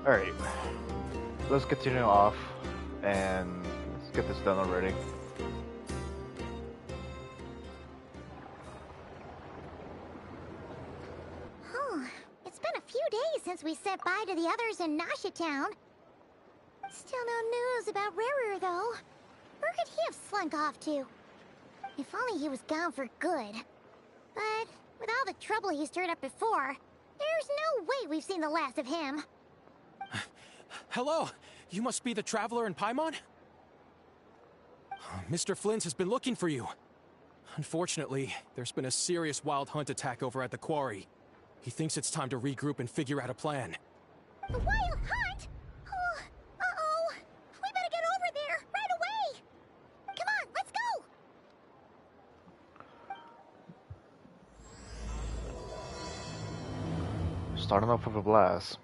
Alright, let's continue off and let's get this done already. Oh, it's been a few days since we said bye to the others in Nasha Town. Still no news about Rarer, though. Where could he have slunk off to? If only he was gone for good. But with all the trouble he stirred up before, there's no way we've seen the last of him. Hello, you must be the traveler in Paimon? Mr. Flynn has been looking for you. Unfortunately, there's been a serious wild hunt attack over at the quarry. He thinks it's time to regroup and figure out a plan. A wild hunt? Oh, uh-oh. We better get over there, right away! Come on, let's go! Starting off with a blast.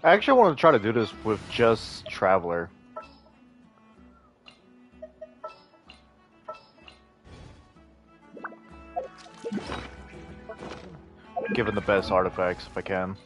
I actually want to try to do this with just Traveler. Given the best artifacts if I can.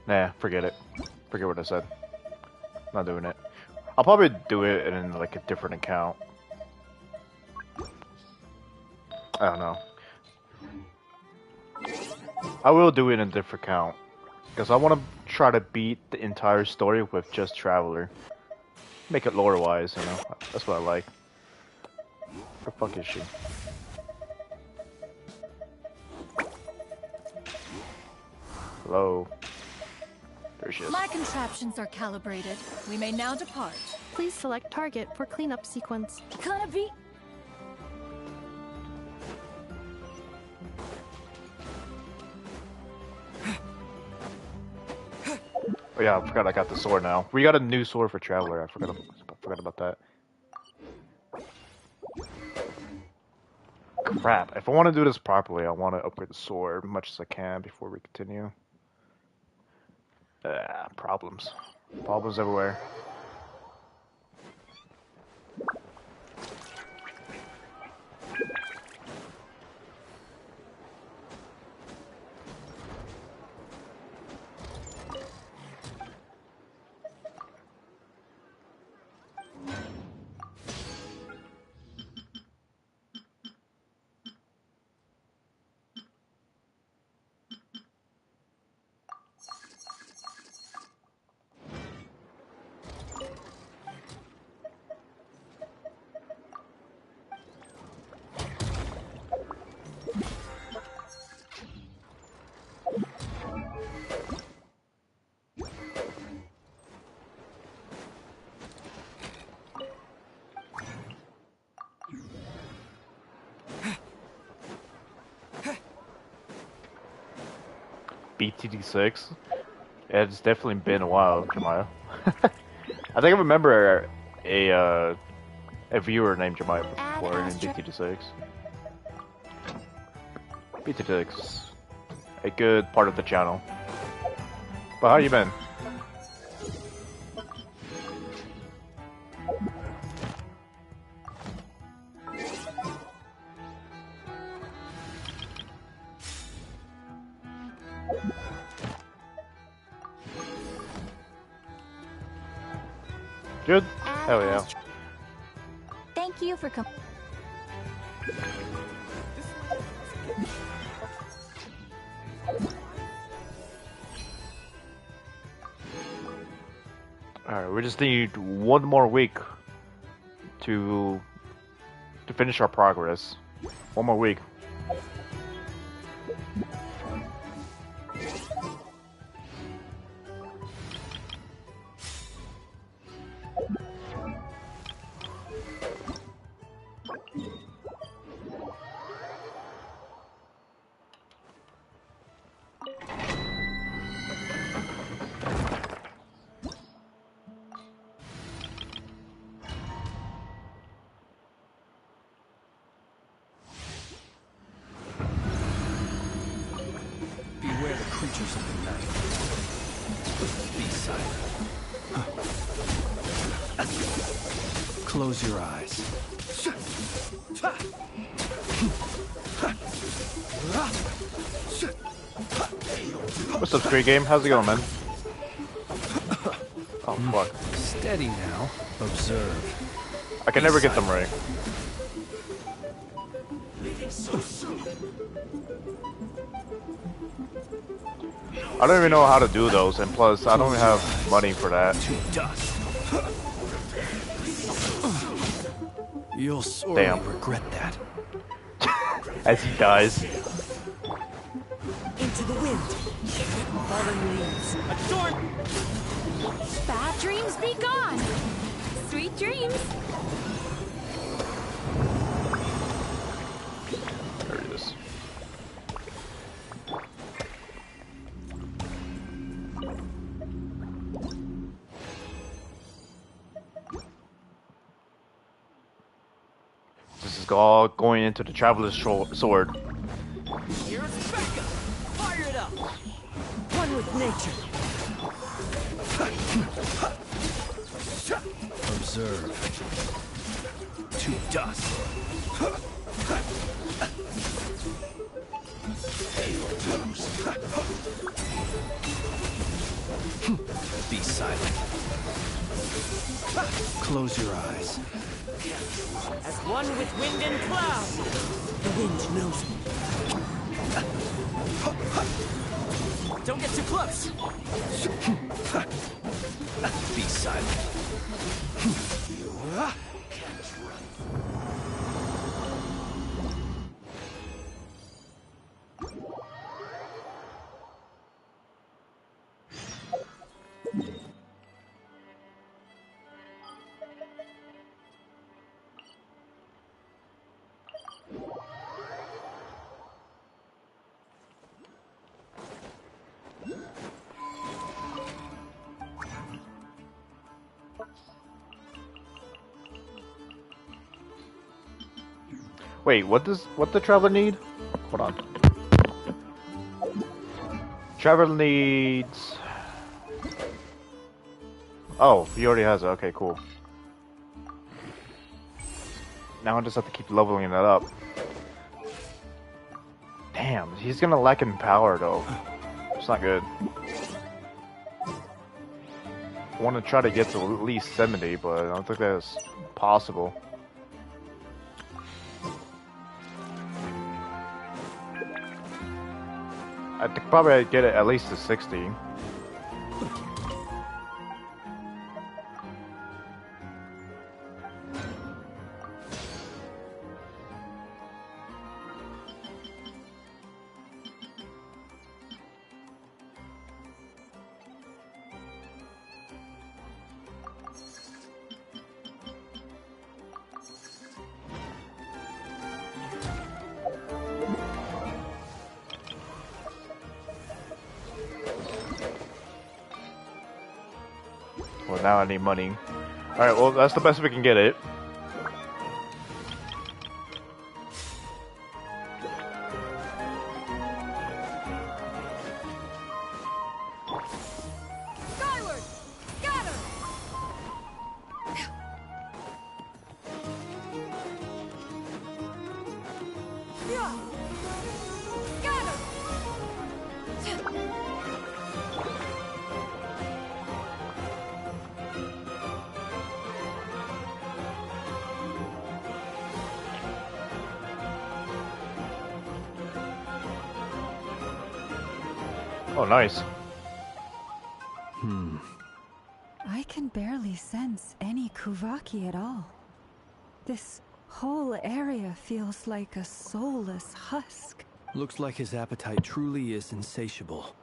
Nah, forget it. Forget what I said. Not doing it. I'll probably do it in like a different account. I don't know. I will do it in a different account. Because I want to try to beat the entire story with just Traveler. Make it lore-wise, you know? That's what I like. Where the fuck is she? Hello? There she is. My contraptions are calibrated. We may now depart. Please select target for cleanup sequence. Gonna be... Oh yeah, I forgot I got the sword now. We got a new sword for Traveler. I forgot about that. Crap. If I want to do this properly, I want to upgrade the sword as much as I can before we continue. Problems. Problems everywhere. BTD6? Yeah, it's definitely been a while, Jemiah. I think I remember a viewer named Jemiah before in BTD6. BTD6, a good part of the channel. But how you been? Good? Hell yeah. you for coming. Alright, we just need one more week to finish our progress. One more week. Beware the creatures of the night. Be silent. Close your eyes. What's up, Street Game? How's it going, man? Oh, fuck. Steady now. Observe. I can never get them right. I don't even know how to do those, and plus, I don't have money for that. To dust. You'll sorely regret that. As he dies. Into the wind. Fallen leaves. Adorn. Bad dreams be gone. Sweet dreams. There it is. This is all going into the Traveler's Sword. Here's Becca. Fire it up. One with nature. Observe. To dust. Be silent. Close your eyes. As one with wind and cloud. The wind knows me. Don't get too close. Be silent. Wait, what the Traveler need? Hold on. Traveler needs... Oh, he already has it. Okay, cool. Now I just have to keep leveling it up. Damn, he's gonna lack in power though. It's not good. I want to try to get to at least 70, but I don't think that's possible. I think probably I'd get it at least to 60. Well, now I need money. Alright, well, that's the best we can get it. Skyward! Scatter! Yeah! Scatter! Oh, nice. I can barely sense any Kuvaki at all. This whole area feels like a soulless husk. Looks like his appetite truly is insatiable.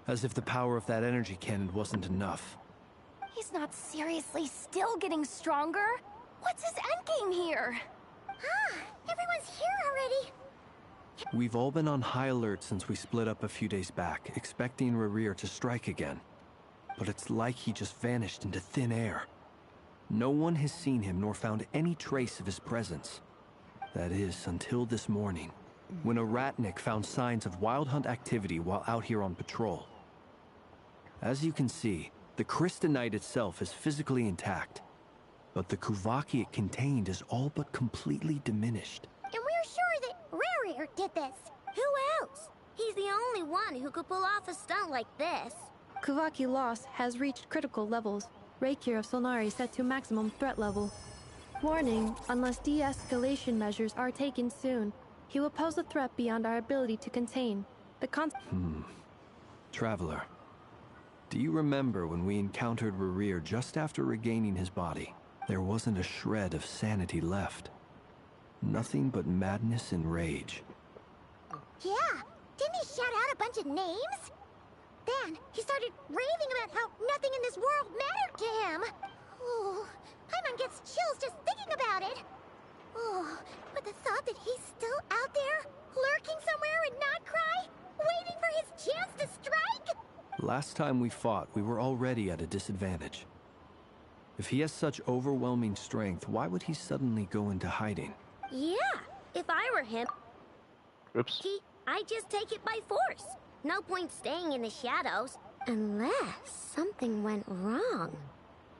As if the power of that energy cannon wasn't enough. He's not seriously still getting stronger? What's his endgame here? Ah, everyone's here already. We've all been on high alert since we split up a few days back, expecting Rerir to strike again. But it's like he just vanished into thin air. No one has seen him nor found any trace of his presence. That is, until this morning, when a ratnik found signs of wild hunt activity while out here on patrol. As you can see, the crystalline itself is physically intact, but the Kuvaki it contained is all but completely diminished. And we're sure that Rerir did this. Who else? He's the only one who could pull off a stunt like this. Kuvaki loss has reached critical levels. Reikir of Solnari set to maximum threat level. Warning, unless de-escalation measures are taken soon, he will pose a threat beyond our ability to contain. The Traveler, do you remember when we encountered Rerir just after regaining his body? There wasn't a shred of sanity left. Nothing but madness and rage. Yeah, didn't he shout out a bunch of names? Then he started raving about how nothing in this world mattered to him. Oh, Paimon gets chills just thinking about it. Oh, but the thought that he's still out there, lurking somewhere in Notcry, waiting for his chance to strike? Last time we fought, we were already at a disadvantage. If he has such overwhelming strength, why would he suddenly go into hiding? Yeah, if I were him, Oops. I'd just take it by force. No point staying in the shadows. Unless something went wrong.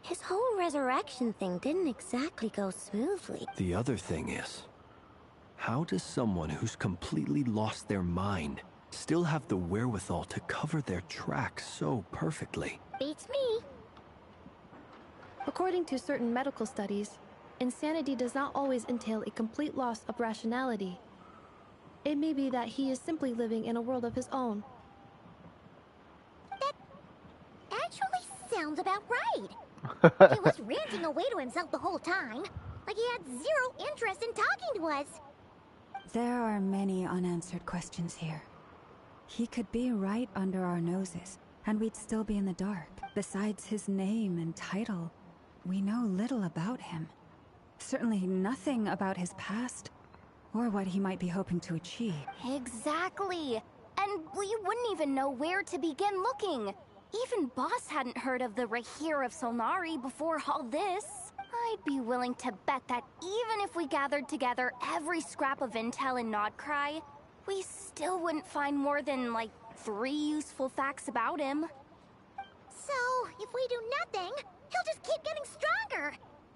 His whole resurrection thing didn't exactly go smoothly. The other thing is, how does someone who's completely lost their mind still have the wherewithal to cover their tracks so perfectly? Beats me. According to certain medical studies, insanity does not always entail a complete loss of rationality. It may be that he is simply living in a world of his own. That actually sounds about right. He was ranting away to himself the whole time, like he had zero interest in talking to us. There are many unanswered questions here. He could be right under our noses, and we'd still be in the dark. Besides his name and title, we know little about him. Certainly nothing about his past, or what he might be hoping to achieve. Exactly. And we wouldn't even know where to begin looking. Even Boss hadn't heard of the Reikir of Solnari before all this. I'd be willing to bet that even if we gathered together every scrap of intel in Nodcry, we still wouldn't find more than, like, 3 useful facts about him. So, if we do nothing, he'll just keep getting stronger.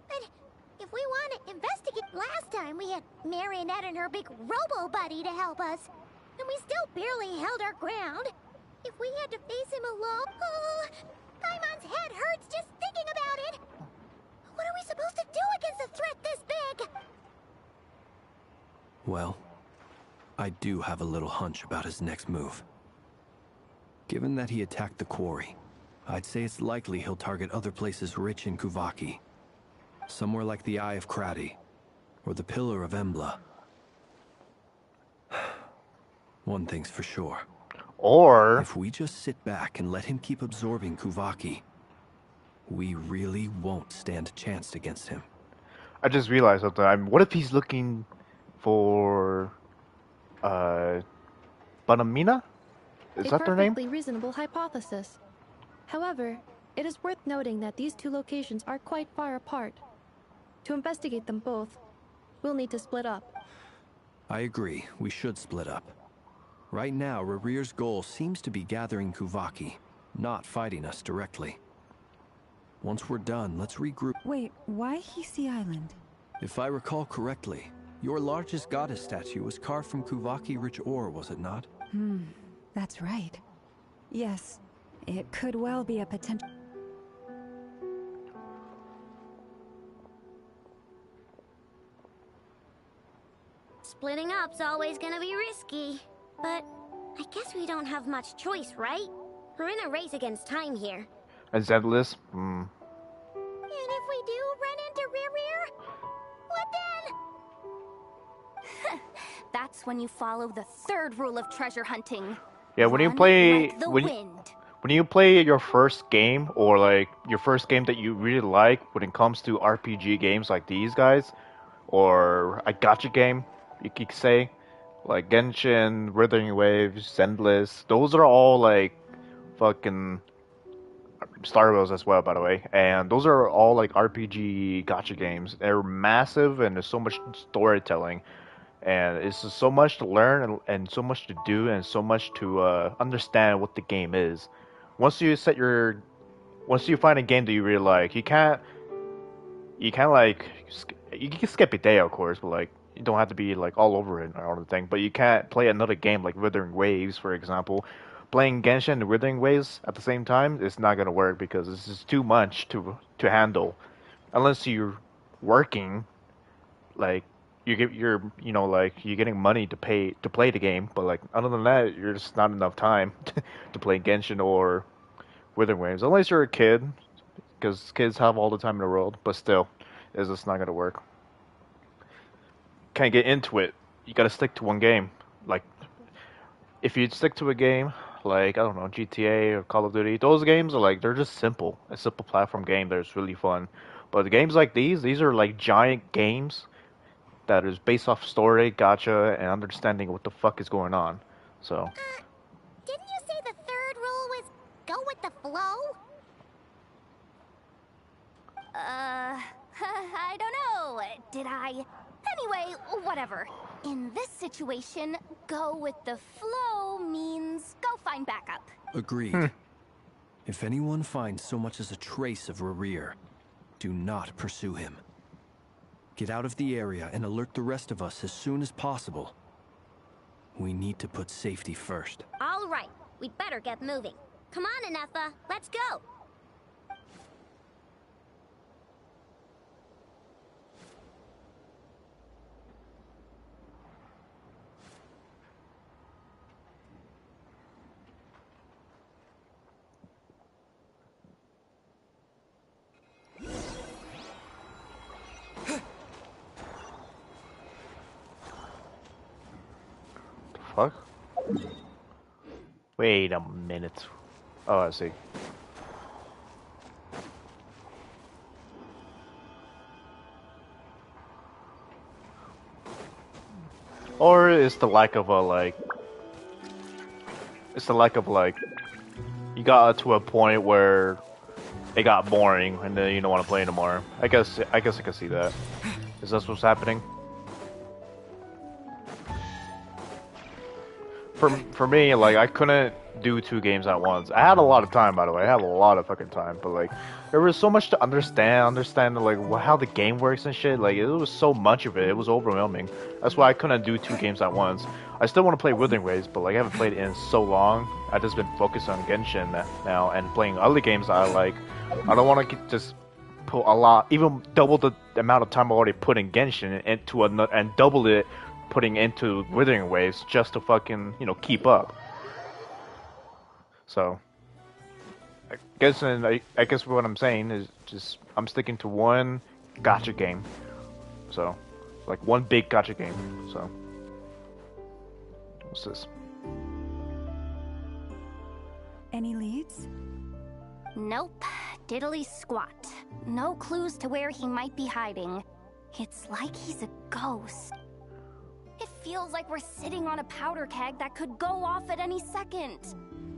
But if we want to investigate, last time we had Marionette and her big robo-buddy to help us, and we still barely held our ground. If we had to face him alone, oh, Paimon's head hurts just thinking about it. What are we supposed to do against a threat this big? Well, I do have a little hunch about his next move. Given that he attacked the quarry, I'd say it's likely he'll target other places rich in Kuvaki. Somewhere like the Eye of Krati, or the Pillar of Embla. One thing's for sure. Or If we just sit back and let him keep absorbing Kuvaki, we really won't stand a chance against him. I just realized something. What if he's looking for Banamina? Is that their name? A perfectly reasonable hypothesis. However, it is worth noting that these two locations are quite far apart. To investigate them both, we'll need to split up. I agree, we should split up. Right now, Rerir's goal seems to be gathering Kuvaki, not fighting us directly. Once we're done, let's regroup. Wait, why Hisi Island? If I recall correctly, your largest goddess statue was carved from Kuvaki-rich ore, was it not? That's right. Yes, it could well be a potential... Splitting up's always gonna be risky. But I guess we don't have much choice, right? We're in a race against time here. And Zenless? And if we do run into Rear, what then? That's when you follow the third rule of treasure hunting. Yeah, when you Run play like the when wind. when you play your first game, or like your first game that you really like when it comes to RPG games like these guys, or a gacha game, you could say, like Genshin, Withering Waves, Zenless, those are all like fucking Star Wars as well, by the way, and those are all like RPG gacha games. They're massive and there's so much storytelling, and it's just so much to learn and so much to do and so much to understand what the game is. Once you find a game that you really like, you can't like you can skip a day, of course, but like you don't have to be like all over it or all the thing. But you can't play another game like Withering Waves, for example. Playing Genshin and Withering Waves at the same time, it's not gonna work because it's just too much to handle. Unless you're working, like you're getting money to play the game, but like other than that, you're just not enough time to play Genshin or Withering Waves. Unless you're a kid, because kids have all the time in the world, but still, it's just not gonna work. Can't get into it. You gotta stick to one game. Like, if you stick to a game, like, I don't know, GTA or Call of Duty, those games are like, they're just simple. A simple platform game that's really fun. But the games like these are like giant games that is based off story, gacha, and understanding what the fuck is going on. So, Didn't you say the third rule was go with the flow? I don't know. Did I? Anyway, whatever. In this situation, go with the flow means go find backup. Agreed. If anyone finds so much as a trace of Rerir, do not pursue him. Get out of the area and alert the rest of us as soon as possible. We need to put safety first. All right, we'd better get moving. Come on, Anetha, let's go. fuck? Wait a minute. Oh, I see. Or it's the lack of you got to a point where it got boring and then you don't want to play anymore. I guess I can see that. Is that what's happening? For me, like, I couldn't do 2 games at once. I had a lot of time, by the way. I had a lot of fucking time, but like, there was so much to understand like how the game works and shit. Like, it was so much of it. It was overwhelming. That's why I couldn't do 2 games at once. I still want to play Withering Waves, but like, I haven't played it in so long. I've just been focused on Genshin now and playing other games that I like. I don't want to just put a lot, even double the amount of time I already put in Genshin into and double it putting into Withering Waves just to fucking, keep up. So, I guess what I'm saying is just I'm sticking to one gacha game. So, like one big gacha game. So, what's this? Any leads? Nope. Diddly squat. No clues to where he might be hiding. It's like he's a ghost. It feels like we're sitting on a powder keg that could go off at any second.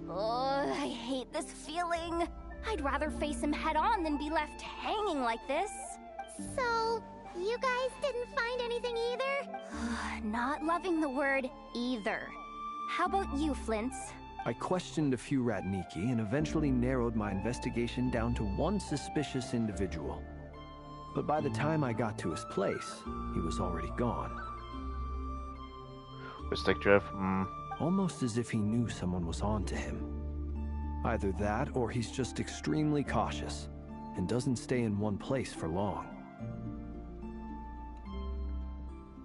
Ugh, I hate this feeling. I'd rather face him head on than be left hanging like this. So, you guys didn't find anything either? Not loving the word either. How about you, Flint's? I questioned a few Ratniki and eventually narrowed my investigation down to one suspicious individual. But by the time I got to his place, he was already gone. Mystic Drift? Almost as if he knew someone was on to him. Either that, or he's just extremely cautious and doesn't stay in one place for long.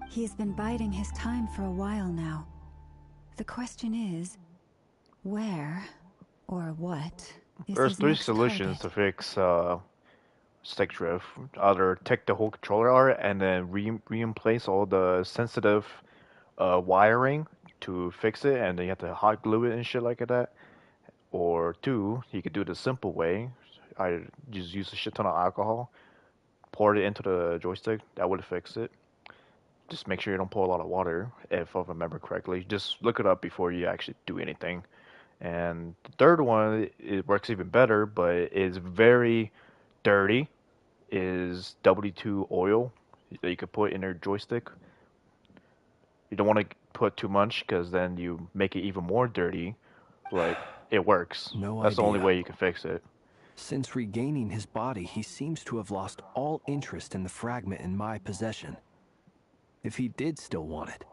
He's been biding his time for a while now. The question is, where or what is There's his 3 next solutions target? to fix stick drift. Either take the whole controller art and then re-emplace all the sensitive wiring to fix it, and then you have to hot glue it and shit like that. Or 2, you could do the simple way. I just use a shit ton of alcohol, pour it into the joystick. That would fix it. Just make sure you don't pour a lot of water, if I remember correctly. Just look it up before you actually do anything. And the third one, it works even better, but is very dirty, is W2 oil that you could put in your joystick. You don't want to put too much because then you make it even more dirty, but it works. No That's the only idea. way you can fix it. Since regaining his body, he seems to have lost all interest in the fragment in my possession. If he did still want it,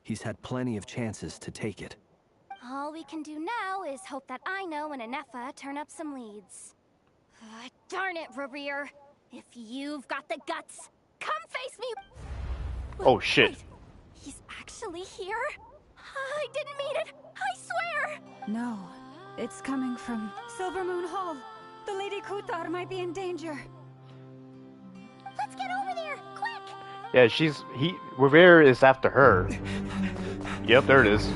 he's had plenty of chances to take it. All we can do now is hope that Ino and Anefa turn up some leads. Darn it, Rerir. If you've got the guts, come face me! Oh shit. Wait, he's actually here? I didn't mean it, I swear! No, it's coming from Silver Moon Hall. The Lady Kutar might be in danger. Let's get over there, quick! Yeah, Revere is after her. Yep, there it is.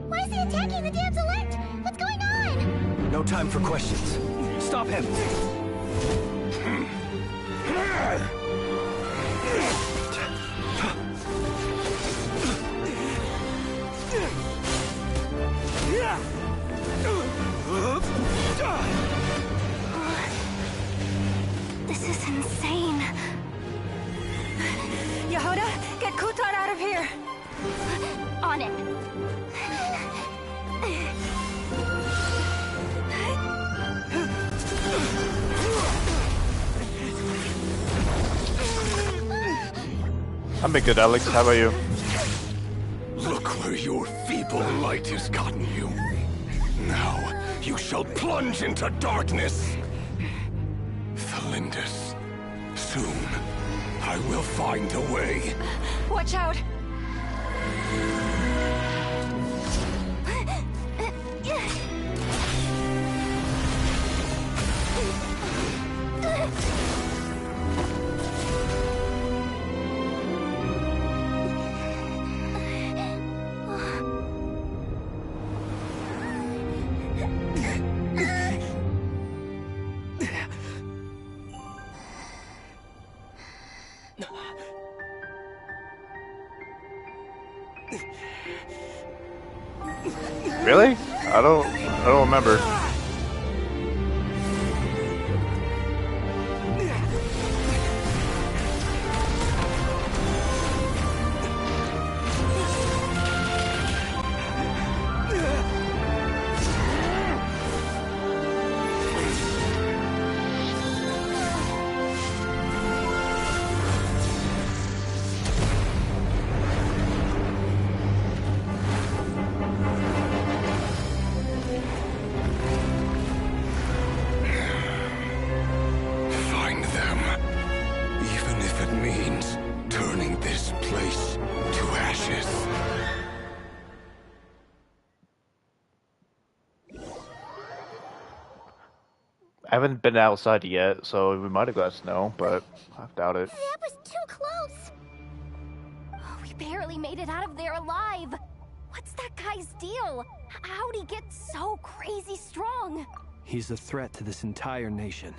Why is he attacking the damsel elect? What's going on? No time for questions. Stop him! This is insane. Yehuda, get Kutar out of here! On it. I'm a good Alex, how about you? Look where your feeble light has gotten you. Now, you shall plunge into darkness. Thalindus, soon, I will find a way. Watch out! Really? I don't remember. Find them. Even if it means turning this place to ashes. I haven't been outside yet, so we might have got snow, but I doubt it. That was too close! Oh, we barely made it out of there alive. What's that guy's deal? How'd he get so crazy strong? He's a threat to this entire nation.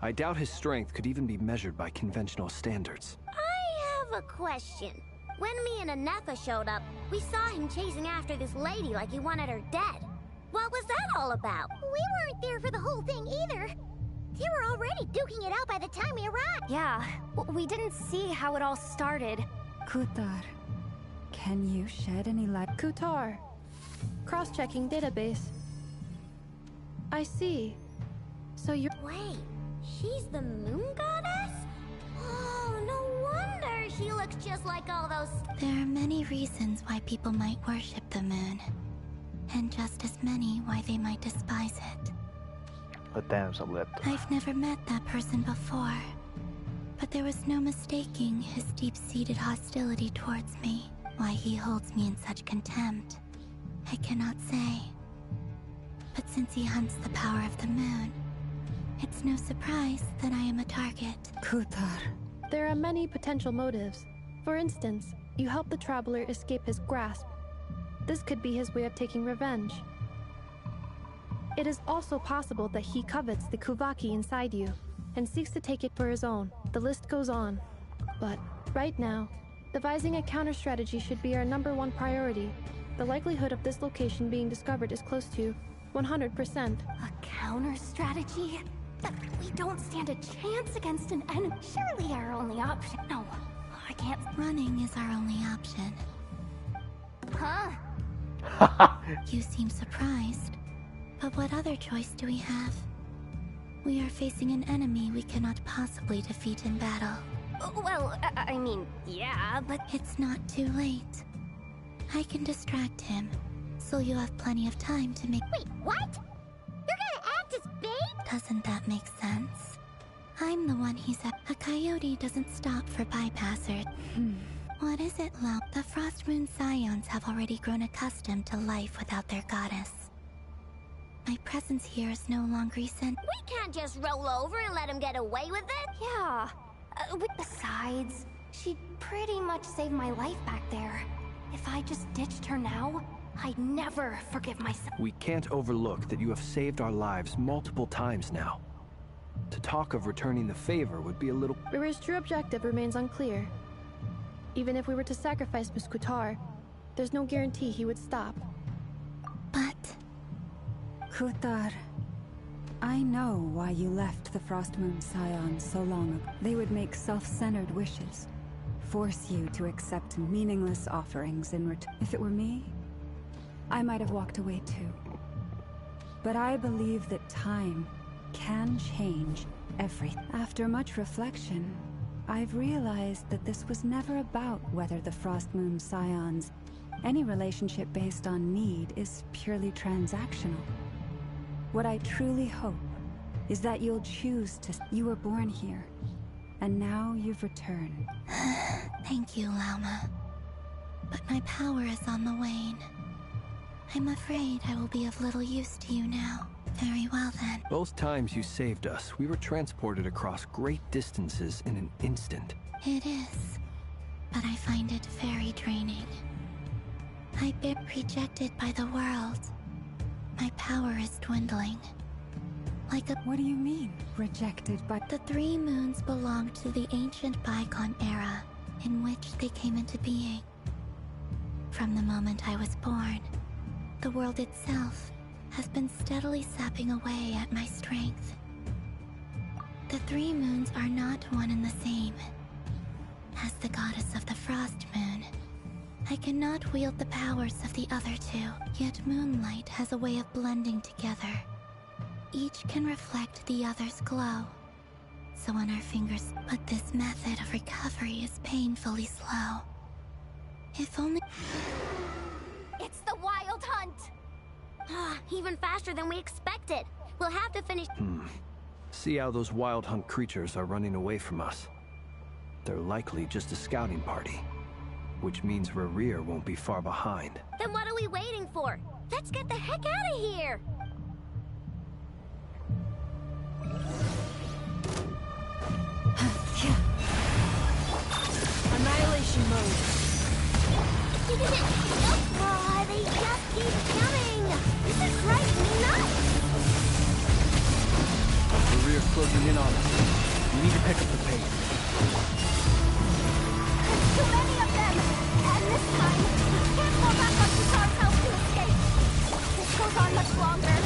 I doubt his strength could even be measured by conventional standards. I have a question. When me and Anefa showed up, we saw him chasing after this lady like he wanted her dead. What was that all about? We weren't there for the whole thing either. They were already duking it out by the time we arrived. Yeah, we didn't see how it all started. Kutar, can Can you shed any light? Kutar. Cross-checking database. I see. So you're... Wait, she's the moon goddess? Oh, no wonder she looks just like all those... There are many reasons why people might worship the moon, and just as many why they might despise it. A damsel lip. I've never met that person before, but there was no mistaking his deep-seated hostility towards me. Why he holds me in such contempt, I cannot say. But since he hunts the power of the moon, it's no surprise that I am a target. Kutar. There are many potential motives. For instance, you help the traveler escape his grasp. This could be his way of taking revenge. It is also possible that he covets the Kuvaki inside you and seeks to take it for his own. The list goes on. But right now, devising a counter-strategy should be our #1 priority. The likelihood of this location being discovered is close to 100%. A counter-strategy? But we don't stand a chance against an enemy. Surely our only option... No, I can't... Running is our only option. Huh? You seem surprised. But what other choice do we have? We are facing an enemy we cannot possibly defeat in battle. Well, I mean, yeah, but... It's not too late. I can distract him, so you'll have plenty of time to make... Wait, what? You're gonna act as bait? Doesn't that make sense? I'm the one he's at. A coyote doesn't stop for bypassers. What is it, Lo? The Frost Moon Scions have already grown accustomed to life without their goddess. My presence here is no longer essential. We can't just roll over and let him get away with it. Yeah. Besides, she pretty much saved my life back there. If I just ditched her now, I'd never forgive myself. We can't overlook that you have saved our lives multiple times now. To talk of returning the favor would be a little... Riri's true objective remains unclear. Even if we were to sacrifice Miss Kutar, there's no guarantee he would stop. But... Kutar, I know why you left the Frost Moon Scions so long ago. They would make self-centered wishes, force you to accept meaningless offerings in return. If it were me, I might have walked away too. But I believe that time can change everything. After much reflection, I've realized that this was never about whether the Frost Moon Scions... Any relationship based on need is purely transactional. What I truly hope is that you'll choose to... You were born here, and now you've returned. Thank you, Lauma. But my power is on the wane. I'm afraid I will be of little use to you now. Very well then. Both times you saved us, we were transported across great distances in an instant. It is, but I find it very draining. I've been rejected by the world. My power is dwindling. Like a... What do you mean, rejected by... The three moons belonged to the ancient bygone era in which they came into being. From the moment I was born, the world itself has been steadily sapping away at my strength. The three moons are not one and the same. As the goddess of the Frost Moon, I cannot wield the powers of the other two, yet Moonlight has a way of blending together. Each can reflect the other's glow. So when our fingers... But this method of recovery is painfully slow. If only... It's the Wild Hunt! Even faster than we expected. We'll have to finish... See how those Wild Hunt creatures are running away from us. They're likely just a scouting party. Which means Rerir won't be far behind. Then what are we waiting for? Let's get the heck out of here! Annihilation mode. Oh, they just keep coming! This is driving me nuts! Rerir's closing in on us. We need to pick up the pace. There's too many of them! And this time, we can't fall back on Kutar's help to escape. If this goes on much longer...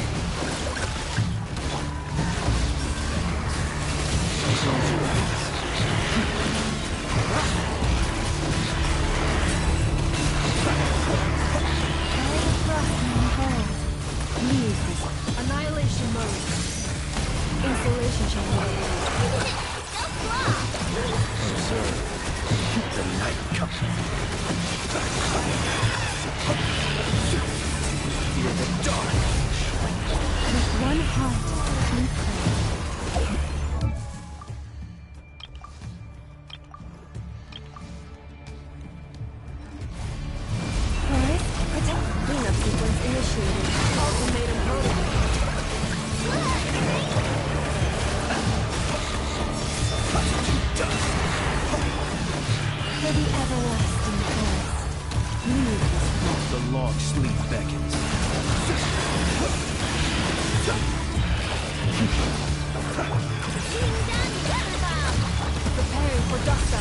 Insulation chamber. Observe the night coming. Fear the dark. With one heart, we pray. Alright, protect. Cleanup sequence initiated. Ultimatum protocol. For the everlasting forest, leave this world. The long sleep beckons. Preparing for Dusta.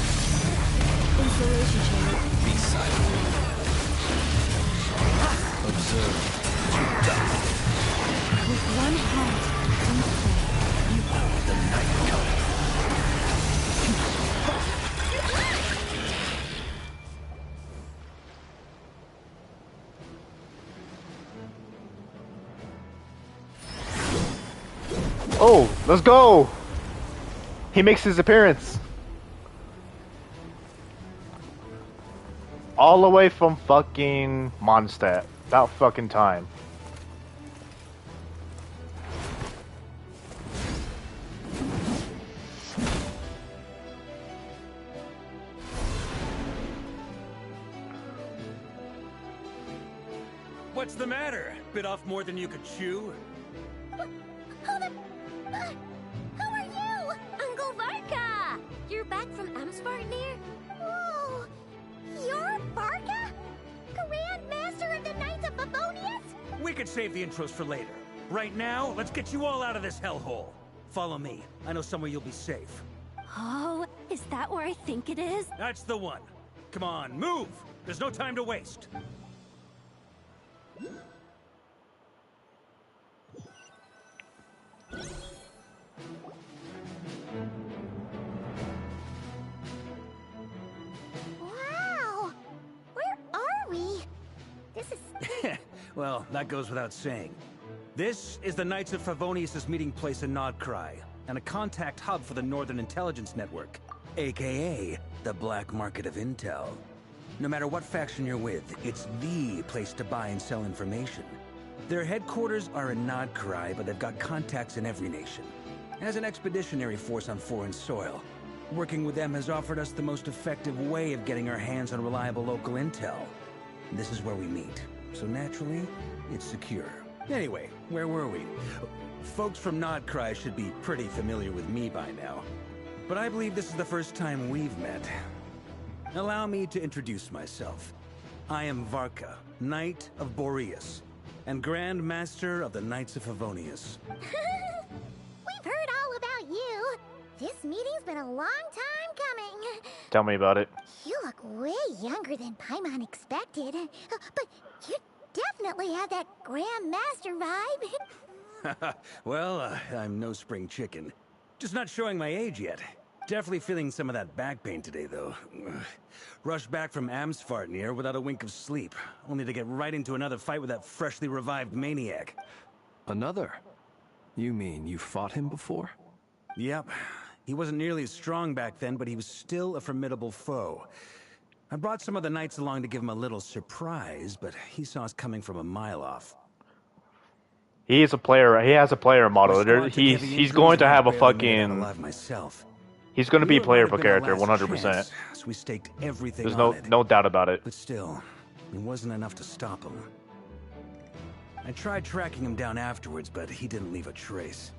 Insulation chamber. Be silent. Observe. With one heart, we pray. You hold the night coming. Oh, let's go! He makes his appearance. All the way from fucking Mondstadt. About fucking time. What's the matter? Bit off more than you could chew? Who are you? Uncle Varka! You're back from Amsvartnir? Whoa! You're Varka? Grand Master of the Knights of Favonius? We could save the intros for later. Right now, let's get you all out of this hellhole. Follow me. I know somewhere you'll be safe. Oh, is that where I think it is? That's the one. Come on, move! There's no time to waste. Wow! Where are we? This is... Well, that goes without saying. This is the Knights of Favonius' meeting place in Nodcry, and a contact hub for the Northern Intelligence Network, aka the Black Market of Intel. No matter what faction you're with, it's the place to buy and sell information. Their headquarters are in Nodcry, but they've got contacts in every nation. As an expeditionary force on foreign soil, working with them has offered us the most effective way of getting our hands on reliable local intel. This is where we meet, so naturally, it's secure. Anyway, where were we? Folks from Nodcry should be pretty familiar with me by now. But I believe this is the first time we've met. Allow me to introduce myself. I am Varka, Knight of Boreas, and Grand Master of the Knights of Favonius. We've heard all about you. This meeting's been a long time coming. Tell me about it. You look way younger than Paimon expected. But you definitely have that Grand Master vibe. Well, I'm no spring chicken. Just not showing my age yet. Definitely feeling some of that back pain today, though. Rushed back from Amsvartnir without a wink of sleep, only to get right into another fight with that freshly revived maniac. Another? You mean you fought him before? Yep. He wasn't nearly as strong back then, but he was still a formidable foe. I brought some of the knights along to give him a little surprise, but he saw us coming from a mile off. He is a player. He has a player model. He's going to have a fucking. Myself. He's going to be a playable character, 100%. So we staked everything There's on it. no doubt about it. But still, it wasn't enough to stop him. I tried tracking him down afterwards, but he didn't leave a trace.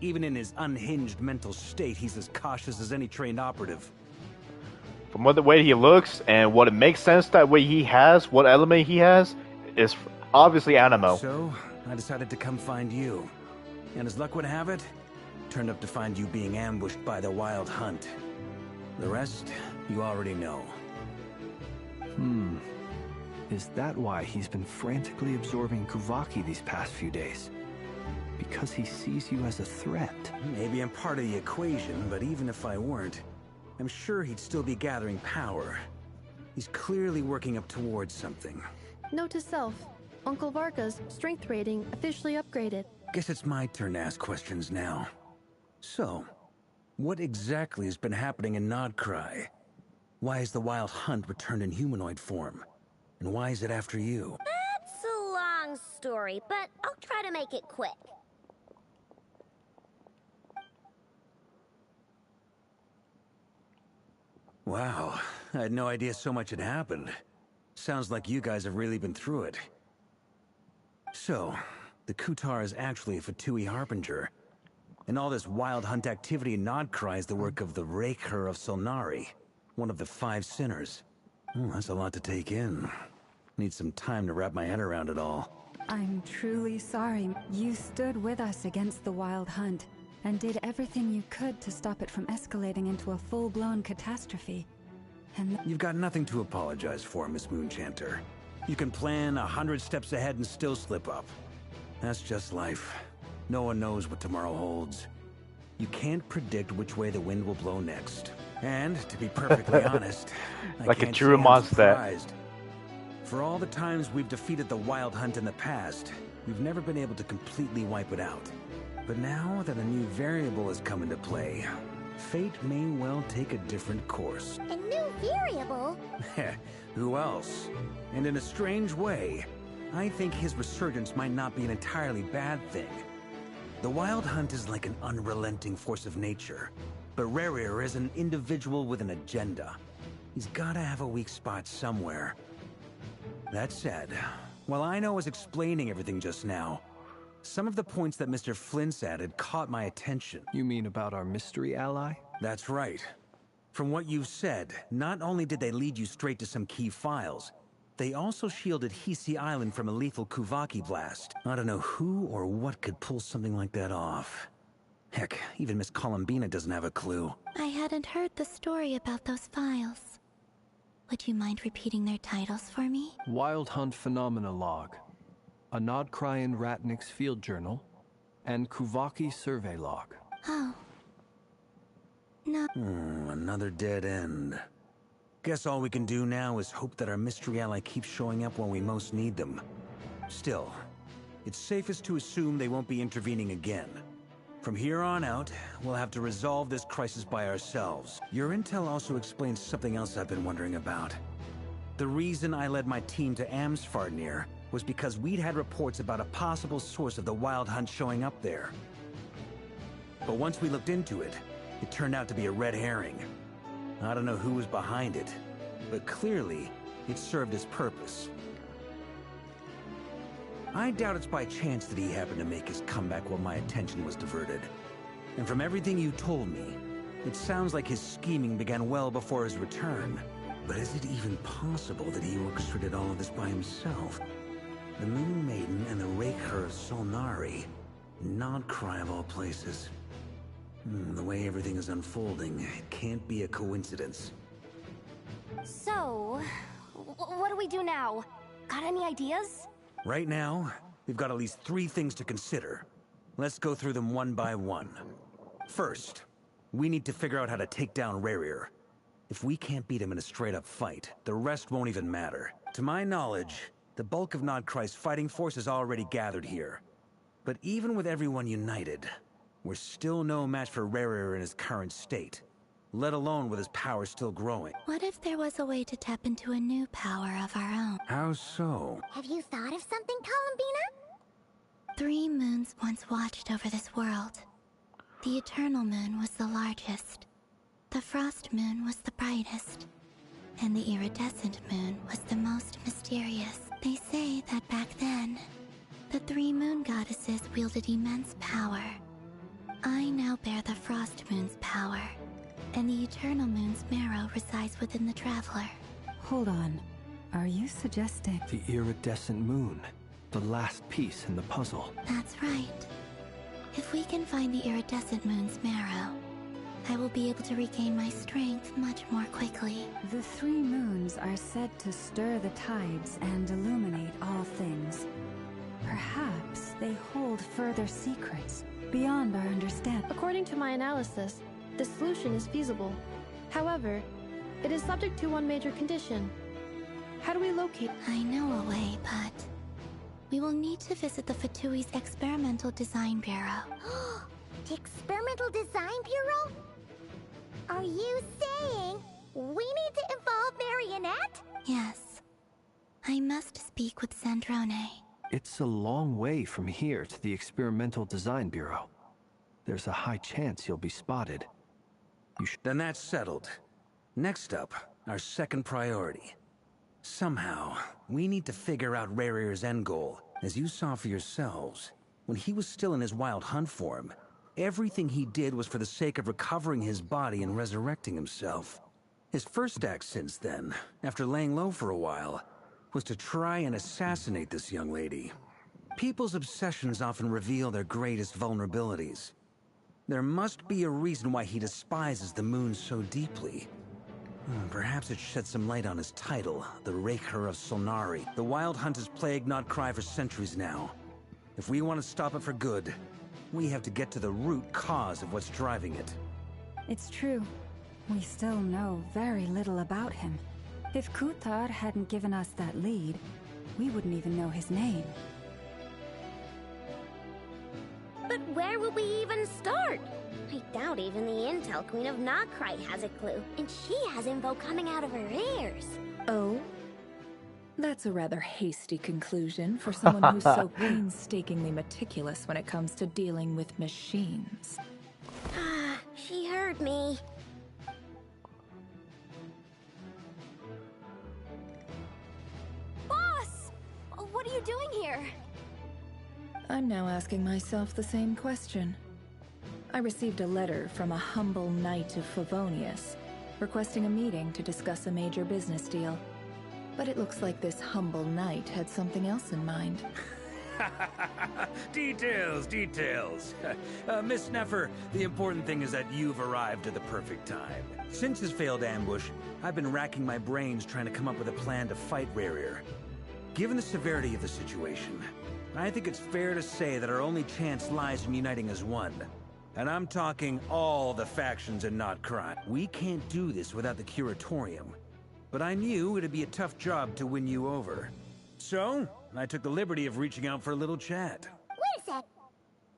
Even in his unhinged mental state, he's as cautious as any trained operative. From the way he looks and what it makes sense that way he has, what element he has, is obviously Animo. So, I decided to come find you. And as luck would have it, turned up to find you being ambushed by the Wild Hunt. The rest, you already know. Is that why he's been frantically absorbing Kuvaki these past few days? Because he sees you as a threat? Maybe I'm part of the equation, but even if I weren't, I'm sure he'd still be gathering power. He's clearly working up towards something. Note to self, Uncle Varka's strength rating officially upgraded. Guess it's my turn to ask questions now. So, what exactly has been happening in Nodcry? Why has the Wild Hunt returned in humanoid form? And why is it after you? That's a long story, but I'll try to make it quick. Wow, I had no idea so much had happened. Sounds like you guys have really been through it. So, the Kutar is actually a Fatui Harbinger. And all this Wild Hunt activity in Nodcry is the work of the Raker of Solnari, one of the 5 sinners. That's a lot to take in. Need some time to wrap my head around it all. I'm truly sorry. You stood with us against the Wild Hunt, and did everything you could to stop it from escalating into a full-blown catastrophe. And You've got nothing to apologize for, Miss Moonchanter. You can plan 100 steps ahead and still slip up. That's just life. No one knows what tomorrow holds. You can't predict which way the wind will blow next. And, to be perfectly honest, Like I a can't true say I'm monster. surprised. For all the times we've defeated the Wild Hunt in the past, we've never been able to completely wipe it out. But now that a new variable has come into play, fate may well take a different course. A new variable? Who else? And in a strange way, I think his resurgence might not be an entirely bad thing. The Wild Hunt is like an unrelenting force of nature, but Rerir is an individual with an agenda. He's gotta have a weak spot somewhere. That said, while I was explaining everything just now, some of the points that Mr. Flint's added caught my attention. You mean about our mystery ally? That's right. From what you've said, not only did they lead you straight to some key files, they also shielded Hisi Island from a lethal Kuvaki blast. I don't know who or what could pull something like that off. Heck, even Miss Columbina doesn't have a clue. I hadn't heard the story about those files. Would you mind repeating their titles for me? Wild Hunt Phenomena Log, a Nodcryan Ratnik's Field Journal, and Kuvaki Survey Log. Oh. No. Another dead end. Guess all we can do now is hope that our mystery ally keeps showing up when we most need them. Still, it's safest to assume they won't be intervening again. From here on out, we'll have to resolve this crisis by ourselves. Your intel also explains something else I've been wondering about. The reason I led my team to Amsfarnir was because we'd had reports about a possible source of the Wild Hunt showing up there. But once we looked into it, it turned out to be a red herring. I don't know who was behind it, but clearly, it served its purpose. I doubt it's by chance that he happened to make his comeback while my attention was diverted. And from everything you told me, it sounds like his scheming began well before his return. But is it even possible that he orchestrated all of this by himself? The Moon Maiden and the Raker of Solnari. Nodcry of all places. The way everything is unfolding, it can't be a coincidence. So, what do we do now? Got any ideas? Right now, we've got at least 3 things to consider. Let's go through them one by one. First, we need to figure out how to take down Rerir. If we can't beat him in a straight-up fight, the rest won't even matter. To my knowledge, the bulk of Nodcry's fighting force is already gathered here. But even with everyone united, we're still no match for Rerir in his current state, let alone with his power still growing. What if there was a way to tap into a new power of our own? How so? Have you thought of something, Columbina? 3 moons once watched over this world. The Eternal Moon was the largest. The Frost Moon was the brightest. And the Iridescent Moon was the most mysterious. They say that back then, the 3 moon goddesses wielded immense power. I now bear the Frost Moon's power, and the Eternal Moon's marrow resides within the Traveler. hold on. Are you suggesting... The iridescent moon, the last piece in the puzzle. That's right. If we can find the Iridescent Moon's marrow, I will be able to regain my strength much more quickly. The 3 moons are said to stir the tides and illuminate all things. Perhaps they hold further secrets beyond our understanding. According to my analysis, the solution is feasible. However, it is subject to one major condition. How do we locate? I know a way, but we will need to visit the Fatui's Experimental Design Bureau. The Experimental Design Bureau? Are you saying we need to involve Marionette? Yes. I must speak with Sandrone. It's a long way from here to the Experimental Design Bureau. There's a high chance you'll be spotted. Then that's settled. Next up, our second priority. Somehow, we need to figure out Rare's end goal. As you saw for yourselves, when he was still in his wild hunt form, everything he did was for the sake of recovering his body and resurrecting himself. His first act since then, after laying low for a while, was to try and assassinate this young lady. People's obsessions often reveal their greatest vulnerabilities. There must be a reason why he despises the moon so deeply. Perhaps it sheds some light on his title, the Raker of Solnari. The Wild Hunt has plagued Notcry for centuries now. If we want to stop it for good, we have to get to the root cause of what's driving it. It's true. We still know very little about him. If Kutar hadn't given us that lead, we wouldn't even know his name. But where would we even start? I doubt even the Intel Queen of Notcry has a clue, and she has info coming out of her ears. Oh? That's a rather hasty conclusion for someone who's so painstakingly meticulous when it comes to dealing with machines. She heard me. Boss! What are you doing here? I'm now asking myself the same question. I received a letter from a humble knight of Favonius, requesting a meeting to discuss a major business deal. But it looks like this humble knight had something else in mind. Details. Miss Neffer, the important thing is that you've arrived at the perfect time. Since his failed ambush, I've been racking my brains trying to come up with a plan to fight Rare. Given the severity of the situation, I think it's fair to say that our only chance lies in uniting as one. And I'm talking all the factions in Notcry. We can't do this without the Curatorium. But I knew it'd be a tough job to win you over. So, I took the liberty of reaching out for a little chat. Wait a sec.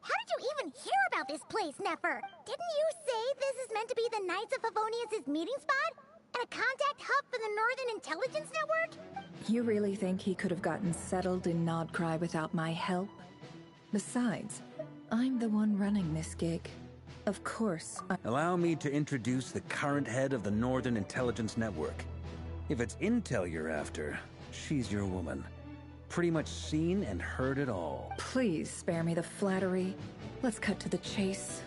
How did you even hear about this place, Neffer? Didn't you say this is meant to be the Knights of Favonius' meeting spot? And a contact hub for the Northern Intelligence Network? You really think he could have gotten settled in Notcry without my help? Besides, I'm the one running this gig. Of course, Allow me to introduce the current head of the Northern Intelligence Network. If it's intel you're after, she's your woman. Pretty much seen and heard it all. Please spare me the flattery. Let's cut to the chase.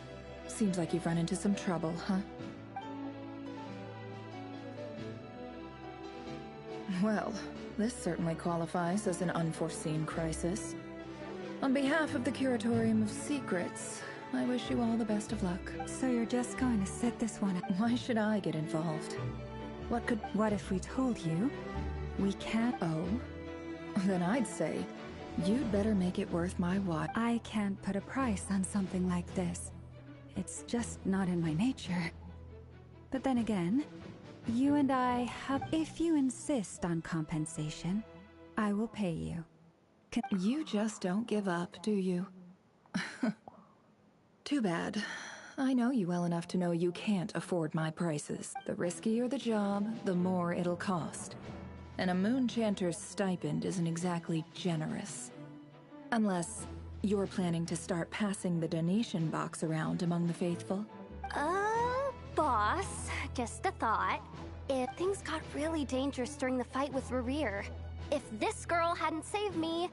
Seems like you've run into some trouble, huh? Well, this certainly qualifies as an unforeseen crisis. On behalf of the Curatorium of Secrets, I wish you all the best of luck. So you're just going to sit this one out? Why should I get involved? What if we told you we can't? Oh? Then I'd say, you'd better make it worth my while. I can't put a price on something like this. It's just not in my nature. But then again, you and I have... If you insist on compensation, I will pay you. You just don't give up, do you? Too bad. I know you well enough to know you can't afford my prices. The riskier the job, the more it'll cost. And a Moonchanter's stipend isn't exactly generous. Unless you're planning to start passing the donation box around among the faithful. Boss, just a thought. If things got really dangerous during the fight with Rare, if this girl hadn't saved me,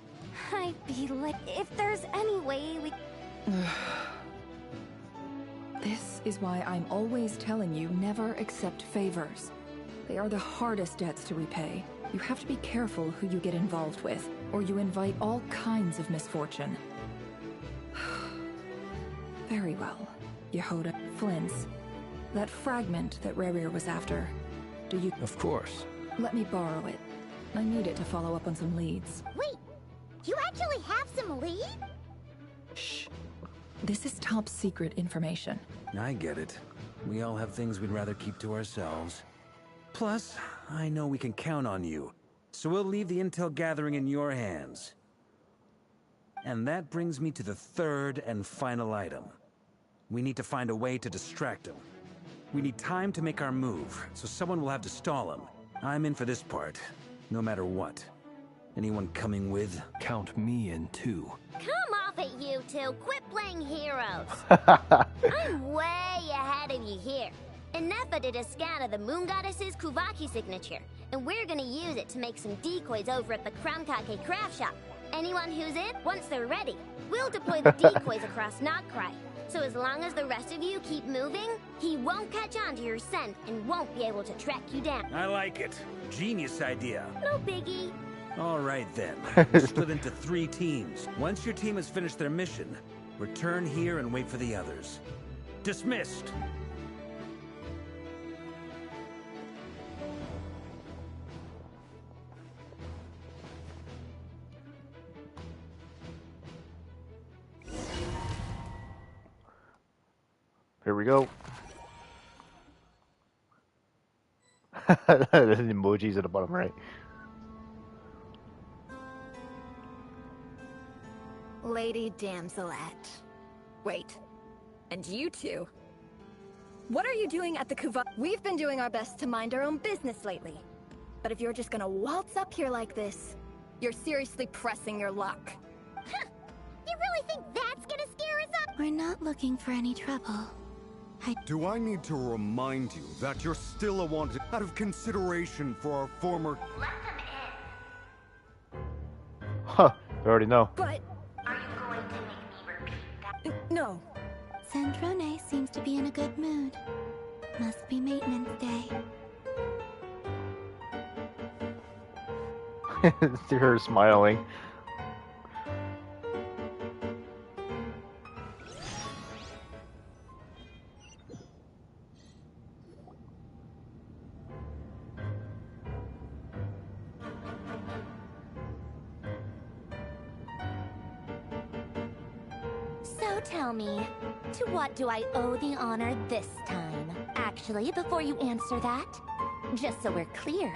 I'd be like, if there's any way we... This is why I'm always telling you never accept favors. They are the hardest debts to repay. You have to be careful who you get involved with, or you invite all kinds of misfortune. Very well, Yehoda. Flins. That fragment that Rare was after. Do you... Of course. Let me borrow it. I need it to follow up on some leads. Wait, you actually have some lead? Shh. This is top secret information. I get it. We all have things we'd rather keep to ourselves. Plus, I know we can count on you, so we'll leave the intel gathering in your hands. And that brings me to the third and final item. We need to find a way to distract him. We need time to make our move, so someone will have to stall him. I'm in for this part, no matter what. Anyone coming with? Count me in too. Come off it, you two. Quit playing heroes. I'm way ahead of you here. Nefa did a scan of the Moon Goddess's Kuvaki signature, and we're gonna use it to make some decoys over at the Kramkake craft shop. Anyone who's in, once they're ready, we'll deploy the decoys across Notcry. So as long as the rest of you keep moving, he won't catch on to your scent and won't be able to track you down. I like it. Genius idea. No biggie. All right then. We'll split into 3 teams. Once your team has finished their mission, return here and wait for the others. Dismissed. Here we go. There's emojis at the bottom right. Lady Damselette. Wait. And you two? What are you doing at the Kuva? We've been doing our best to mind our own business lately. But if you're just gonna waltz up here like this, you're seriously pressing your luck. Huh. You really think that's gonna scare us up? We're not looking for any trouble. Do I need to remind you that you're still a wanted out of consideration for our former... Let them in. Huh, I already know. But... Are you going to make me repeat that? No. Sandrone seems to be in a good mood. Must be maintenance day. See her smiling. So tell me, to what do I owe the honor this time? Actually, before you answer that, just so we're clear,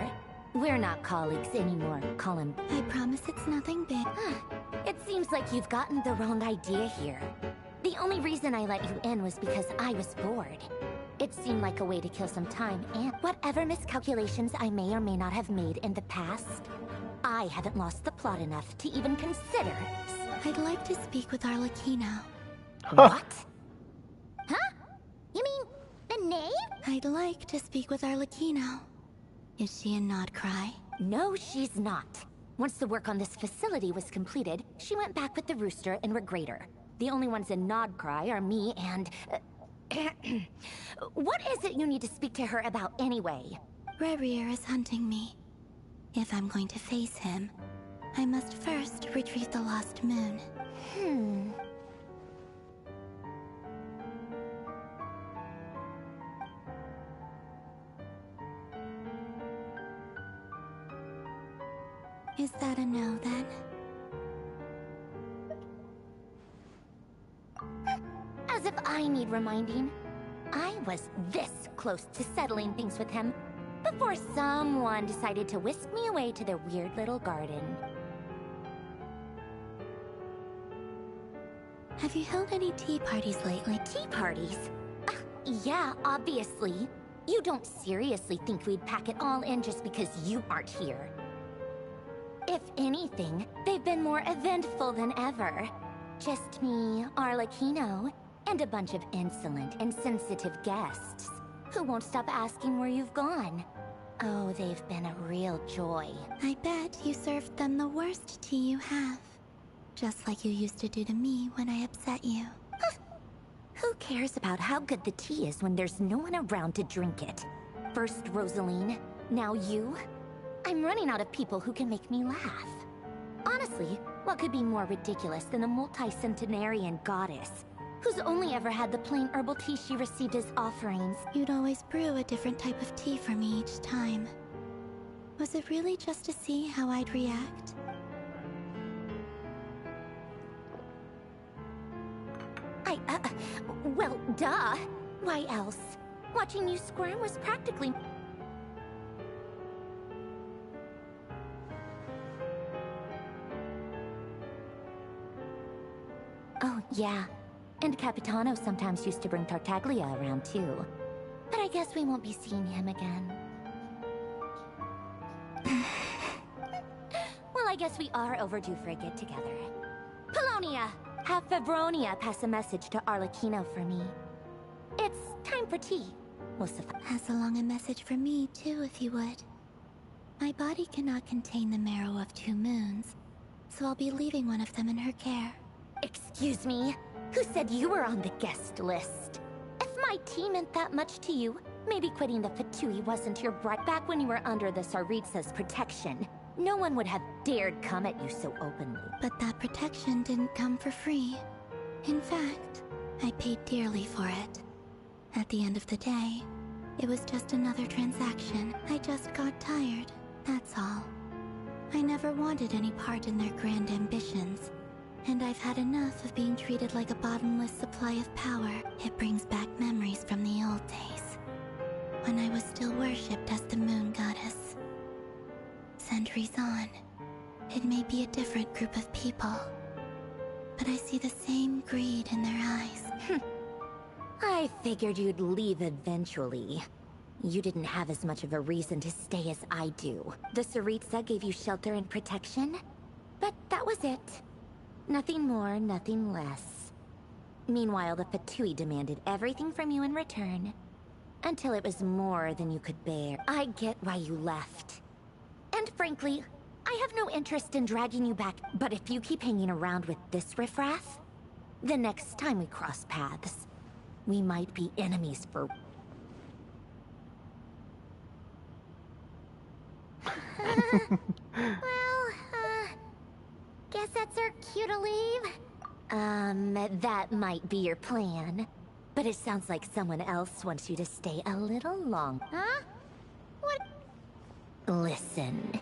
we're not colleagues anymore, Colin. I promise it's nothing big. It seems like you've gotten the wrong idea here. The only reason I let you in was because I was bored. It seemed like a way to kill some time, and whatever miscalculations I may or may not have made in the past, I haven't lost the plot enough to even consider. I'd like to speak with Arlecchino. What? Huh? You mean the name? I'd like to speak with Arlecchino. Is she in Nodcry? No, she's not. Once the work on this facility was completed, she went back with the Rooster and Regrator. The only ones in Nodcry are me and... What is it you need to speak to her about anyway? Rerir is hunting me. If I'm going to face him, I must first retrieve the lost moon. Is that a no, then? As if I need reminding. I was this close to settling things with him before someone decided to whisk me away to their weird little garden. Have you held any tea parties lately? Tea parties? Yeah, obviously. You don't seriously think we'd pack it all in just because you aren't here. If anything, they've been more eventful than ever. Just me, Arlecchino, and a bunch of insolent and sensitive guests who won't stop asking where you've gone. Oh, they've been a real joy. I bet you served them the worst tea you have. Just like you used to do to me when I upset you. Who cares about how good the tea is when there's no one around to drink it? First Rosaline, now you? I'm running out of people who can make me laugh. Honestly, what could be more ridiculous than a multi-centenarian goddess who's only ever had the plain herbal tea she received as offerings? You'd always brew a different type of tea for me each time. Was it really just to see how I'd react? Well, duh. Why else? Watching you squirm was practically... Oh, yeah. And Capitano sometimes used to bring Tartaglia around too. But I guess we won't be seeing him again. Well, I guess we are overdue for a get-together. Polonia! Have Fevronia pass a message to Arlecchino for me. It's time for tea. Will suffice. Pass along a message for me, too, if you would. My body cannot contain the marrow of 2 moons, so I'll be leaving one of them in her care. Excuse me? Who said you were on the guest list? If my tea meant that much to you, maybe quitting the Fatui wasn't your bright. Back when you were under the Tsaritsa's protection, no one would have dared come at you so openly. But that protection didn't come for free. In fact, I paid dearly for it. At the end of the day, it was just another transaction. I just got tired, that's all. I never wanted any part in their grand ambitions, and I've had enough of being treated like a bottomless supply of power. It brings back memories from the old days, when I was still worshipped as the moon goddess. Centuries on, it may be a different group of people, but I see the same greed in their eyes. I figured you'd leave eventually. You didn't have as much of a reason to stay as I do. The Tsaritsa gave you shelter and protection, but that was it. Nothing more, nothing less. Meanwhile, the Fatui demanded everything from you in return, until it was more than you could bear. I get why you left. And frankly, I have no interest in dragging you back, but if you keep hanging around with this riffraff, the next time we cross paths, we might be enemies for... Guess that's our cue to leave. That might be your plan. But it sounds like someone else wants you to stay a little long. Huh? What? Listen.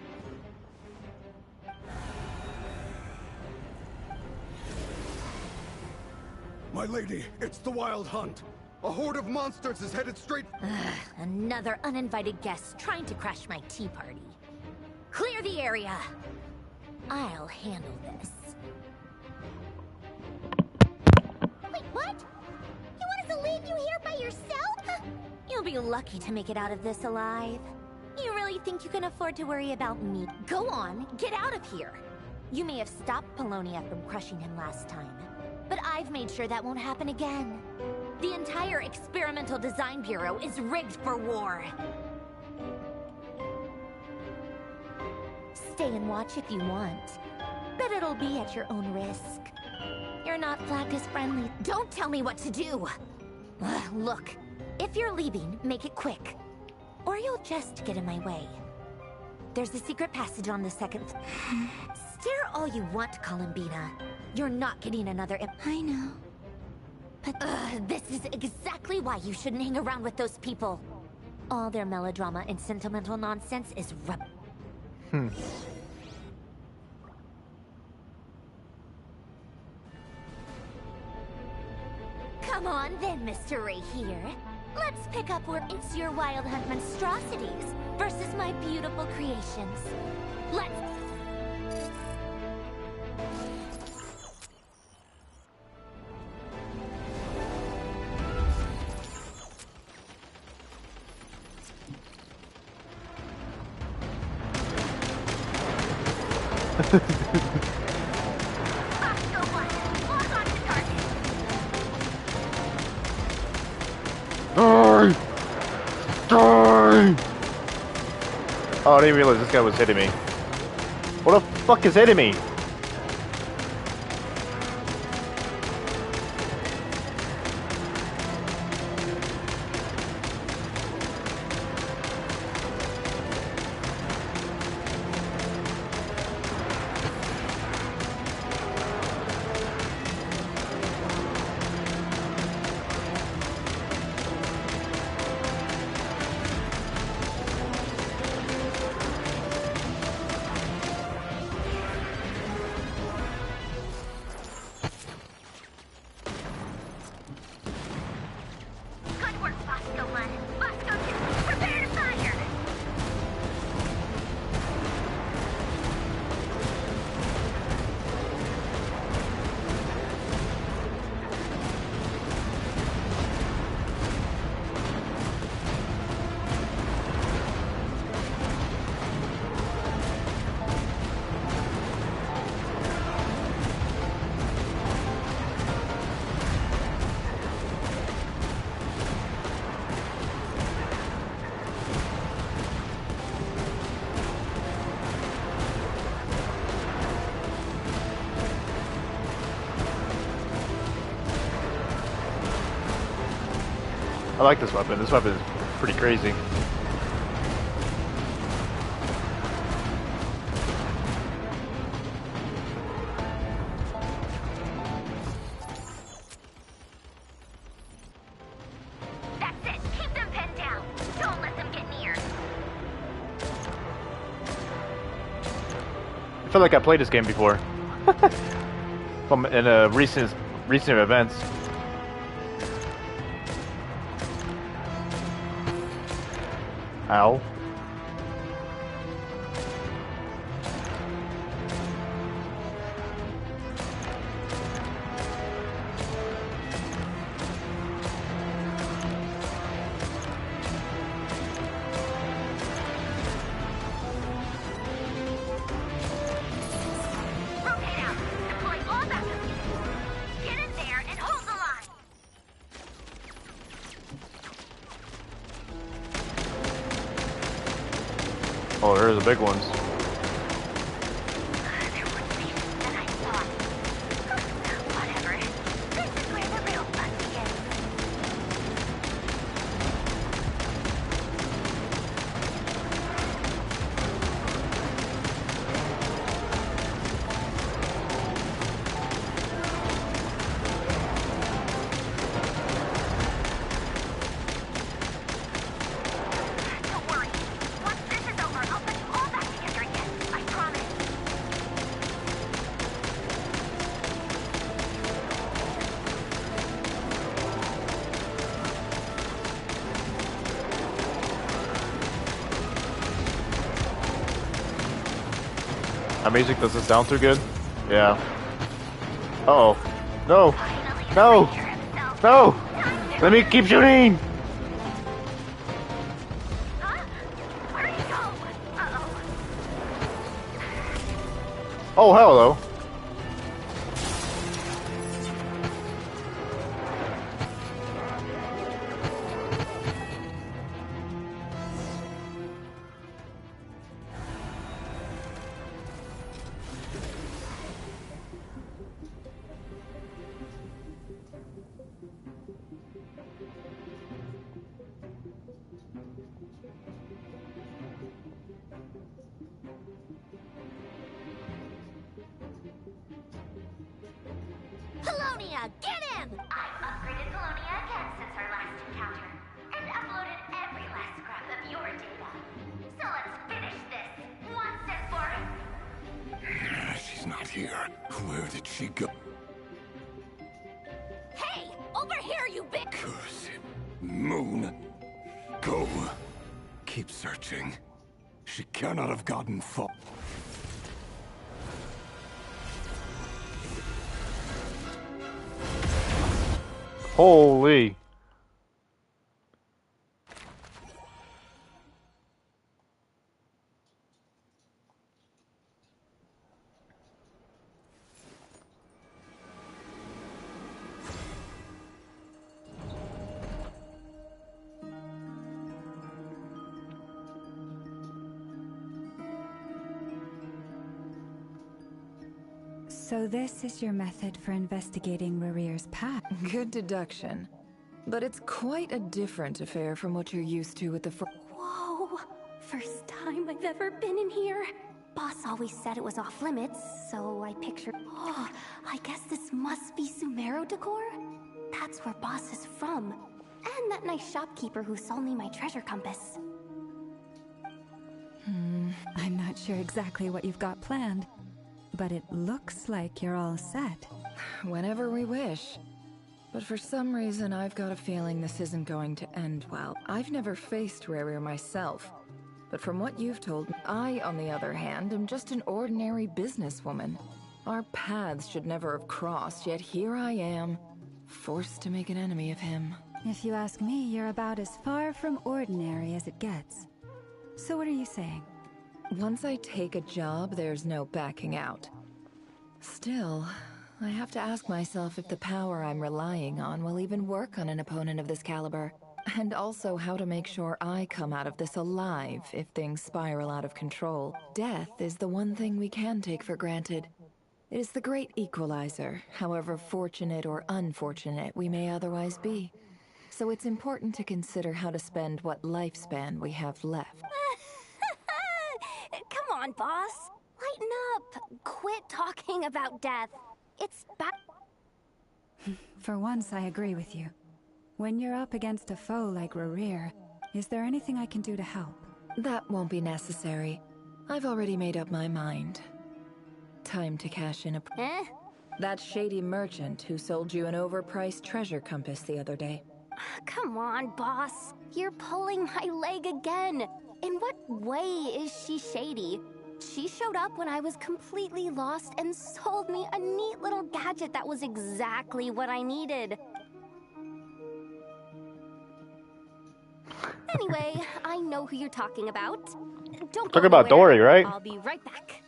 My lady, it's the Wild Hunt. A horde of monsters is headed straight... Another uninvited guest trying to crash my tea party. Clear the area! I'll handle this. Wait, what? You want us to leave you here by yourself? You'll be lucky to make it out of this alive. You really think you can afford to worry about me? Go on, get out of here! You may have stopped Polonia from crushing him last time, but I've made sure that won't happen again. The entire Experimental Design Bureau is rigged for war. Stay and watch if you want, but it'll be at your own risk. You're not flagged as friendly. Don't tell me what to do! Look, if you're leaving, make it quick, or you'll just get in my way. There's a secret passage on the second... Stare all you want, Columbina. You're not getting another... I know. But... this is exactly why you shouldn't hang around with those people. All their melodrama and sentimental nonsense is Come on then, Mr. Ray here. Let's pick up where it's your Wild Hunt monstrosities versus my beautiful creations. Let's... Die! Die! Oh, I didn't realize this guy was hitting me. What the fuck is hitting me? I like this weapon. This weapon is pretty crazy. That's it. Keep them pinned down. Don't let them get near. I feel like I played this game before. From in recent events. Ow. Rotate out. Deploy all backup units. Get in there and hold the line. Oh, there's the big ones. There were things that I thought. Whatever. This is where the real fun begins. Don't worry. Once this is over, I'll put you all back together again. I promise. Our music doesn't sound too good. Yeah. Uh oh. No. No. No. Let me keep shooting. Where you go? Uh-oh. Oh, hello. Polonia, get him! I've upgraded Polonia again since our last encounter, and uploaded every last scrap of your data. So let's finish this, once and for all. She's not here. Where did she go? Hey! Over here, you big... Curse him. Moon. Go. Keep searching. She cannot have gotten far. Holy. So this is your method for investigating Rarir's past? Good deduction. But it's quite a different affair from what you're used to with the Whoa! First time I've ever been in here. Boss always said it was off limits, so I pictured... Oh, I guess this must be Sumero decor? That's where Boss is from. And that nice shopkeeper who sold me my treasure compass. I'm not sure exactly what you've got planned, but it looks like you're all set. Whenever we wish. But for some reason, I've got a feeling this isn't going to end well. I've never faced Rarir myself, but from what you've told me, I, on the other hand, am just an ordinary businesswoman. Our paths should never have crossed, yet here I am, forced to make an enemy of him. If you ask me, you're about as far from ordinary as it gets. So what are you saying? Once I take a job, there's no backing out. Still, I have to ask myself if the power I'm relying on will even work on an opponent of this caliber. And also how to make sure I come out of this alive if things spiral out of control. Death is the one thing we can take for granted. It is the great equalizer, however fortunate or unfortunate we may otherwise be. So it's important to consider how to spend what lifespan we have left. Come on, boss. Lighten up. Quit talking about death. It's bad. For once, I agree with you. When you're up against a foe like Rerir, is there anything I can do to help? That won't be necessary. I've already made up my mind. Time to cash in a... That shady merchant who sold you an overpriced treasure compass the other day. Come on, boss. You're pulling my leg again. In what way is she shady? She showed up when I was completely lost and sold me a neat little gadget that was exactly what I needed. Anyway, I know who you're talking about. Don't go Talking about anywhere. Dory, right? I'll be right back.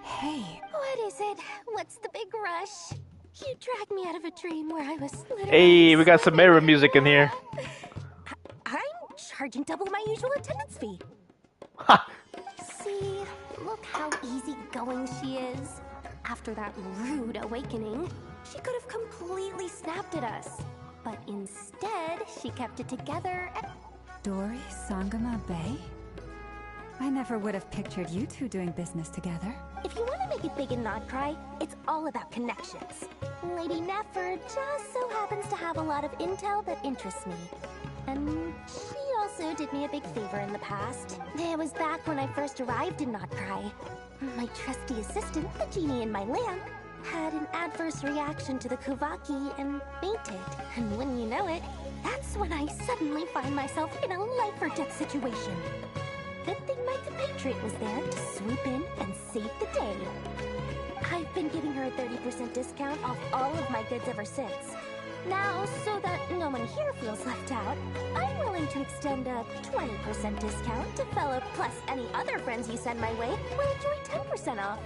Hey. What is it? What's the big rush? You dragged me out of a dream where I was literally... Hey, we got some mirror music in here. I'm charging double my usual attendance fee. Ha! See, look how easygoing she is. After that rude awakening, she could have completely snapped at us. But instead, she kept it together and... Dory, Sangama Bay? I never would have pictured you two doing business together. If you want to make it big in Nodcry, it's all about connections. Lady Nefer just so happens to have a lot of intel that interests me. And she also did me a big favor in the past. It was back when I first arrived in Nodcry. My trusty assistant, the genie in my lamp, had an adverse reaction to the Kuvaki and fainted. And when you know it, that's when I suddenly find myself in a life-or-death situation. Good thing my compatriot was there to swoop in and save the day. I've been giving her a 30% discount off all of my goods ever since. Now, so that no one here feels left out, I'm willing to extend a 20% discount to fellow plus any other friends you send my way will enjoy 10% off.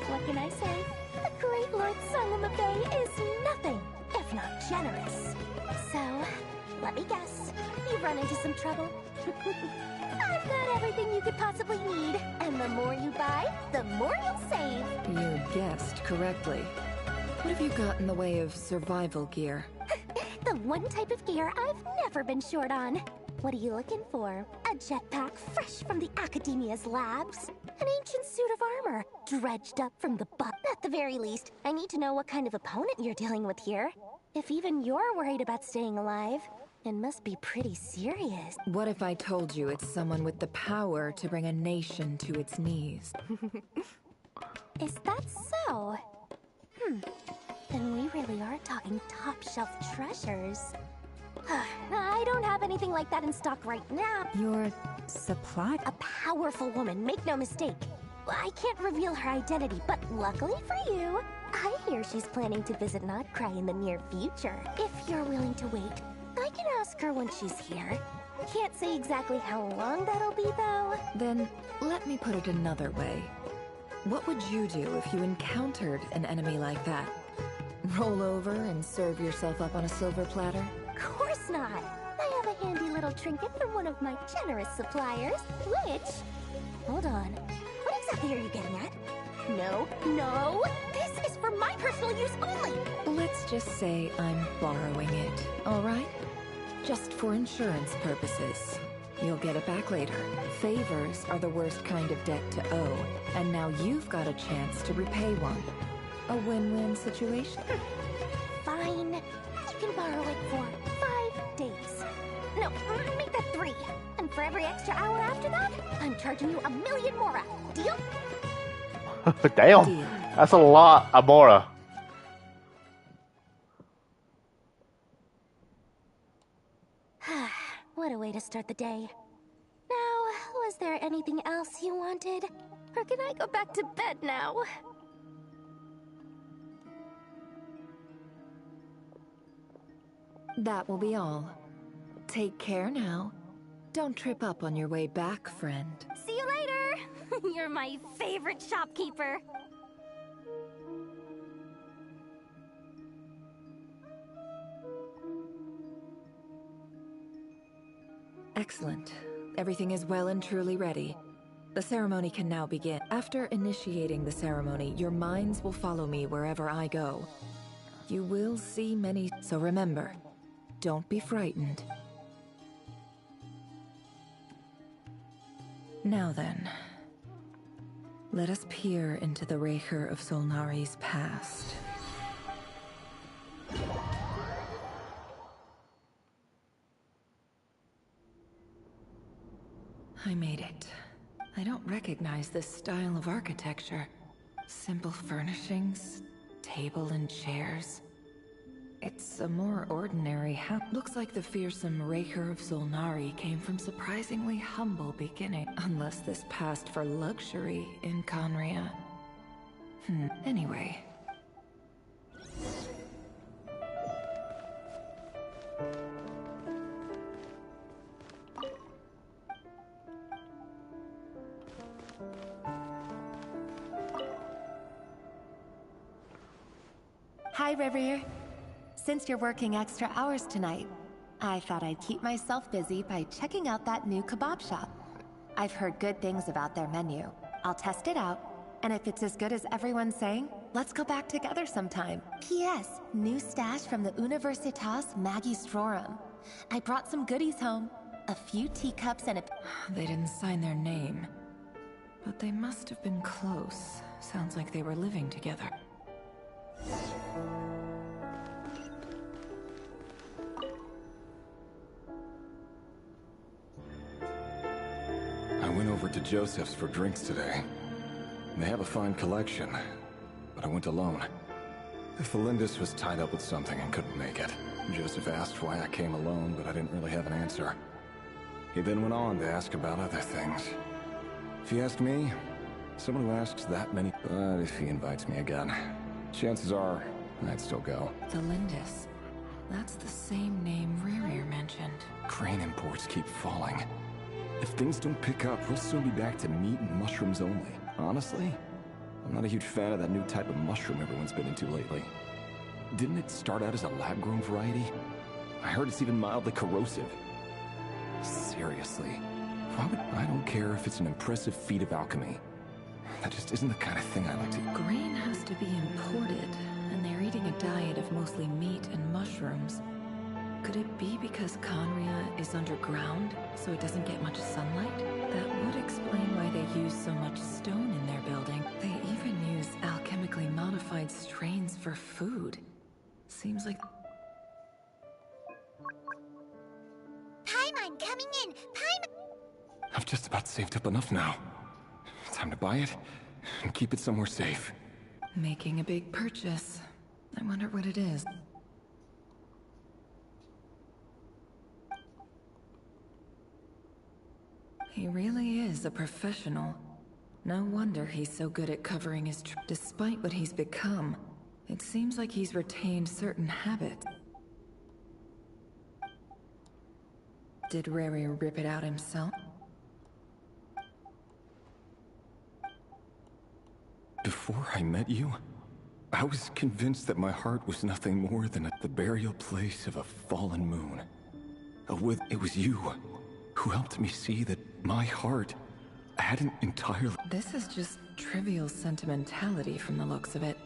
What can I say? The great Lord Sangama Bay is nothing if not generous. So, let me guess, you've run into some trouble? I've got everything you could possibly need, and the more you buy, the more you'll save. You guessed correctly. What have you got in the way of survival gear? The one type of gear I've never been short on. What are you looking for? A jetpack fresh from the Academia's labs? An ancient suit of armor, dredged up from the butt. At the very least, I need to know what kind of opponent you're dealing with here. If even you're worried about staying alive, it must be pretty serious. What if I told you it's someone with the power to bring a nation to its knees? Is that so? Then we really are talking top-shelf treasures. I don't have anything like that in stock right now. Your supply? A powerful woman, make no mistake. I can't reveal her identity, but luckily for you, I hear she's planning to visit Nodcry in the near future. If you're willing to wait, I can ask her when she's here. Can't say exactly how long that'll be, though. Then, let me put it another way. What would you do if you encountered an enemy like that? Roll over and serve yourself up on a silver platter? Of course not. I have a handy little trinket from one of my generous suppliers, which... Hold on. What exactly are you getting at? No! This is for my personal use only! Let's just say I'm borrowing it, alright? Just for insurance purposes. You'll get it back later. Favors are the worst kind of debt to owe, and now you've got a chance to repay one. A win-win situation. Fine. You can borrow it for 5 days. No, make that 3. And for every extra hour after that, I'm charging you 1,000,000 more. Deal? Damn. Deal. That's a lot, Amora. What a way to start the day. Now, was there anything else you wanted? Or can I go back to bed now? That will be all. Take care now. Don't trip up on your way back, friend. See you later! You're my favorite shopkeeper. Excellent. Everything is well and truly ready. The ceremony can now begin. After initiating the ceremony, your minds will follow me wherever I go. You will see many, so remember, don't be frightened. Now then, let us peer into the Raker of Solnari's past. I made it. I don't recognize this style of architecture. Simple furnishings, table and chairs. It's a more ordinary house. Looks like the fearsome Raker of Solnari came from surprisingly humble beginning. Unless this passed for luxury in Conria. Anyway. Hi, Reverie. Since you're working extra hours tonight, I thought I'd keep myself busy by checking out that new kebab shop. I've heard good things about their menu. I'll test it out, and if it's as good as everyone's saying, let's go back together sometime. P.S. New stash from the Universitas Magistrorum. I brought some goodies home. A few teacups and a... They didn't sign their name. But they must have been close. Sounds like they were living together. I went over to Joseph's for drinks today. They have a fine collection, but I went alone. Felindus was tied up with something and couldn't make it. Joseph asked why I came alone, but I didn't really have an answer. He then went on to ask about other things. If you ask me, someone who asks that many... But if he invites me again, chances are I'd still go. Felindus. That's the same name Rerir mentioned. Crane imports keep falling. If things don't pick up, we'll soon be back to meat and mushrooms only. Honestly, I'm not a huge fan of that new type of mushroom everyone's been into lately. Didn't it start out as a lab-grown variety? I heard it's even mildly corrosive. Seriously, why would... I don't care if it's an impressive feat of alchemy. That just isn't the kind of thing I like to... Grain has to be imported, and they're eating a diet of mostly meat and mushrooms. Could it be because Conria is underground, so it doesn't get much sunlight? That would explain why they use so much stone in their building. They even use alchemically modified strains for food. Seems like... Paimon coming in! Paimon! I've just about saved up enough now. Time to buy it and keep it somewhere safe. Making a big purchase. I wonder what it is. He really is a professional. No wonder he's so good at covering his despite what he's become, it seems like he's retained certain habits. Did Rerir rip it out himself? Before I met you, I was convinced that my heart was nothing more than the burial place of a fallen moon. It was you who helped me see that my heart hadn't entirely... This is just trivial sentimentality from the looks of it.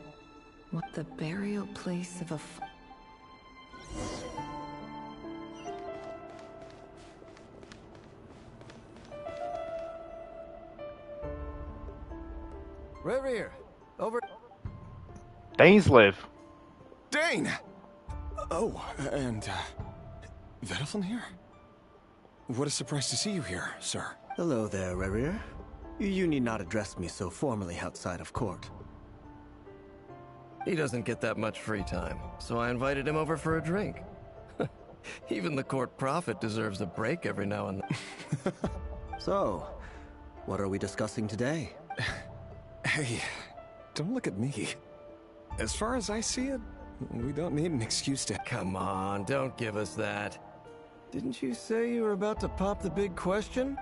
What the burial place of a... Rerir, over... Dainsliv. Dane! Oh, and, Vedalfin here? What a surprise to see you here, sir. Hello there, Rerir. You need not address me so formally outside of court. He doesn't get that much free time, so I invited him over for a drink. Even the court prophet deserves a break every now and then. So, what are we discussing today? Hey, don't look at me. As far as I see it, we don't need an excuse to... Come on, don't give us that. Didn't you say you were about to pop the big question?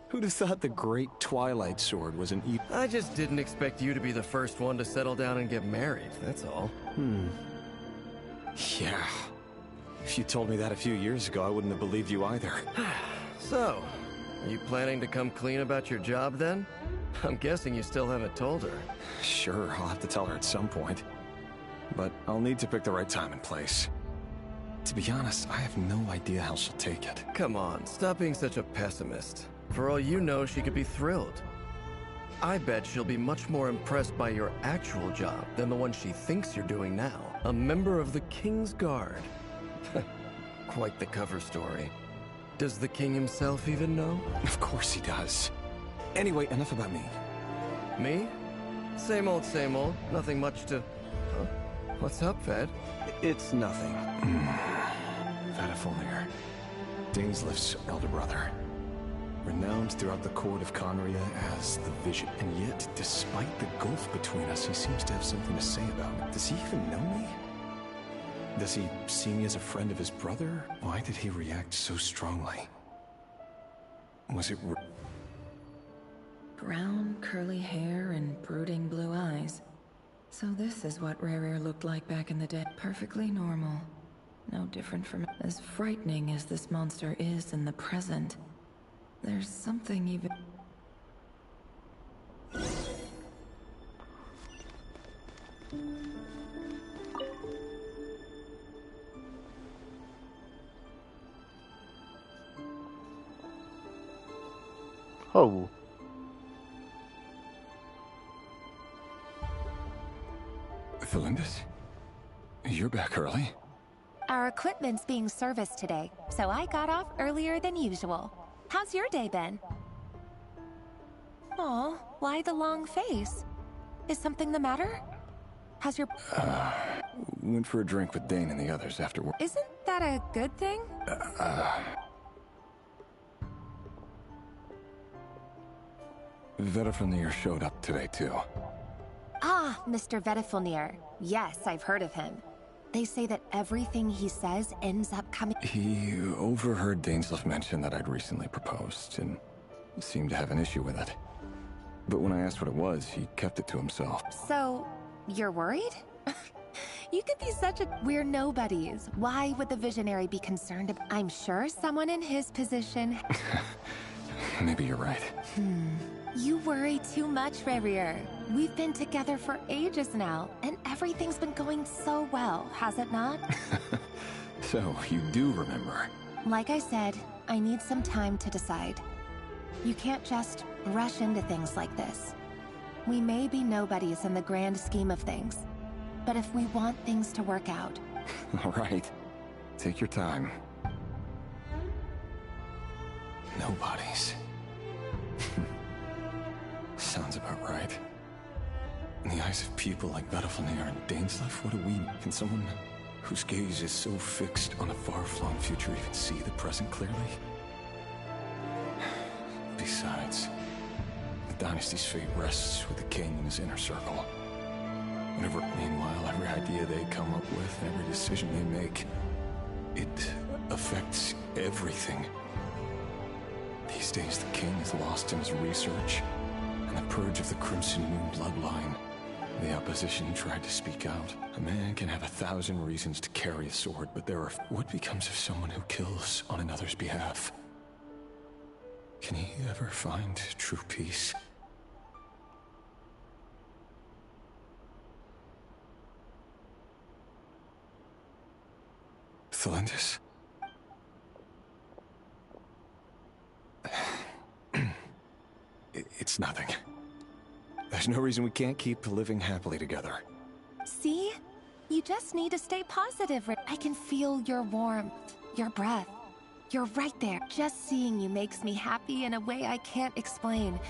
Who'd have thought the great Twilight Sword was an I just didn't expect you to be the first one to settle down and get married, that's all. Yeah. If you told me that a few years ago, I wouldn't have believed you either. So, are you planning to come clean about your job then? I'm guessing you still haven't told her. Sure, I'll have to tell her at some point. But I'll need to pick the right time and place. To be honest, I have no idea how she'll take it. Come on, stop being such a pessimist. For all you know, she could be thrilled. I bet she'll be much more impressed by your actual job than the one she thinks you're doing now. A member of the King's Guard. Quite the cover story. Does the king himself even know? Of course he does. Anyway, enough about me. Me? Same old, same old. Nothing much to... Huh? What's up, Ved? It's nothing. Vedifulnir, Daneslif's elder brother. Renowned throughout the court of Conria as the Vision. And yet, despite the gulf between us, he seems to have something to say about it. Does he even know me? Does he see me as a friend of his brother? Why did he react so strongly? Was it... Brown, curly hair and brooding blue eyes. So this is what Rere looked like back in the day. Perfectly normal. No different from... As frightening as this monster is in the present, there's something even... Oh. Felindis? You're back early? Our equipment's being serviced today, so I got off earlier than usual. How's your day been? Aw, why the long face? Is something the matter? How's your... Went for a drink with Dane and the others after work. Isn't that a good thing? Vedifulnir showed up today, too. Ah, Mr. Vedifulnir. Yes, I've heard of him. They say that everything he says ends up coming... He overheard Dainsleif mention that I'd recently proposed, and seemed to have an issue with it. But when I asked what it was, he kept it to himself. So, you're worried? You could be such a... We're nobodies. Why would the Visionary be concerned about... I'm sure someone in his position... Maybe you're right. You worry too much, Rere. We've been together for ages now, and everything's been going so well, has it not? So, you do remember. Like I said, I need some time to decide. You can't just rush into things like this. We may be nobodies in the grand scheme of things, but if we want things to work out... All right. Take your time. Nobodies. Sounds about right. In the eyes of people like Vedifulnir and Dainsleif, what do we... Can someone whose gaze is so fixed on a far-flung future even see the present clearly? Besides, the dynasty's fate rests with the king and his inner circle. Meanwhile, every idea they come up with, every decision they make, it affects everything. These days, the king is lost in his research, and the purge of the Crimson Moon bloodline. The opposition tried to speak out. A man can have 1,000 reasons to carry a sword, but there are... What becomes of someone who kills on another's behalf? Can he ever find true peace? Felindis? It's nothing. There's no reason we can't keep living happily together. See? You just need to stay positive. I can feel your warmth, your breath. You're right there. Just seeing you makes me happy in a way I can't explain.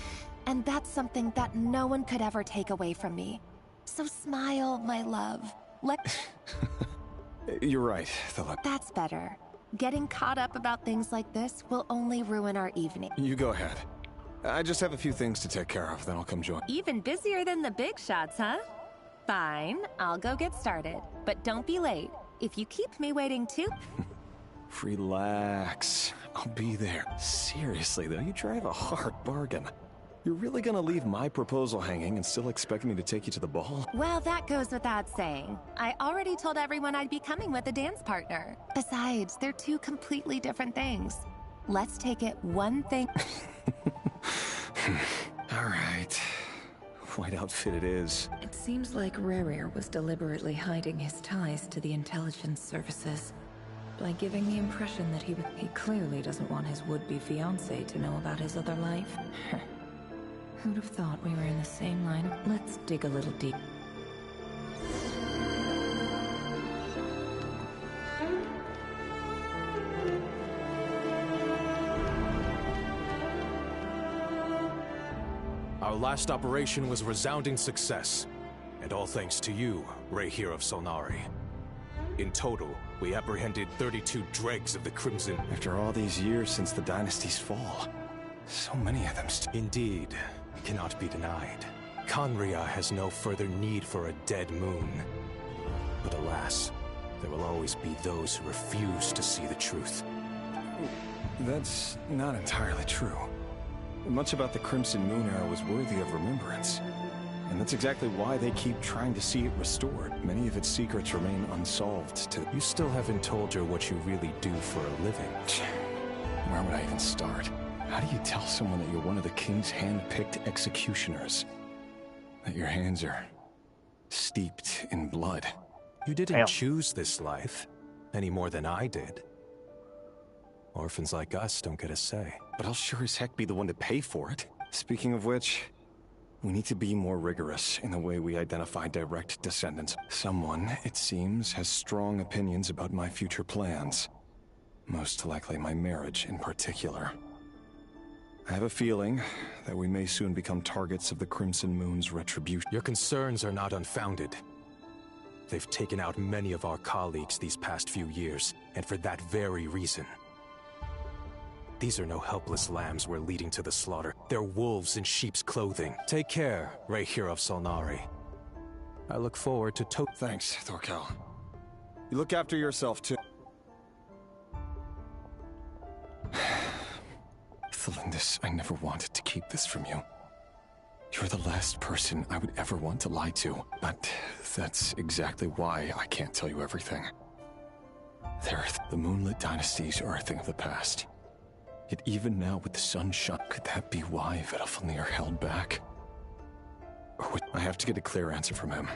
And that's something that no one could ever take away from me. So smile, my love. You're right, That's better. Getting caught up about things like this will only ruin our evening. You go ahead. I just have a few things to take care of, then I'll come join. Even busier than the big shots, huh? Fine, I'll go get started. But don't be late. If you keep me waiting too... Relax. I'll be there. Seriously, though, you drive a hard bargain. You're really gonna leave my proposal hanging and still expect me to take you to the ball? Well, that goes without saying. I already told everyone I'd be coming with a dance partner. Besides, they're two completely different things. Let's take it one thing. Alright. White outfit it is. It seems like Rerir was deliberately hiding his ties to the intelligence services. By giving the impression that he clearly doesn't want his would-be fiancé to know about his other life. Who'd have thought we were in the same line of... Let's dig a little deep. Our last operation was a resounding success, and all thanks to you, Rahere of Solnari. In total, we apprehended 32 dregs of the Crimson. After all these years since the dynasty's fall, so many of them Indeed, cannot be denied. Conria has no further need for a dead moon. But alas, there will always be those who refuse to see the truth. That's not entirely true. Much about the Crimson Moon era was worthy of remembrance. And that's exactly why they keep trying to see it restored. Many of its secrets remain unsolved to... You still haven't told her what you really do for a living. Where would I even start? How do you tell someone that you're one of the king's hand-picked executioners? That your hands are steeped in blood? You didn't choose this life, any more than I did. Orphans like us don't get a say. But I'll sure as heck be the one to pay for it. Speaking of which, we need to be more rigorous in the way we identify direct descendants. Someone, it seems, has strong opinions about my future plans. Most likely my marriage in particular. I have a feeling that we may soon become targets of the Crimson Moon's retribution. Your concerns are not unfounded. They've taken out many of our colleagues these past few years, and for that very reason. These are no helpless lambs we're leading to the slaughter. They're wolves in sheep's clothing. Take care, Rahere of Solnari. I look forward to Thanks, Thorkel. You look after yourself, too. Felindis, I never wanted to keep this from you. You're the last person I would ever want to lie to. But that's exactly why I can't tell you everything. The Moonlit dynasties are a thing of the past. Yet even now with the sun shut, could that be why Vedalfnir held back? Or I have to get a clear answer from him.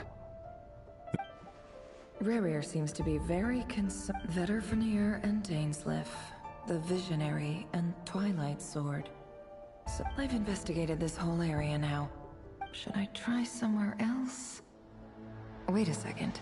Rerir seems to be very concerned. Vedalfnir and Dainsleif, the Visionary and Twilight Sword. So I've investigated this whole area now. Should I try somewhere else? Wait a second.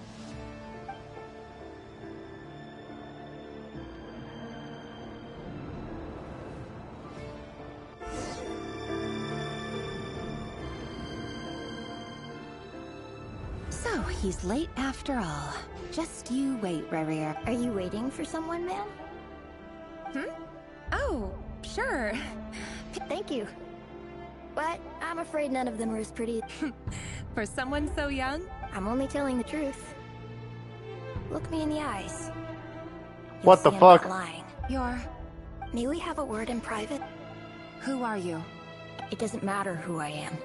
So, he's late after all. Just you wait, Rerir. Are you waiting for someone, ma'am? Oh, sure. Thank you. But I'm afraid none of them are as pretty. For someone so young? I'm only telling the truth. Look me in the eyes. What the I'm fuck? not lying. May we have a word in private? Who are you? It doesn't matter who I am.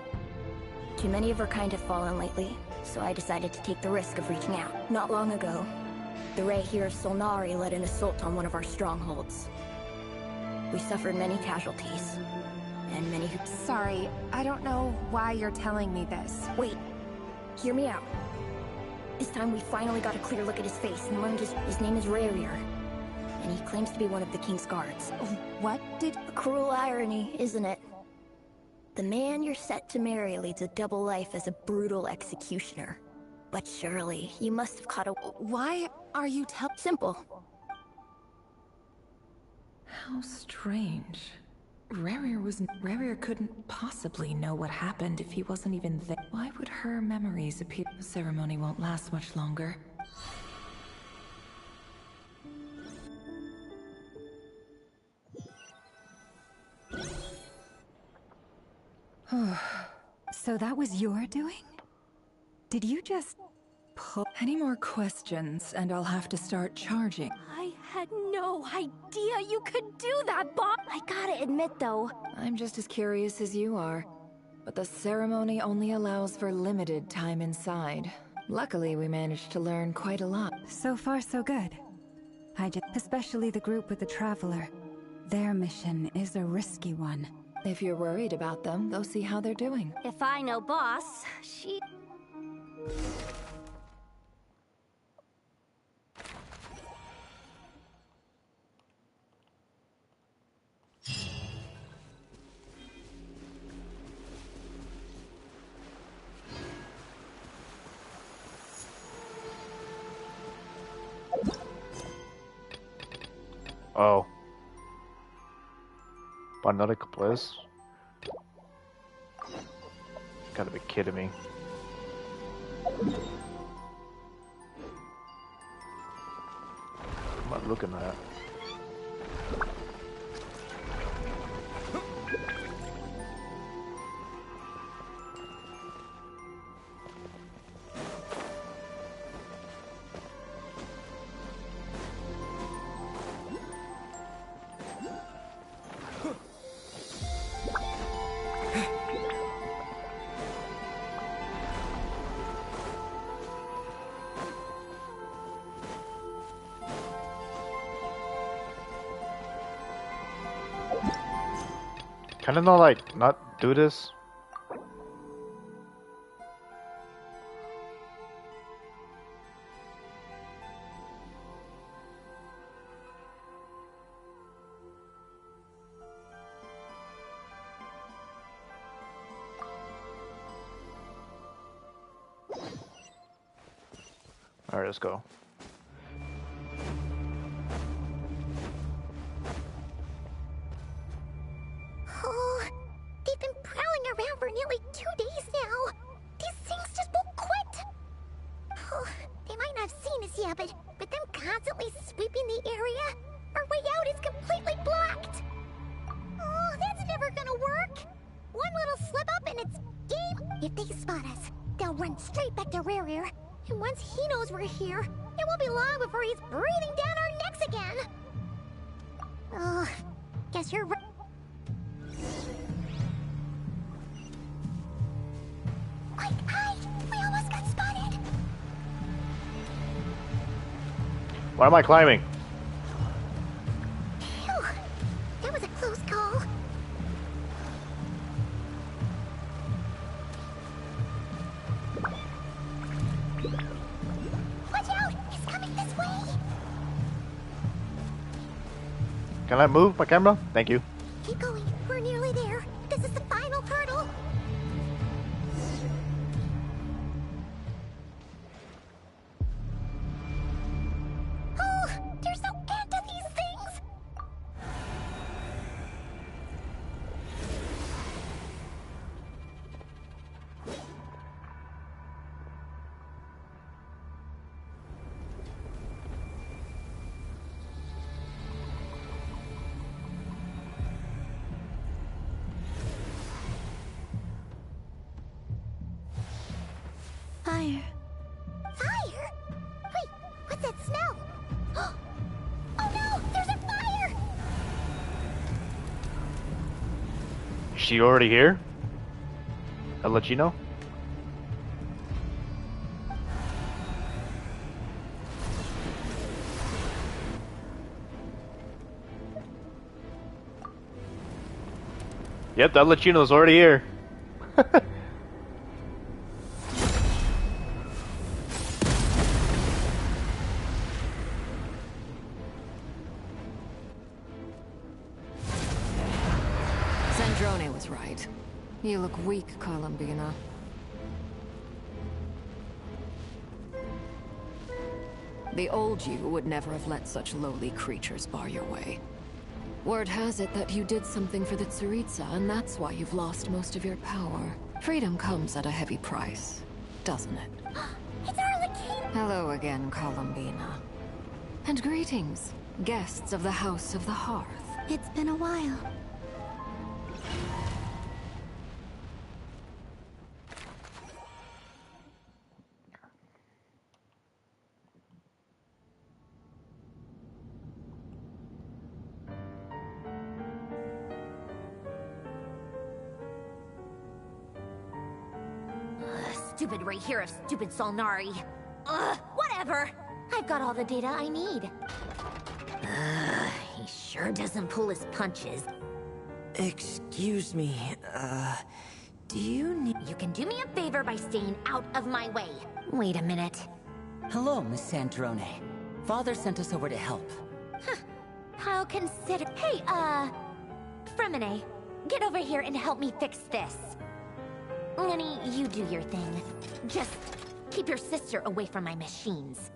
Too many of our kind have fallen lately, so I decided to take the risk of reaching out. Not long ago, the Rahere of Solnari led an assault on one of our strongholds. We suffered many casualties, and many who... Sorry, I don't know why you're telling me this. Wait, hear me out. This time we finally got a clear look at his face and learned his name is Rerir. And he claims to be one of the king's guards. What did... A cruel irony, isn't it? The man you're set to marry leads a double life as a brutal executioner. But surely, you must have caught a... Why are you Simple. How strange. Rerir couldn't possibly know what happened if he wasn't even there. Why would her memories appear? The ceremony won't last much longer. So that was your doing? Did you just pull... Any more questions, and I'll have to start charging. I had no idea you could do that, Bob! I gotta admit, though... I'm just as curious as you are. but the ceremony only allows for limited time inside. Luckily, we managed to learn quite a lot. So far, so good. Especially the group with the Traveler. Their mission is a risky one. If you're worried about them, go see how they're doing. If I know Boss, she... Oh. Another place? Gotta be kidding me. What am I looking at? Can I not, like, not do this? Alright, let's go. Oh, they've been prowling around for nearly 2 days now. These things just won't quit. Oh, they might not have seen us yet, but with them constantly sweeping the area, our way out is completely blocked. Oh, that's never gonna work. One little slip up and it's game. If they spot us, they'll run straight back to Rare. And once he knows we're here, it won't be long before he's breathing down our necks again. Oh, guess you're right. Quick, hide! We almost got spotted! Why am I climbing? Phew, that was a close call. Watch out! He's coming this way! Can I move my camera? Thank you. Keep going. We're nearly there. This is the final hurdle. Oh, there's no end to these things. Fire. Fire? Wait, what's that smell? Oh no, there's a fire! Is she already here? I'll let you know. Yep, that Lachino's already here. Sandrone was right. You look weak, Columbina. The old you would never have let such lowly creatures bar your way. Word has it that you did something for the Tsaritsa, and that's why you've lost most of your power. Freedom comes at a heavy price, doesn't it? It's Arlecchino! Hello again, Columbina. And greetings, guests of the House of the Hearth. It's been a while. stupid right here of stupid Solnari. Ugh, whatever. I've got all the data I need. He sure doesn't pull his punches. Excuse me, do you need... You can do me a favor by staying out of my way. Wait a minute. Hello, Miss Sandrone. Father sent us over to help. Huh. I'll consider... Hey, Fremine, get over here and help me fix this. Lenny, you do your thing. Just keep your sister away from my machines.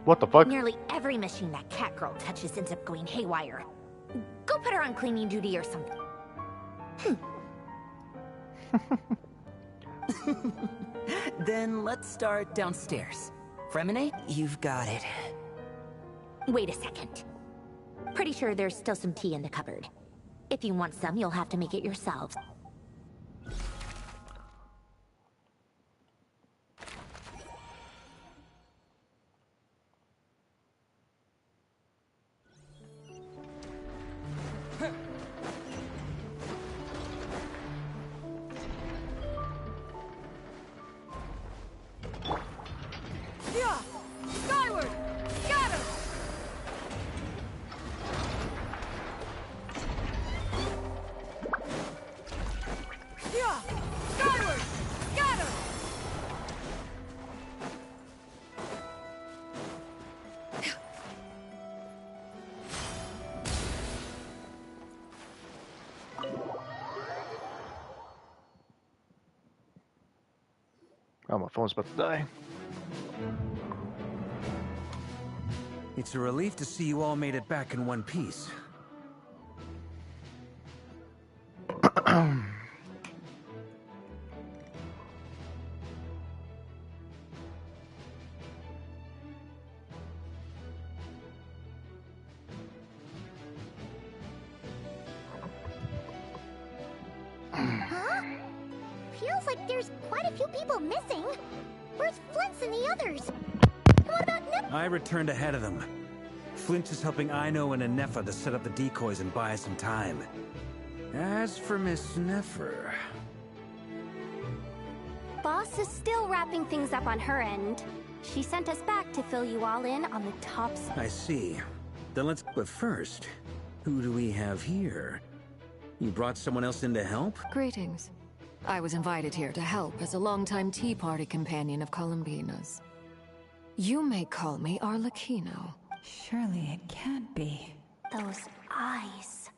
What the fuck? Nearly every machine that cat girl touches ends up going haywire. Go put her on cleaning duty or something. Then let's start downstairs. Fremine, you've got it. Wait a second. Pretty sure there's still some tea in the cupboard. If you want some, you'll have to make it yourselves. Skyward! Scatter! Yeah! Skyward! Scatter! Oh, my phone's about to die. It's a relief to see you all made it back in one piece. Huh? Feels like there's quite a few people missing. Where's Flint's and the others? What about Nip? I returned ahead of them. Flint is helping Aino and Anefa to set up the decoys and buy some time. As for Miss Nefer... Boss is still wrapping things up on her end. She sent us back to fill you all in on the top... I see. Then let's... But first, who do we have here? You brought someone else in to help? Greetings. I was invited here to help as a longtime Tea Party companion of Columbina's. You may call me Arlecchino. Surely it can't be. Those eyes.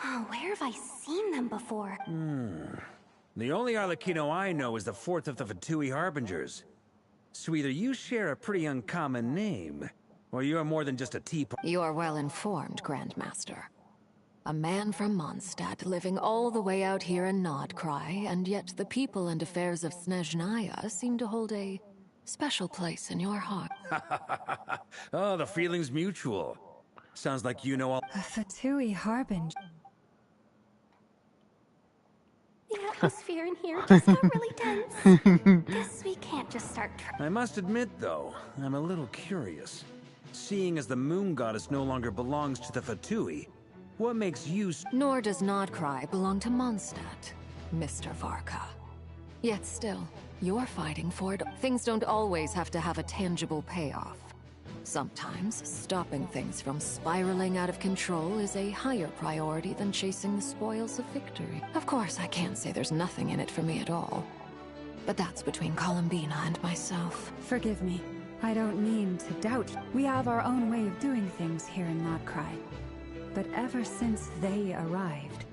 Oh, where have I seen them before? The only Arlecchino I know is the fourth of the Fatui Harbingers. So either you share a pretty uncommon name, or you're more than just a tea party. You are well informed, Grandmaster. A man from Mondstadt living all the way out here in Nodcry, and yet the people and affairs of Snezhnaya seem to hold a special place in your heart. Oh, the feeling's mutual. Sounds like you know all... A Fatui Harbinger. The atmosphere in here just got really tense. Guess we can't just start... I must admit, though, I'm a little curious. Seeing as the moon goddess no longer belongs to the Fatui, what makes you... Nor does Nodcry belong to Mondstadt, Mr. Varka. Yet still, you're fighting for it. Things don't always have to have a tangible payoff. Sometimes, stopping things from spiraling out of control is a higher priority than chasing the spoils of victory. Of course, I can't say there's nothing in it for me at all. But that's between Columbina and myself. Forgive me. I don't mean to doubt you. We have our own way of doing things here in Nodcry. But ever since they arrived,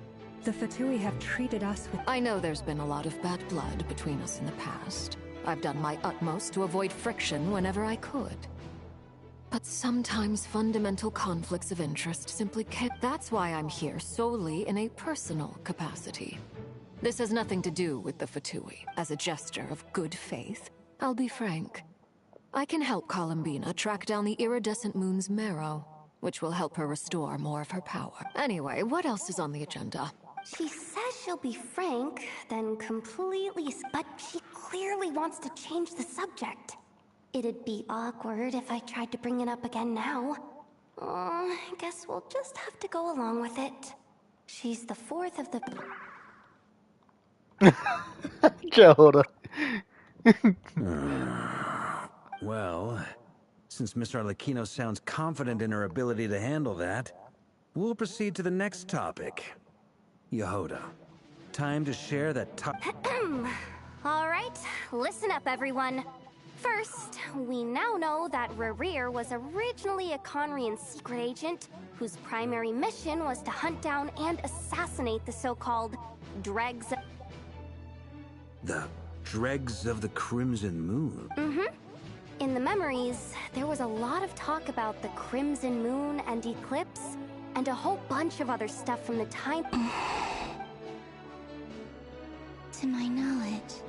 the Fatui have treated us with... I know there's been a lot of bad blood between us in the past. I've done my utmost to avoid friction whenever I could. But sometimes fundamental conflicts of interest simply can't... That's why I'm here solely in a personal capacity. This has nothing to do with the Fatui. As a gesture of good faith, I'll be frank. I can help Columbina track down the iridescent moon's marrow, which will help her restore more of her power. Anyway, what else is on the agenda? She says she'll be frank, then completely... But she clearly wants to change the subject. It'd be awkward if I tried to bring it up again now. I guess we'll just have to go along with it. She's the fourth of the... Hold on. Well, since Miss Arlecchino sounds confident in her ability to handle that, we'll proceed to the next topic. Yehoda, time to share that All right, listen up, everyone. First, we now know that Rerir was originally a Conrian secret agent whose primary mission was to hunt down and assassinate the so-called dregs. The dregs of the Crimson Moon. In the memories, there was a lot of talk about the Crimson Moon and Eclipse, and a whole bunch of other stuff from the time. To my knowledge,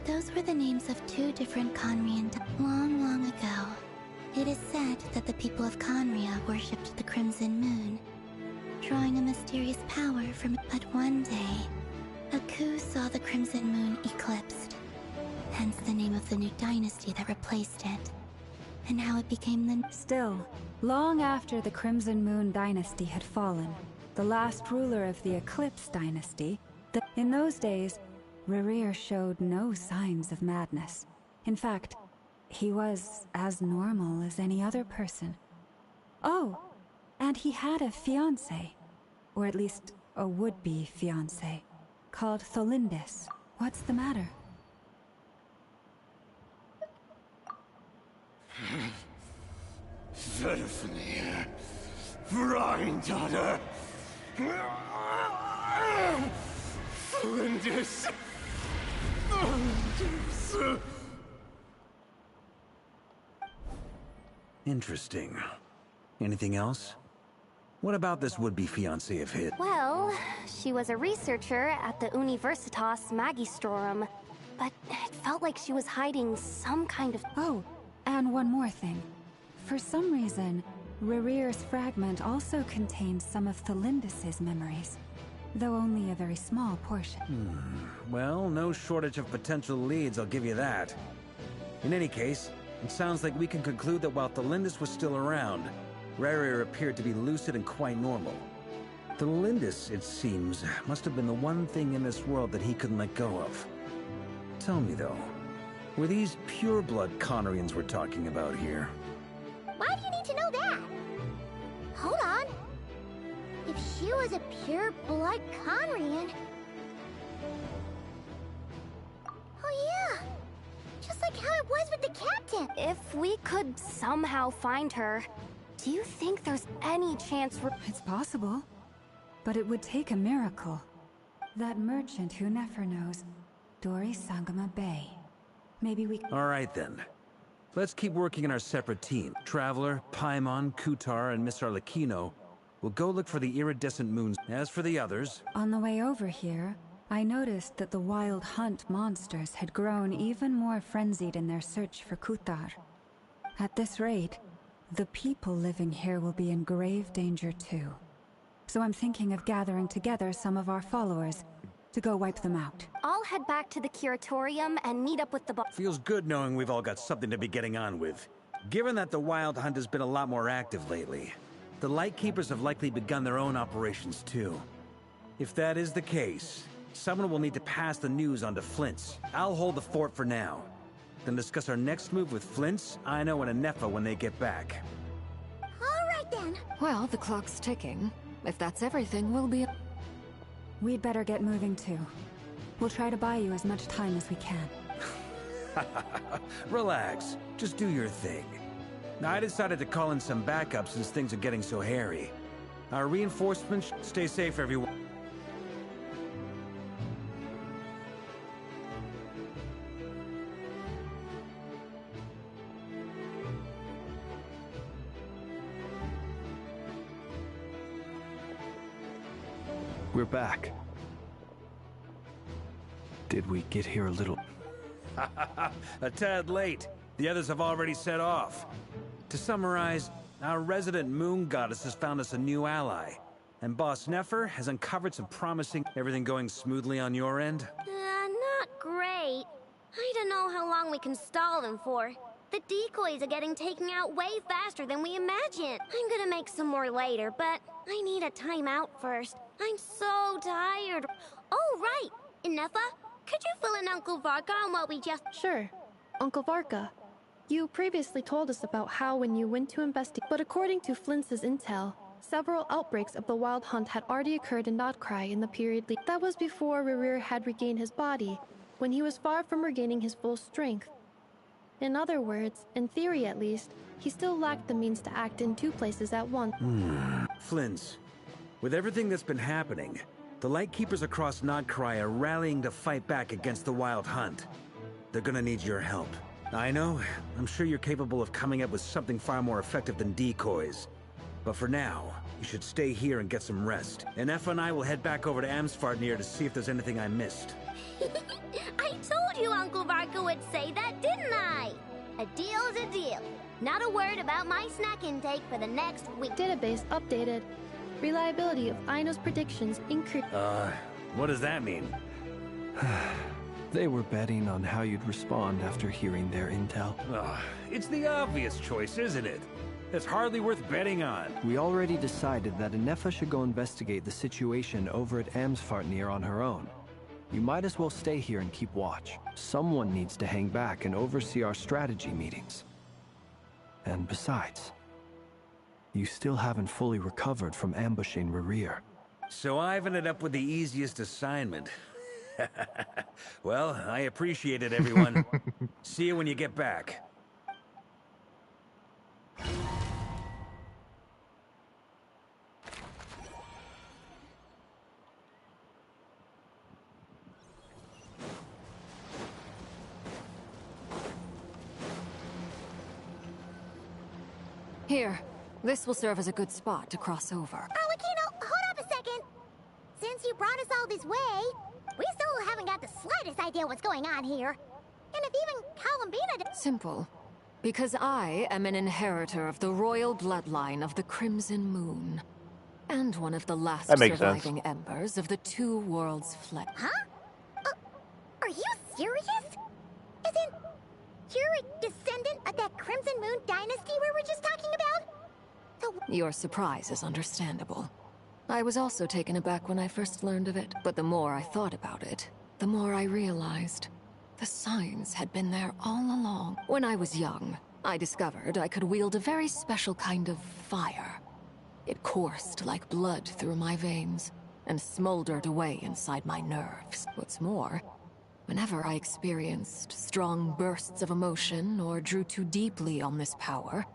those were the names of two different Conrian long, long ago. It is said that the people of Conria worshipped the Crimson Moon, drawing a mysterious power from it. But one day, a coup saw the Crimson Moon eclipsed, hence the name of the new dynasty that replaced it, and how it became the... Still, long after the Crimson Moon dynasty had fallen, the last ruler of the Eclipse dynasty, in those days, Rerir showed no signs of madness. In fact, he was as normal as any other person. Oh, and he had a fiancé, or at least a would-be fiancé, called Tholindis. What's the matter? Verfnir, Vreindaughter, Flinders. Interesting. Anything else? What about this would-be fiancé of his? Well, she was a researcher at the Universitas Magistrorum, but it felt like she was hiding some kind of... Oh, and one more thing. For some reason, Rerir's fragment also contains some of Tholindis' memories, though only a very small portion. Well, no shortage of potential leads, I'll give you that. In any case, it sounds like we can conclude that while Tholindis was still around, Rerir appeared to be lucid and quite normal. Tholindis, it seems, must have been the one thing in this world that he couldn't let go of. Tell me though, were these pure-blood Conrians we're talking about here? Why do you need to know that? Hold on. If she was a pure-blood Conrian... Oh yeah! Just like how it was with the captain! If we could somehow find her, do you think there's any chance we're... It's possible, but it would take a miracle. That merchant who Nefer knows, Dori Sangama Bay. Maybe we... Alright then. Let's keep working in our separate team. Traveler, Paimon, Kutar, and Miss Arlecchino will go look for the iridescent moons. As for the others... On the way over here, I noticed that the Wild Hunt monsters had grown even more frenzied in their search for Kutar. At this rate, the people living here will be in grave danger too. So I'm thinking of gathering together some of our followers to go wipe them out. I'll head back to the Curatorium and meet up with the Feels good knowing we've all got something to be getting on with. Given that the Wild Hunt has been a lot more active lately, the Lightkeepers have likely begun their own operations too. If that is the case, someone will need to pass the news on to Flint's. I'll hold the fort for now. Then discuss our next move with Flint's, Aino, and Anefa when they get back. Alright then. Well, the clock's ticking. If that's everything, we'll be... We'd better get moving too. We'll try to buy you as much time as we can. Relax. Just do your thing. I decided to call in some backup since things are getting so hairy. Our reinforcements... Stay safe, everyone. We're back. Did we get here a little... A tad late. The others have already set off. To summarize, our resident moon goddess has found us a new ally. And Boss Nefer has uncovered some promising... Everything going smoothly on your end? Not great. I don't know how long we can stall them for. The decoys are getting taken out way faster than we imagined. I'm gonna make some more later, but I need a timeout first. I'm so tired. Oh, right! Inefa, Could you fill in Uncle Varka on what we just... Sure. Uncle Varka, you previously told us about how when you went to investigate, but according to Flintz's intel, several outbreaks of the Wild Hunt had already occurred in Notcry in the period that was before Rerir had regained his body, when he was far from regaining his full strength. In other words, in theory at least, he still lacked the means to act in two places at once. Flintz, with everything that's been happening, the Lightkeepers across Notcry are rallying to fight back against the Wild Hunt. They're gonna need your help. I know, I'm sure you're capable of coming up with something far more effective than decoys. But for now, you should stay here and get some rest. And Effa and I will head back over to Amsfarnir to see if there's anything I missed. I told you Uncle Varka would say that, didn't I? A deal's a deal. Not a word about my snack intake for the next week. Database updated. Reliability of Aino's predictions increased. What does that mean? They were betting on how you'd respond after hearing their intel. It's the obvious choice, isn't it? It's hardly worth betting on. We already decided that Anefa should go investigate the situation over at Amsfarnir on her own. You might as well stay here and keep watch. Someone needs to hang back and oversee our strategy meetings. And besides, you still haven't fully recovered from ambushing Rerir. So I've ended up with the easiest assignment. Well, I appreciate it, everyone. See you when you get back. Here, this will serve as a good spot to cross over. Arlecchino, hold up a second. Since you brought us all this way, we still haven't got the slightest idea what's going on here. And if even Columbina... Simple. Because I am an inheritor of the royal bloodline of the Crimson Moon. And one of the last surviving embers of the two worlds fled. Huh? Are you serious? Isn't... you're a descendant of that Crimson Moon dynasty we were just talking about? So... Your surprise is understandable. I was also taken aback when I first learned of it, but the more I thought about it, the more I realized the signs had been there all along. When I was young, I discovered I could wield a very special kind of fire. It coursed like blood through my veins and smoldered away inside my nerves. What's more, whenever I experienced strong bursts of emotion or drew too deeply on this power,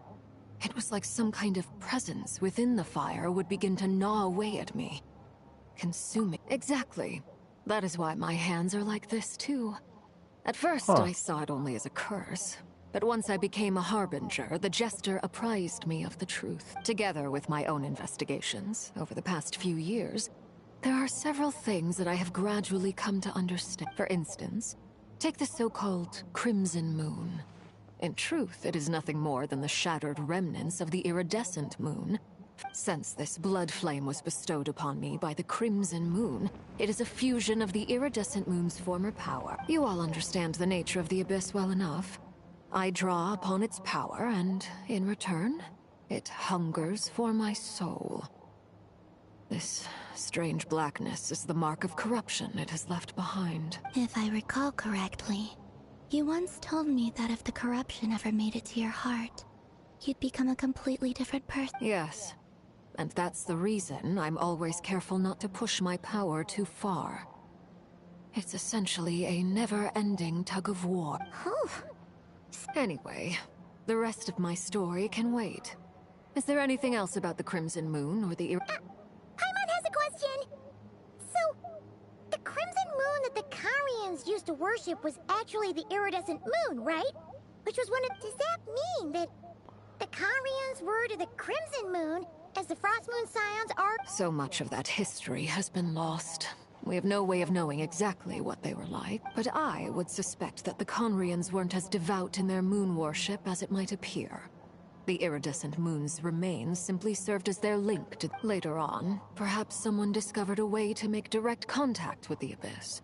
it was like some kind of presence within the fire would begin to gnaw away at me, consuming. Exactly. That is why my hands are like this, too. At first, I saw it only as a curse. But once I became a harbinger, the Jester apprised me of the truth. Together with my own investigations over the past few years, there are several things that I have gradually come to understand. For instance, take the so-called Crimson Moon. In truth, it is nothing more than the shattered remnants of the iridescent moon. Since this blood flame was bestowed upon me by the Crimson Moon, it is a fusion of the iridescent moon's former power. You all understand the nature of the Abyss well enough. I draw upon its power, and in return, it hungers for my soul. This strange blackness is the mark of corruption it has left behind. If I recall correctly, you once told me that if the corruption ever made it to your heart, you'd become a completely different person. Yes. And that's the reason I'm always careful not to push my power too far. It's essentially a never-ending tug of war. Anyway, the rest of my story can wait. Is there anything else about the Crimson Moon or the... Paimon has a question! So, the Crimson Moon that the Carians used to worship was actually the iridescent moon, right? Which was one of... Does that mean that the Carians were to the Crimson Moon as the Frost Moon Scions are... So much of that history has been lost. We have no way of knowing exactly what they were like, but I would suspect that the Conrians weren't as devout in their moon worship as it might appear. The iridescent moon's remains simply served as their link to... Later on, perhaps someone discovered a way to make direct contact with the Abyss.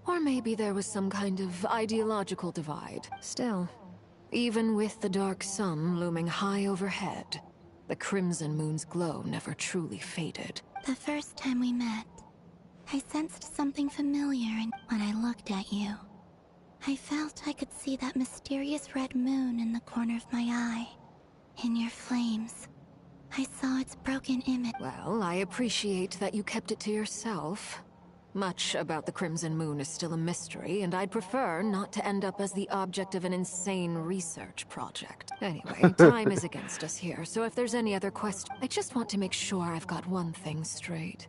Or maybe there was some kind of ideological divide. Still, even with the dark sun looming high overhead, the Crimson Moon's glow never truly faded. The first time we met, I sensed something familiar, and when I looked at you, I felt I could see that mysterious red moon in the corner of my eye. In your flames, I saw its broken image. Well, I appreciate that you kept it to yourself. Much about the Crimson Moon is still a mystery, and I'd prefer not to end up as the object of an insane research project. Anyway, time is against us here, so if there's any other question, I just want to make sure I've got one thing straight.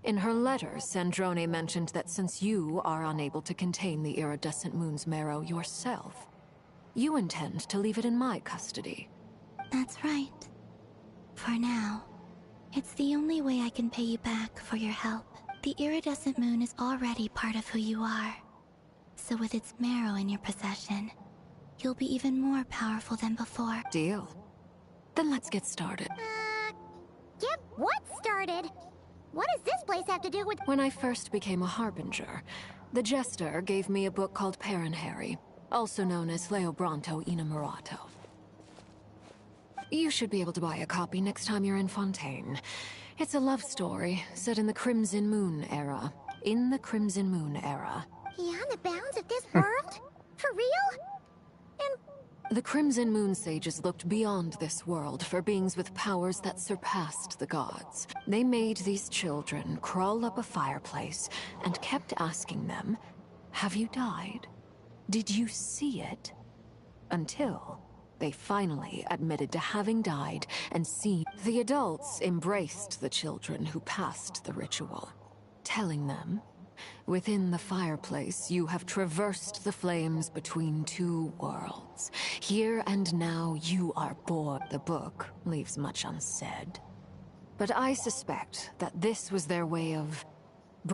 In her letter, Sandrone mentioned that since you are unable to contain the iridescent moon's marrow yourself, you intend to leave it in my custody. That's right. For now, it's the only way I can pay you back for your help. The iridescent moon is already part of who you are. So with its marrow in your possession, you'll be even more powerful than before. Deal. Then let's get started. Get what started? What does this place have to do with— When I first became a Harbinger, the Jester gave me a book called Harry, also known as Leobranto Innamorato. You should be able to buy a copy next time you're in Fontaine. It's a love story set in the Crimson Moon era. In the Crimson Moon era. Beyond the bounds of this world? For real? And the Crimson Moon sages looked beyond this world for beings with powers that surpassed the gods. They made these children crawl up a fireplace and kept asking them, "Have you died? Did you see it?" Until they finally admitted to having died and seen. The adults embraced the children who passed the ritual, telling them, "Within the fireplace, you have traversed the flames between two worlds. Here and now, you are born." The book leaves much unsaid, but I suspect that this was their way of...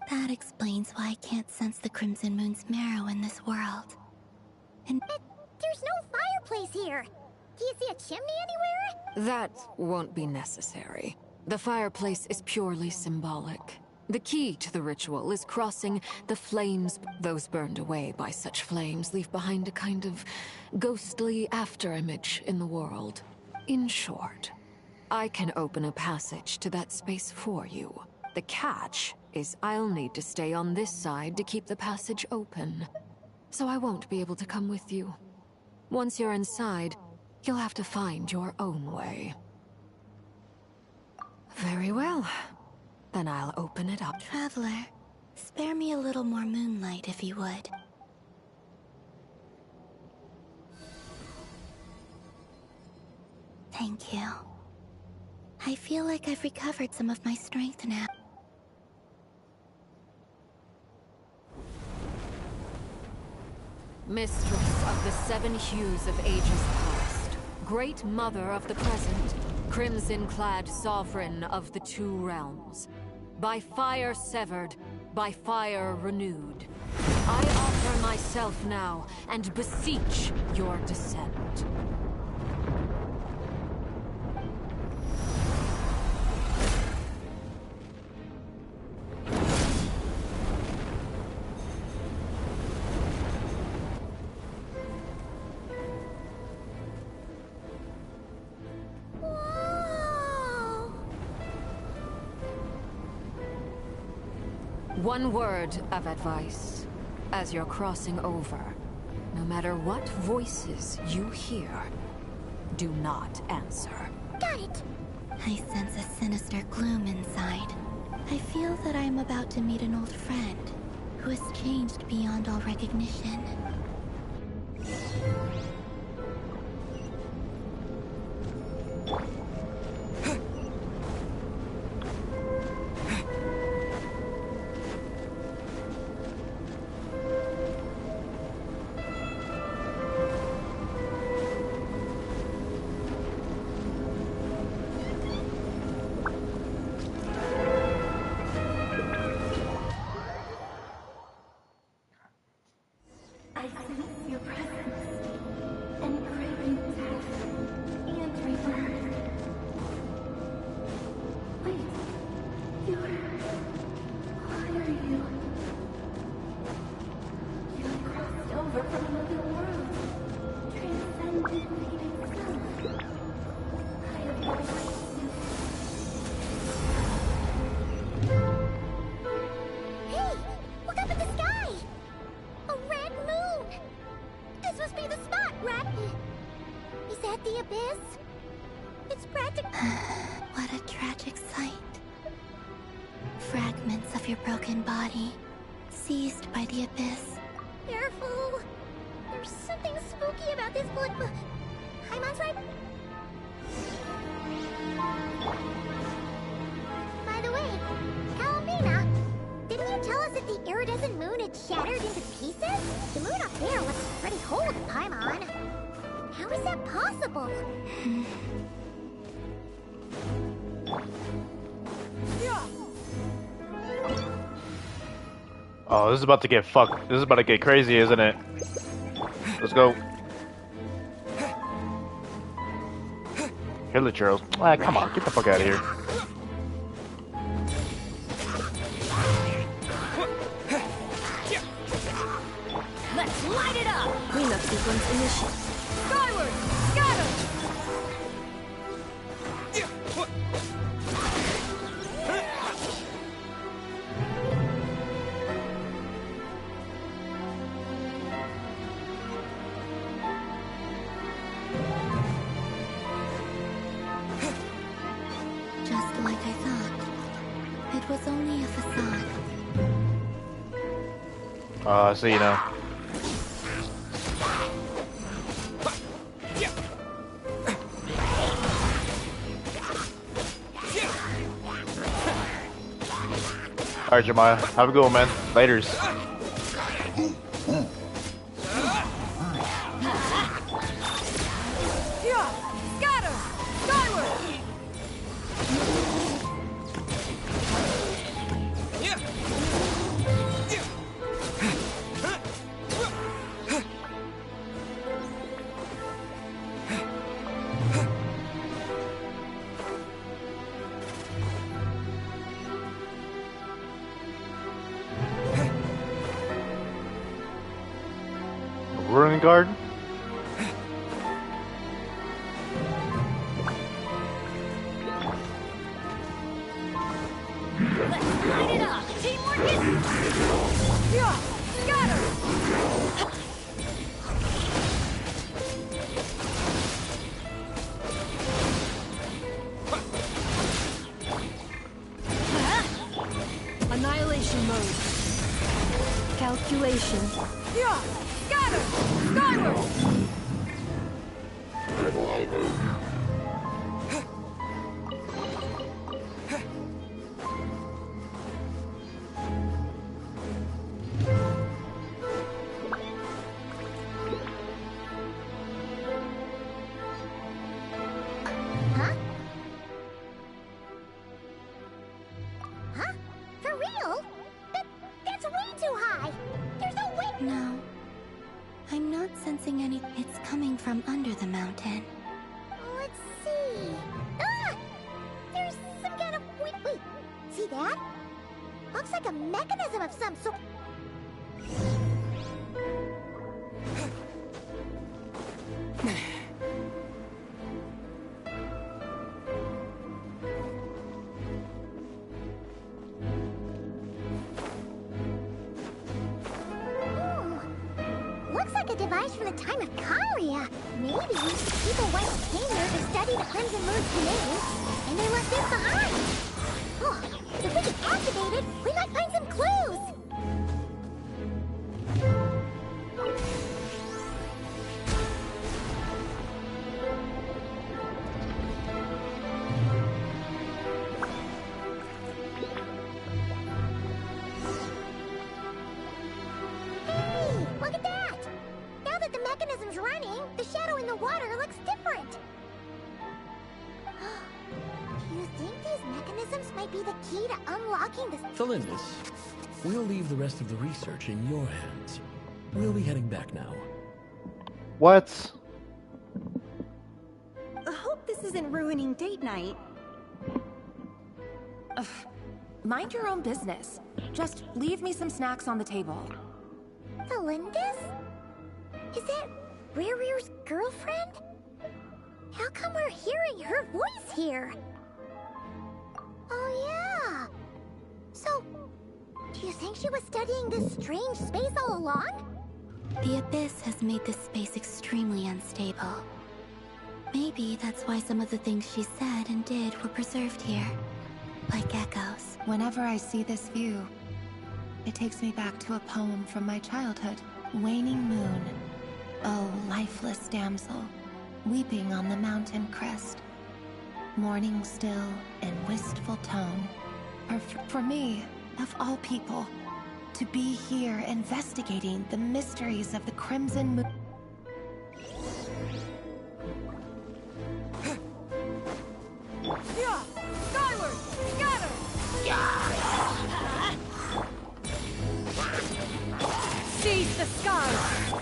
That explains why I can't sense the Crimson Moon's marrow in this world. And there's no fireplace here. Do you see a chimney anywhere? That won't be necessary. The fireplace is purely symbolic. The key to the ritual is crossing the flames. Those burned away by such flames leave behind a kind of ghostly afterimage in the world. In short, I can open a passage to that space for you. The catch is I'll need to stay on this side to keep the passage open. So I won't be able to come with you. Once you're inside, you'll have to find your own way. Very well. Then I'll open it up. Traveler, spare me a little more moonlight if you would. Thank you. I feel like I've recovered some of my strength now. Mistress of the seven hues of ages past, Great Mother of the present, Crimson-clad Sovereign of the two realms, by fire severed, by fire renewed, I offer myself now and beseech your descent. One word of advice. As you're crossing over, no matter what voices you hear, do not answer. Got it! I sense a sinister gloom inside. I feel that I am about to meet an old friend who has changed beyond all recognition. at the abyss? It's practically... What a tragic sight. Fragments of your broken body, seized by the abyss. Careful! There's something spooky about this blood... Hi, Monster. By the way, Calambina, didn't you tell us that the iridescent moon had shattered into pieces? The moon up there looks pretty cold, Paimon. How is that possible? Oh, this is about to get fucked. This is about to get crazy, isn't it? Let's go. Here, Charles. Ah, come on, get the fuck out of here. Let's light it up! Cleanup sequence initiated. Skyward! Scatter! Just like I thought. It was only a facade. So you know. Alright, Jeremiah. Have a good one, man. Laters. Scatter! Skyward! Ruin Garden? Light it up! Teamwork is... Scatter! Annihilation mode. Calculation. Scatter! Skyward! Huh? Huh? For real? That's way too high! There's no way... No. I'm not sensing any... It's coming from under the mountain. Let's see... Ah! There's some kind of... Wait. See that? Looks like a mechanism of some sort... Looks like a device from the time of Kalia. Maybe people once came here to study the Crimson Moon's domain, and they left this behind. Oh, if we can activate it, we might find some clues. Hey, look at that! Now that the mechanism's running, the shadow in the water looks different. Do you think these mechanisms might be the key to unlocking this? Thelindis, we'll leave the rest of the research in your hands. We'll be heading back now. What? I hope this isn't ruining date night. Ugh. Mind your own business. Just leave me some snacks on the table. Thelindis? Is that Rerear's girlfriend? How come we're hearing her voice here? Oh yeah. So, do you think she was studying this strange space all along? The abyss has made this space extremely unstable. Maybe that's why some of the things she said and did were preserved here. Like echoes. Whenever I see this view, it takes me back to a poem from my childhood. Waning moon, oh lifeless damsel, weeping on the mountain crest. Mourning still in wistful tone. Or for me, of all people, to be here investigating the mysteries of the Crimson Moon. Yeah! Skyward! Scatter! Seize the skies!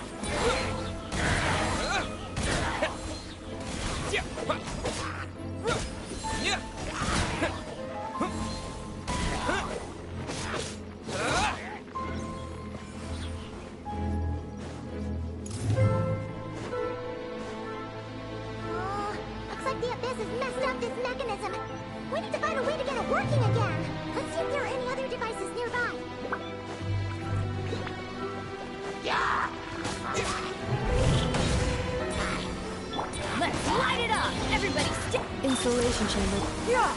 Looks like the Abyss has messed up this mechanism. We need to find a way to get it working again. Let's see if there are any other devices nearby. Let's light it up! Everybody stick! Installation chamber. Yeah!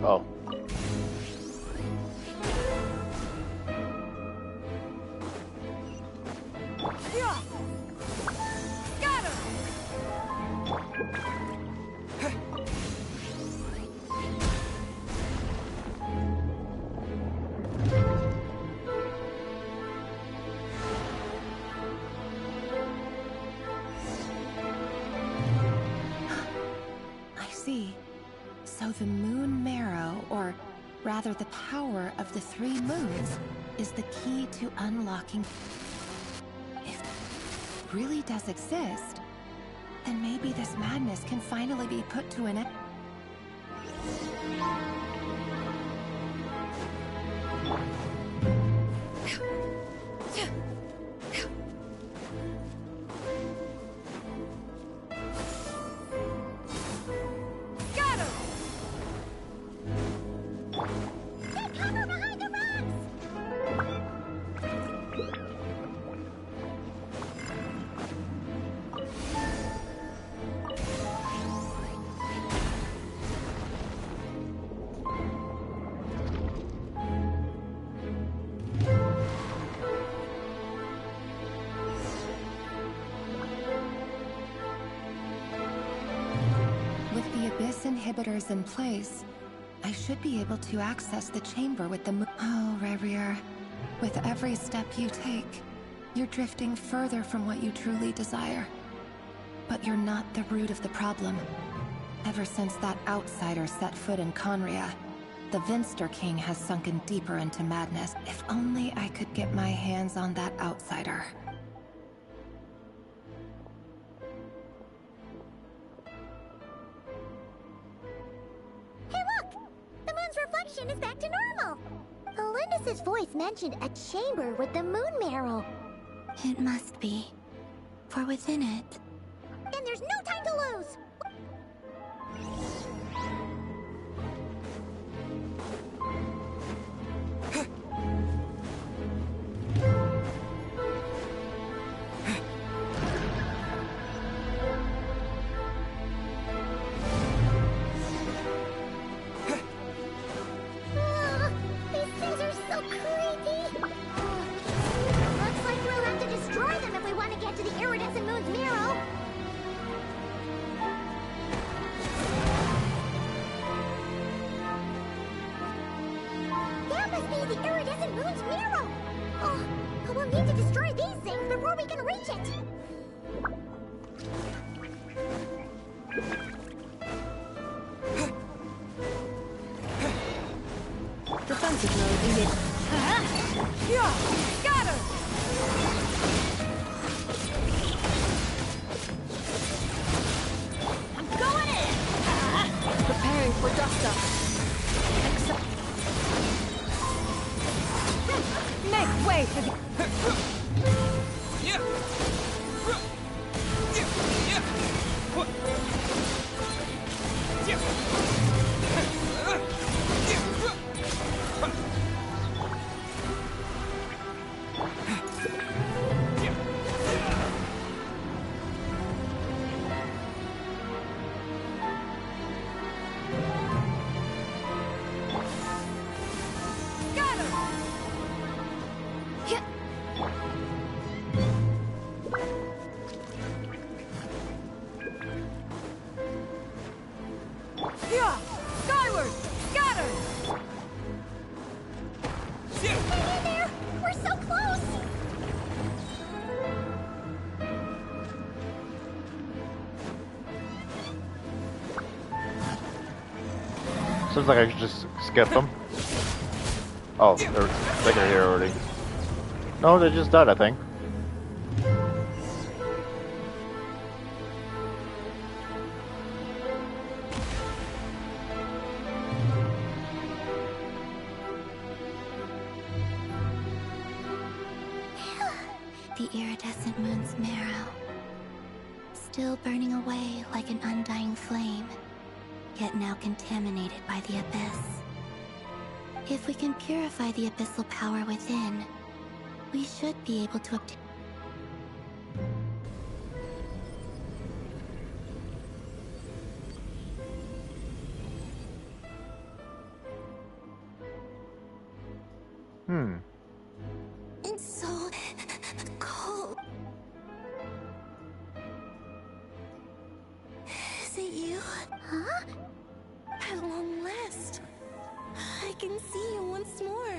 Oh. Yeah! Scatter! I see. So the moon marrow, or rather the power of the 3 moons, is the key to unlocking. If it really does exist, then maybe this madness can finally be put to an end. Scatter! Take cover behind the rocks! With the Abyss inhibitors in place, I should be able to access the chamber with the moon. Oh, Rarier. With every step you take, you're drifting further from what you truly desire. But you're not the root of the problem. Ever since that outsider set foot in Conria, the Vinster King has sunken deeper into madness. If only I could get my hands on that outsider. Hey look! The moon's reflection is back to normal! Elendis' voice mentioned a chamber with the moon marrow. It must be. For within it, And there's no time to lose! These things are so creepy! Looks like we'll have to destroy them if we want to get to the iridescent moon's marrow. That must be the iridescent moon's marrow! Oh, but we'll need to destroy these things before we can reach it! Defensive mode engaged. Yeah! Scatter! I'm going in! Preparing for dust up. Make way for the... Skyward! Scatter! Hang in there! We're so close! Seems like I should just skip them. Oh, they're here already. No, they just died, I think. The iridescent moon's marrow, still burning away like an undying flame, yet now contaminated by the abyss. If we can purify the abyssal power within, we should be able to obtain... It's so cold. Is it you? Huh? At long last, I can see you once more.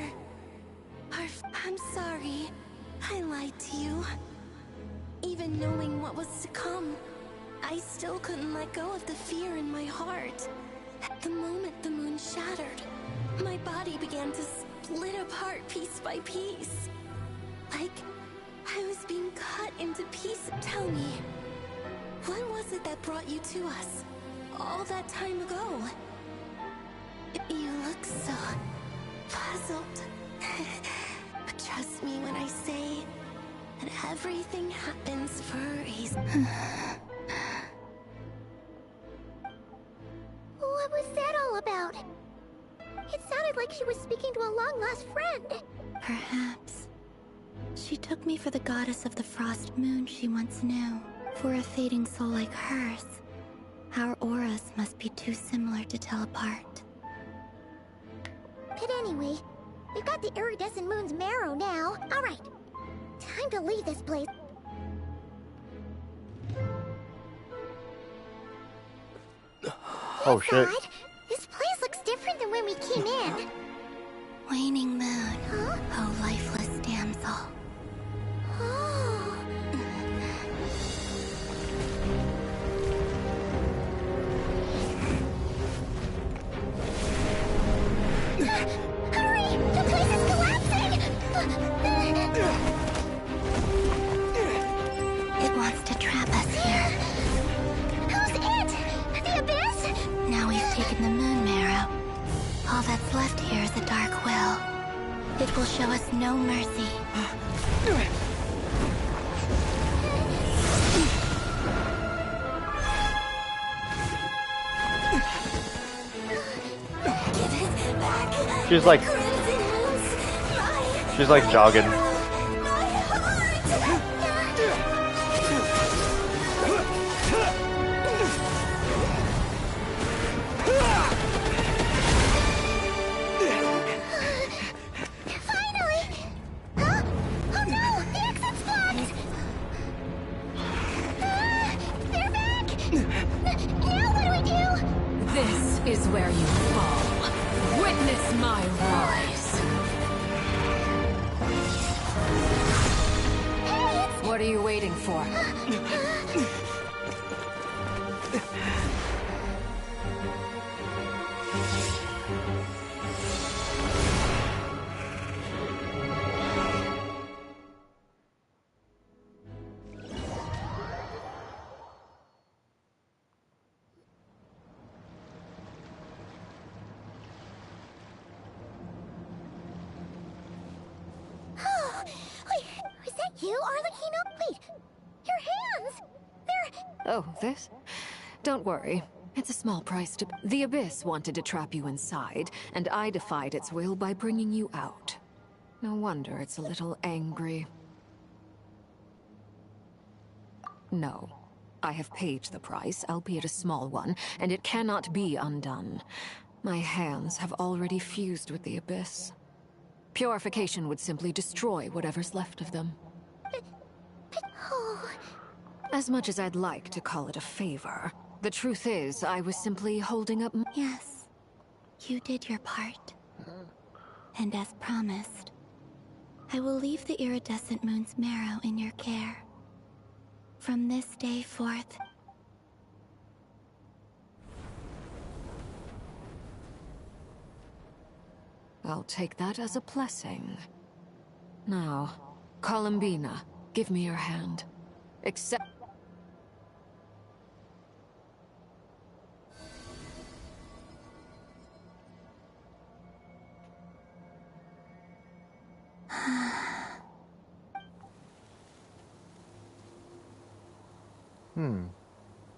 I'm sorry. I lied to you. Even knowing what was to come, I still couldn't let go of the fear in my heart. At the moment the moon shattered, my body began to split apart piece by piece. Like I was being cut into pieces. Tell me, what was it that brought you to us all that time ago? You look so puzzled. But trust me when I say that everything happens for a reason. What was that all about? It sounded like she was speaking to a long-lost friend. Perhaps. She took me for the goddess of the frost moon she once knew. For a fading soul like hers, our auras must be too similar to tell apart. But anyway, we've got the iridescent moon's marrow now. All right, time to leave this place. Oh shit. God, this place looks different than when we came in. Waning moon, Huh? oh lifeless damsel. Oh. Hurry! The place is collapsing! It wants to trap us here. Who's it? The abyss? Now we've taken the moon marrow. All that's left here is a dark will. It will show us no mercy. She's like jogging. This is where you fall. Witness my rise. What are you waiting for? too, Arlecchino? Wait, your hands! They're... Oh, this? Don't worry. It's a small price to... The Abyss wanted to trap you inside, and I defied its will by bringing you out. No wonder it's a little angry. No. I have paid the price, albeit a small one, and it cannot be undone. My hands have already fused with the Abyss. Purification would simply destroy whatever's left of them. Oh. As much as I'd like to call it a favor, the truth is, I was simply holding up... Yes, you did your part. And as promised, I will leave the iridescent moon's marrow in your care. From this day forth... I'll take that as a blessing. Now, Columbina, give me your hand. Accept...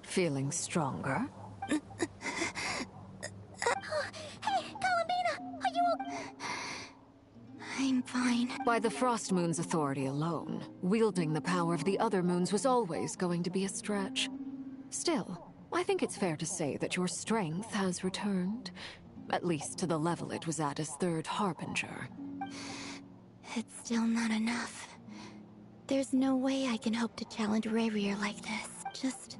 Feeling stronger? Hey, Columbina! Are you I'm fine. By the Frost Moon's authority alone, wielding the power of the other moons was always going to be a stretch. Still, I think it's fair to say that your strength has returned. At least to the level it was at as Third Harbinger. It's still not enough. There's no way I can hope to challenge Rayrier like this. Just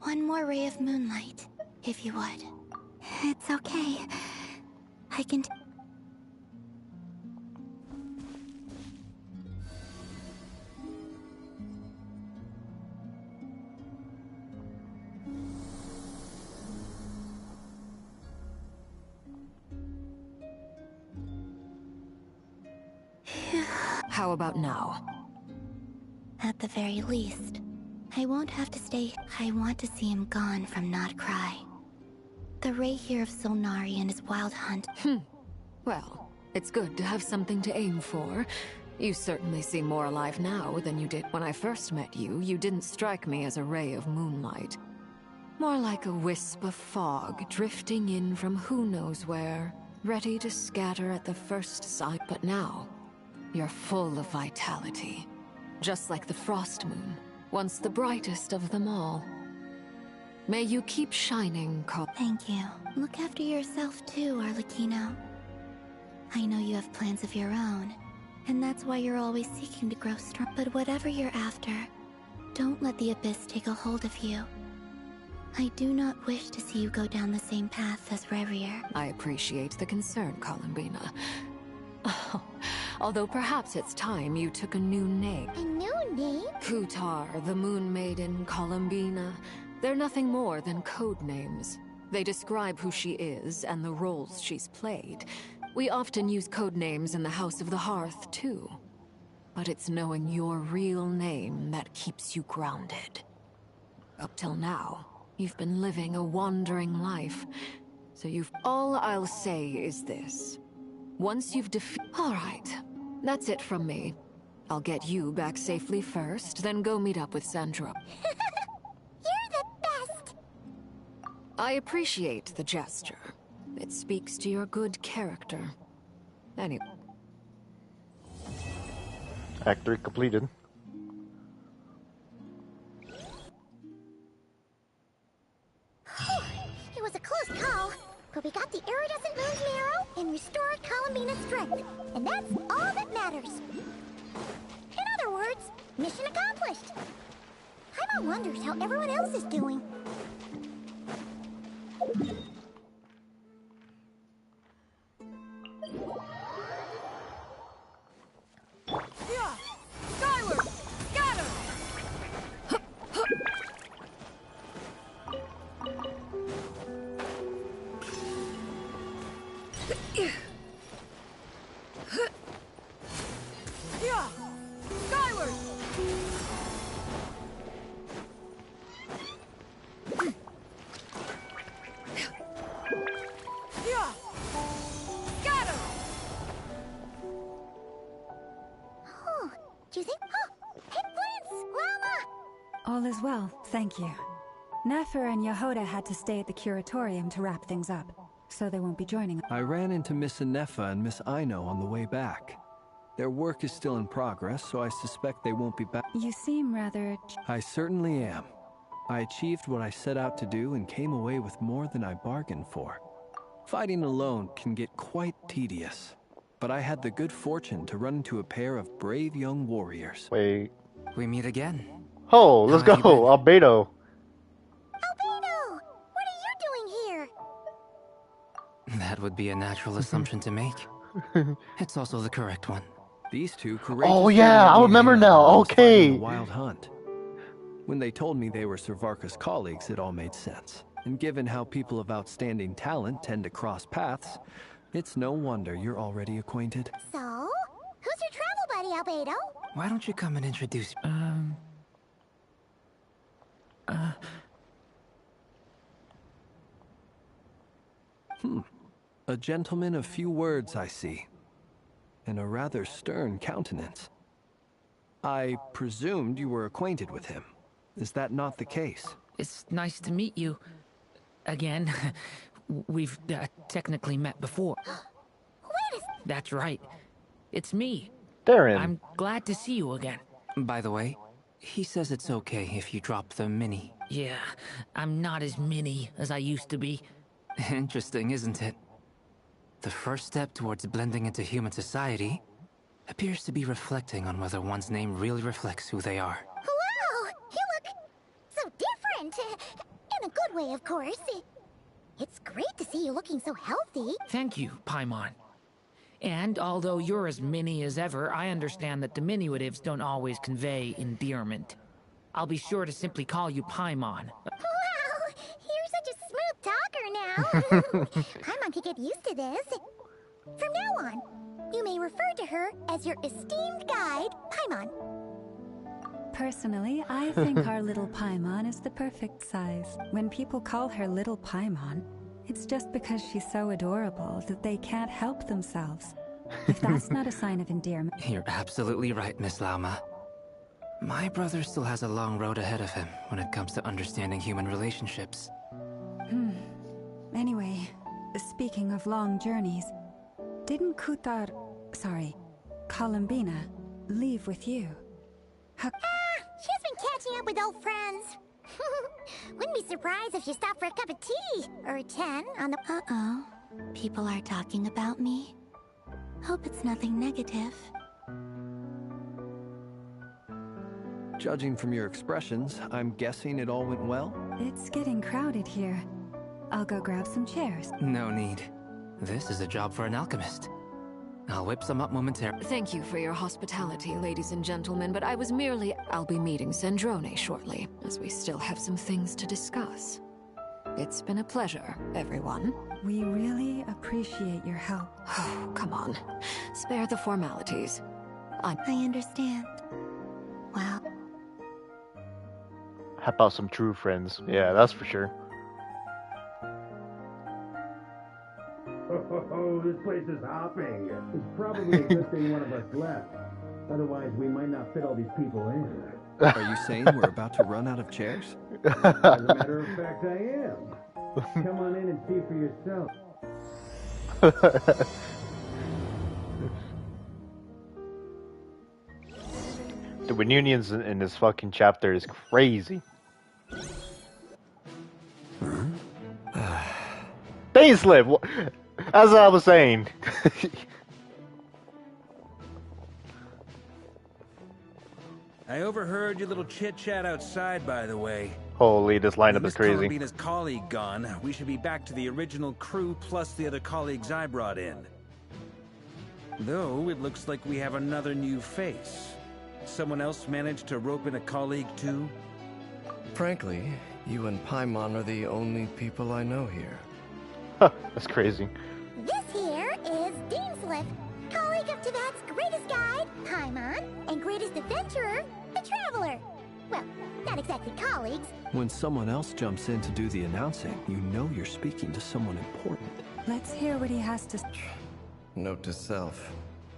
one more ray of moonlight, if you would. It's okay. I can... How about now? At the very least, I won't have to stay. I want to see him gone from Nodcry. The Rayheir of Solnari and his wild hunt. Well, it's good to have something to aim for. You certainly seem more alive now than you did when I first met you. You didn't strike me as a ray of moonlight. More like a wisp of fog drifting in from who knows where, ready to scatter at the first sight. But now, you're full of vitality. Just like the Frost Moon, once the brightest of them all. May you keep shining, Thank you. Look after yourself too, Arlecchino. I know you have plans of your own, and that's why you're always seeking to grow strong. But whatever you're after, don't let the Abyss take a hold of you. I do not wish to see you go down the same path as Rayrier. I appreciate the concern, Columbina. Although perhaps it's time you took a new name. A new name? Kutar, the Moon Maiden, Columbina. They're nothing more than code names. They describe who she is and the roles she's played. We often use code names in the House of the Hearth, too. But it's knowing your real name that keeps you grounded. Up till now, you've been living a wandering life. So all I'll say is this. Once you've All right. That's it from me. I'll get you back safely first, then go meet up with Sandra. You're the best! I appreciate the gesture. It speaks to your good character. Anyway. Act 3 completed. It was a close call, but we got the iridescent moon's marrow and restored Columbina's strength, and that's all that matters. In other words, mission accomplished. Paimon wonders how everyone else is doing. Yeah! Skyward! Scatter! Yeah! Skyward! Yeah! Scatter! Oh, do you think? Oh, All is well, thank you. Nefer and Yehoda had to stay at the curatorium to wrap things up, so they won't be joining. I ran into Miss Anefa and Miss Aino on the way back. Their work is still in progress, so I suspect they won't be back. You seem rather... I certainly am. I achieved what I set out to do and came away with more than I bargained for. Fighting alone can get quite tedious, but I had the good fortune to run into a pair of brave young warriors. Wait. We meet again. Oh, let's go, Albedo. Albedo! What are you doing here? That would be a natural assumption to make. It's also the correct one. These two courageous... Oh yeah, I remember now. Okay. Wild hunt. When they told me they were Sir Varka's colleagues, it all made sense. And given how people of outstanding talent tend to cross paths, it's no wonder you're already acquainted. So, who's your travel buddy, Albedo? Why don't you come and introduce... A gentleman of few words, I see. And a rather stern countenance. I presumed you were acquainted with him. Is that not the case? It's nice to meet you. Again. We've technically met before. That's right. It's me. Darren. I'm glad to see you again. By the way, he says it's okay if you drop the mini. Yeah, I'm not as mini as I used to be. Interesting, isn't it? The first step towards blending into human society appears to be reflecting on whether one's name really reflects who they are. Wow! You look so different. In a good way, of course. It's great to see you looking so healthy. Thank you, Paimon. And although you're as mini as ever, I understand that diminutives don't always convey endearment. I'll be sure to simply call you Paimon. Wow! You're such a smooth talker now. Paimon could get used to this. From now on, you may refer to her as your esteemed guide, Paimon. Personally, I think our little Paimon is the perfect size. When people call her little Paimon, it's just because she's so adorable that they can't help themselves. If that's not a sign of endearment... You're absolutely right, Miss Lauma. My brother still has a long road ahead of him when it comes to understanding human relationships. Anyway, speaking of long journeys, didn't Columbina, leave with you? She's been catching up with old friends. Wouldn't be surprised if she stopped for a cup of tea or 10 on the... Uh-oh. People are talking about me. Hope it's nothing negative. Judging from your expressions, I'm guessing it all went well? It's getting crowded here. I'll go grab some chairs. No need. This is a job for an alchemist. I'll whip some up momentarily. Thank you for your hospitality, ladies and gentlemen, but I'll be meeting Sandrone shortly, as we still have some things to discuss. It's been a pleasure, everyone. We really appreciate your help. Oh, come on. Spare the formalities. I understand. Well... How about some true friends? Yeah, that's for sure. Oh, this place is hopping. It's probably a good thing one of us left. Otherwise, we might not fit all these people in. Are you saying we're about to run out of chairs? As a matter of fact, I am. Come on in and see for yourself. The reunions in this fucking chapter is crazy. Slip. As I was saying. I overheard your little chit-chat outside, by the way. Holy, this lineup is crazy. With Columbina's colleague gone, we should be back to the original crew plus the other colleagues I brought in. Though, it looks like we have another new face. Someone else managed to rope in a colleague, too? Frankly, you and Paimon are the only people I know here. That's crazy. This here is Deanslip, colleague of Tibet's greatest guide, Paimon, and greatest adventurer, the Traveler. Well, not exactly colleagues. When someone else jumps in to do the announcing, you know you're speaking to someone important. Let's hear what he has to... Note to self.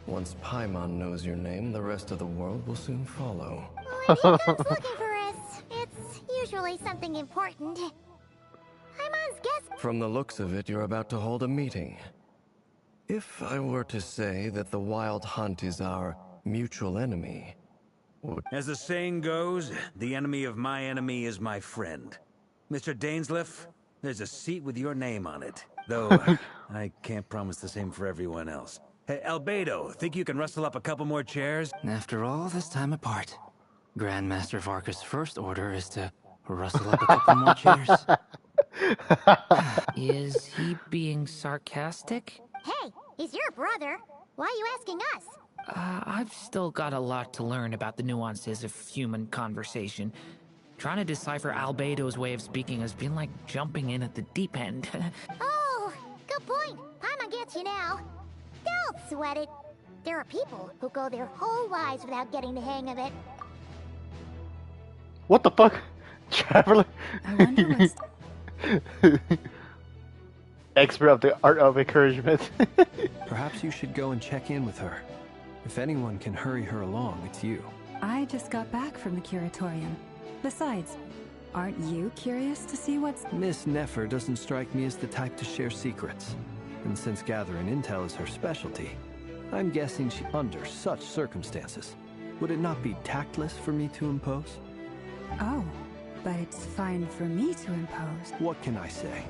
Once Paimon knows your name, the rest of the world will soon follow. When he comes looking for us, it's usually something important. Paimon's guest. From the looks of it, you're about to hold a meeting. If I were to say that the Wild Hunt is our mutual enemy, as the saying goes, the enemy of my enemy is my friend. Mr. Dainsleif, there's a seat with your name on it. Though, I can't promise the same for everyone else. Hey, Albedo, think you can rustle up a couple more chairs? After all this time apart, Grandmaster Varka's first order is to rustle up a couple more chairs. Is he being sarcastic? Hey, he's your brother. Why are you asking us? I've still got a lot to learn about the nuances of human conversation. Trying to decipher Albedo's way of speaking has been like jumping in at the deep end. Oh, good point. Paimon gets you now. Don't sweat it. There are people who go their whole lives without getting the hang of it. What the fuck? Traveler? I wonder what's... Expert of the art of encouragement. Perhaps you should go and check in with her. If anyone can hurry her along, it's you. I just got back from the curatorium. Besides, aren't you curious to see what's... Miss Nefer doesn't strike me as the type to share secrets. And since gathering intel is her specialty, I'm guessing she... Under such circumstances, would it not be tactless for me to impose? Oh, but it's fine for me to impose. What can I say?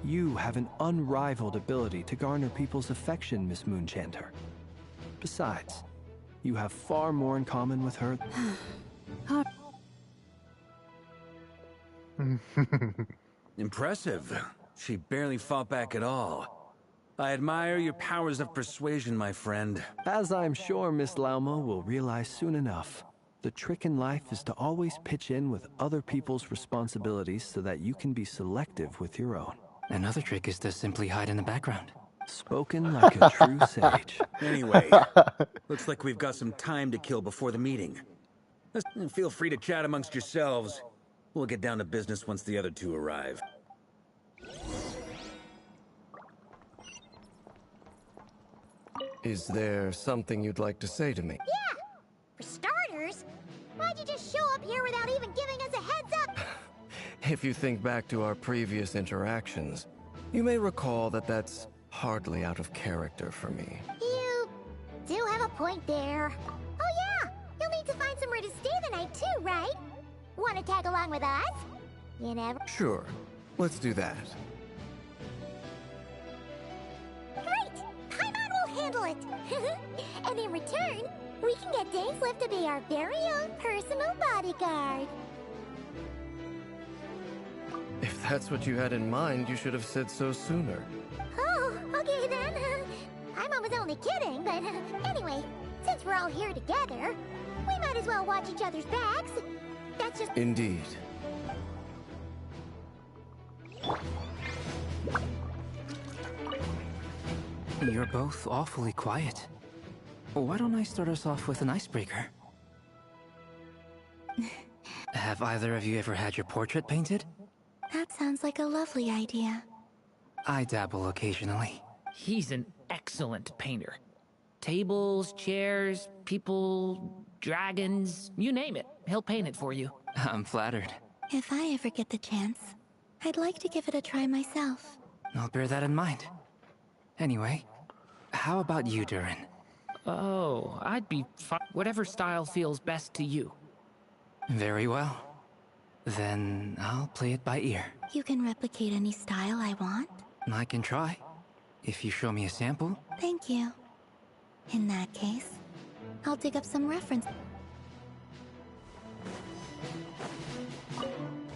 You have an unrivaled ability to garner people's affection, Miss Moonchanter. Besides, you have far more in common with her. Impressive. She barely fought back at all. I admire your powers of persuasion, my friend. As I'm sure Miss Lauma will realize soon enough, the trick in life is to always pitch in with other people's responsibilities so that you can be selective with your own. Another trick is to simply hide in the background. Spoken like a true sage. Anyway, looks like we've got some time to kill before the meeting. Feel free to chat amongst yourselves. We'll get down to business once the other two arrive. Is there something you'd like to say to me? Yeah! For starters, why'd you just show up here without even giving us a heads up? If you think back to our previous interactions, you may recall that that's hardly out of character for me. You do have a point there. Oh yeah, you'll need to find somewhere to stay the night too, right? Want to tag along with us? You never... Sure, let's do that. Great! Paimon will handle it! And in return, we can get Dainsleif to be our very own personal bodyguard. If that's what you had in mind, you should have said so sooner. Oh, okay then. Paimon was only kidding, but anyway, since we're all here together, we might as well watch each other's backs. That's just... Indeed. You're both awfully quiet. Why don't I start us off with an icebreaker? Have either of you ever had your portrait painted? That sounds like a lovely idea. I dabble occasionally. He's an excellent painter. Tables, chairs, people, dragons, you name it. He'll paint it for you. I'm flattered. If I ever get the chance, I'd like to give it a try myself. I'll bear that in mind. Anyway, how about you, Durin? Oh, I'd be whatever style feels best to you. Very well. Then I'll play it by ear. You can replicate any style I want? I can try, if you show me a sample. Thank you. In that case, I'll dig up some reference.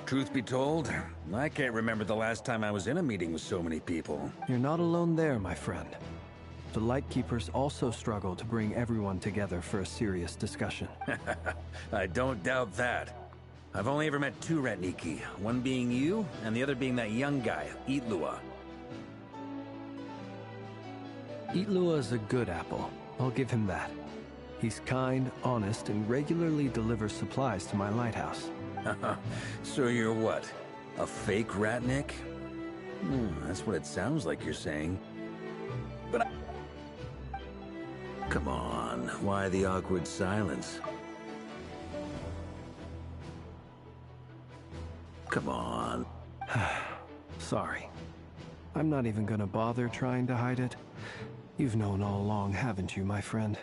Truth be told, I can't remember the last time I was in a meeting with so many people. You're not alone there, my friend. The Lightkeepers also struggle to bring everyone together for a serious discussion. I don't doubt that. I've only ever met two Ratniki, one being you, and the other being that young guy, Itlua. Itlua is a good apple. I'll give him that. He's kind, honest, and regularly delivers supplies to my lighthouse. So you're what? A fake Ratnik? That's what it sounds like you're saying. But Come on, why the awkward silence? Come on. Sorry. I'm not even gonna bother trying to hide it. You've known all along, haven't you, my friend?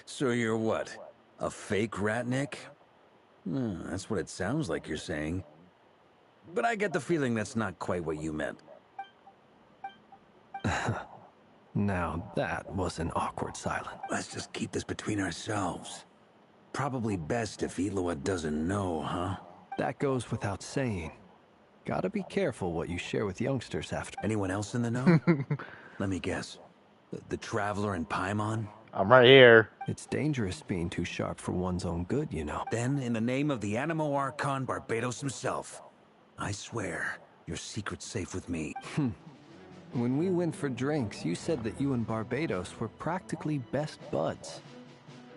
So you're what? A fake Ratnik? That's what it sounds like you're saying. But I get the feeling that's not quite what you meant. Now that was an awkward silence. Let's just keep this between ourselves. Probably best if Eloa doesn't know, huh? That goes without saying. Gotta be careful what you share with youngsters after. Anyone else in the know? Let me guess. The Traveler and Paimon? I'm right here. It's dangerous being too sharp for one's own good, you know. Then, in the name of the Animo Archon Barbados himself, I swear, your secret's safe with me. When we went for drinks, you said that you and Barbados were practically best buds.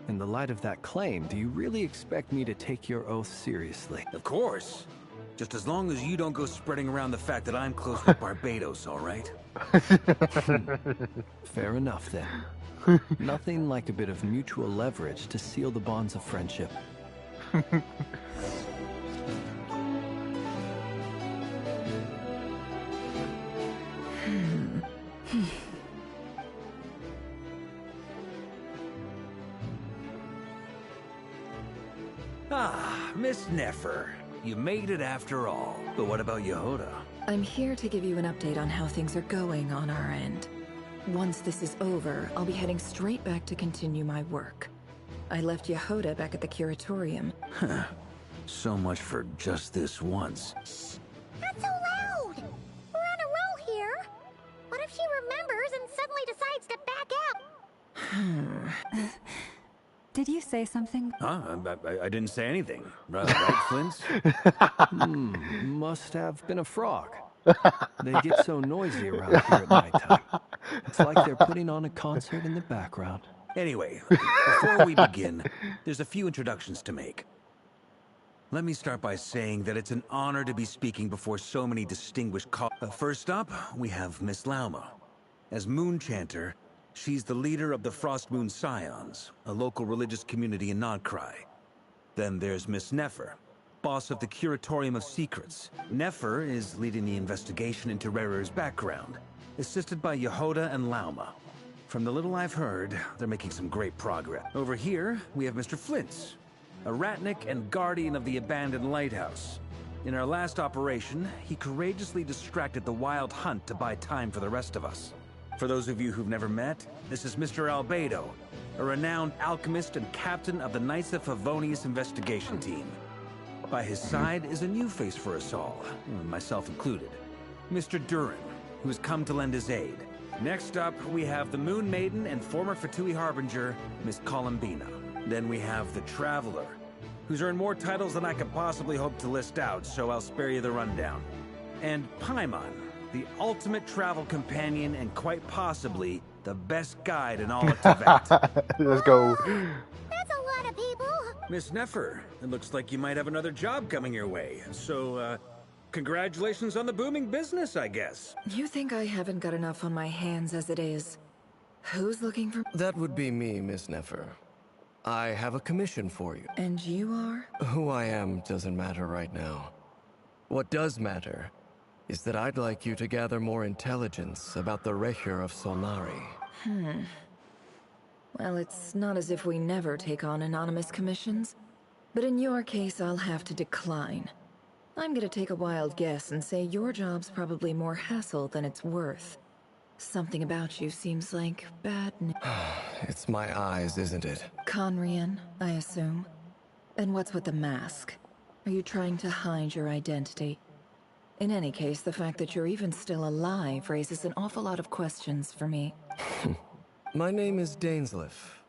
In the light of that claim, do you really expect me to take your oath seriously? Of course. Just as long as you don't go spreading around the fact that I'm close with Barbados, all right? Fair enough, then. Nothing like a bit of mutual leverage to seal the bonds of friendship. Ah, Miss Nefer. You made it after all. But what about Yehoda? I'm here to give you an update on how things are going on our end. Once this is over, I'll be heading straight back to continue my work. I left Yehoda back at the Curatorium. So much for just this once. Shh! Not so loud! We're on a roll here. What if she remembers and suddenly decides to back out? Did you say something? Huh? I didn't say anything. Right, Flint? Must have been a frog. They get so noisy around here at nighttime. It's like they're putting on a concert in the background. Anyway, before we begin, there's a few introductions to make. Let me start by saying that it's an honor to be speaking before so many distinguished First up, we have Miss Lauma. As Moon Chanter, she's the leader of the Frost Moon Scions, a local religious community in Nodcry. Then there's Miss Nefer, boss of the Curatorium of Secrets. Nefer is leading the investigation into Rerer's background, assisted by Yehoda and Lauma. From the little I've heard, they're making some great progress. Over here, we have Mr. Flintz, a Ratnik and guardian of the abandoned lighthouse. In our last operation, he courageously distracted the Wild Hunt to buy time for the rest of us. For those of you who've never met, this is Mr. Albedo, a renowned alchemist and captain of the Knights of Favonius investigation team. By his side is a new face for us all, myself included, Mr. Durin, who has come to lend his aid. Next up, we have the Moon Maiden and former Fatui Harbinger, Miss Columbina. Then we have the Traveler, who's earned more titles than I could possibly hope to list out, so I'll spare you the rundown. And Paimon, the ultimate travel companion and quite possibly the best guide in all of Tibet. Let's go. That's a lot of people. Miss Nefer, it looks like you might have another job coming your way. So, congratulations on the booming business, I guess. You think I haven't got enough on my hands as it is? Who's looking for... That would be me, Miss Nefer. I have a commission for you. And you are? Who I am doesn't matter right now. What does matter is that I'd like you to gather more intelligence about the Recher of Solnari. Well, it's not as if we never take on anonymous commissions. But in your case, I'll have to decline. I'm gonna take a wild guess and say your job's probably more hassle than it's worth. Something about you seems like bad news. It's my eyes, isn't it? Conrian, I assume. And what's with the mask? Are you trying to hide your identity? In any case, the fact that you're even still alive raises an awful lot of questions for me. My name is Dainsleif.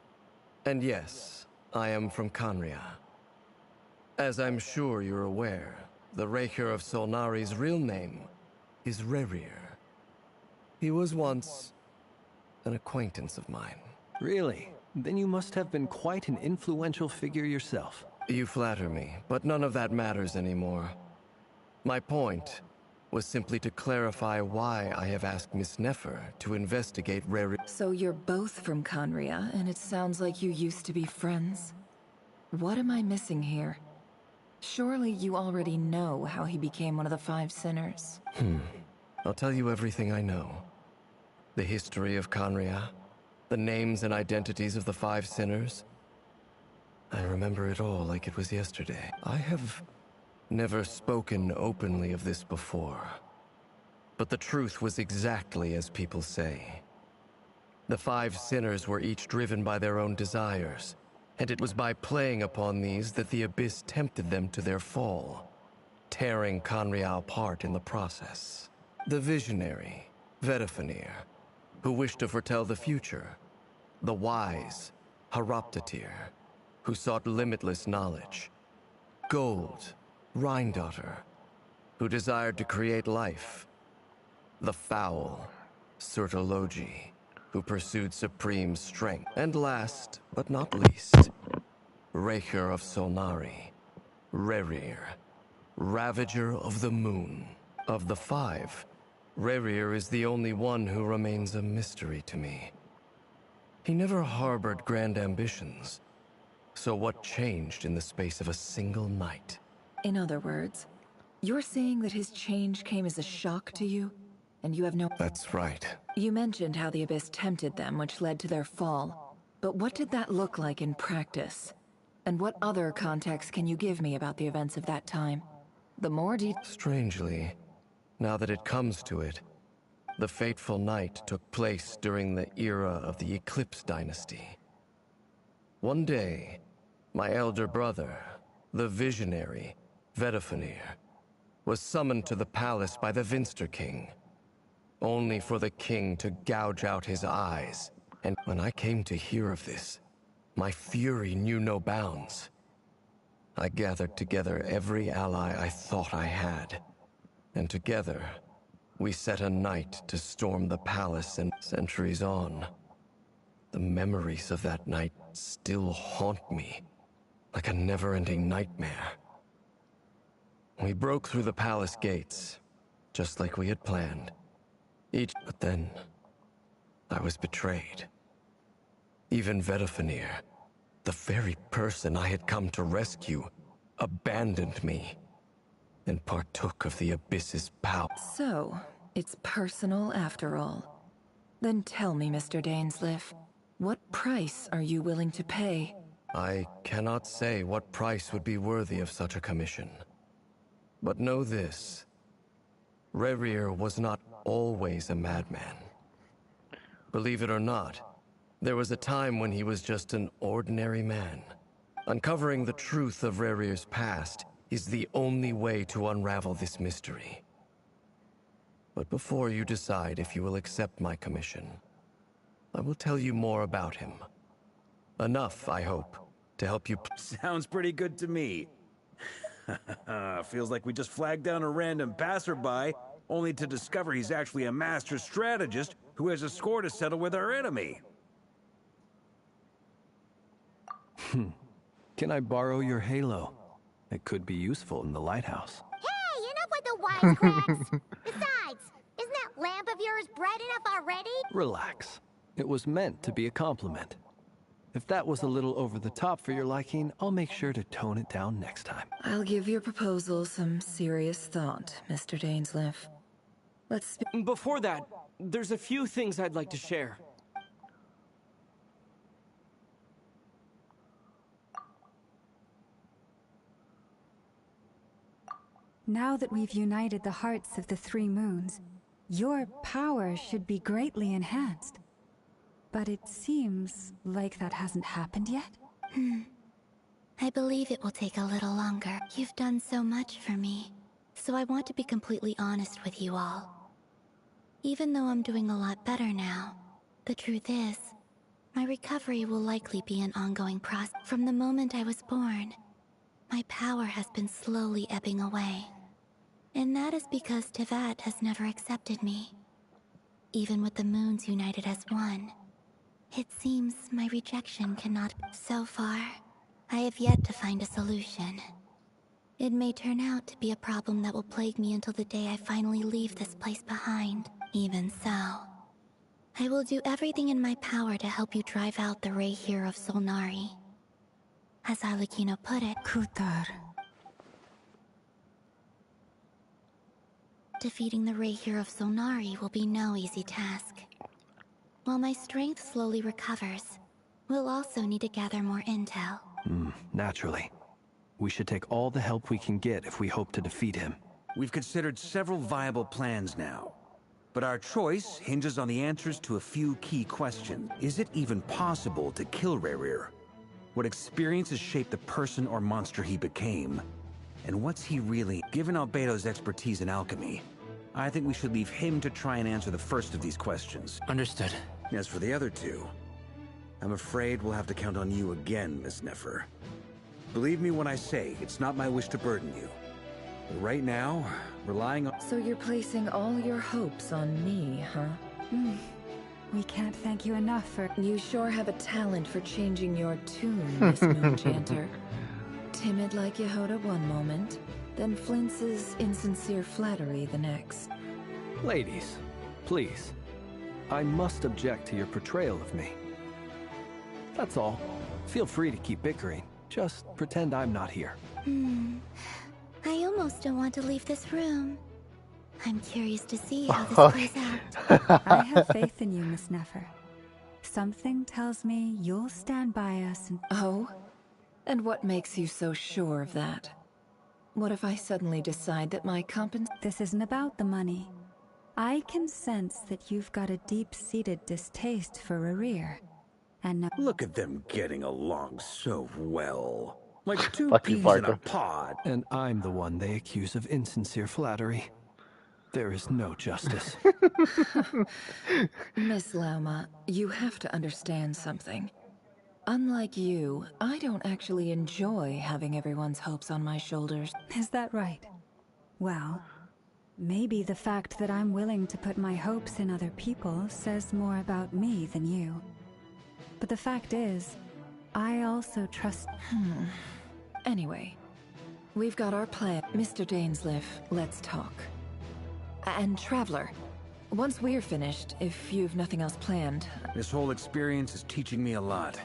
And yes, I am from Conria. As I'm sure you're aware, the Recher of Solnari's real name is Rerir. He was once an acquaintance of mine. Really? Then you must have been quite an influential figure yourself. You flatter me, but none of that matters anymore. My point was simply to clarify why I have asked Miss Nefer to investigate Rare. So you're both from Conria, and it sounds like you used to be friends. What am I missing here? Surely you already know how he became one of the Five Sinners. I'll tell you everything I know. The history of Conria, the names and identities of the Five Sinners. I remember it all like it was yesterday. I have never spoken openly of this before. But the truth was exactly as people say. The Five Sinners were each driven by their own desires, and it was by playing upon these that the Abyss tempted them to their fall, tearing Conria apart in the process. The Visionary, Vedifenir, who wished to foretell the future. The Wise, Horoptatir, who sought limitless knowledge. Gold, Rhindaughter, who desired to create life. The Foul, Sertologi, who pursued supreme strength. And last, but not least, Raker of Solnari, Rerir, Ravager of the Moon. Of the five, Rerir is the only one who remains a mystery to me. He never harbored grand ambitions. So what changed in the space of a single night? In other words, you're saying that his change came as a shock to you, and you have no— That's right. You mentioned how the Abyss tempted them, which led to their fall. But what did that look like in practice? And what other context can you give me about the events of that time? The more Strangely, now that it comes to it, the fateful night took place during the era of the Eclipse Dynasty. One day, my elder brother, the Visionary, Vedifenir, was summoned to the palace by the Vinster King, only for the king to gouge out his eyes. And when I came to hear of this, my fury knew no bounds. I gathered together every ally I thought I had, and together, we set a night to storm the palace. And centuries on, the memories of that night still haunt me, like a never-ending nightmare. We broke through the palace gates, just like we had planned. But then, I was betrayed. Even Vedifenir, the very person I had come to rescue, abandoned me and partook of the Abyss's power. So, it's personal after all. Then tell me, Mr. Dainsleif, what price are you willing to pay? I cannot say what price would be worthy of such a commission. But know this. Rerir was not always a madman. Believe it or not, there was a time when he was just an ordinary man. Uncovering the truth of Rerir's past is the only way to unravel this mystery. But before you decide if you will accept my commission, I will tell you more about him. Enough, I hope, to help you. Sounds pretty good to me. Feels like we just flagged down a random passerby, only to discover he's actually a master strategist who has a score to settle with our enemy. Can I borrow your halo? It could be useful in the lighthouse. Hey, enough with the wisecracks! Besides, isn't that lamp of yours bright enough already? Relax. It was meant to be a compliment. If that was a little over the top for your liking, I'll make sure to tone it down next time. I'll give your proposal some serious thought, Mr. Dainsleif. Let's Before that, there's a few things I'd like to share. Now that we've united the hearts of the three moons, your power should be greatly enhanced. But it seems like that hasn't happened yet. I believe it will take a little longer. You've done so much for me, so I want to be completely honest with you all. Even though I'm doing a lot better now, the truth is, my recovery will likely be an ongoing process. From the moment I was born, my power has been slowly ebbing away. And that is because Tevat has never accepted me. Even with the moons united as one, it seems my rejection cannot. So far, I have yet to find a solution. It may turn out to be a problem that will plague me until the day I finally leave this place behind. Even so, I will do everything in my power to help you drive out the Rahier of Solnari. As Arlecchino put it, Kutar. Defeating the Rahier of Solnari will be no easy task. While my strength slowly recovers, we'll also need to gather more intel. Naturally. We should take all the help we can get if we hope to defeat him. We've considered several viable plans now, but our choice hinges on the answers to a few key questions. Is it even possible to kill Rahier? What experiences shaped the person or monster he became? And what's he really? Given Albedo's expertise in alchemy, I think we should leave him to try and answer the first of these questions. Understood. As for the other two, I'm afraid we'll have to count on you again, Miss Nefer. Believe me when I say, it's not my wish to burden you. But right now, relying on... So you're placing all your hopes on me, huh? We can't thank you enough for... You sure have a talent for changing your tune, Miss Moonchanter. Timid like Yehoda one moment, then flinches insincere flattery the next. Ladies, please. I must object to your portrayal of me. That's all. Feel free to keep bickering. Just pretend I'm not here. I almost don't want to leave this room. I'm curious to see how this plays out. I have faith in you, Miss Nefer. Something tells me you'll stand by us and... Oh? And what makes you so sure of that? What if I suddenly decide that my This isn't about the money. I can sense that you've got a deep-seated distaste for Rahier. And Look at them getting along so well. Like two Fuck you, peas in Parker. a pod. And I'm the one they accuse of insincere flattery. There is no justice. Miss Lauma, you have to understand something. Unlike you, I don't actually enjoy having everyone's hopes on my shoulders. Is that right? Well, maybe the fact that I'm willing to put my hopes in other people says more about me than you. But the fact is, I also trust... Anyway, we've got our plan. Mr. Dainsleif, let's talk. And Traveler, once we're finished, if you've nothing else planned... This whole experience is teaching me a lot.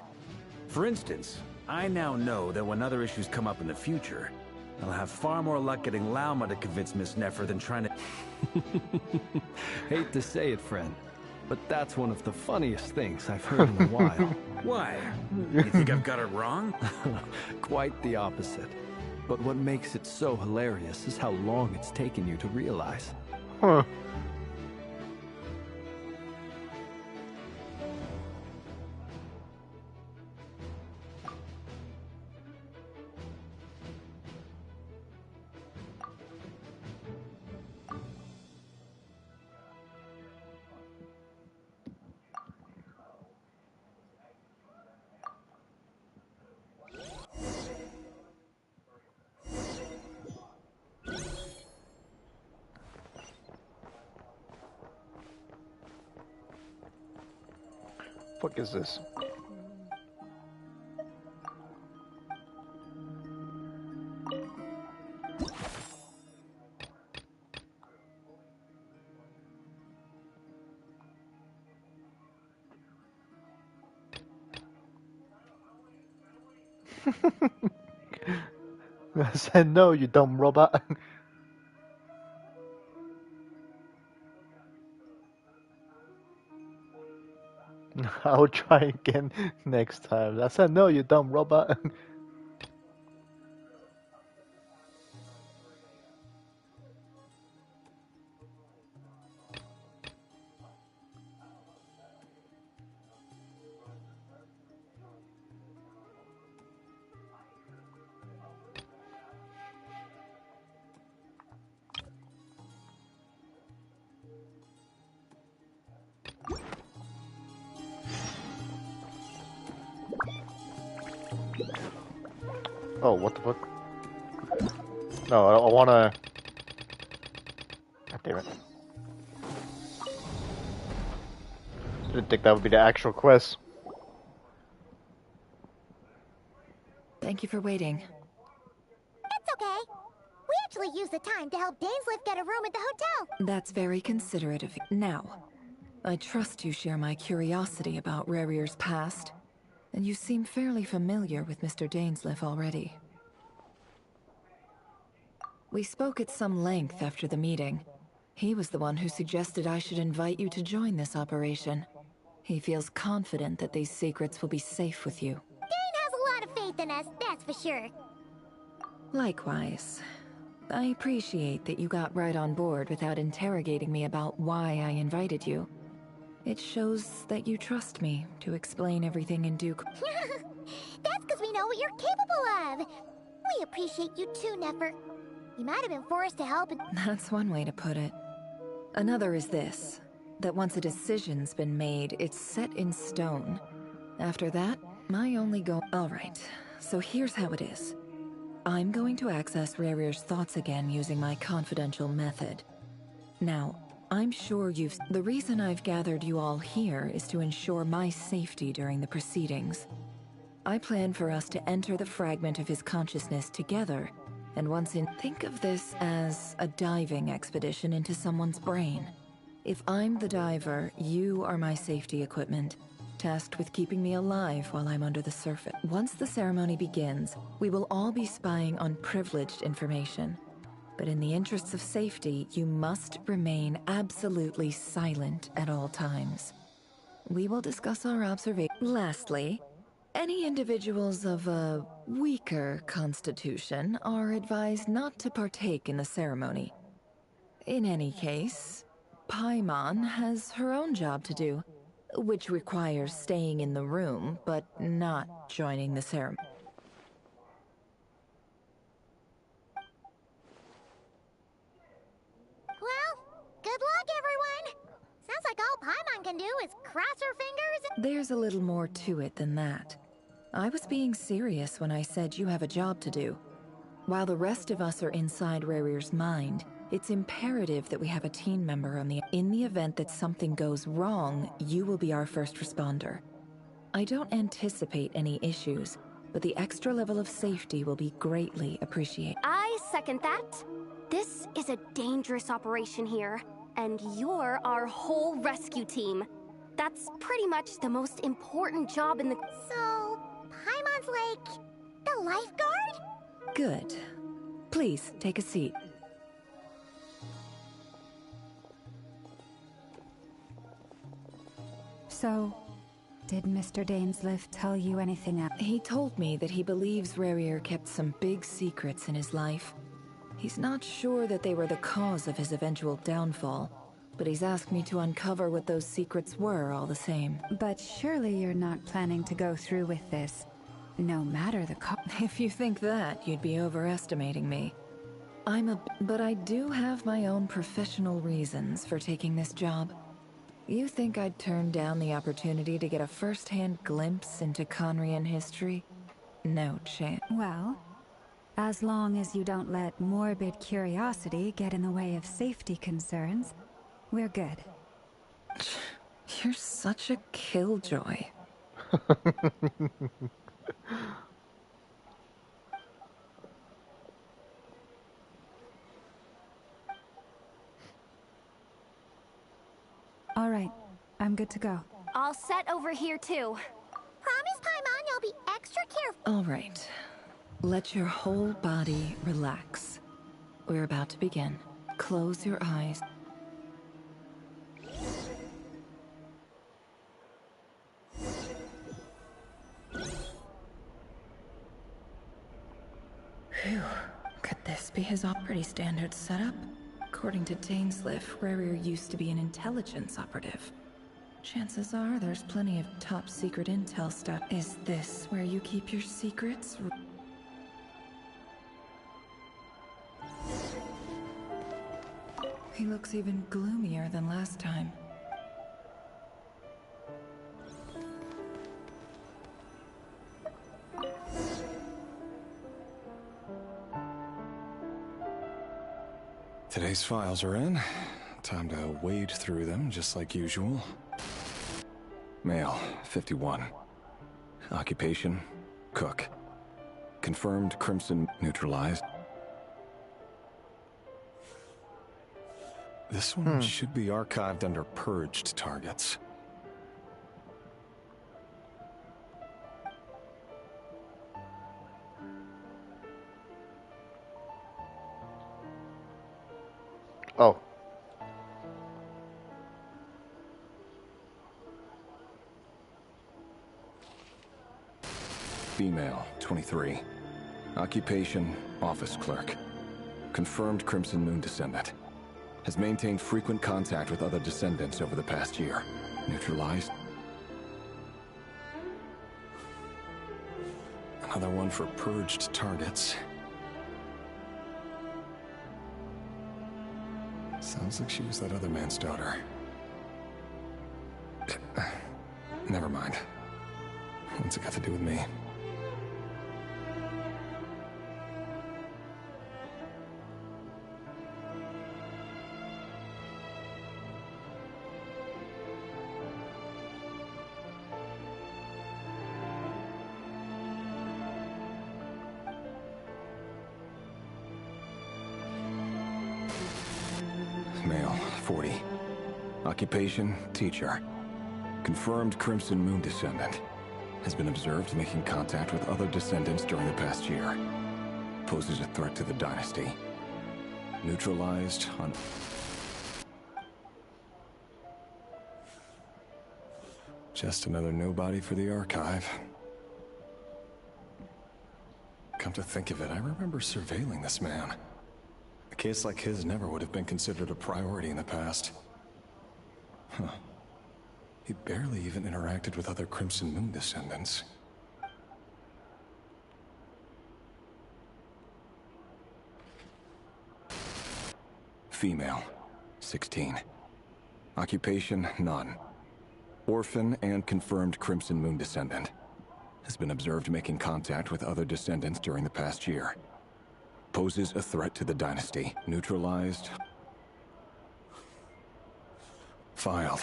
For instance, I now know that when other issues come up in the future, I'll have far more luck getting Lauma to convince Miss Nefer than trying to... Hate to say it, friend, but that's one of the funniest things I've heard in a while. Why? You think I've got it wrong? Quite the opposite. But what makes it so hilarious is how long it's taken you to realize. Huh. Fuck is this? I said no, you dumb robot. I'll try again next time. I said no, you dumb robot. Oh, what the fuck? No, I wanna... God damn it. Didn't think that would be the actual quest. Thank you for waiting. It's okay. to use the time to help Dainsliff get a room at the hotel. That's very considerate of you. Now, I trust you share my curiosity about Rarir's past, and you seem fairly familiar with Mr. Dainsliff already. We spoke at some length after the meeting. He was the one who suggested I should invite you to join this operation. He feels confident that these secrets will be safe with you. Dane has a lot of faith in us, that's for sure. Likewise. I appreciate that you got right on board without interrogating me about why I invited you. It shows that you trust me to explain everything in due course. That's because we know what you're capable of. We appreciate you too, Nefer. You might have been forced to help. That's one way to put it. Another is this, that once a decision's been made, it's set in stone. After that, my only goal... Alright, so here's how it is. I'm going to access Rarir's thoughts again using my confidential method. Now, I'm sure you've... The reason I've gathered you all here is to ensure my safety during the proceedings. I plan for us to enter the fragment of his consciousness together, and once in... Think of this as a diving expedition into someone's brain. If I'm the diver, you are my safety equipment, tasked with keeping me alive while I'm under the surface. Once the ceremony begins, we will all be spying on privileged information. But in the interests of safety, you must remain absolutely silent at all times. We will discuss our observations. Lastly, any individuals of a weaker constitution are advised not to partake in the ceremony. In any case, Paimon has her own job to do, which requires staying in the room, but not joining the ceremony. Well, good luck, everyone. Sounds like all Paimon can do is cross her fingers and... There's a little more to it than that. I was being serious when I said you have a job to do. While the rest of us are inside Rarir's mind, it's imperative that we have a team member on the... In the event that something goes wrong, you will be our first responder. I don't anticipate any issues, but the extra level of safety will be greatly appreciated. I second that. This is a dangerous operation here, and you're our whole rescue team. That's pretty much the most important job in the... So, Paimon's like... the lifeguard? Good. Please, take a seat. So, did Mr. Dainsliff tell you anything else? He told me that he believes Rarir kept some big secrets in his life. He's not sure that they were the cause of his eventual downfall, but he's asked me to uncover what those secrets were all the same. But surely you're not planning to go through with this, no matter the cost. If you think that, you'd be overestimating me. But I do have my own professional reasons for taking this job. You think I'd turn down the opportunity to get a first-hand glimpse into Conrian history? No chance. Well, as long as you don't let morbid curiosity get in the way of safety concerns, we're good. You're such a killjoy. All right, I'm good to go. All set over here, too. Promise, Paimon, you'll be extra careful. All right. Let your whole body relax. We're about to begin. Close your eyes. Phew. Could this be his pretty standard setup? According to Dainsliff, Rarir used to be an intelligence operative. Chances are there's plenty of top-secret intel stuff. Is this where you keep your secrets? He looks even gloomier than last time. Today's files are in. Time to wade through them, just like usual. Male, 51. Occupation, cook. Confirmed crimson neutralized. This one should be archived under purged targets. Oh. Female, 23. Occupation, office clerk. Confirmed Crimson Moon descendant. Has maintained frequent contact with other descendants over the past year. Neutralized. Another one for purged targets. Sounds like she was that other man's daughter. Never mind. What's it got to do with me? Male, 40. Occupation, teacher. Confirmed Crimson Moon descendant. Has been observed making contact with other descendants during the past year. Poses a threat to the dynasty. Neutralized on... Just another nobody for the archive. Come to think of it, I remember surveilling this man. A case like his never would have been considered a priority in the past. Huh. He barely even interacted with other Crimson Moon descendants. Female, 16. Occupation, none. Orphan and confirmed Crimson Moon descendant. Has been observed making contact with other descendants during the past year. Poses a threat to the dynasty. Neutralized. Filed.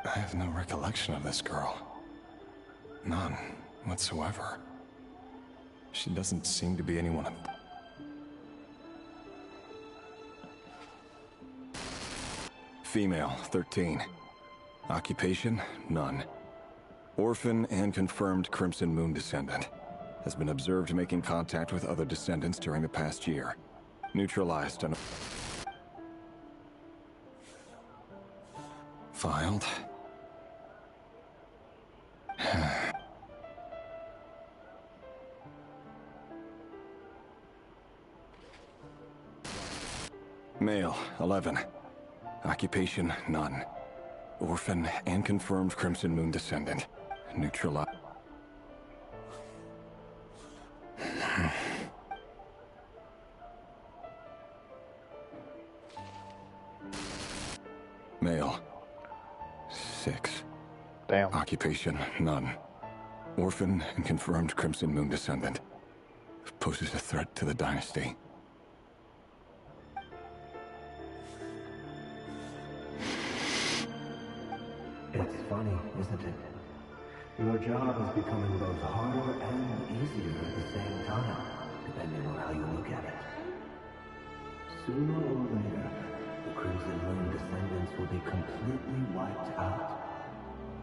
I have no recollection of this girl. None whatsoever. She doesn't seem to be anyone of... Female, 13. Occupation, none. Orphan and confirmed Crimson Moon descendant. Has been observed making contact with other descendants during the past year. Neutralized and... Filed. Male, 11. Occupation, none. Orphan and confirmed Crimson Moon descendant. Neutralized. Male. 6. Damn. Occupation, none. Orphan and confirmed Crimson Moon descendant. Poses a threat to the dynasty. It's funny, isn't it? Your job is becoming both harder and easier at the same time, depending on how you look at it. Sooner or later, the Crimson Moon descendants will be completely wiped out.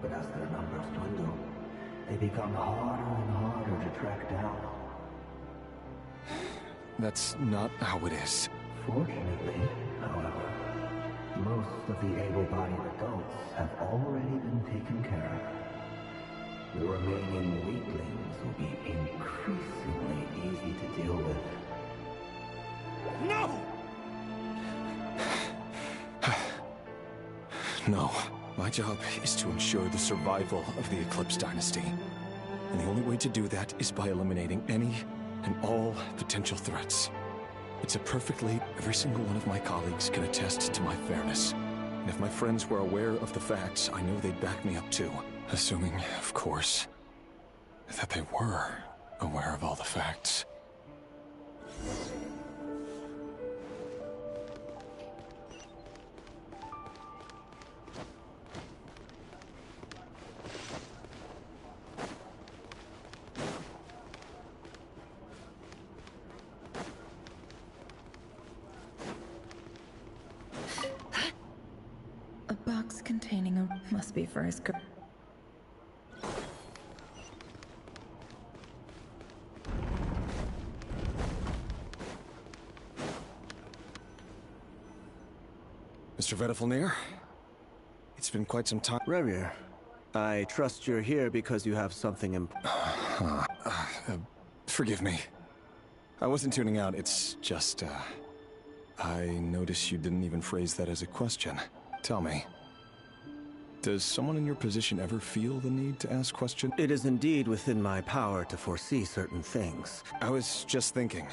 But as their numbers dwindle, they become harder and harder to track down. That's not how it is. Fortunately, however, most of the able-bodied adults have already been taken care of. The remaining weaklings will be increasingly easy to deal with. No! No. My job is to ensure the survival of the Eclipse Dynasty. And the only way to do that is by eliminating any and all potential threats. It's a perfect leap. Every single one of my colleagues can attest to my fairness. And if my friends were aware of the facts, I know they'd back me up too. Assuming, of course, that they were aware of all the facts. Must be for his... Mr. Vedifalnir? It's been quite some time. Rerir, I trust you're here because you have something forgive me. I wasn't tuning out, it's just, I noticed you didn't even phrase that as a question. Tell me, does someone in your position ever feel the need to ask questions? It is indeed within my power to foresee certain things. I was just thinking.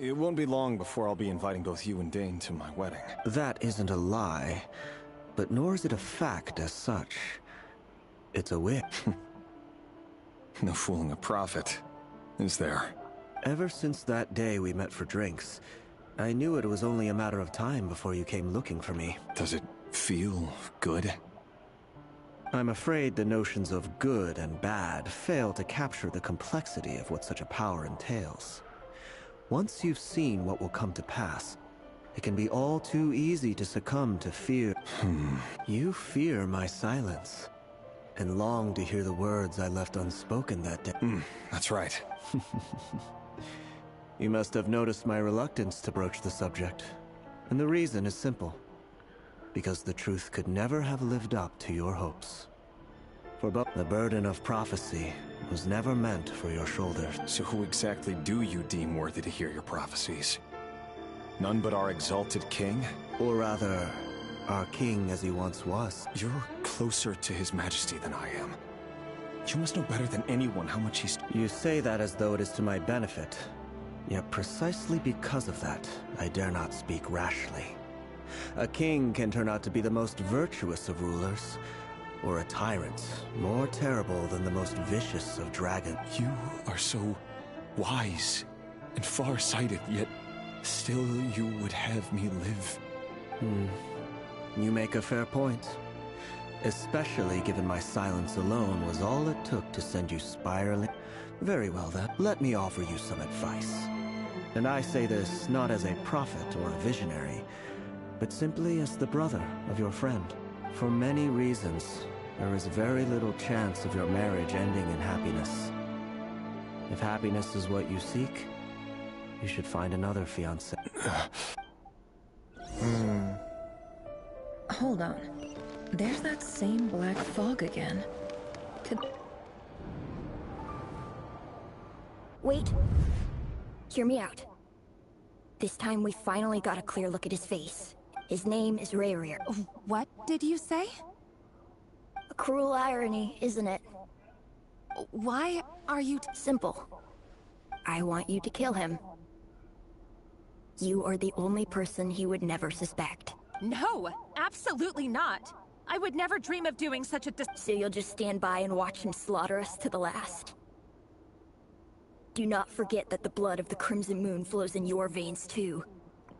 It won't be long before I'll be inviting both you and Dane to my wedding. That isn't a lie, but nor is it a fact as such. It's a wish. No fooling a prophet, is there? Ever since that day we met for drinks, I knew it was only a matter of time before you came looking for me. Does it feel good? I'm afraid the notions of good and bad fail to capture the complexity of what such a power entails. Once you've seen what will come to pass, it can be all too easy to succumb to fear. You fear my silence, and long to hear the words I left unspoken that day. That's right. You must have noticed my reluctance to broach the subject, and the reason is simple. Because the truth could never have lived up to your hopes. For both the burden of prophecy was never meant for your shoulders. So who exactly do you deem worthy to hear your prophecies? None but our exalted king? Or rather, our king as he once was. You're closer to his majesty than I am. You must know better than anyone how much he's... You say that as though it is to my benefit. Yet precisely because of that, I dare not speak rashly. A king can turn out to be the most virtuous of rulers, or a tyrant more terrible than the most vicious of dragons. You are so wise and far-sighted, yet still you would have me live. You make a fair point. Especially given my silence alone was all it took to send you spiraling. Very well then, let me offer you some advice. And I say this not as a prophet or a visionary, but simply as the brother of your friend. For many reasons, there is very little chance of your marriage ending in happiness. If happiness is what you seek, you should find another fiancé. Hold on. There's that same black fog again. Wait. Hear me out. This time we finally got a clear look at his face. His name is Rerir. What did you say? A cruel irony, isn't it? Why are you... Simple. I want you to kill him. You are the only person he would never suspect. No, absolutely not. I would never dream of doing such a So you'll just stand by and watch him slaughter us to the last? Do not forget that the blood of the Crimson Moon flows in your veins too.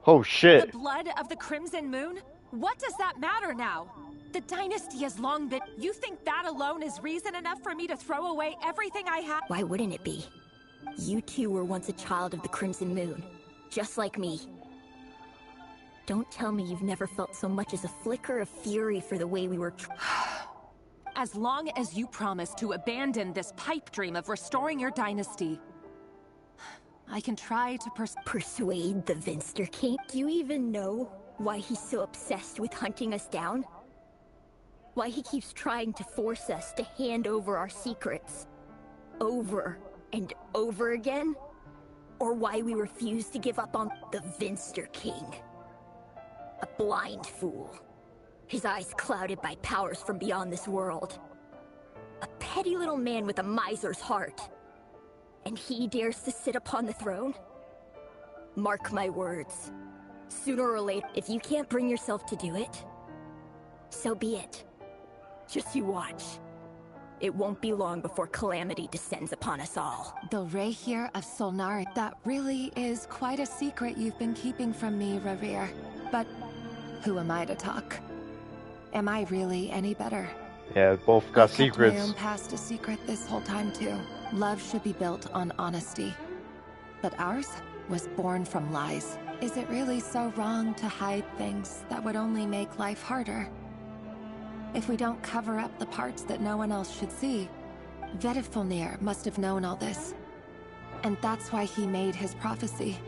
Oh shit. The blood of the Crimson Moon? What does that matter now? The dynasty has long been... You think that alone is reason enough for me to throw away everything I have? Why wouldn't it be? You two were once a child of the Crimson Moon, just like me. Don't tell me you've never felt so much as a flicker of fury for the way we were... As long as you promise to abandon this pipe dream of restoring your dynasty, I can try to persuade the Vinster King? Do you even know why he's so obsessed with hunting us down? Why he keeps trying to force us to hand over our secrets over and over again? Or why we refuse to give up on the Vinster King? A blind fool. His eyes clouded by powers from beyond this world. A petty little man with a miser's heart. And he dares to sit upon the throne? Mark my words. Sooner or later, if you can't bring yourself to do it, so be it. Just you watch. It won't be long before calamity descends upon us all. The Rehyr of Solnari. That really is quite a secret you've been keeping from me, Rerir. But who am I to talk? Am I really any better? Yeah, both got I've kept secrets. my own past a secret this whole time too. Love should be built on honesty. But ours was born from lies. Is it really so wrong to hide things that would only make life harder? If we don't cover up the parts that no one else should see, Vedifulnir must have known all this. And that's why he made his prophecy.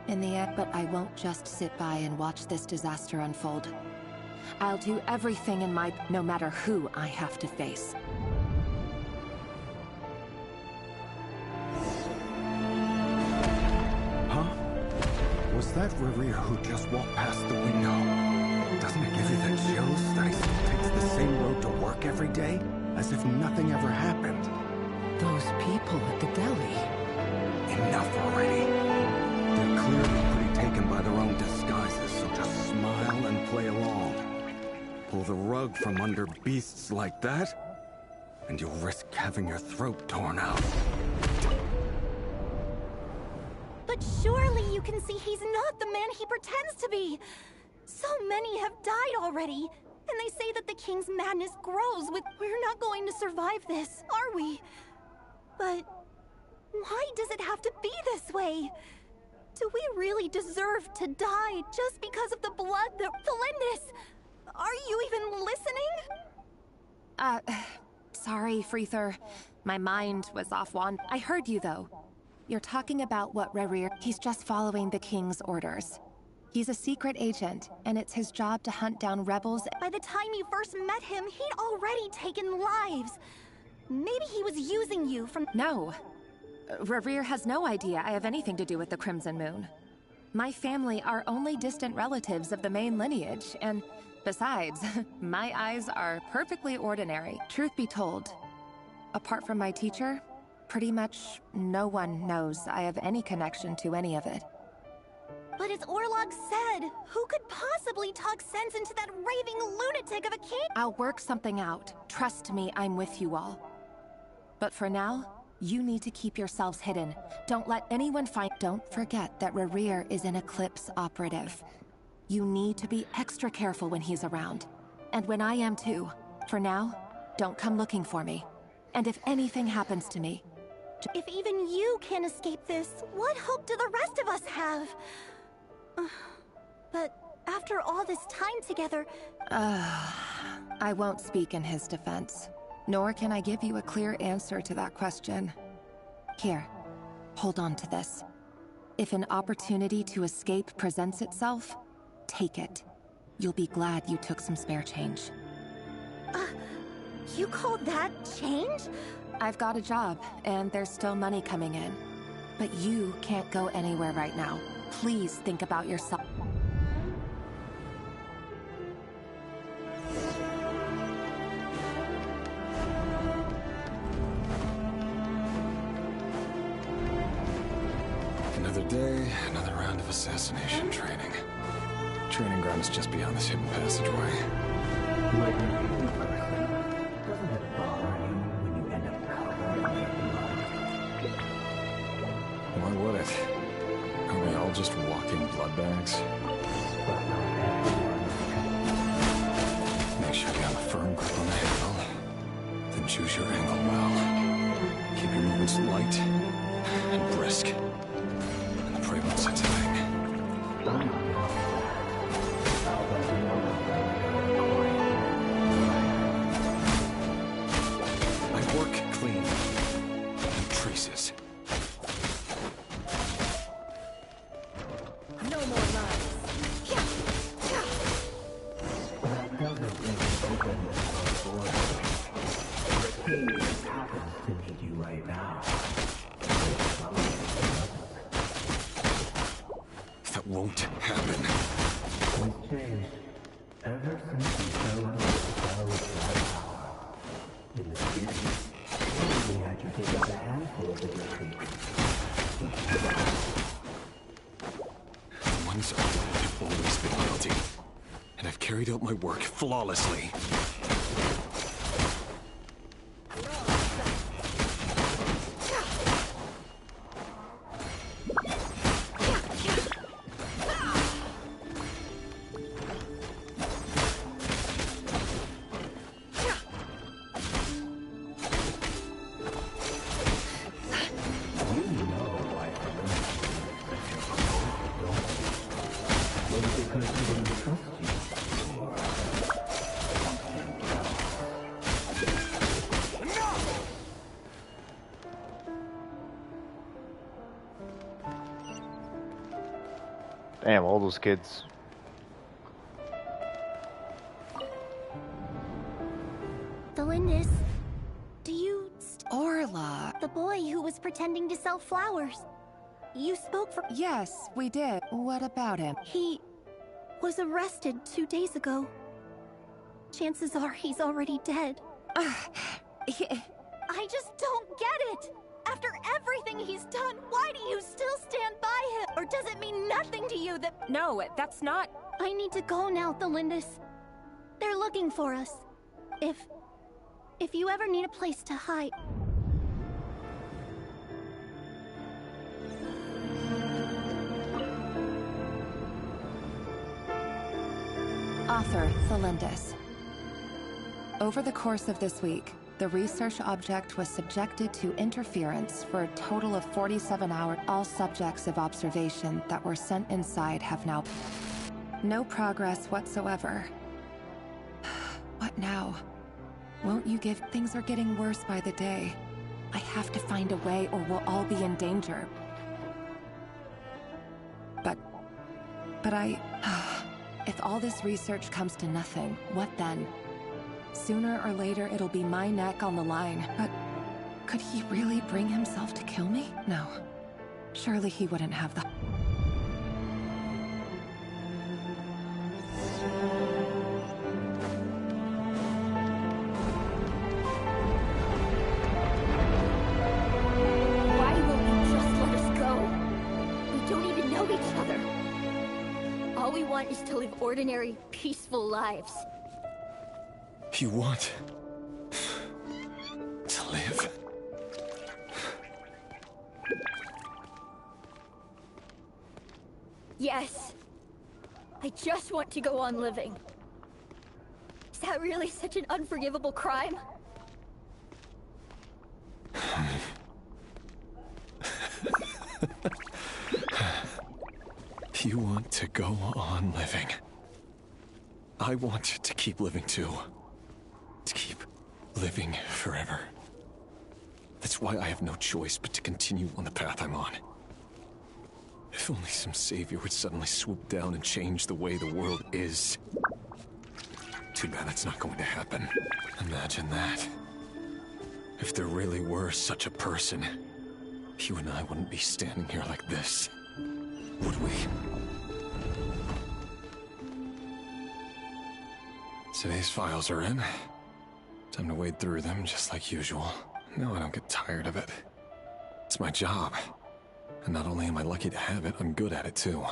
In the end, but I won't just sit by and watch this disaster unfold. I'll do everything in my... no matter who I have to face. Huh? Was that Rerir who just walked past the window? Doesn't it give you the chills that he still takes the same road to work every day? As if nothing ever happened. Those people at the deli. Enough already. They're clearly pretty taken by their own disguises, so just smile and play along. Pull the rug from under beasts like that, and you'll risk having your throat torn out. But surely you can see he's not the man he pretends to be. So many have died already, and they say that the king's madness grows with... We're not going to survive this, are we? But why does it have to be this way? Do we really deserve to die just because of the blood that... Felindis, are you even listening? Sorry, Freether. My mind was off one. I heard you, though. You're talking about what Rerir... He's just following the king's orders. He's a secret agent, and it's his job to hunt down rebels. By the time you first met him, he'd already taken lives. Maybe he was using you from... No. Rerir has no idea I have anything to do with the Crimson Moon. My family are only distant relatives of the main lineage, and besides, my eyes are perfectly ordinary. Truth be told, apart from my teacher, pretty much no one knows I have any connection to any of it. But as Orlog said, who could possibly talk sense into that raving lunatic of a king? I'll work something out. Trust me, I'm with you all. But for now, you need to keep yourselves hidden. Don't let anyone find... Don't forget that Rerir is an Eclipse operative. You need to be extra careful when he's around. And when I am too. For now, don't come looking for me. And if anything happens to me... If even you can't escape this, what hope do the rest of us have? But after all this time together... I won't speak in his defense. Nor can I give you a clear answer to that question. Here, hold on to this. If an opportunity to escape presents itself, take it. You'll be glad you took some spare change. You call that change? I've got a job, and there's still money coming in. But you can't go anywhere right now. Please think about yourself. Another day, another round of assassination training. Training ground is just beyond this hidden passageway. Like a human person, doesn't it bother you when you end up covered in their blood? Why would it? Are we all just walking blood bags? Make sure you have a firm grip on the handle. Then choose your angle well. Keep your movements light and brisk. And the prey won't sense a thing. I work clean. And traces. No more lies. That doesn't make it open for the king happens to need you right now. That won't happen. What's changed? Ever since you showed up with that power. In the beginning, we had you take out a handful of the retreat. The ones I wanted have always been loyalty. And I've carried out my work flawlessly. Damn, all those kids. The Lindis. Do you... Orla. The boy who was pretending to sell flowers. You spoke for... Yes, we did. What about him? He was arrested 2 days ago. Chances are he's already dead. I just don't get it! After everything he's done, why do you still stand by him? Or does it mean nothing to you that... No, that's not... I need to go now, Thelindis. They're looking for us. If you ever need a place to hide... Author, Thelindis. Over the course of this week, the research object was subjected to interference for a total of 47 hours. All subjects of observation that were sent inside have now... No progress whatsoever. What now? Won't you give... Things are getting worse by the day. I have to find a way or we'll all be in danger. But I... If all this research comes to nothing, what then? Sooner or later, it'll be my neck on the line. But could he really bring himself to kill me? No. Surely he wouldn't have the... Why won't you just let us go? We don't even know each other. All we want is to live ordinary, peaceful lives. You want to live? Yes. I just want to go on living. Is that really such an unforgivable crime? You want to go on living. I want to keep living too. To keep living forever. That's why I have no choice but to continue on the path I'm on. If only some savior would suddenly swoop down and change the way the world is. Too bad that's not going to happen. Imagine that. If there really were such a person, you and I wouldn't be standing here like this, would we? Today's files are in. Time to wade through them just like usual. No, I don't get tired of it. It's my job. And not only am I lucky to have it, I'm good at it too.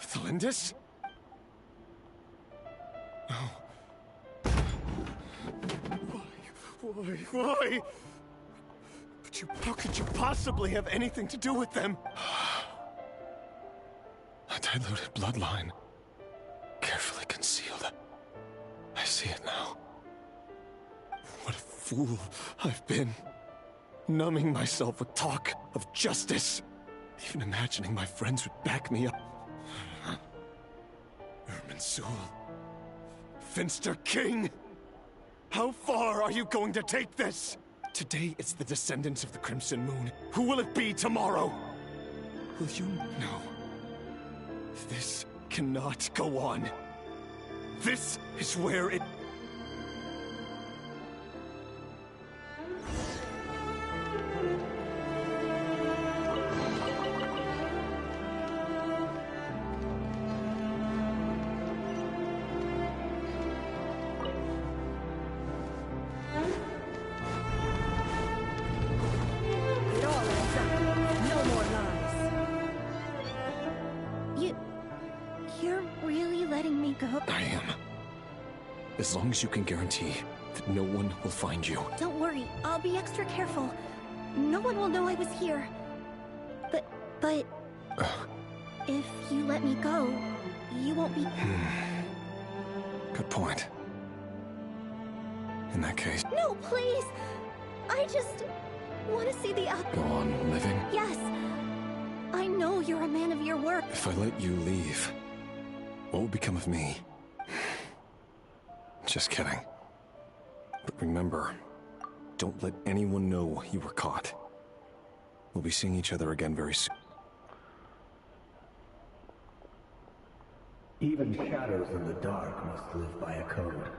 Thelindis? Oh. Why? But how could you possibly have anything to do with them? A diluted bloodline. Carefully concealed. I see it now. What a fool I've been. Numbing myself with talk of justice. Even imagining my friends would back me up. Erminsul. Finster King! How far are you going to take this? Today it's the descendants of the Crimson Moon. Who will it be tomorrow? Will you know? This cannot go on. This is where it... As long as you can guarantee that no one will find you. Don't worry, I'll be extra careful. No one will know I was here. But... if you let me go, you won't be... Good point. In that case... No, please! I just want to see the up... Go on living? Yes. I know you're a man of your word. If I let you leave, what will become of me? Just kidding. But remember, Don't let anyone know you were caught. We'll be seeing each other again very soon. Even shadows in the dark must live by a code.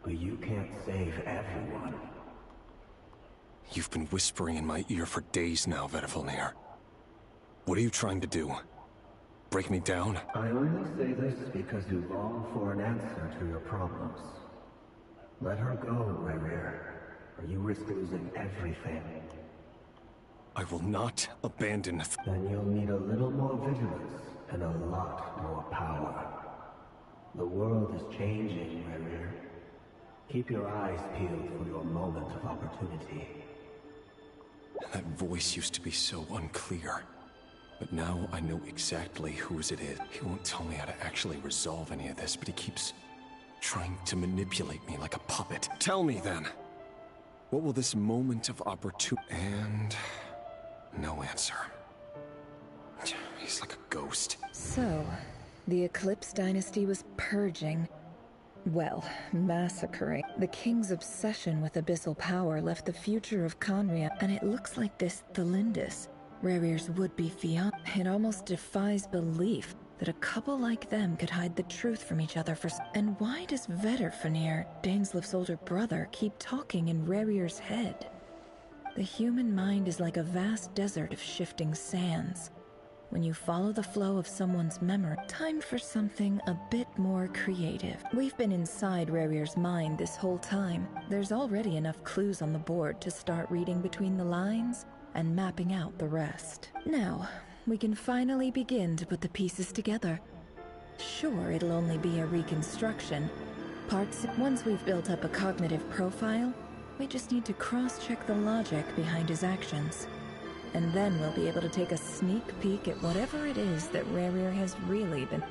But you can't save everyone. You've been whispering in my ear for days now, Vedifalnir. What are you trying to do? Break me down? I only say this because you long for an answer to your problems. Let her go, Rerir, or you risk losing everything. I will not abandon. Then you'll need a little more vigilance and a lot more power. The world is changing, Rerir. Keep your eyes peeled for your moment of opportunity. That voice used to be so unclear. But now I know exactly whose it is. He won't tell me how to actually resolve any of this, but he keeps trying to manipulate me like a puppet. Tell me then, what will this moment of opportunity... And... no answer. He's like a ghost. So, the Eclipse Dynasty was purging. Well, massacring. The king's obsession with abyssal power left the future of Conria, and it looks like this Thelindis, Rerir's would-be fiancé. It almost defies belief that a couple like them could hide the truth from each other for... And why does Vedifalnir, Dainslif's older brother, keep talking in Rerir's head? The human mind is like a vast desert of shifting sands. When you follow the flow of someone's memory, time for something a bit more creative. We've been inside Rerir's mind this whole time. There's already enough clues on the board to start reading between the lines and mapping out the rest. Now, we can finally begin to put the pieces together. Sure, it'll only be a reconstruction. Once we've built up a cognitive profile, we just need to cross-check the logic behind his actions. And then we'll be able to take a sneak peek at whatever it is that Rerir has really been...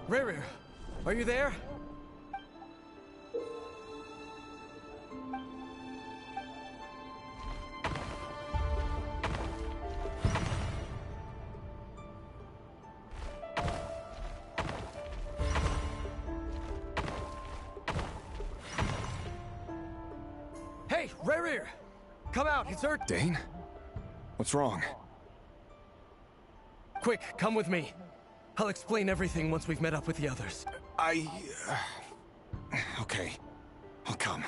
Rerir, are you there? Hey, Rerir! Come out, it's urgent. Dane? What's wrong? Quick, come with me. I'll explain everything once we've met up with the others. Okay. I'll come.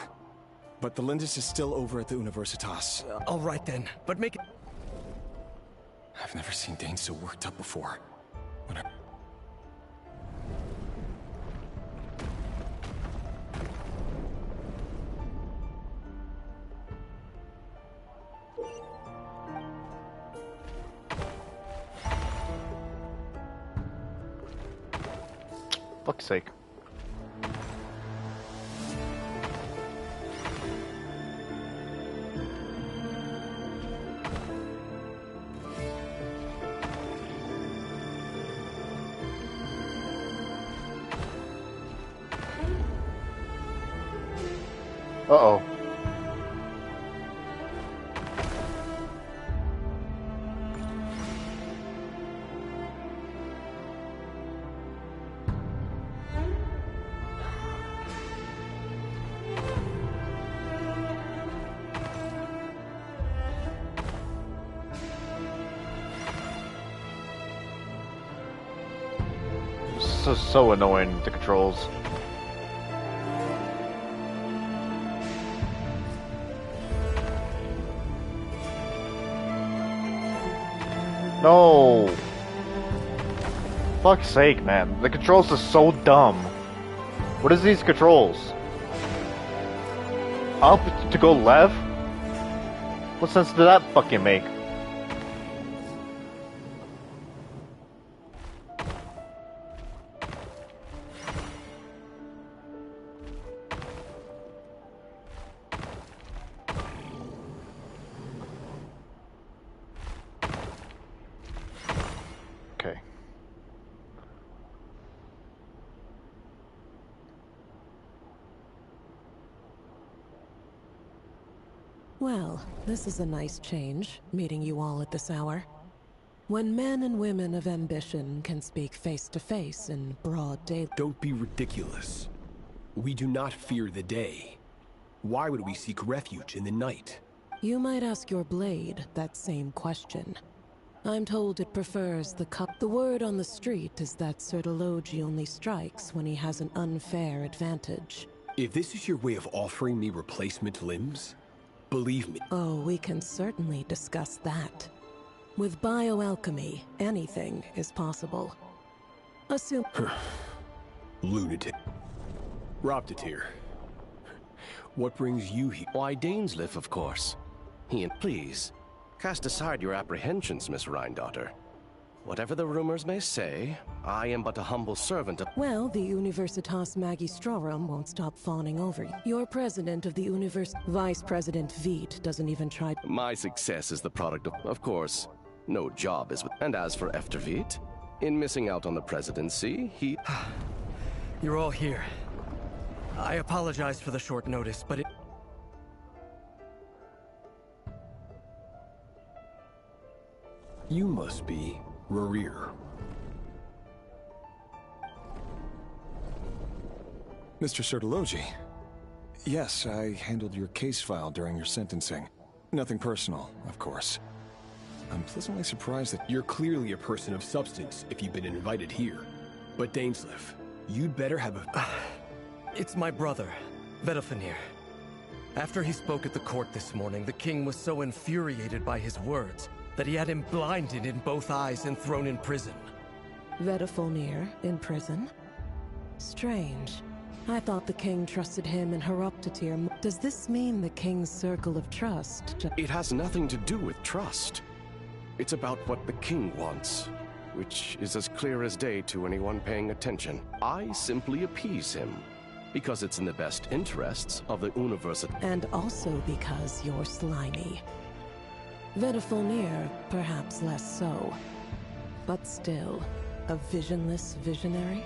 But the Lindis is still over at the Universitas. All right then, but make it... I've never seen Dane so worked up before. Fuck's sake. Uh-oh. So annoying, the controls. No! Fuck's sake, man. The controls are so dumb. What is these controls? Up to go left? What sense did that fucking make? Well, this is a nice change, meeting you all at this hour. When men and women of ambition can speak face to face in broad daylight. Don't be ridiculous. We do not fear the day. Why would we seek refuge in the night? You might ask your blade that same question. I'm told it prefers the cup. The word on the street is that Sir Elegy only strikes when he has an unfair advantage. If this is your way of offering me replacement limbs, believe me. Oh, we can certainly discuss that. With bioalchemy, anything is possible. Assume... Lunatic. Robtiteer. What brings you here? Why, Dainsleif, of course. Please, cast aside your apprehensions, Miss Rhindaughter. Whatever the rumors may say, I am but a humble servant of... Well, the Universitas Magistrorum won't stop fawning over you. You're president of the Vice President Veit doesn't even try... My success is the product of course, no job is... And as for Efter Veit, in missing out on the presidency, he... You're all here. I apologize for the short notice, but it... You must be Rerir. Mr. Sir Elegy. Yes, I handled your case file during your sentencing. Nothing personal, of course. I'm pleasantly surprised that you're clearly a person of substance if you've been invited here. But Dainsleif, you'd better have a... It's my brother, Vedalfenir. After he spoke at the court this morning, the king was so infuriated by his words that he had him blinded in both eyes and thrown in prison. Vedalfenir in prison? Strange. I thought the king trusted him and Horoptatir. Does this mean the king's circle of trust? It has nothing to do with trust. It's about what the king wants, which is as clear as day to anyone paying attention. I simply appease him, because it's in the best interests of the University. And also because you're slimy. Vedalfenir, perhaps less so. But still, a visionless visionary?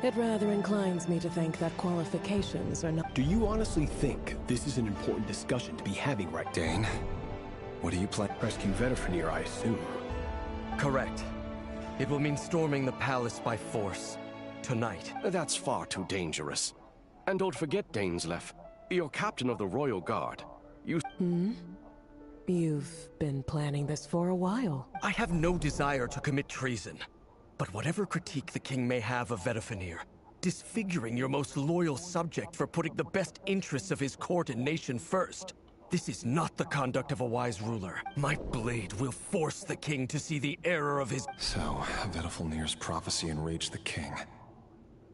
It rather inclines me to think that qualifications are not... Do you honestly think this is an important discussion to be having right now? Dane, what do you plan? Rescue Vedalfenir, I assume. Correct. It will mean storming the palace by force. Tonight. That's far too dangerous. And don't forget, Dainsleif, you're captain of the Royal Guard. You... You've been planning this for a while. I have no desire to commit treason. But whatever critique the king may have of Vedalfenir, disfiguring your most loyal subject for putting the best interests of his court and nation first, this is not the conduct of a wise ruler. My blade will force the king to see the error of his... So, Vedalfenir's prophecy enraged the king.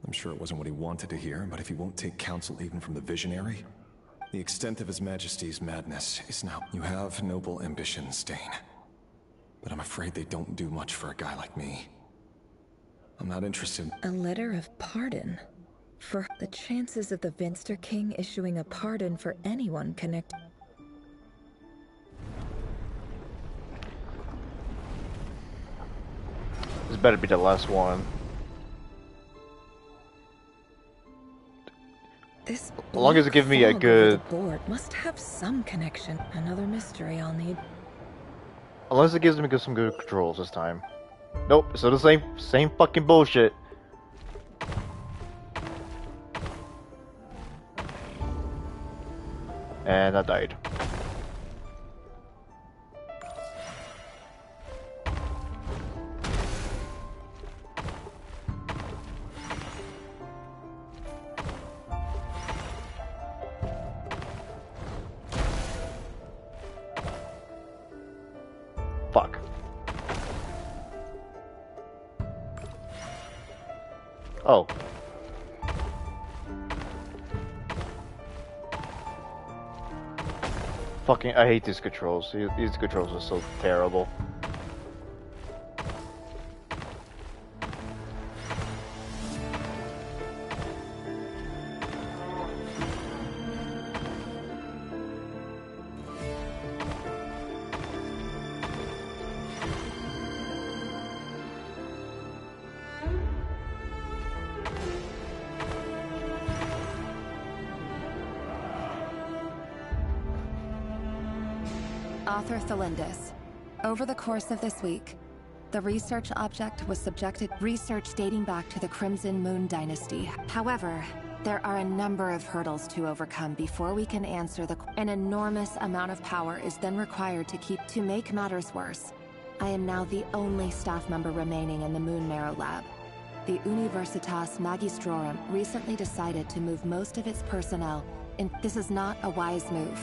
I'm sure it wasn't what he wanted to hear, but if he won't take counsel even from the visionary, the extent of his majesty's madness is now... You have noble ambitions, Dane. But I'm afraid they don't do much for a guy like me. I'm not interested. A letter of pardon? For the chances of the Vinster King issuing a pardon for anyone connected... This better be the last one. This as long as it gives me a good... The board must have some connection. Another mystery I'll need. Unless it gives me some good controls this time. Nope, so the same fucking bullshit. And I died. Fuck. Oh. Fucking, I hate these controls. These controls are so terrible. Author Thelindis. Over the course of this week, the research object was subjected research dating back to the Crimson Moon Dynasty. However, there are a number of hurdles to overcome before we can answer an enormous amount of power is then required to make matters worse. I am now the only staff member remaining in the Moon Marrow Lab. The Universitas Magistrorum recently decided to move most of its personnel, and this is not a wise move.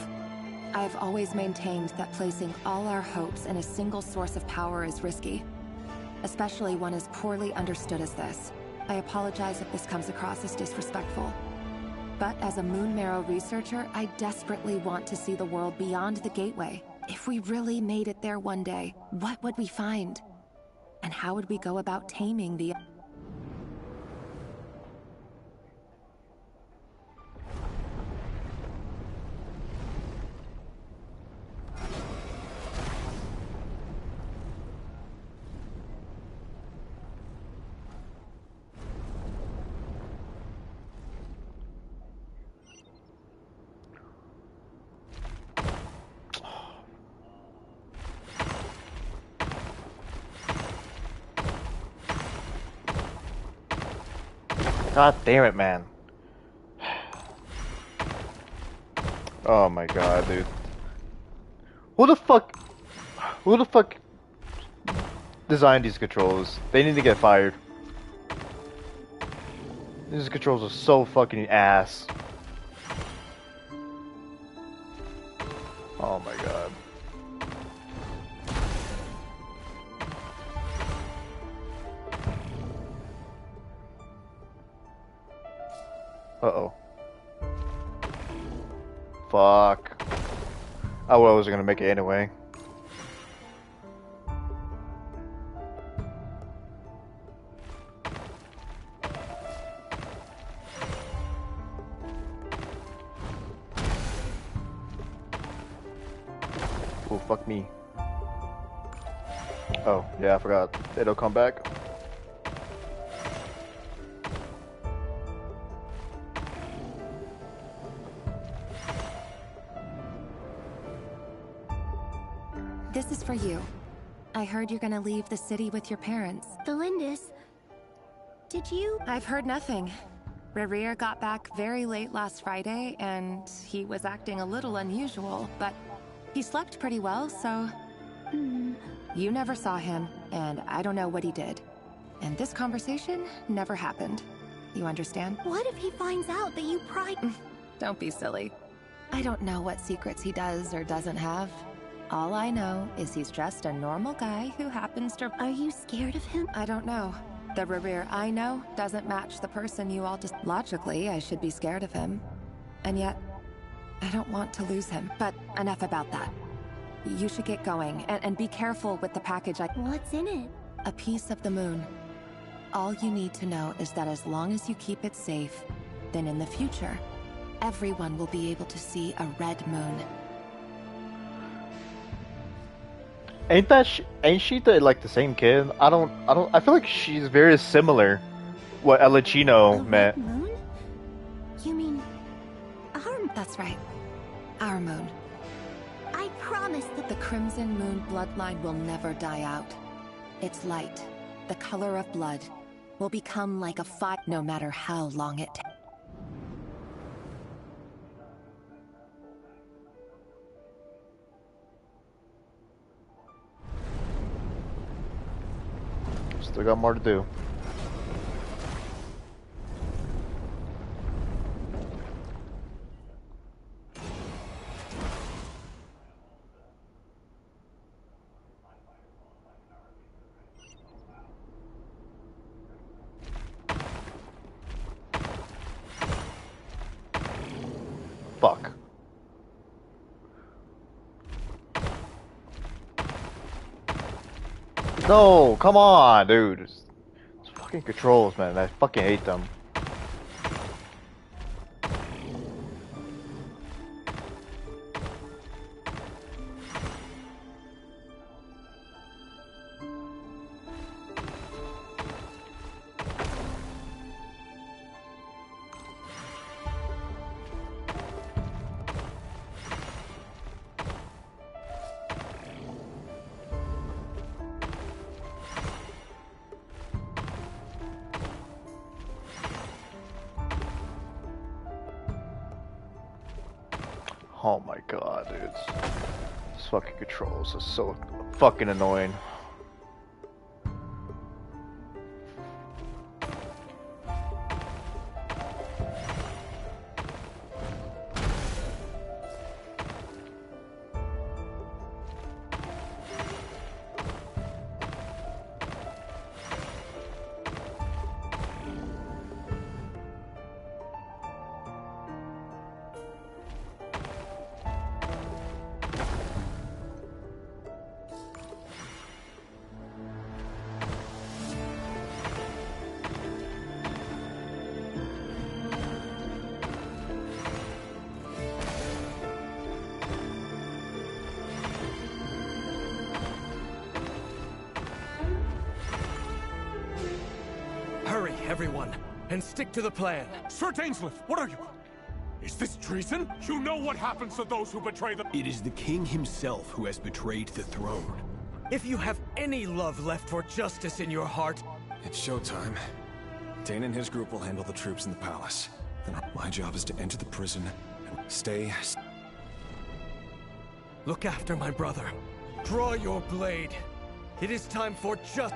I have always maintained that placing all our hopes in a single source of power is risky, especially one as poorly understood as this. I apologize if this comes across as disrespectful. But as a Moon Marrow researcher, I desperately want to see the world beyond the gateway. If we really made it there one day, what would we find? And how would we go about taming the... God damn it, man. Oh my god, dude. Who the fuck designed these controls? They need to get fired. These controls are so fucking ass. Oh my god. Uh-oh. Fuck. I wasn't gonna make it anyway. Oh, fuck me. Oh, yeah, I forgot. It'll come back. This is for you. I heard you're gonna leave the city with your parents. Thelindis, did you? I've heard nothing. Rerir got back very late last Friday, and he was acting a little unusual, but he slept pretty well, so... You never saw him, and I don't know what he did. And this conversation never happened. You understand? What if he finds out that you Don't be silly. I don't know what secrets he does or doesn't have. All I know is he's just a normal guy who happens to... Are you scared of him? I don't know. The Rerir I know doesn't match the person you all just... Logically, I should be scared of him. And yet, I don't want to lose him. But enough about that. You should get going, and be careful with the package What's in it? A piece of the moon. All you need to know is that as long as you keep it safe, then in the future, everyone will be able to see a red moon. Ain't she the same kid? I feel like she's very similar what Elegino meant. Moon? You mean our... That's right. Our moon. I promise that the Crimson Moon bloodline will never die out. Its light, the color of blood, will become like a fire no matter how long it takes. Still got more to do. Fuck. No, come on, dude. It's fucking controls, man. I fucking hate them. Oh my god, dude. This fucking controls are so fucking annoying. Hurry, everyone, and stick to the plan. Sir Dainsleif, what are you? Is this treason? You know what happens to those who betray the— It is the king himself who has betrayed the throne. If you have any love left for justice in your heart... It's showtime. Dane and his group will handle the troops in the palace. Then my job is to enter the prison and stay... Look after my brother. Draw your blade. It is time for justice.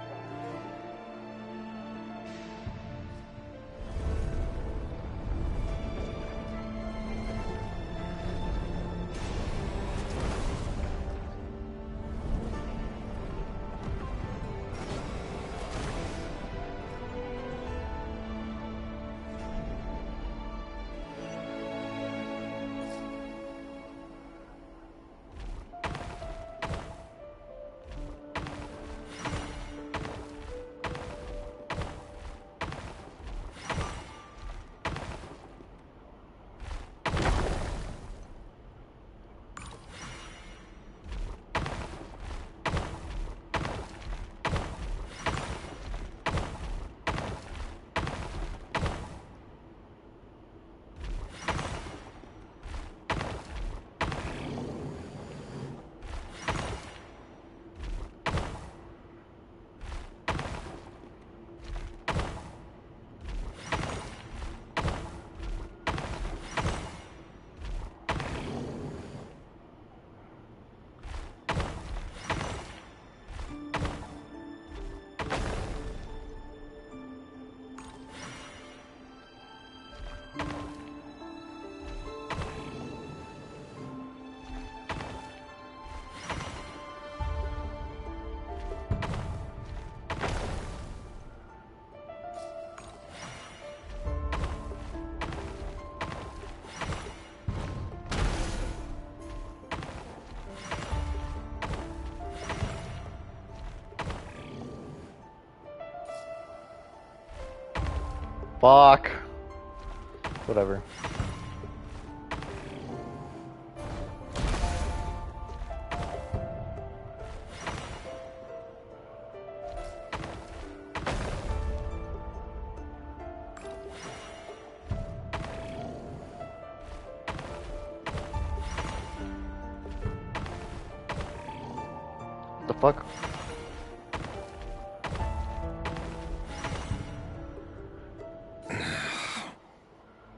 Fuck. Whatever. What the fuck?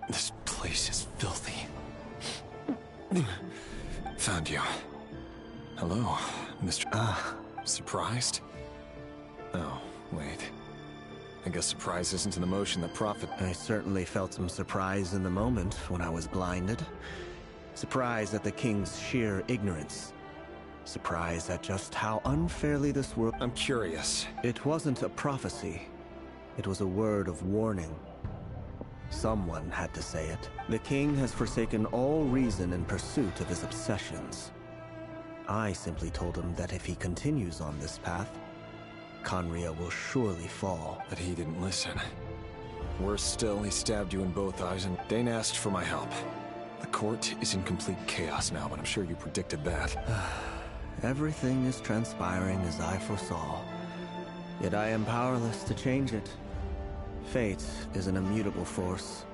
This place is filthy. Found you. Hello, Mr. Surprised? Oh, wait. I guess surprise isn't an emotion that profit. I certainly felt some surprise in the moment when I was blinded. Surprise at the king's sheer ignorance. Surprise at just how unfairly this world... I'm curious. It wasn't a prophecy. It was a word of warning. Someone had to say it. The king has forsaken all reason in pursuit of his obsessions. I simply told him that if he continues on this path, Conria will surely fall. But he didn't listen. Worse still, he stabbed you in both eyes and Dane asked for my help. The court is in complete chaos now, but I'm sure you predicted that. Everything is transpiring as I foresaw. Yet I am powerless to change it. Fate is an immutable force.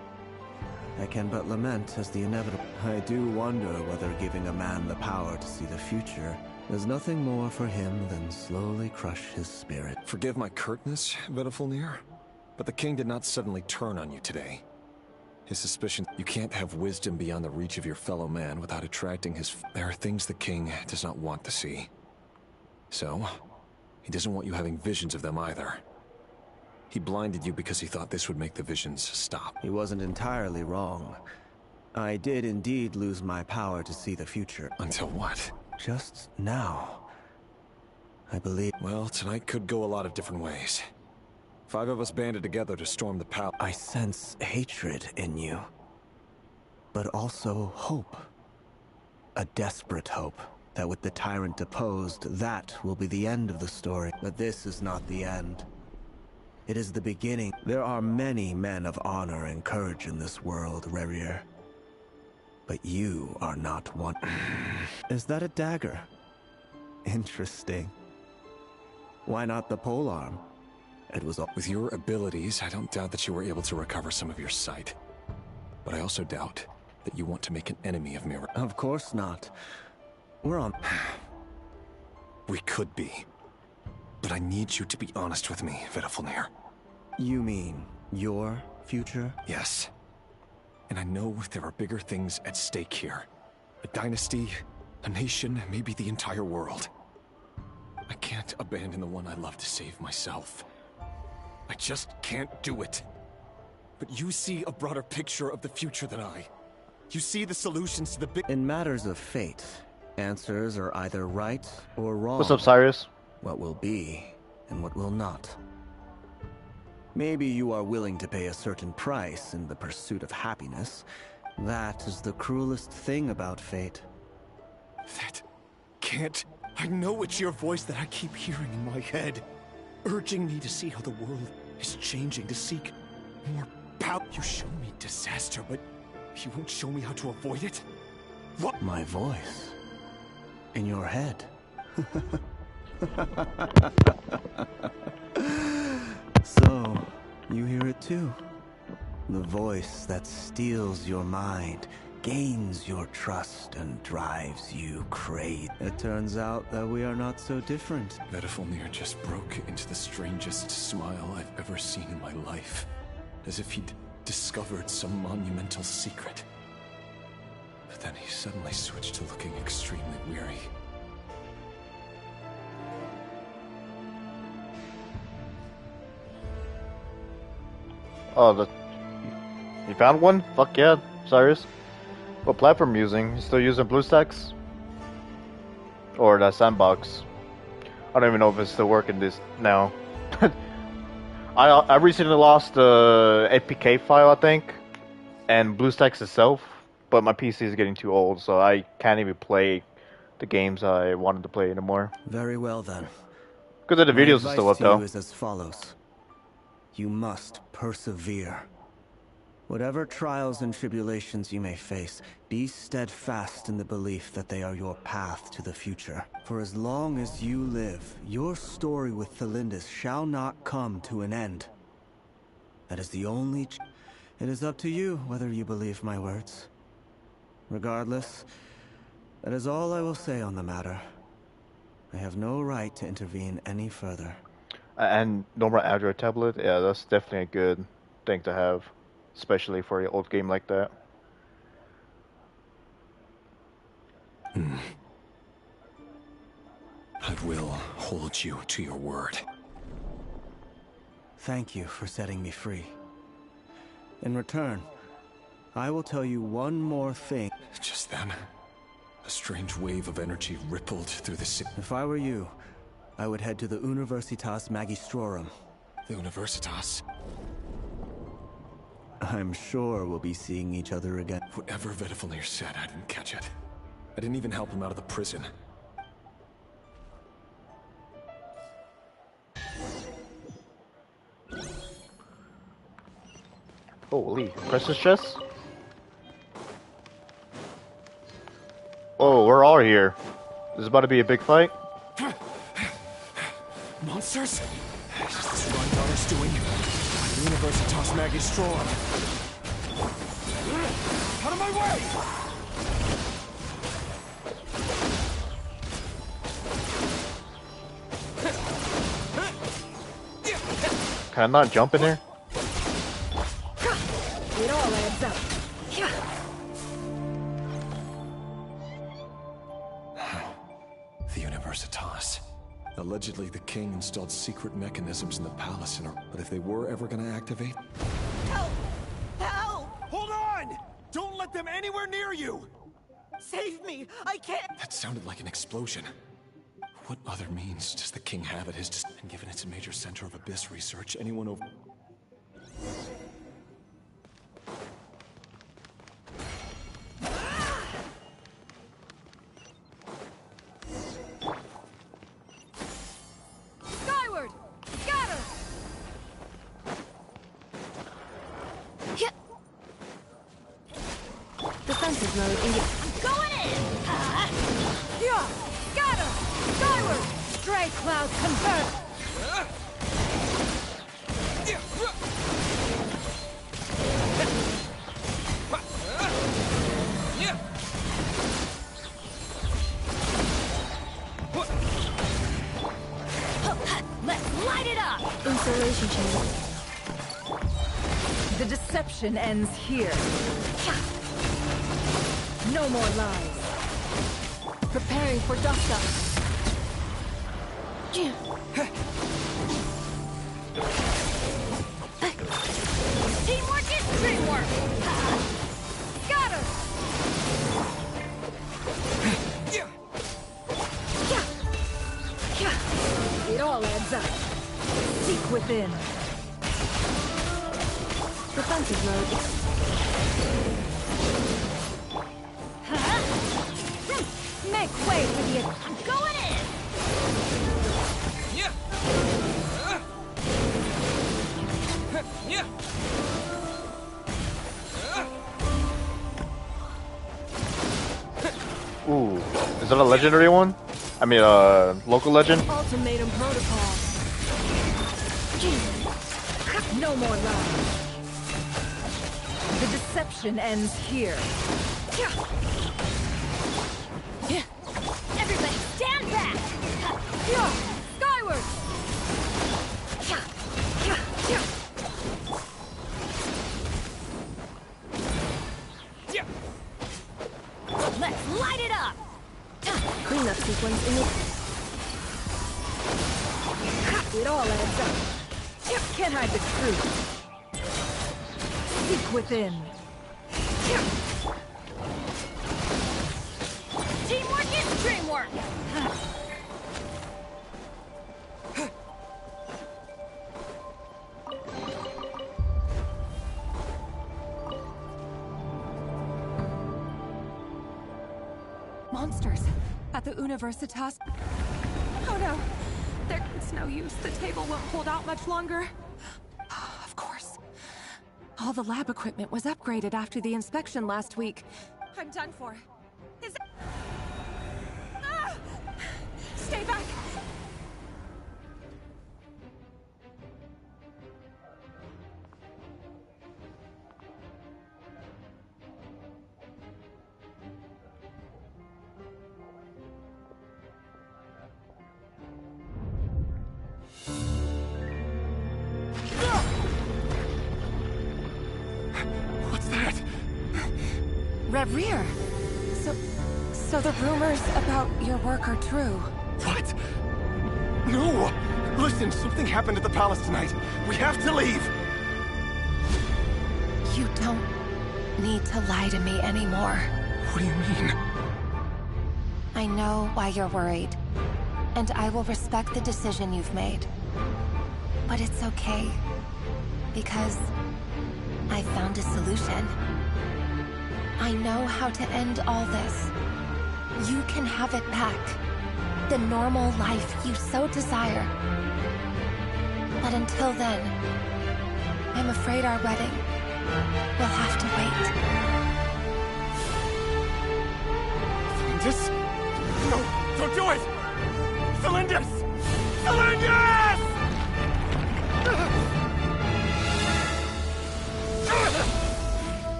I can but lament as the inevitable. I do wonder whether giving a man the power to see the future is nothing more for him than slowly crush his spirit. Forgive my curtness, Vedifulnir, but the king did not suddenly turn on you today. His suspicion. You can't have wisdom beyond the reach of your fellow man without attracting his... There are things the king does not want to see. So, he doesn't want you having visions of them either. He blinded you because he thought this would make the visions stop. He wasn't entirely wrong. I did indeed lose my power to see the future. Until what? Just now. I believe... Well, tonight could go a lot of different ways. 5 of us banded together to storm the palace. I sense hatred in you. But also hope. A desperate hope that with the tyrant deposed, that will be the end of the story. But this is not the end. It is the beginning. There are many men of honor and courage in this world, Rerir. But you are not one. Is that a dagger? Interesting. Why not the polearm? It was all... With your abilities, I don't doubt that you were able to recover some of your sight. But I also doubt that you want to make an enemy of Mira. Of course not. We're on... We could be. But I need you to be honest with me, Vedafalnir. You mean your future? Yes. And I know there are bigger things at stake here. A dynasty, a nation, maybe the entire world. I can't abandon the one I love to save myself. I just can't do it. But you see a broader picture of the future than I. You see the solutions to the big... In matters of fate, answers are either right or wrong. What's up, Cyrus? What will be, and what will not. Maybe you are willing to pay a certain price in the pursuit of happiness. That is the cruelest thing about fate. That can't... I know it's your voice that I keep hearing in my head, urging me to see how the world is changing, to seek more power. You show me disaster, but you won't show me how to avoid it? What? My voice? In your head? So, you hear it too? The voice that steals your mind, gains your trust, and drives you crazy. It turns out that we are not so different. Vedafalnir just broke into the strangest smile I've ever seen in my life. As if he'd discovered some monumental secret. But then he suddenly switched to looking extremely weary. Oh, you found one? Fuck yeah, Cyrus. What platform are you using? You still using BlueStacks? Or that sandbox? I don't even know if it's still working this now. I recently lost the APK file, I think, and BlueStacks itself, but my PC is getting too old, so I can't even play the games I wanted to play anymore. Very well then. Good that the videos are still up though. My advice to you is as follows. You must persevere. Whatever trials and tribulations you may face, be steadfast in the belief that they are your path to the future. For as long as you live, your story with Thelindis shall not come to an end. That is the only... It is up to you whether you believe my words. Regardless, that is all I will say on the matter. I have no right to intervene any further. And normal Android tablet, yeah, that's definitely a good thing to have. Especially for an old game like that. I will hold you to your word. Thank you for setting me free. In return, I will tell you one more thing. Just then, a strange wave of energy rippled through the city. If I were you, I would head to the Universitas Magistrorum. The Universitas? I'm sure we'll be seeing each other again. Whatever Vedafalnir said, I didn't catch it. I didn't even help him out of the prison. Holy, precious chest? Oh, we're all here. This is about to be a big fight. Monsters? Is this my daughter's doing? Universitas Magistrorum. Out of my way! Can I not jump in here? It all adds up. The Universitas. Allegedly, the king installed secret mechanisms in the palace, but if they were ever gonna activate... Help! Help! Hold on! Don't let them anywhere near you! Save me! I can't... That sounded like an explosion. What other means does the king have at his disposal? And given it's a major center of abyss research, anyone over... Skyward! Scatter! Defensive mode engaged. I'm going in! Yeah! Scatter! Skyward! Stray cloud convert! Let's light it up! Insulation chamber. The deception ends here. No more lies. Preparing for dust up. Teamwork is dreamwork! Scatter! It all adds up. Seek within. Defensive mode. Make way for the... I'm going in! Ooh, is that a legendary one? I mean, local legend? Ultimatum protocol. No more lies. The deception ends here. Everybody stand back! Skyward! Let's light it up! Cleanup sequence in It all adds up. Can't hide the truth. Seek within. Teamwork is dreamwork! Monsters at the Universitas. Oh no, it's no use. The table won't hold out much longer. Of course. All the lab equipment was upgraded after the inspection last week. I'm done for. Is it... Ah! Stay back! Rear. So the rumors about your work are true. What? No! Listen, something happened at the palace tonight. We have to leave! You don't need to lie to me anymore. What do you mean? I know why you're worried, and I will respect the decision you've made. But it's okay, because I found a solution. I know how to end all this. You can have it back. The normal life you so desire. But until then, I'm afraid our wedding will have to wait. Cylinders? No, don't do it! Cylinders! Cylinders!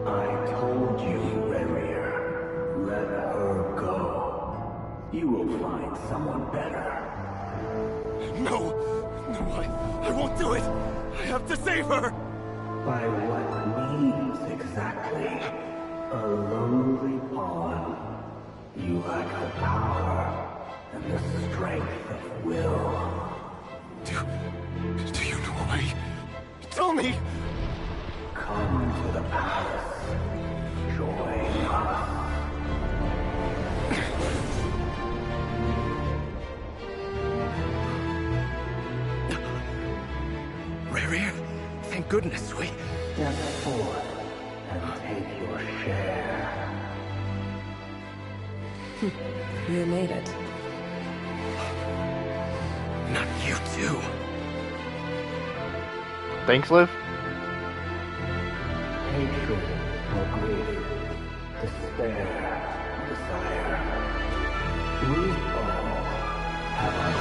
I told you, Rerir. Let her go. You will find someone better. No! No, I won't do it! I have to save her! By what means exactly? A lowly pawn. You lack the power and the strength of will. Do you know a way? Tell me! Come to the palace. Join us. Rare, thank goodness we... Step forth and take your share. You made it. Not you too. Thanks, Liv. Hatred or grief, despair, desire. We all have our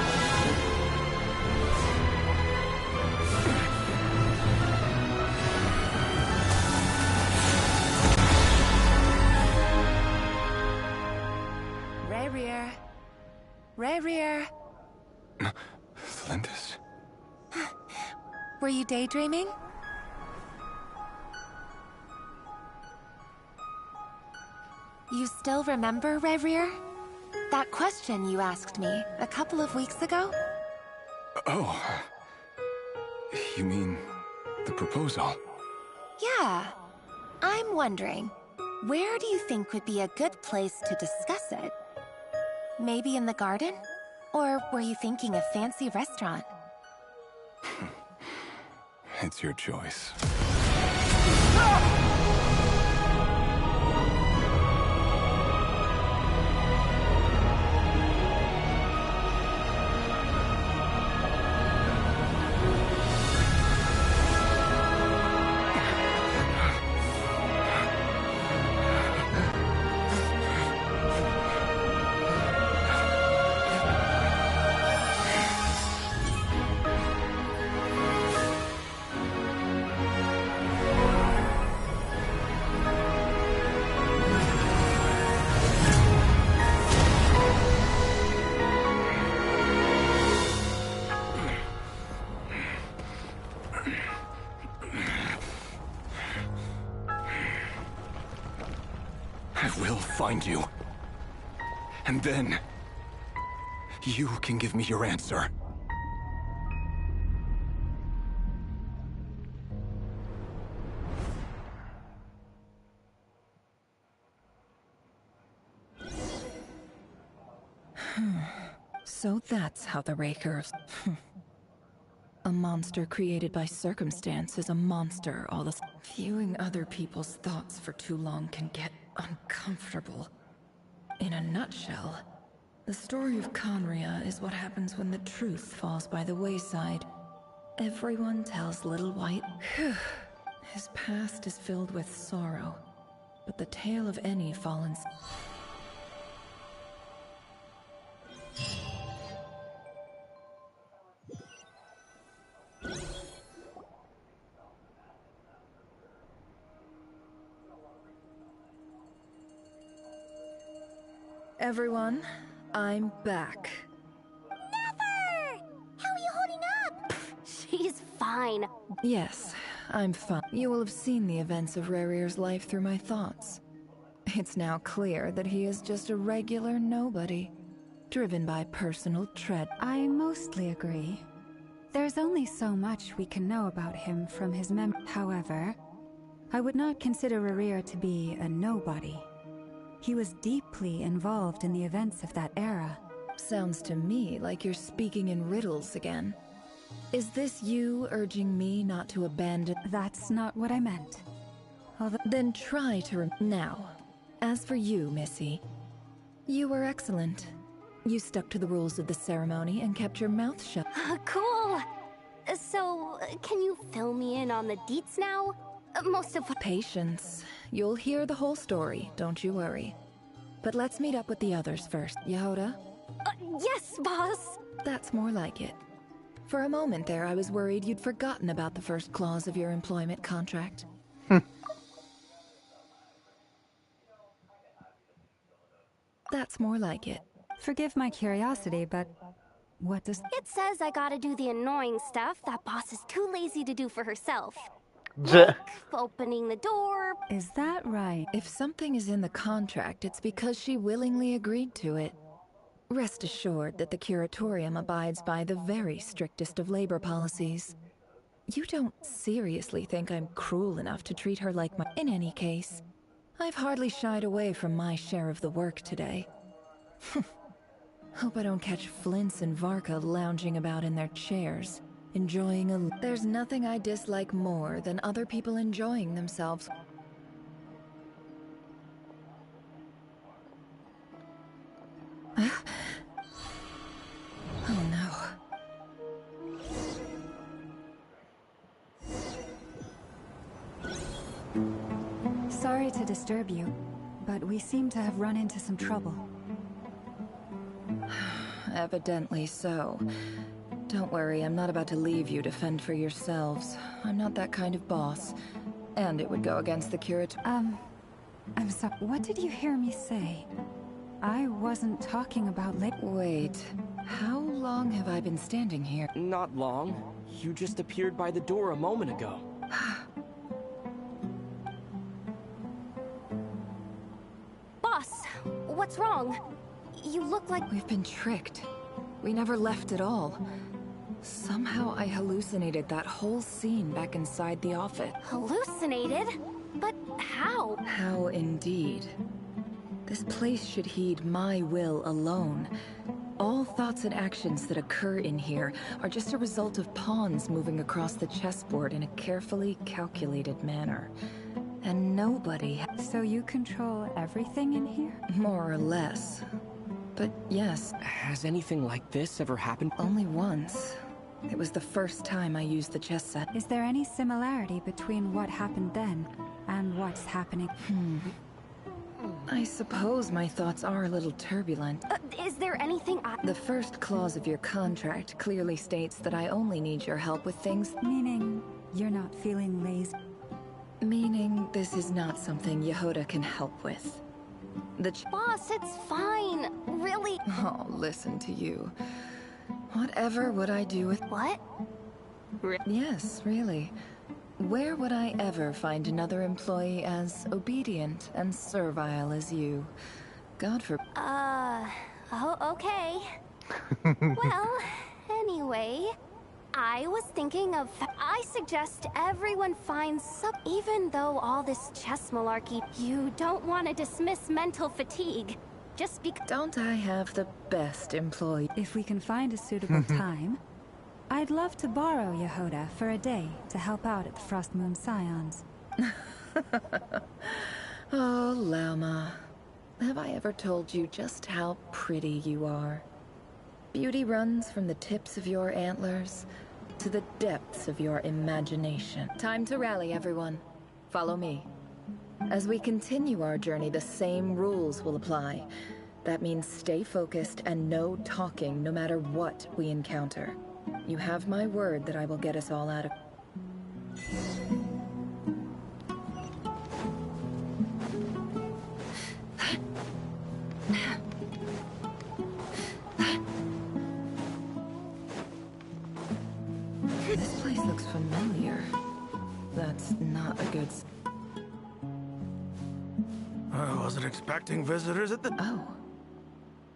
Rear. Rear. Flinders? Were you daydreaming? You still remember, Rear? That question you asked me a couple of weeks ago? Oh. You mean the proposal? Yeah. I'm wondering, where do you think would be a good place to discuss it? Maybe in the garden? Or were you thinking a fancy restaurant? It's your choice. I will find you. And then... you can give me your answer. So that's how the Rakers... A monster created by circumstance is a monster all the... Viewing other people's thoughts for too long can get uncomfortable. In a nutshell, the story of Conria is what happens when the truth falls by the wayside. Everyone tells Little White... His past is filled with sorrow, but the tale of any fallen... Everyone, I'm back. Never! How are you holding up? She's fine. Yes, I'm fine. You will have seen the events of Rarir's life through my thoughts. It's now clear that he is just a regular nobody, driven by personal tread. I mostly agree. There's only so much we can know about him from his However, I would not consider Rarir to be a nobody. He was deeply involved in the events of that era. Sounds to me like you're speaking in riddles again. Is this you urging me not to abandon? That's not what I meant. Then try to now. As for you, Missy, you were excellent. You stuck to the rules of the ceremony and kept your mouth shut. Cool. So, can you fill me in on the deets now? Most of what... Patience. You'll hear the whole story, don't you worry. But let's meet up with the others first. Yehoda? Yes, boss! That's more like it. For a moment there, I was worried you'd forgotten about the first clause of your employment contract. That's more like it. Forgive my curiosity, but what does... It says I gotta do the annoying stuff that boss is too lazy to do for herself. like opening the door. Is that right? If something is in the contract, it's because she willingly agreed to it. Rest assured that the Curatorium abides by the very strictest of labor policies. You don't seriously think I'm cruel enough to treat her like my... In any case, I've hardly shied away from my share of the work today. Hope I don't catch Flintz and Varka lounging about in their chairs, enjoying a... There's nothing I dislike more than other people enjoying themselves. Oh no. Sorry to disturb you, but we seem to have run into some trouble. Evidently so. Don't worry, I'm not about to leave you to fend for yourselves. I'm not that kind of boss. And it would go against the curator. I'm sorry. What did you hear me say? I wasn't talking about Wait, how long have I been standing here? Not long. You just appeared by the door a moment ago. Boss, what's wrong? You look like... We've been tricked. We never left at all. Somehow I hallucinated that whole scene back inside the office. Hallucinated? But how? How indeed. This place should heed my will alone. All thoughts and actions that occur in here are just a result of pawns moving across the chessboard in a carefully calculated manner. And nobody... So you control everything in here? More or less. But yes. Has anything like this ever happened? Only once. It was the first time I used the chess set. Is there any similarity between what happened then and what's happening? I suppose my thoughts are a little turbulent. Is there anything The first clause of your contract clearly states that I only need your help with things... Meaning, you're not feeling lazy? Meaning, this is not something Yehuda can help with. Boss, it's fine. Really? Oh, listen to you. Whatever would I do with... What? Yes, really. Where would I ever find another employee as obedient and servile as you? God forbid. Oh, okay. Well, anyway, I was thinking of... I suggest everyone finds some... Even though all this chess malarkey, you don't want to dismiss mental fatigue. Just because... Don't I have the best employee? If we can find a suitable time, I'd love to borrow Yehuda for a day to help out at the Frost Moon Scions. Oh, Lama. Have I ever told you just how pretty you are? Beauty runs from the tips of your antlers to the depths of your imagination. Time to rally, everyone. Follow me. As we continue our journey, the same rules will apply. That means stay focused and no talking no matter what we encounter. You have my word that I will get us all out of... This place looks familiar. That's not a good... I wasn't expecting visitors at the... Oh.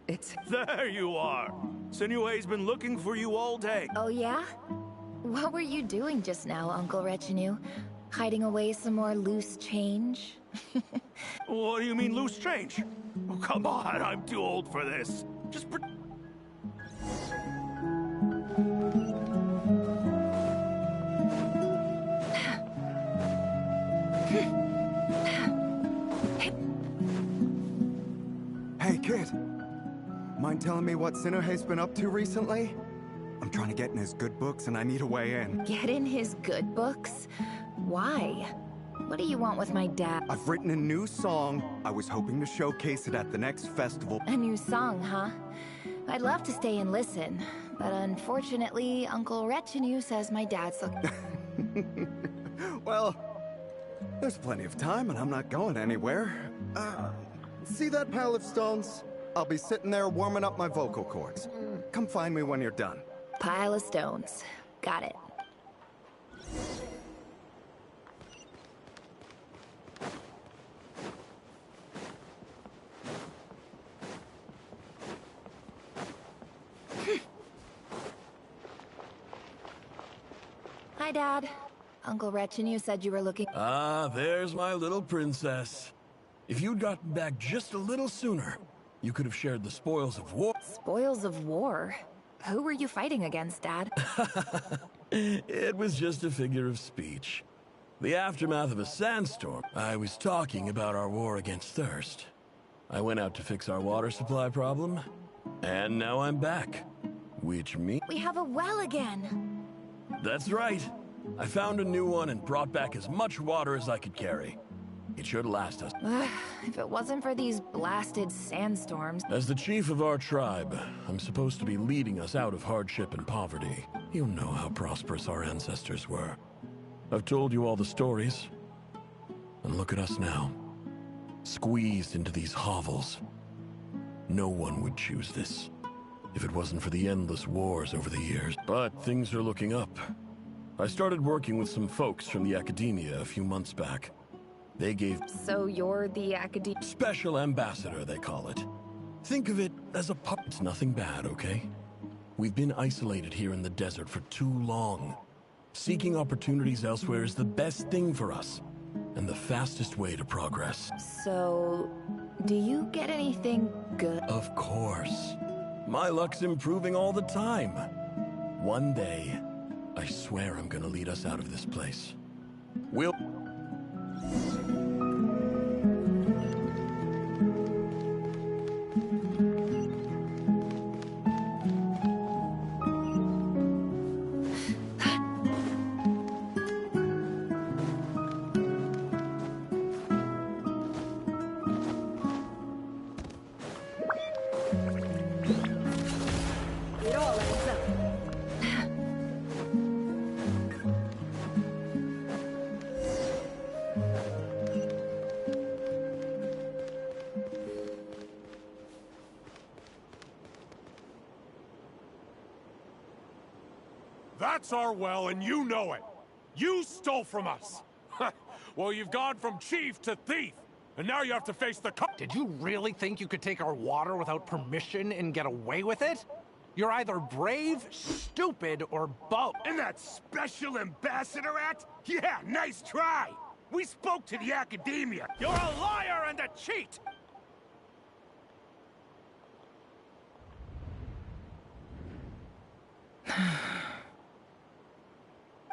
It's... There you are! Sinue's been looking for you all day. Oh, yeah? What were you doing just now, Uncle Retinue? Hiding away some more loose change? What do you mean, loose change? Oh, come on, I'm too old for this. Just Hey, kid. Mind telling me what Sinuhe's been up to recently? I'm trying to get in his good books and I need a way in. Get in his good books? Why? What do you want with my dad? I've written a new song. I was hoping to showcase it at the next festival. A new song, huh? I'd love to stay and listen, but unfortunately, Uncle Retinue says my dad's Well, there's plenty of time and I'm not going anywhere. See that pile of stones? I'll be sitting there warming up my vocal cords. Come find me when you're done. Pile of stones. Got it. Hi, Dad. Uncle Wretch and you said you were looking... Ah, there's my little princess. If you'd gotten back just a little sooner, you could have shared the spoils of war. Spoils of war? Who were you fighting against, Dad? It was just a figure of speech. The aftermath of a sandstorm. I was talking about our war against thirst. I went out to fix our water supply problem, and now I'm back. Which means... We have a well again! That's right. I found a new one and brought back as much water as I could carry. It should last us. If it wasn't for these blasted sandstorms... As the chief of our tribe, I'm supposed to be leading us out of hardship and poverty. You know how prosperous our ancestors were. I've told you all the stories. And look at us now. Squeezed into these hovels. No one would choose this, if it wasn't for the endless wars over the years. But things are looking up. I started working with some folks from the academia a few months back. They gave... So you're the academia... Special ambassador, they call it. Think of it as a pup. It's nothing bad, okay? We've been isolated here in the desert for too long. Seeking opportunities elsewhere is the best thing for us, and the fastest way to progress. So... do you get anything good? Of course. My luck's improving all the time. One day, I swear I'm gonna lead us out of this place. We'll... That's our well, and you know it. You stole from us. Well, you've gone from chief to thief, and now you have to face the Did you really think you could take our water without permission and get away with it? You're either brave, stupid, or both. And that special ambassador act? Yeah, nice try. We spoke to the academia. You're a liar and a cheat!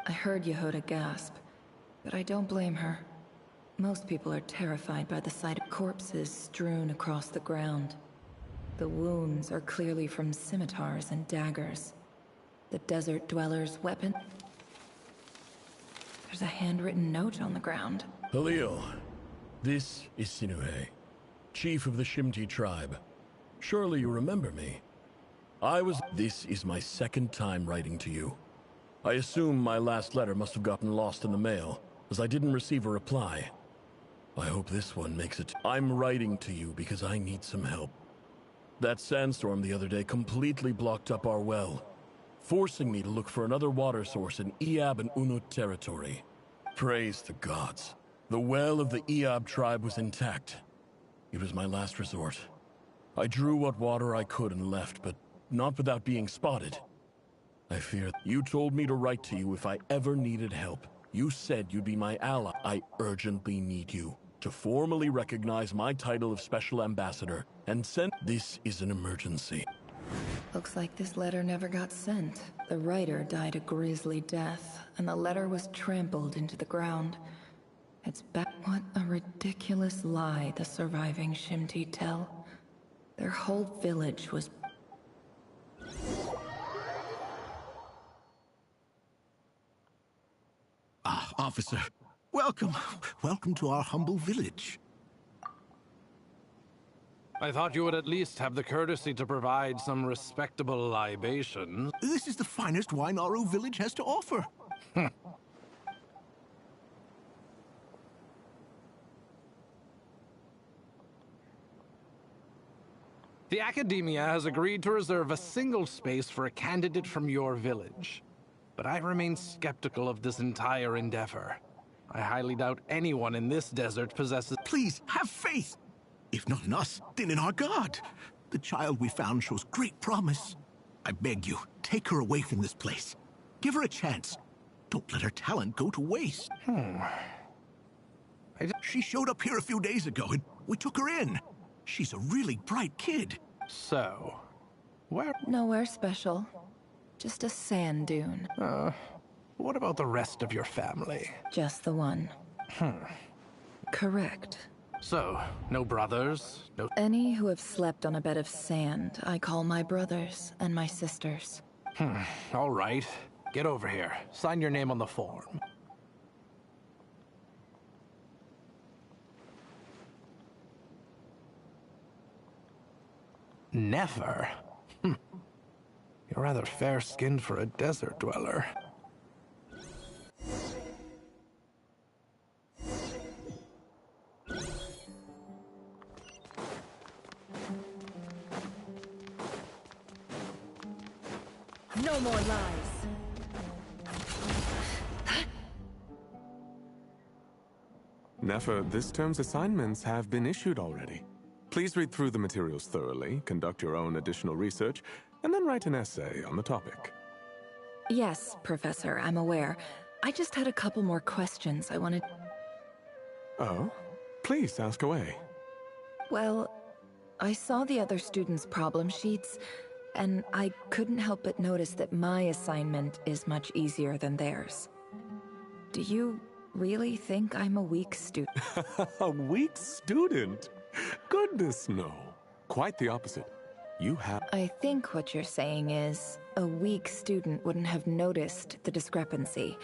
I heard Yehuda gasp, but I don't blame her. Most people are terrified by the sight of corpses strewn across the ground. The wounds are clearly from scimitars and daggers. The desert dweller's weapon. There's a handwritten note on the ground. Halil, this is Sinuhe, chief of the Shimti tribe. Surely you remember me. This is my second time writing to you. I assume my last letter must have gotten lost in the mail, as I didn't receive a reply. I hope this one makes it. I'm writing to you because I need some help. That sandstorm the other day completely blocked up our well, forcing me to look for another water source in Iab and Unut territory. Praise the gods. The well of the Iab tribe was intact. It was my last resort. I drew what water I could and left, but not without being spotted. I fear you told me to write to you if I ever needed help. You said you'd be my ally. I urgently need you to formally recognize my title of Special Ambassador and send... This is an emergency. Looks like this letter never got sent. The writer died a grisly death, and the letter was trampled into the ground. It's back. What a ridiculous lie the surviving Shimti tell. Their whole village was... Ah, officer. Welcome. Welcome to our humble village. I thought you would at least have the courtesy to provide some respectable libations. This is the finest wine Aru village has to offer. The Academia has agreed to reserve a single space for a candidate from your village. But I remain skeptical of this entire endeavor. I highly doubt anyone in this desert possesses... Please, have faith! If not in us, then in our god. The child we found shows great promise. I beg you, take her away from this place. Give her a chance. Don't let her talent go to waste. She showed up here a few days ago and we took her in. She's a really bright kid. So, where? Nowhere special. Just a sand dune. What about the rest of your family? Just the one. Correct. So, no brothers, no... Any who have slept on a bed of sand, I call my brothers and my sisters. All right. Get over here. Sign your name on the form. Never? You're rather fair-skinned for a desert dweller. No more lies. Nefer, this term's assignments have been issued already. Please read through the materials thoroughly, conduct your own additional research, and then write an essay on the topic. Yes, Professor, I'm aware. I just had a couple more questions I wanted... Oh? Please, ask away. Well, I saw the other students' problem sheets, and I couldn't help but notice that my assignment is much easier than theirs. Do you really think I'm a weak student? A weak student? Goodness, no. Quite the opposite. You have... I think what you're saying is, a weak student wouldn't have noticed the discrepancy.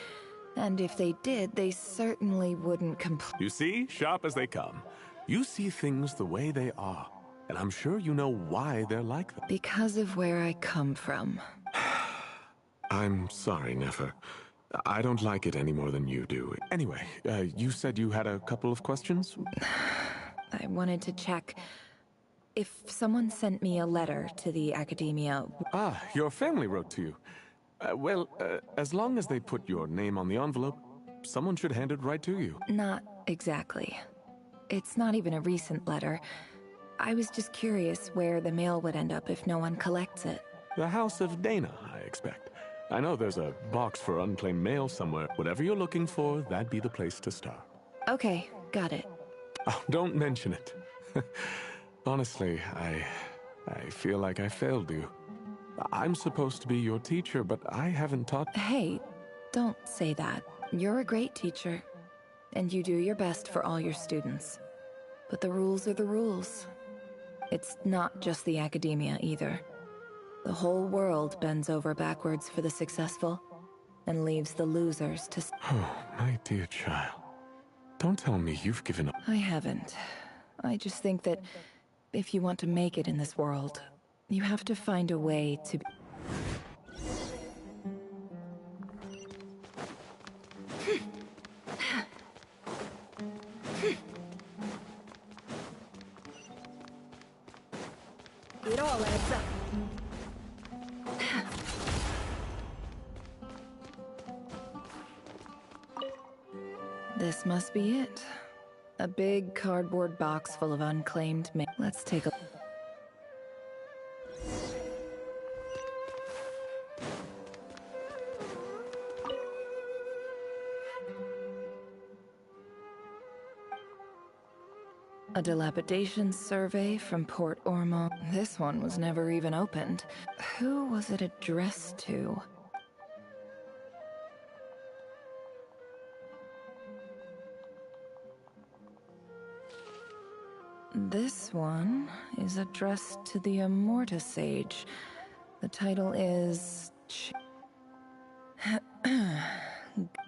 And if they did, they certainly wouldn't complain. You see, sharp as they come. You see things the way they are. And I'm sure you know why they're like that. Because of where I come from. I'm sorry, Nefer. I don't like it any more than you do. Anyway, you said you had a couple of questions? I wanted to check if someone sent me a letter to the academia. Ah, your family wrote to you. Well, as long as they put your name on the envelope, someone should hand it right to you. Not exactly. It's not even a recent letter. I was just curious where the mail would end up if no one collects it. The House of Dana, I expect. I know there's a box for unclaimed mail somewhere. Whatever you're looking for, that'd be the place to start. Okay, got it. Oh, don't mention it. Honestly, I feel like I failed you. I'm supposed to be your teacher, but I haven't taught... Hey, don't say that. You're a great teacher, and you do your best for all your students. But the rules are the rules. It's not just the academia, either. The whole world bends over backwards for the successful, and leaves the losers to... Oh, my dear child. Don't tell me you've given up. I haven't. I just think that if you want to make it in this world, you have to find a way to... It all adds up. This must be it. A big cardboard box full of unclaimed mail. Let's take a... A dilapidation survey from Port Ormo. This one was never even opened. Who was it addressed to? This one is addressed to the Immorta Sage. The title is...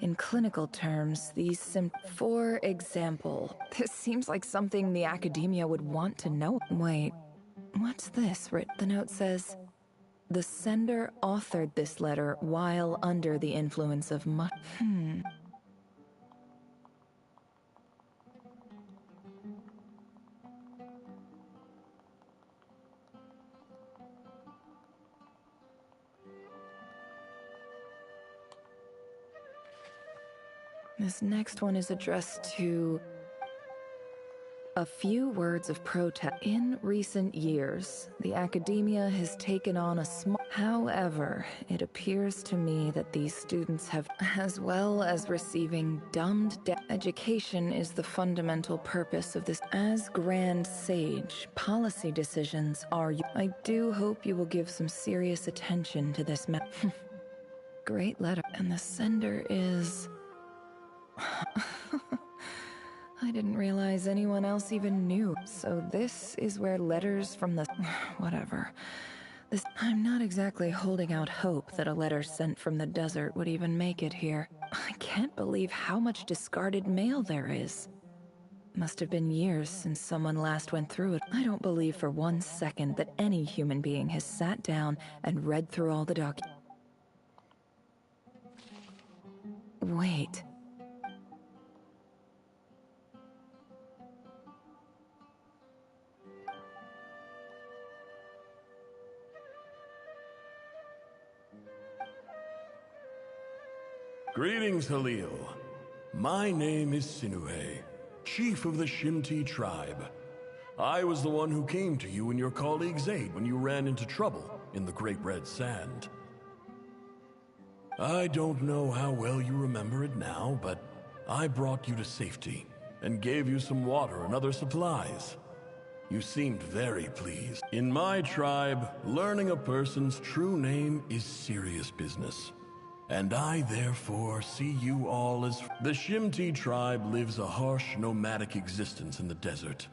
In clinical terms, these for example, this seems like something the academia would want to know. Wait, what's this? The note says, the sender authored this letter while under the influence of This next one is addressed to... A few words of protest. In recent years, the academia has taken on a small... However, it appears to me that these students have, as well as receiving dumbed down... Education is the fundamental purpose of this. As Grand Sage, policy decisions are... I do hope you will give some serious attention to this Great letter. And the sender is... I didn't realize anyone else even knew. So this is where letters from the... whatever. I'm not exactly holding out hope that a letter sent from the desert would even make it here. I can't believe how much discarded mail there is. Must have been years since someone last went through it. I don't believe for 1 second that any human being has sat down and read through all the documents. Wait. Greetings, Halil. My name is Sinuhe, chief of the Shimti tribe. I was the one who came to you and your colleague's aid when you ran into trouble in the Great Red Sand. I don't know how well you remember it now, but I brought you to safety and gave you some water and other supplies. You seemed very pleased. In my tribe, learning a person's true name is serious business. And I therefore see you all as... The Shimti tribe lives a harsh, nomadic existence in the desert.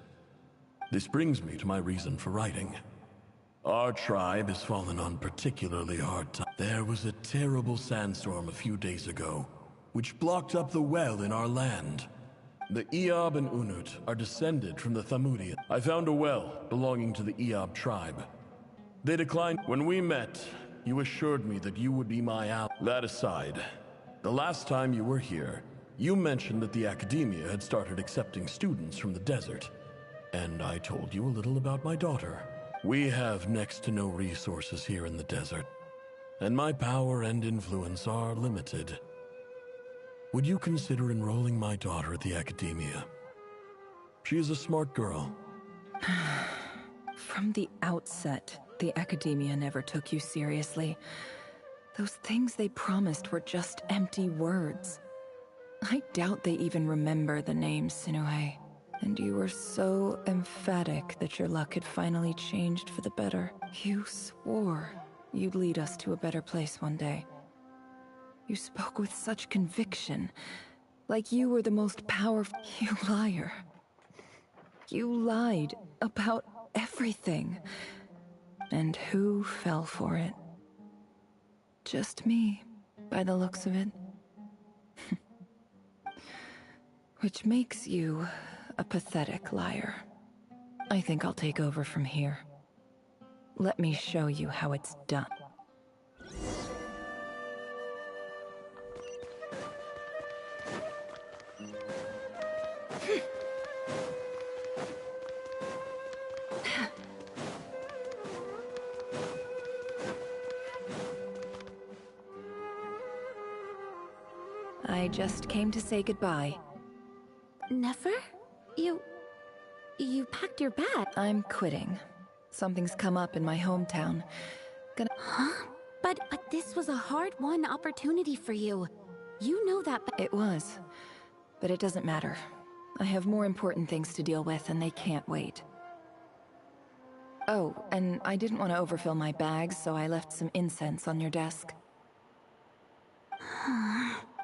This brings me to my reason for writing. Our tribe has fallen on particularly hard time. There was a terrible sandstorm a few days ago, which blocked up the well in our land. The Eob and Unut are descended from the Thamudian. I found a well belonging to the Eob tribe. They declined. When we met, you assured me that you would be my ally. That aside, the last time you were here, you mentioned that the academia had started accepting students from the desert. And I told you a little about my daughter. We have next to no resources here in the desert, and my power and influence are limited. Would you consider enrolling my daughter at the academia? She is a smart girl. From the outset, the academia never took you seriously. Those things they promised were just empty words. I doubt they even remember the name Sinuhe. And you were so emphatic that your luck had finally changed for the better. You swore you'd lead us to a better place one day. You spoke with such conviction, like you were the most powerful... You liar. You lied about everything. And who fell for it? Just me, by the looks of it. Which makes you a pathetic liar. I think I'll take over from here. Let me show you how it's done. I just came to say goodbye. Nefer? You packed your bag. I'm quitting. Something's come up in my hometown. Huh? But this was a hard-won opportunity for you. You know that. It was. But it doesn't matter. I have more important things to deal with, and they can't wait. Oh, and I didn't want to overfill my bags, so I left some incense on your desk.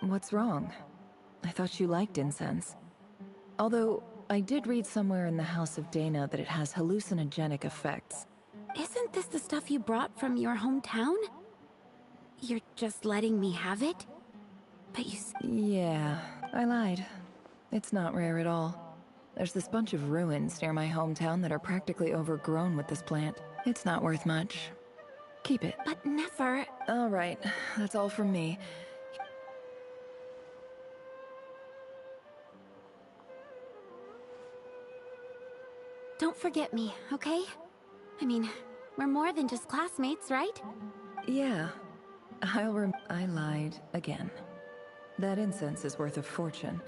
What's wrong? I thought you liked incense. Although, I did read somewhere in the House of Dana that it has hallucinogenic effects. Isn't this the stuff you brought from your hometown? You're just letting me have it? But you... Yeah, I lied. It's not rare at all. There's this bunch of ruins near my hometown that are practically overgrown with this plant. It's not worth much. Keep it. But Nefer... All right, that's all from me. Don't forget me, okay? I mean, we're more than just classmates, right? Yeah. I lied again. That incense is worth a fortune.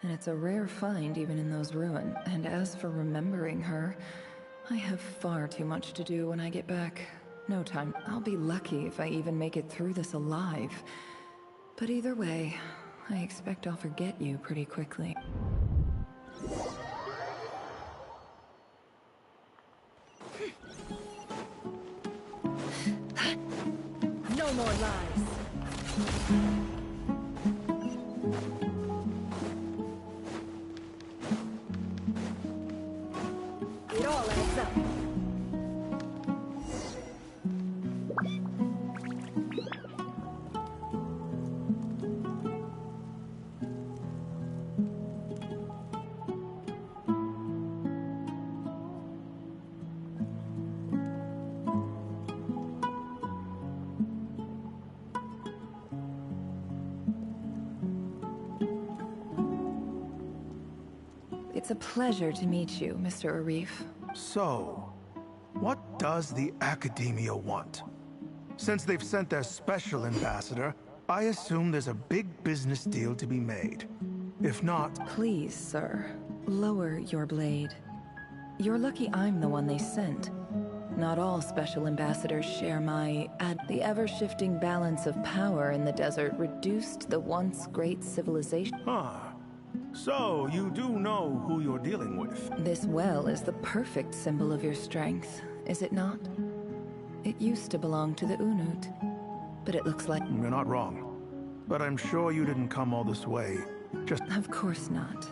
And it's a rare find even in those ruins. And as for remembering her, I have far too much to do when I get back. No time. I'll be lucky if I even make it through this alive. But either way, I expect I'll forget you pretty quickly. No more lies. It all adds up. It's a pleasure to meet you, Mr. Arif. So, what does the Academia want? Since they've sent their special ambassador, I assume there's a big business deal to be made. If not... Please, sir, lower your blade. You're lucky I'm the one they sent. Not all special ambassadors share my... The ever-shifting balance of power in the desert reduced the once great civilization. Huh. So, you do know who you're dealing with. This well is the perfect symbol of your strength, is it not? It used to belong to the Unut, but it looks like... You're not wrong. But I'm sure you didn't come all this way just... Of course not.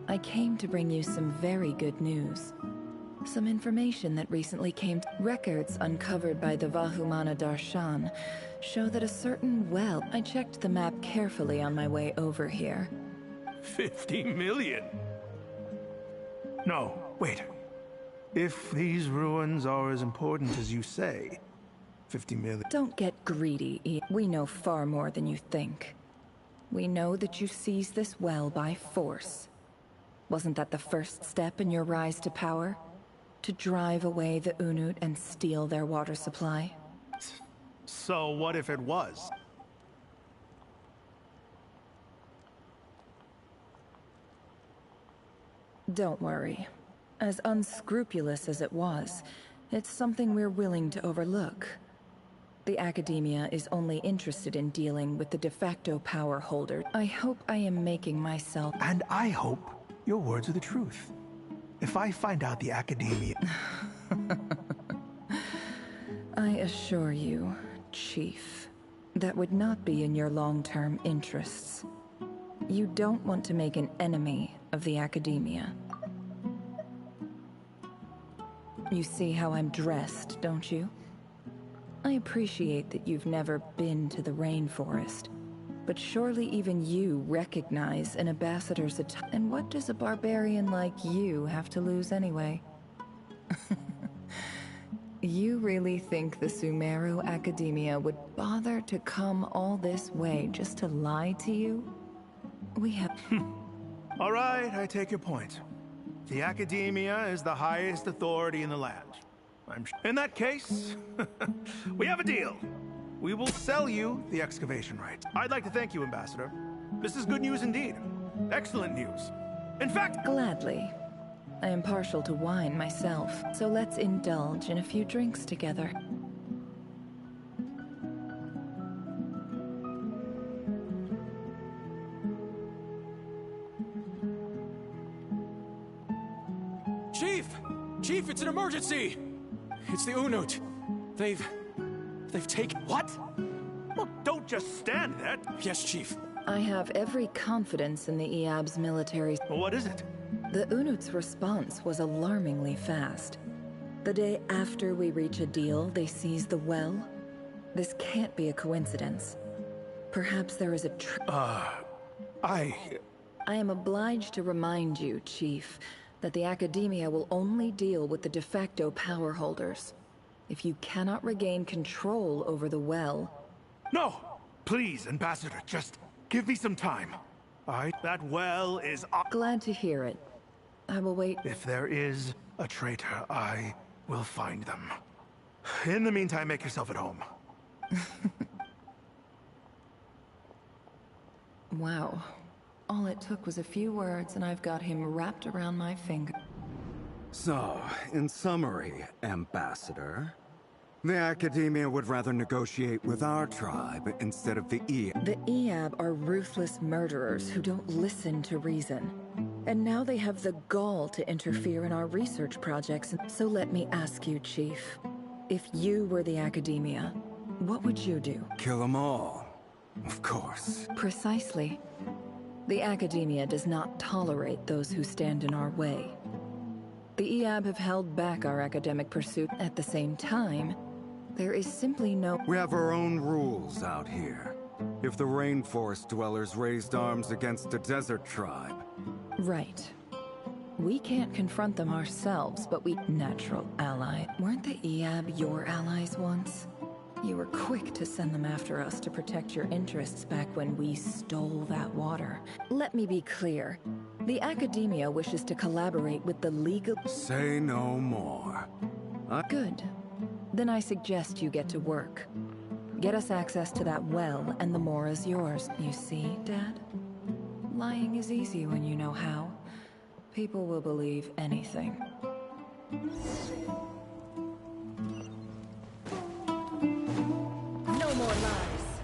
I came to bring you some very good news. Some information that recently came... Records uncovered by the Vahumana Darshan show that a certain well... I checked the map carefully on my way over here. 50 million? No, wait. If these ruins are as important as you say, 50 million... Don't get greedy, we know far more than you think. We know that you seized this well by force. Wasn't that the first step in your rise to power? To drive away the Unut and steal their water supply? So what if it was? Don't worry. As unscrupulous as it was, it's something we're willing to overlook. The Academia is only interested in dealing with the de facto power holder. I hope I am making myself... And I hope your words are the truth. If I find out the Academia... I assure you, Chief, that would not be in your long-term interests. You don't want to make an enemy of the Academia. You see how I'm dressed, don't you? I appreciate that you've never been to the rainforest, but surely even you recognize an ambassador's attack. And what does a barbarian like you have to lose anyway? You really think the Sumeru Academia would bother to come all this way just to lie to you? We have... All right, I take your point. The Academia is the highest authority in the land. In that case, we have a deal. We will sell you the excavation rights. I'd like to thank you, Ambassador. This is good news indeed. Excellent news. In fact... Gladly. I am partial to wine myself, so let's indulge in a few drinks together. Chief! Chief, it's an emergency! It's the Unut. They've taken... What? Well, don't just stand there. Yes, Chief. I have every confidence in the Eab's military... Well, what is it? The Unut's response was alarmingly fast. The day after we reach a deal, they seize the well. This can't be a coincidence. Perhaps there is a I am obliged to remind you, Chief, that the Academia will only deal with the de facto power holders. If you cannot regain control over the well... No! Please, Ambassador, just give me some time. That well is... Glad to hear it. I will wait. If there is a traitor, I will find them. In the meantime, make yourself at home. Wow. All it took was a few words, and I've got him wrapped around my finger. So, in summary, Ambassador, the Academia would rather negotiate with our tribe instead of the Eab. The Eab are ruthless murderers who don't listen to reason. And now they have the gall to interfere in our research projects. So let me ask you, Chief. If you were the Academia, what would you do? Kill them all. Of course. Precisely. The Academia does not tolerate those who stand in our way. The Eab have held back our academic pursuit. At the same time, there is simply no... We have our own rules out here. If the rainforest dwellers raised arms against a desert tribe... Right. We can't confront them ourselves, but we... Natural ally. Weren't the Eab your allies once? You were quick to send them after us to protect your interests back when we stole that water. Let me be clear. The Academia wishes to collaborate with the legal... Say no more. Good. Then I suggest you get to work. Get us access to that well, and the more is yours. You see, Dad? Lying is easy when you know how. People will believe anything. No more lies.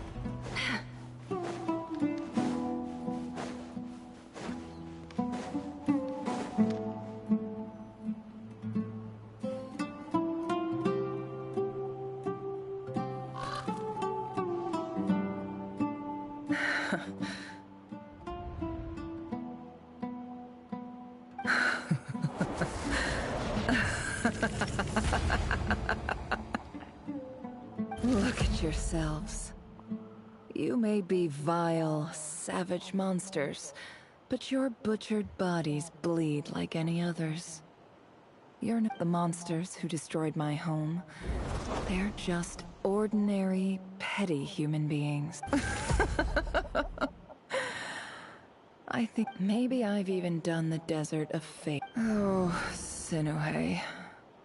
Look at yourselves. You may be vile, savage monsters, but your butchered bodies bleed like any others. You're not the monsters who destroyed my home. They're just ordinary, petty human beings. I think maybe I've even done the desert a favor. Oh, Sinuhe,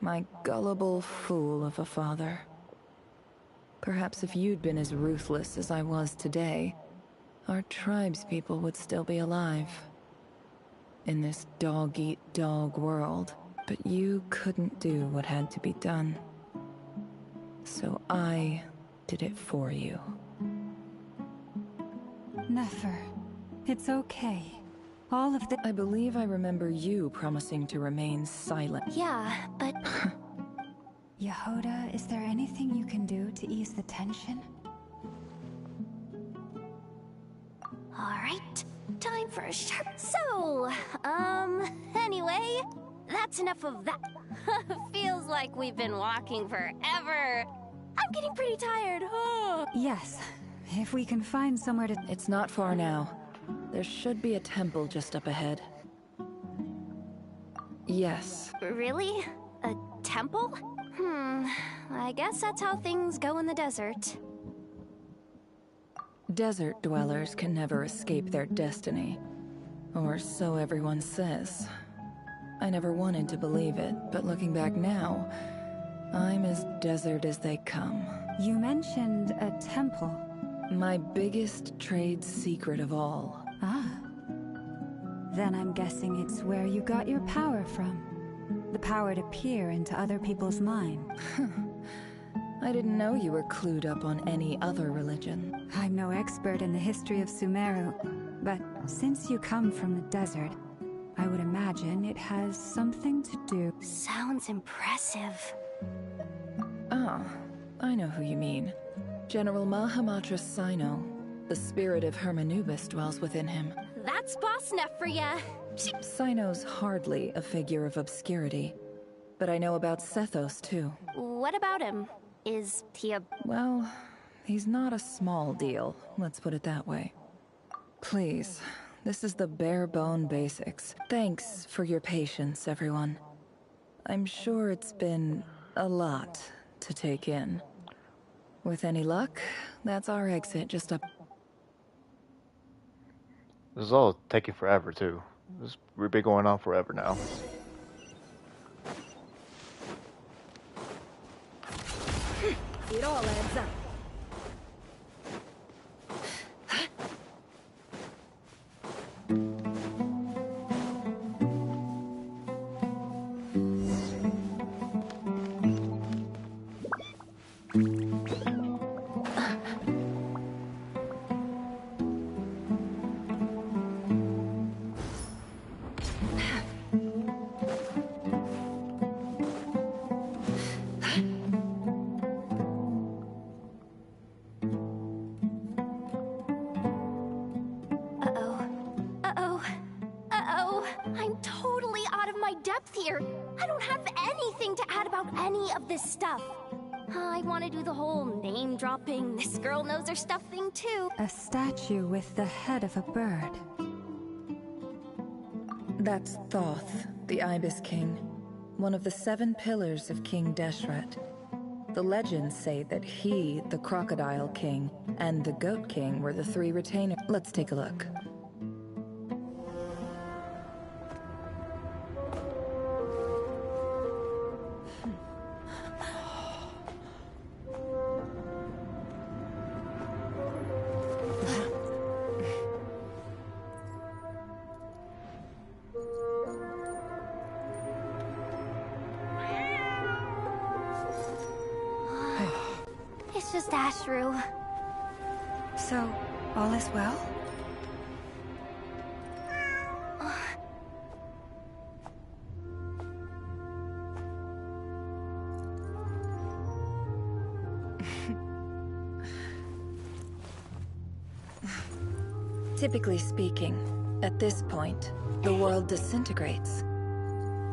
my gullible fool of a father. Perhaps if you'd been as ruthless as I was today, our tribespeople would still be alive. In this dog-eat-dog world. But you couldn't do what had to be done. So I did it for you. Nefer, it's okay. All of the... I believe I remember you promising to remain silent. Yeah, but... Yehoda, is there anything you can do to ease the tension? Alright, time for a sharp... So, anyway, that's enough of that. Feels like we've been walking forever. I'm getting pretty tired. Yes, if we can find somewhere to... It's not far now. There should be a temple just up ahead. Yes. Really? A temple? I guess that's how things go in the desert. Desert dwellers can never escape their destiny. Or so everyone says. I never wanted to believe it, but looking back now, I'm as desert as they come. You mentioned a temple. My biggest trade secret of all. Ah. Then I'm guessing it's where you got your power from. The power to peer into other people's minds. I didn't know you were clued up on any other religion. I'm no expert in the history of Sumeru, but since you come from the desert, I would imagine it has something to do... Sounds impressive. Ah, I know who you mean. General Mahamatra Sino. The spirit of Hermanubis dwells within him. That's boss enough for ya. Sino's hardly a figure of obscurity, but I know about Sethos too. What about him? Is he a... Well, he's not a small deal, let's put it that way. Please, this is the bare-bone basics. Thanks for your patience, everyone. I'm sure it's been a lot to take in. With any luck, that's our exit just up... This is all taking forever, too. We've been going on forever now. It all adds up. I'm totally out of my depth here. I don't have anything to add about any of this stuff. I want to do the whole name-dropping, this girl knows her stuff thing too. A statue with the head of a bird. That's Thoth, the Ibis King, one of the 7 pillars of King Deshret. The legends say that he, the Crocodile King, and the Goat King were the 3 retainers. Let's take a look. It's just Ashru. So, all is well? Typically speaking, at this point, the world disintegrates.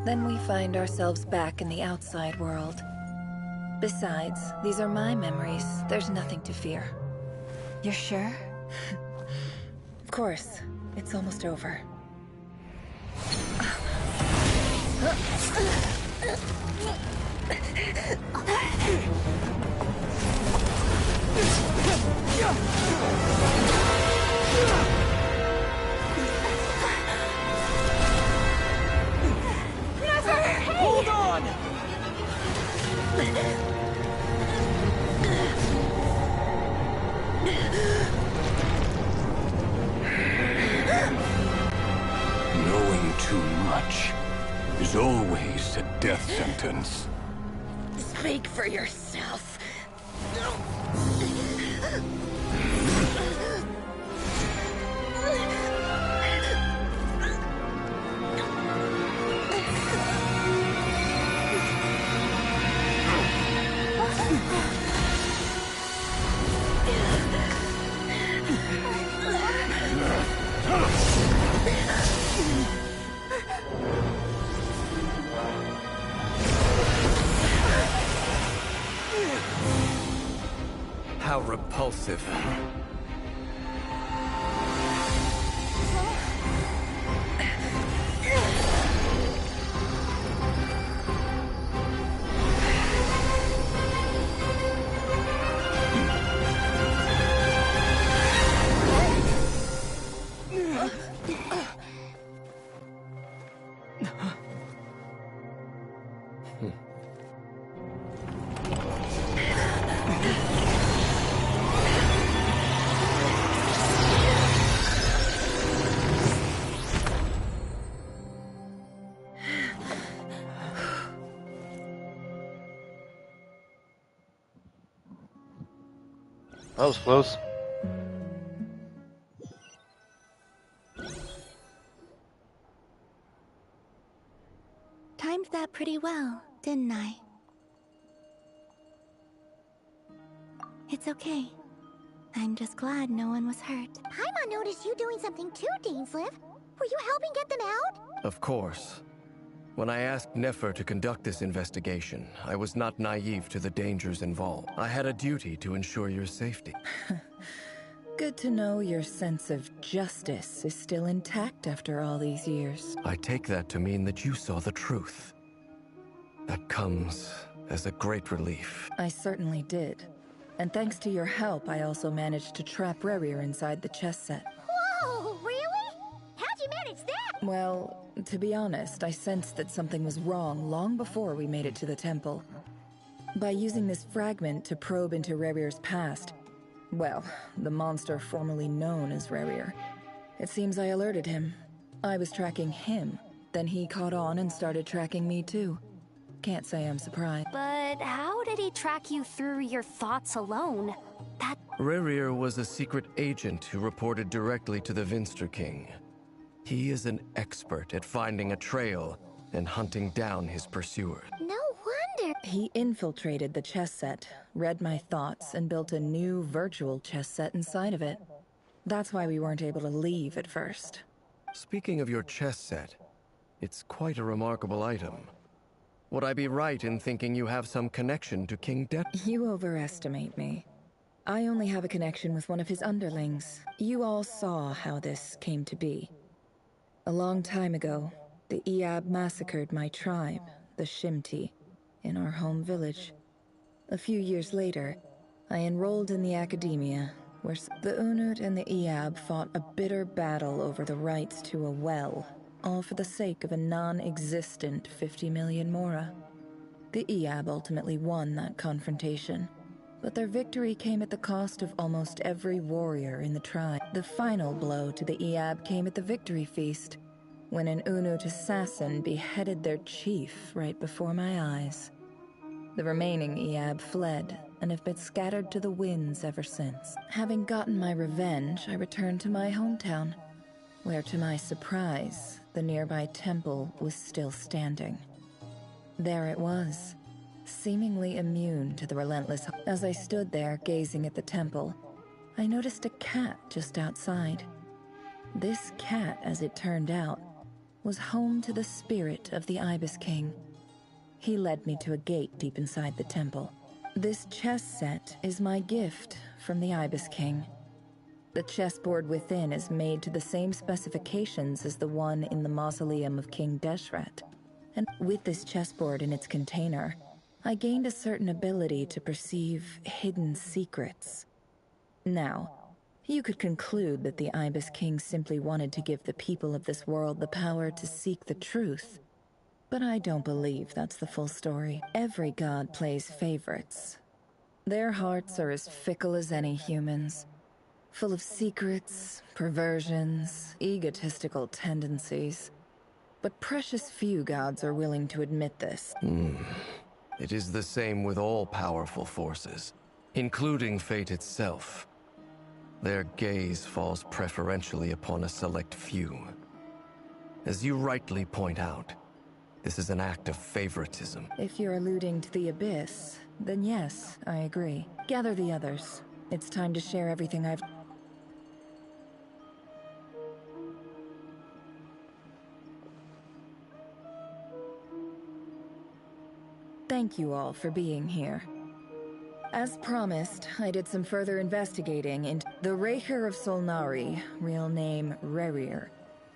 Then we find ourselves back in the outside world. Besides, these are my memories. There's nothing to fear. You're sure? Of course. It's almost over. Never! Hey! Hold on! Knowing too much is always a death sentence. Speak for yourself. How repulsive. That was close. Timed that pretty well, didn't I? It's okay. I'm just glad no one was hurt. Paimon noticed you doing something too, Dainsleif. Were you helping get them out? Of course. When I asked Nefer to conduct this investigation, I was not naive to the dangers involved. I had a duty to ensure your safety. Good to know your sense of justice is still intact after all these years. I take that to mean that you saw the truth. That comes as a great relief. I certainly did. And thanks to your help, I also managed to trap Rerir inside the chess set. Whoa, really? How'd you manage that? Well, to be honest, I sensed that something was wrong long before we made it to the temple. By using this fragment to probe into Rerir's past, well, the monster formerly known as Rerir, it seems I alerted him. I was tracking him, then he caught on and started tracking me too. Can't say I'm surprised. But how did he track you through your thoughts alone? That... Rerir was a secret agent who reported directly to the Vinster King. He is an expert at finding a trail and hunting down his pursuers. No wonder. He infiltrated the chess set, read my thoughts, and built a new virtual chess set inside of it. That's why we weren't able to leave at first. Speaking of your chess set, It's quite a remarkable item. Would I be right in thinking you have some connection to King Det? You overestimate me. I only have a connection with one of his underlings. You all saw how this came to be. A long time ago, the Eab massacred my tribe, the Shimti, in our home village. A few years later, I enrolled in the academia, where the Unut and the Eab fought a bitter battle over the rights to a well, all for the sake of a non-existent 50 million mora. The Eab ultimately won that confrontation, but their victory came at the cost of almost every warrior in the tribe. The final blow to the Eab came at the victory feast, when an Unut assassin beheaded their chief right before my eyes. The remaining Eab fled and have been scattered to the winds ever since. Having gotten my revenge, I returned to my hometown, where to my surprise, the nearby temple was still standing. There it was, seemingly immune to the relentless. As I stood there gazing at the temple, I noticed a cat just outside. This cat, as it turned out, was home to the spirit of the Ibis King. He led me to a gate deep inside the temple. This chess set is my gift from the Ibis King. The chessboard within is made to the same specifications as the one in the mausoleum of King Deshret. And with this chessboard in its container, I gained a certain ability to perceive hidden secrets. Now, you could conclude that the Ibis King simply wanted to give the people of this world the power to seek the truth. But I don't believe that's the full story. Every god plays favorites. Their hearts are as fickle as any human's, full of secrets, perversions, egotistical tendencies. But precious few gods are willing to admit this. It is the same with all powerful forces, including fate itself. Their gaze falls preferentially upon a select few. As you rightly point out, this is an act of favoritism. If you're alluding to the Abyss, then yes, I agree. Gather the others. It's time to share everything I've... Thank you all for being here. As promised, I did some further investigating into the Raher of Solnari, real name Rerir,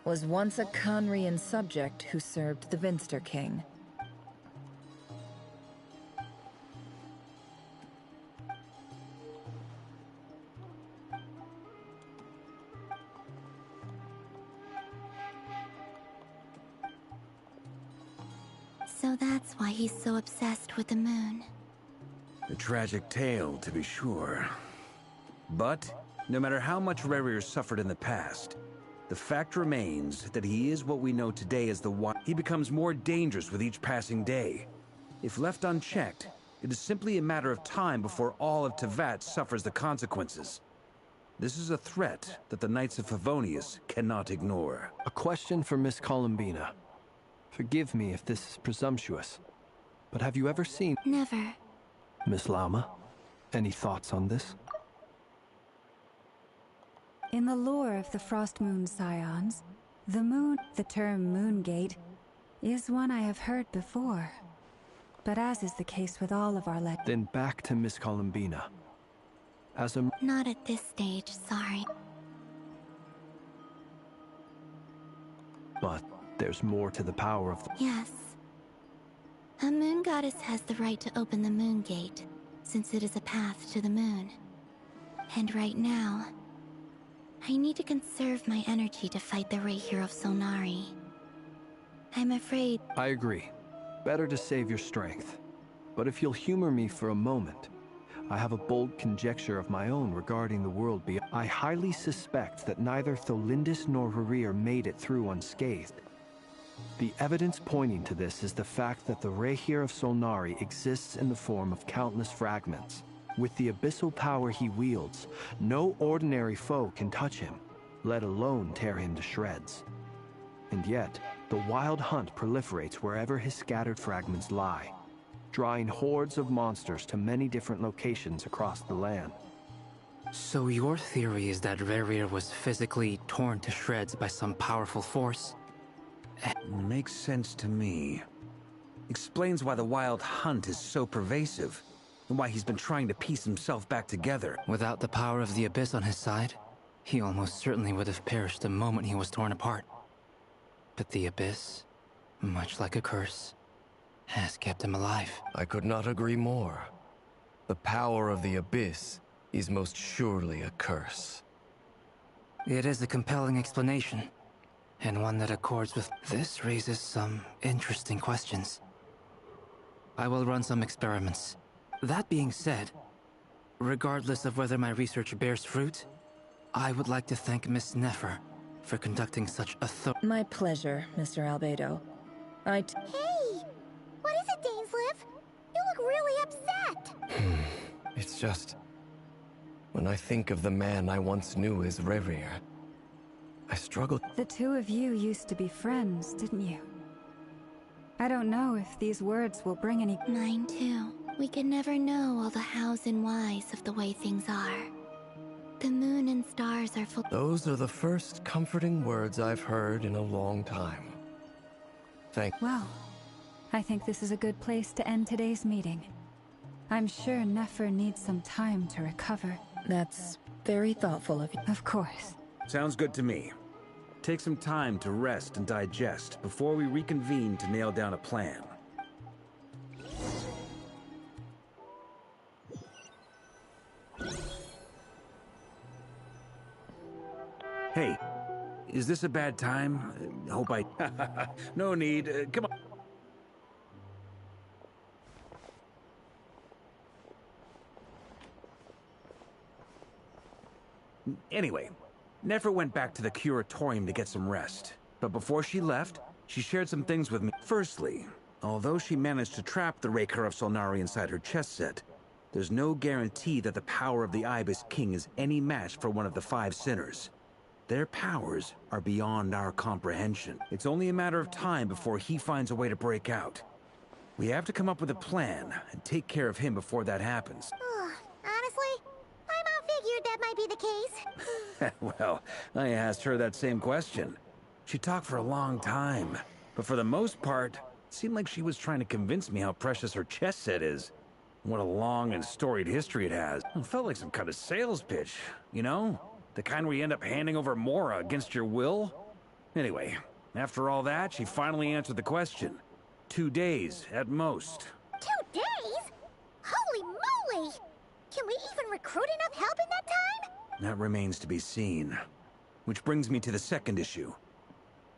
was once a Khanrian subject who served the Vinster King. So that's why he's so obsessed with the moon. A tragic tale, to be sure. But, no matter how much Rerir suffered in the past, the fact remains that he is what we know today as the One. He becomes more dangerous with each passing day. If left unchecked, it is simply a matter of time before all of Tevat suffers the consequences. This is a threat that the Knights of Favonius cannot ignore. A question for Miss Columbina. Forgive me if this is presumptuous, but have you ever seen... Never. Miss Lauma, any thoughts on this? In the lore of the Frost Moon Scions, the term Moongate, is one I have heard before. But as is the case with all of our Then back to Miss Columbina. As a... Not at this stage, sorry. But there's more to the power of the... Yes. A moon goddess has the right to open the moon gate, since it is a path to the moon. And right now, I need to conserve my energy to fight the Raher of Solnari. I'm afraid... I agree. Better to save your strength. But if you'll humor me for a moment, I have a bold conjecture of my own regarding the world beyond. I highly suspect that neither Tholindis nor Rerir made it through unscathed. The evidence pointing to this is the fact that the Raher of Solnari exists in the form of countless fragments. With the abyssal power he wields, no ordinary foe can touch him, let alone tear him to shreds. And yet, the wild hunt proliferates wherever his scattered fragments lie, drawing hordes of monsters to many different locations across the land. So your theory is that Rerir was physically torn to shreds by some powerful force? Makes sense to me. Explains why the Wild Hunt is so pervasive, and why he's been trying to piece himself back together. Without the power of the Abyss on his side, he almost certainly would have perished the moment he was torn apart. But the Abyss, much like a curse, has kept him alive. I could not agree more. The power of the Abyss is most surely a curse. It is a compelling explanation, and one that accords with... This raises some interesting questions. I will run some experiments. That being said, regardless of whether my research bears fruit, I would like to thank Miss Nefer for conducting such a My pleasure, Mr. Albedo. Hey! What is it, Dainsleif? You look really upset! It's just... when I think of the man I once knew as Rerir, I struggle. The two of you used to be friends, didn't you? I don't know if these words will bring any... Mine too. We can never know all the hows and whys of the way things are. The moon and stars are full... Those are the first comforting words I've heard in a long time. Well, I think this is a good place to end today's meeting. I'm sure Nefer needs some time to recover. That's very thoughtful of you. Of course. Sounds good to me. Take some time to rest and digest before we reconvene to nail down a plan. Hey, is this a bad time? Hope I... No need. Come on. Anyway, Nefer went back to the Curatorium to get some rest. But before she left, she shared some things with me. Firstly, although she managed to trap the Raker of Solnari inside her chest set, there's no guarantee that the power of the Ibis King is any match for one of the 5 sinners. Their powers are beyond our comprehension. It's only a matter of time before he finds a way to break out. We have to come up with a plan and take care of him before that happens. Honestly, my mom figured that might be the case. Well, I asked her that same question. She talked for a long time, but for the most part, it seemed like she was trying to convince me how precious her chess set is. What a long and storied history it has. It felt like some kind of sales pitch, you know? The kind where you end up handing over Mora against your will? Anyway, after all that, she finally answered the question. 2 days, at most. 2 days? Holy moly! Can we even recruit enough help in that time? That remains to be seen. Which brings me to the second issue.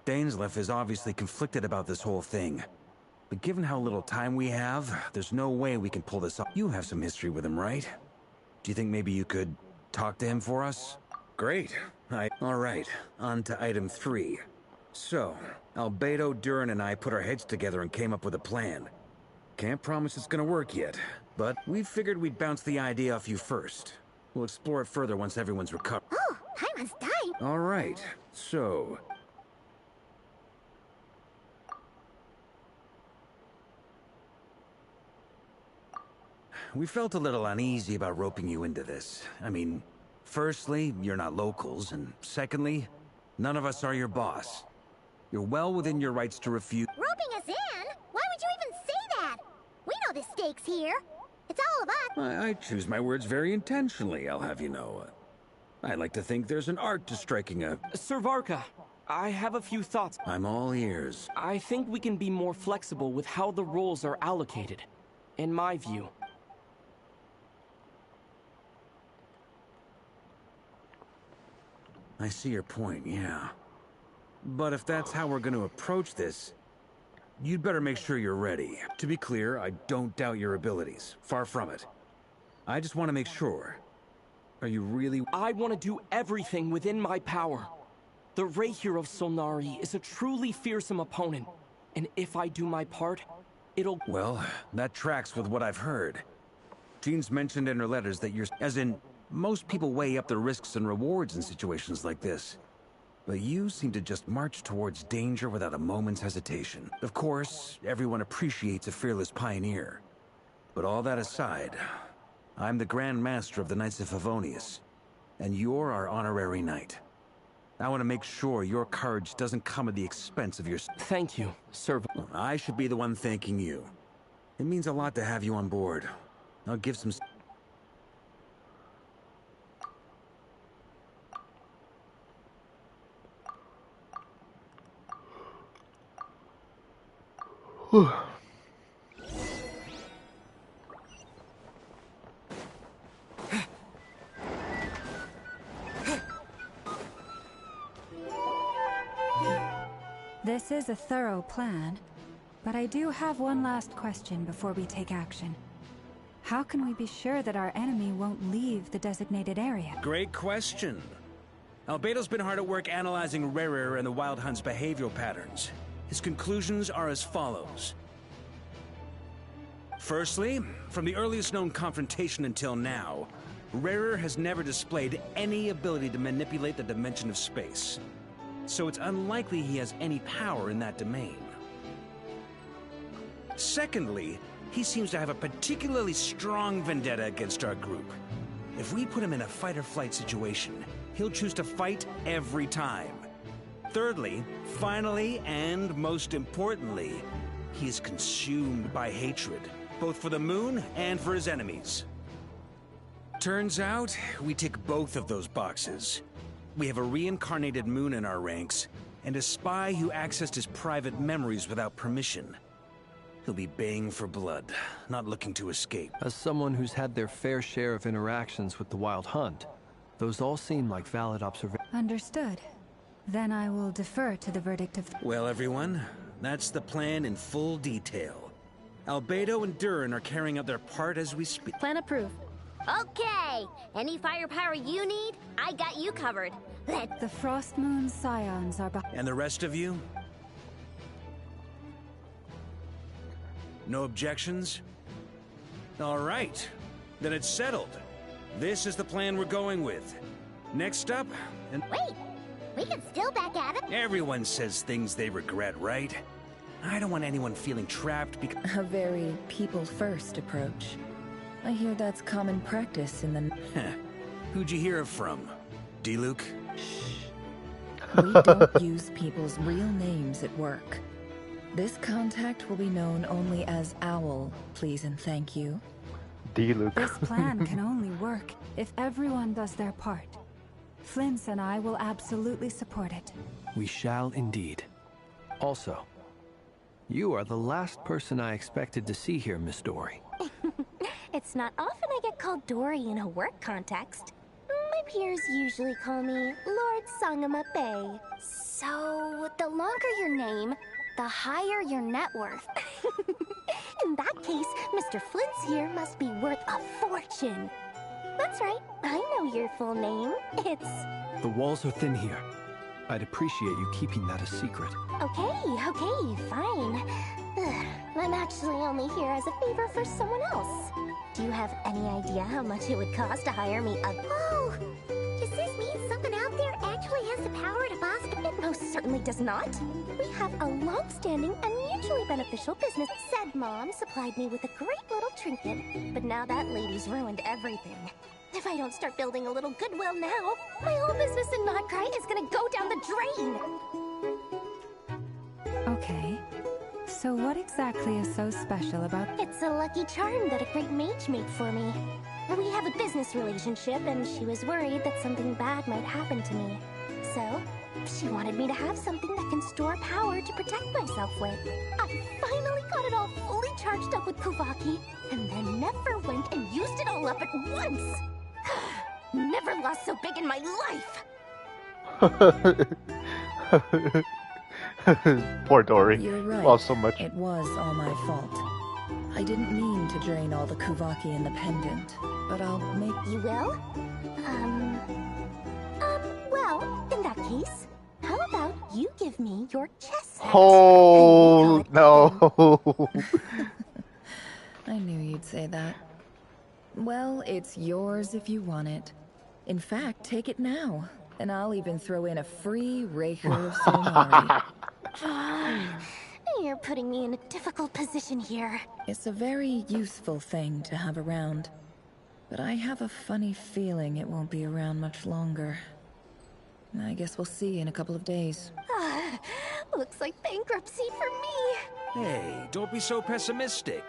Dainsleif is obviously conflicted about this whole thing. But given how little time we have, there's no way we can pull this off. You have some history with him, right? Do you think maybe you could talk to him for us? Great. All right, on to item 3. So, Albedo, Durin, and I put our heads together and came up with a plan. Can't promise it's gonna work yet, but we figured we'd bounce the idea off you first. We'll explore it further once everyone's recovered. Oh, Paimon's dying. All right, so... We felt a little uneasy about roping you into this. I mean, firstly, you're not locals, and secondly, none of us are your boss. You're well within your rights to refuse. Roping us in? Why would you even say that? We know the stakes here. It's all of us. I choose my words very intentionally, I'll have you know. I like to think there's an art to striking a... Sir Varka, I have a few thoughts. I'm all ears. I think we can be more flexible with how the roles are allocated. In my view. I see your point, yeah. But if that's how we're going to approach this, you'd better make sure you're ready. To be clear, I don't doubt your abilities. Far from it. I just want to make sure. Are you really... I want to do everything within my power. The Raher of Solnari is a truly fearsome opponent. And if I do my part, it'll... Well, that tracks with what I've heard. Jean's mentioned in her letters that you're... As in... Most people weigh up the risks and rewards in situations like this. But you seem to just march towards danger without a moment's hesitation. Of course, everyone appreciates a fearless pioneer. But all that aside, I'm the Grand Master of the Knights of Favonius, and you're our honorary knight. I want to make sure your courage doesn't come at the expense of your... Thank you, sir. I should be the one thanking you. It means a lot to have you on board. I'll give some... This is a thorough plan, but I do have one last question before we take action. How can we be sure that our enemy won't leave the designated area? Great question. Albedo's been hard at work analyzing Rerir and the Wild Hunt's behavioral patterns. His conclusions are as follows. Firstly, from the earliest known confrontation until now, Rerir has never displayed any ability to manipulate the dimension of space. So it's unlikely he has any power in that domain. Secondly, he seems to have a particularly strong vendetta against our group. If we put him in a fight-or-flight situation, he'll choose to fight every time. Thirdly, finally, and most importantly, he is consumed by hatred, both for the moon and for his enemies. Turns out, we tick both of those boxes. We have a reincarnated moon in our ranks, and a spy who accessed his private memories without permission. He'll be baying for blood, not looking to escape. As someone who's had their fair share of interactions with the Wild Hunt, those all seem like valid observations. Understood. Then I will defer to the verdict of... Well, everyone, that's the plan in full detail. Albedo and Durin are carrying out their part as we speak. Plan approved. Okay! Any firepower you need, I got you covered. The Frost Moon Scions are behind. And the rest of you? No objections? All right. Then it's settled. This is the plan we're going with. Next up, and... Wait! We can still back at him! Everyone says things they regret, right? I don't want anyone feeling trapped because... A very people-first approach. I hear that's common practice in the... Who'd you hear it from? D-Luke? We don't use people's real names at work. This contact will be known only as Owl, please and thank you. D-Luke. This plan can only work if everyone does their part. Flint's and I will absolutely support it. We shall indeed. Also, you are the last person I expected to see here, Miss Dory. It's not often I get called Dory in a work context. My peers usually call me Lord Sangamabe. So, the longer your name, the higher your net worth. In that case, Mr. Flint's here must be worth a fortune. That's right, I know your full name. It's... The walls are thin here. I'd appreciate you keeping that a secret. Okay, fine. Ugh, I'm actually only here as a favor for someone else. Do you have any idea how much it would cost to hire me a... Oh! Does this mean someone out there actually has the power to boss... It most certainly does not. We have a long-standing and mutually beneficial business. Said Mom supplied me with a great little trinket, but now that lady's ruined everything. If I don't start building a little goodwill now, my whole business in Notcry is gonna go down the drain! Okay. So what exactly is so special about... It's a lucky charm that a great mage made for me. We have a business relationship, and she was worried that something bad might happen to me. So, she wanted me to have something that can store power to protect myself with. I finally got it all fully charged up with Kuvaki, and then never went and used it all up at once! Never lost so big in my life! Poor Dory. You're right. Lost so much. It was all my fault. I didn't mean to drain all the Kuvaki in the pendant, but I'll make... You will? Well, in that case, how about you give me your chess set? Oh, no. I knew you'd say that. Well, it's yours if you want it. In fact, take it now, and I'll even throw in a free Raker of Solnari. You're putting me in a difficult position here. It's a very useful thing to have around, but I have a funny feeling it won't be around much longer. I guess we'll see in a couple of days. Looks like bankruptcy for me. Hey, don't be so pessimistic.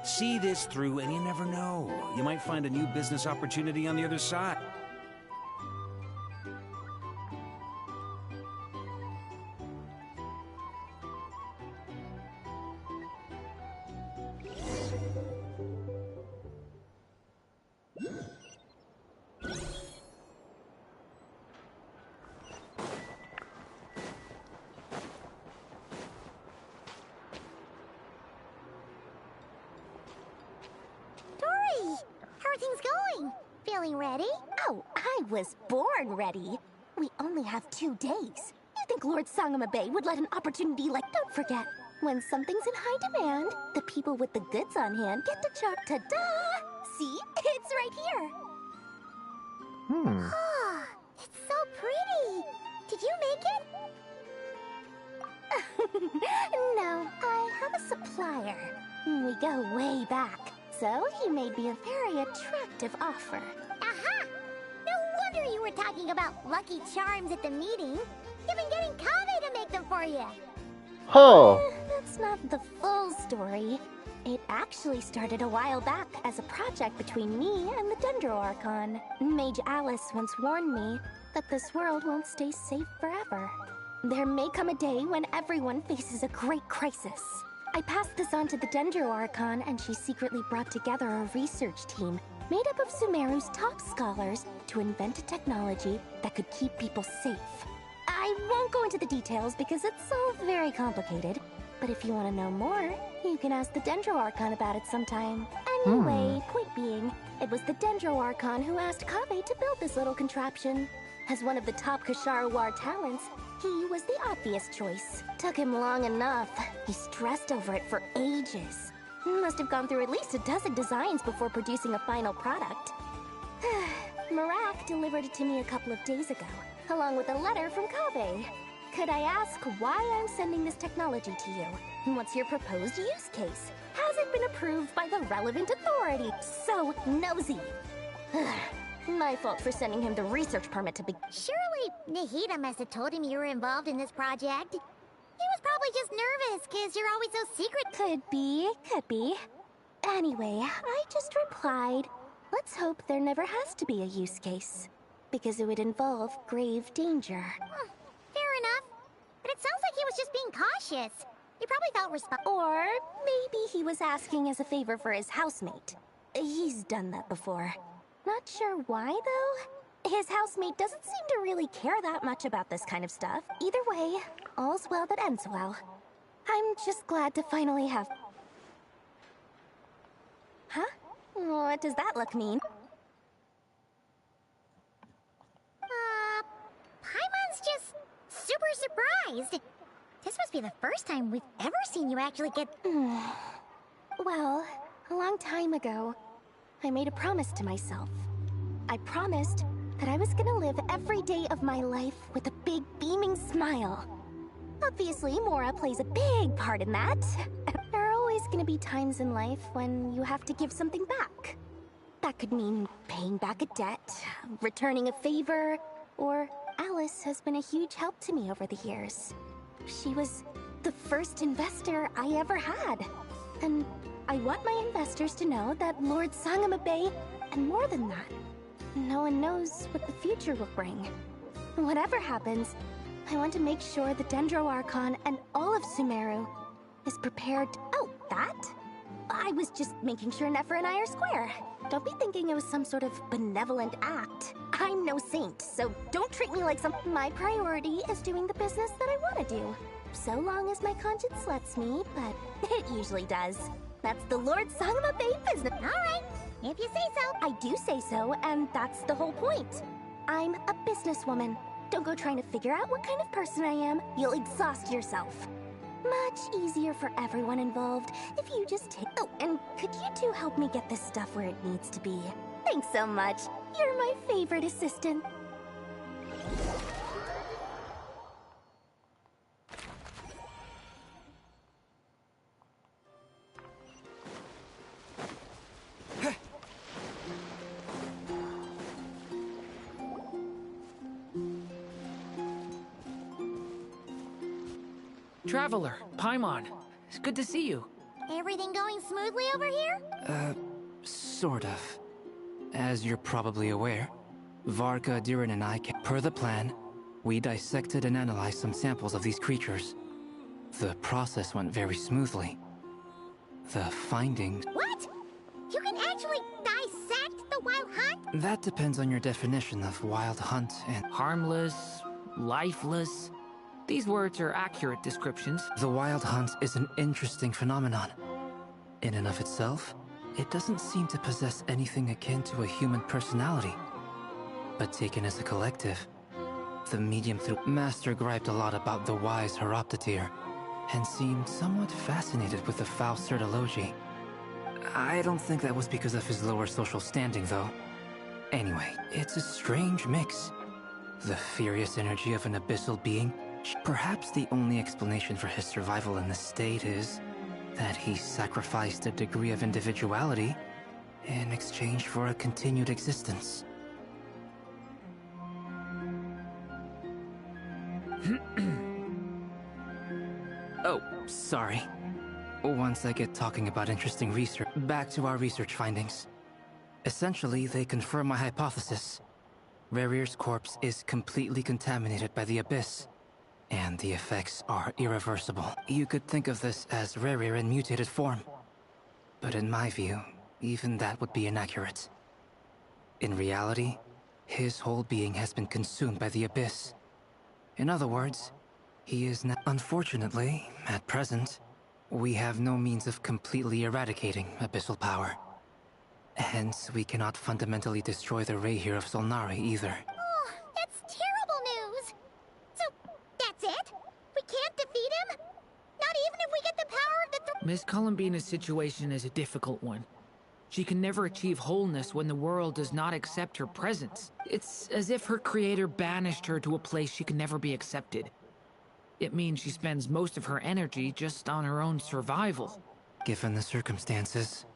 See this through and you never know. You might find a new business opportunity on the other side. Dory, how are things going? Feeling ready? Oh, I was born ready. We only have 2 days. You think Lord Sangamabe would let an opportunity like... Don't forget, when something's in high demand, the people with the goods on hand get to chart. Ta-da! See? It's right here. Oh, it's so pretty. Did you make it? No, I have a supplier. We go way back. So he made me a very attractive offer. Aha! No wonder you were talking about Lucky Charms at the meeting. You've been getting Kave to make them for you. Huh. That's not the full story. It actually started a while back as a project between me and the Dendro Archon. Mage Alice once warned me that this world won't stay safe forever. There may come a day when everyone faces a great crisis. I passed this on to the Dendro Archon, and she secretly brought together a research team made up of Sumeru's top scholars to invent a technology that could keep people safe. I won't go into the details because it's all very complicated, but if you want to know more, you can ask the Dendro Archon about it sometime. Anyway, point being, it was the Dendro Archon who asked Kave to build this little contraption. As one of the top Kashara War talents, he was the obvious choice. Took him long enough. He stressed over it for ages. Must have gone through at least a dozen designs before producing a final product. Marak delivered it to me a couple of days ago, along with a letter from Kave. Could I ask why I'm sending this technology to you? What's your proposed use case? Has it been approved by the relevant authority? So nosy. My fault for sending him the research permit to begin. Surely Nahida must have told him you were involved in this project. He was probably just nervous because you're always so secret. Could be. Anyway, I just replied, let's hope there never has to be a use case, because it would involve grave danger. Fair enough. But it sounds like he was just being cautious. He probably felt responsible. Or maybe he was asking as a favor for his housemate. He's done that before. Not sure why, though. His housemate doesn't seem to really care that much about this kind of stuff. Either way, all's well that ends well. I'm just glad to finally have... Huh? What does that look mean? Paimon's just super surprised. This must be the first time we've ever seen you actually get... Well, a long time ago, I made a promise to myself. I promised that I was gonna live every day of my life with a big beaming smile. Obviously, Mora plays a big part in that. There are always gonna be times in life when you have to give something back. That could mean paying back a debt, returning a favor, or Alice has been a huge help to me over the years. She was the first investor I ever had. And I want my investors to know that Lord Sangamabe, and more than that, no one knows what the future will bring. Whatever happens, I want to make sure the Dendro Archon and all of Sumeru is prepared. Oh, that? I was just making sure Nefer and I are square. Don't be thinking it was some sort of benevolent act. I'm no saint, so don't treat me like some... My priority is doing the business that I want to do. So long as my conscience lets me, but it usually does. That's the Lord Sangamabe business. Alright, if you say so. I do say so, and that's the whole point. I'm a businesswoman. Don't go trying to figure out what kind of person I am. You'll exhaust yourself. Much easier for everyone involved if you just take... Oh, and could you two help me get this stuff where it needs to be? Thanks so much. You're my favorite assistant. Traveler, Paimon. It's good to see you. Everything going smoothly over here? Sort of. As you're probably aware, Varka, Durin, and I, per the plan, we dissected and analyzed some samples of these creatures. The process went very smoothly. The findings... What? You can actually dissect the wild hunt? That depends on your definition of wild hunt and... Harmless, lifeless. These words are accurate descriptions. The wild hunt is an interesting phenomenon. In and of itself, it doesn't seem to possess anything akin to a human personality. But taken as a collective, the medium through Master griped a lot about the wise Horoptotire, and seemed somewhat fascinated with the Faustsert Elegy. I don't think that was because of his lower social standing, though. Anyway, it's a strange mix. The furious energy of an abyssal being. Perhaps the only explanation for his survival in this state is that he sacrificed a degree of individuality in exchange for a continued existence. Oh, sorry. Once I get talking about interesting research, back to our research findings. Essentially, they confirm my hypothesis. Rerir's corpse is completely contaminated by the Abyss, and the effects are irreversible. You could think of this as Rerir in mutated form. But in my view, even that would be inaccurate. In reality, his whole being has been consumed by the Abyss. In other words, he is now... Unfortunately, at present, we have no means of completely eradicating abyssal power. Hence, we cannot fundamentally destroy the Rayhir of Solnari either. Oh, that's terrible news! So, that's it? We can't defeat him? Not even if we get the power of the Miss Columbina's situation is a difficult one. She can never achieve wholeness when the world does not accept her presence. It's as if her creator banished her to a place she can never be accepted. It means she spends most of her energy just on her own survival. Given the circumstances,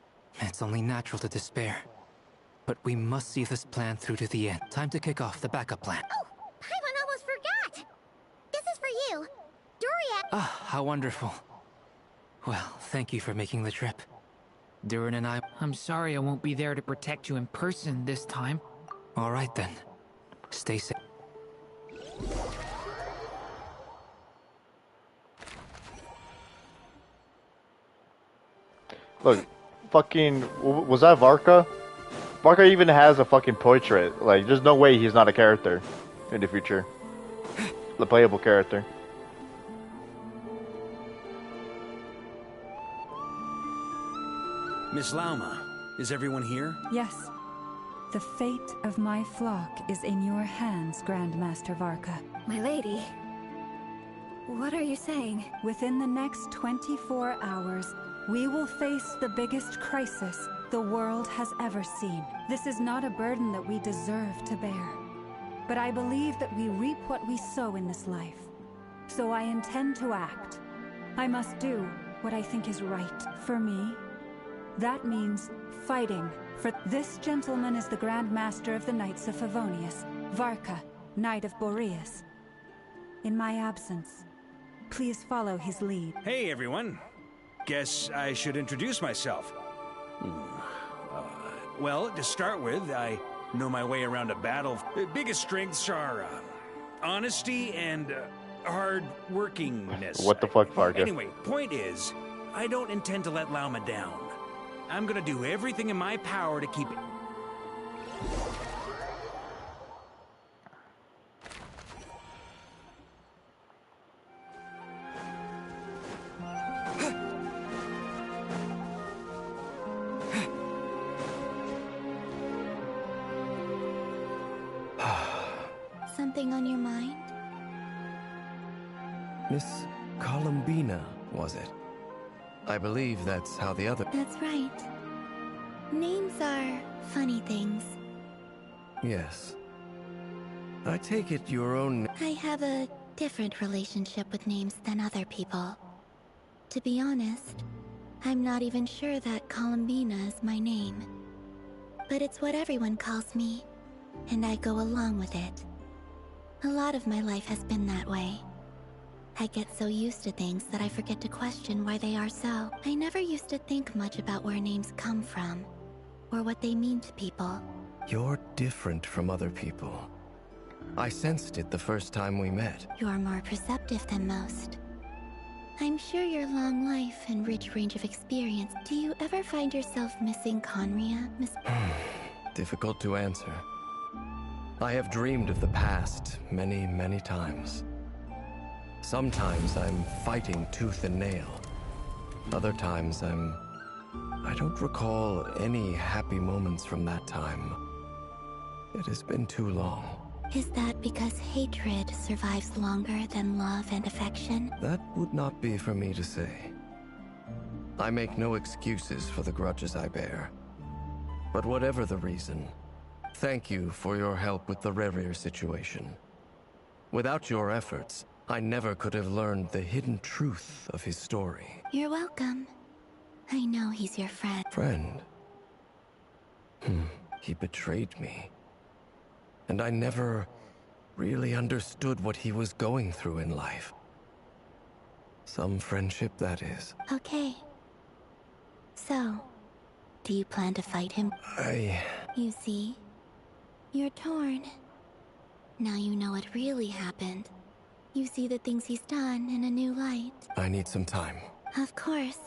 it's only natural to despair. But we must see this plan through to the end. Time to kick off the backup plan. Oh, Paimon almost forgot! This is for you. Durian... Ah, how wonderful. Well, thank you for making the trip. Durin and I... I'm sorry I won't be there to protect you in person this time. All right then. Stay safe. Look, fucking, was that Varka? Varka even has a fucking portrait. Like, there's no way he's not a character in the future. The playable character. Miss Lauma, is everyone here? Yes. The fate of my flock is in your hands, Grandmaster Varka. My lady, what are you saying? Within the next 24 hours, we will face the biggest crisis the world has ever seen. This is not a burden that we deserve to bear. But I believe that we reap what we sow in this life. So I intend to act. I must do what I think is right for me. That means fighting for... This gentleman is the Grand Master of the Knights of Favonius, Varka, Knight of Boreas. In my absence, please follow his lead. Hey, everyone. Guess I should introduce myself. Well, to start with, I know my way around a battle. The biggest strengths are honesty and hard-workingness. What the fuck, Varka? Anyway, point is, I don't intend to let Lauma down. I'm gonna do everything in my power to keep it. Something on your mind? Miss Columbina, was it? I believe that's how the other... That's right. Names are funny things. Yes. I take it your own... I have a different relationship with names than other people. To be honest, I'm not even sure that Columbina is my name. But it's what everyone calls me, and I go along with it. A lot of my life has been that way. I get so used to things that I forget to question why they are so. I never used to think much about where names come from, or what they mean to people. You're different from other people. I sensed it the first time we met. You're more perceptive than most. I'm sure your long life and rich range of experience. Do you ever find yourself missing Conria, Miss? Difficult to answer. I have dreamed of the past many, many times. Sometimes I'm fighting tooth and nail. Other times I don't recall any happy moments from that time. It has been too long. Is that because hatred survives longer than love and affection? That would not be for me to say. I make no excuses for the grudges I bear. But whatever the reason, thank you for your help with the Rerir situation. Without your efforts, I never could have learned the hidden truth of his story. You're welcome. I know he's your friend. Friend? He betrayed me. And I never really understood what he was going through in life. Some friendship, that is. Okay. So, do you plan to fight him? You see, you're torn. Now you know what really happened. You see the things he's done in a new light. I need some time. Of course.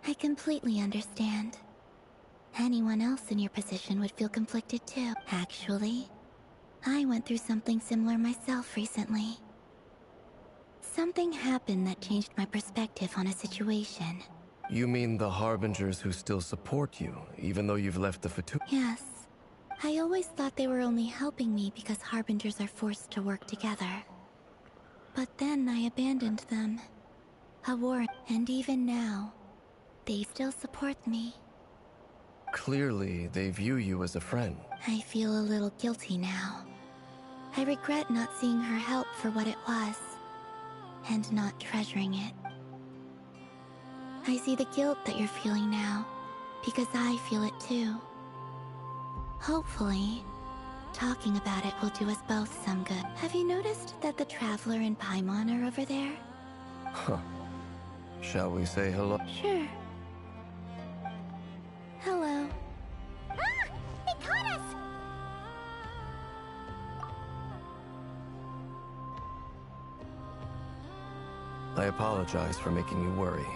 I completely understand. Anyone else in your position would feel conflicted too. Actually, I went through something similar myself recently. Something happened that changed my perspective on a situation. You mean the Harbingers who still support you, even though you've left the Fatu? Yes. I always thought they were only helping me because Harbingers are forced to work together. But then I abandoned them. A war, and even now, they still support me. Clearly, they view you as a friend. I feel a little guilty now. I regret not seeing her help for what it was, and not treasuring it. I see the guilt that you're feeling now, because I feel it too. Hopefully, talking about it will do us both some good. Have you noticed that the Traveler and Paimon are over there? Huh. Shall we say hello? Sure. Hello. Ah! They caught us! I apologize for making you worry.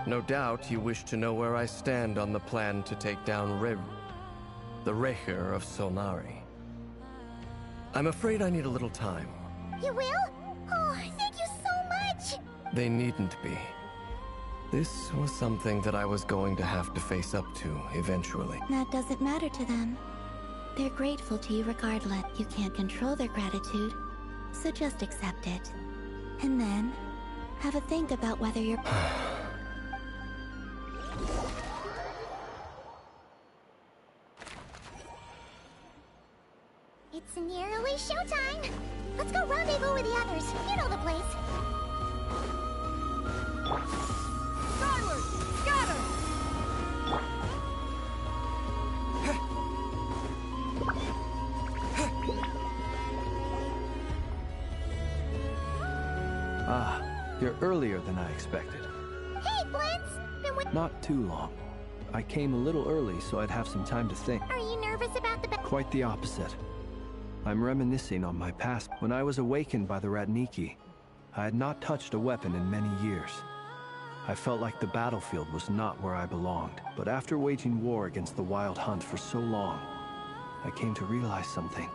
No doubt you wish to know where I stand on the plan to take down the Rerir of Solnari. I'm afraid I need a little time. You will? Oh, thank you so much! They needn't be. This was something that I was going to have to face up to eventually. That doesn't matter to them. They're grateful to you regardless. You can't control their gratitude, so just accept it. And then, have a think about whether you're... It's nearly showtime! Let's go rendezvous with the others. You know the place. Skyward! Scatter! Ah, you're earlier than I expected. Hey, Blitz! Been with... Not too long. I came a little early so I'd have some time to think. Are you nervous about the... Quite the opposite. I'm reminiscing on my past. When I was awakened by the Radniki, I had not touched a weapon in many years. I felt like the battlefield was not where I belonged. But after waging war against the Wild Hunt for so long, I came to realize something.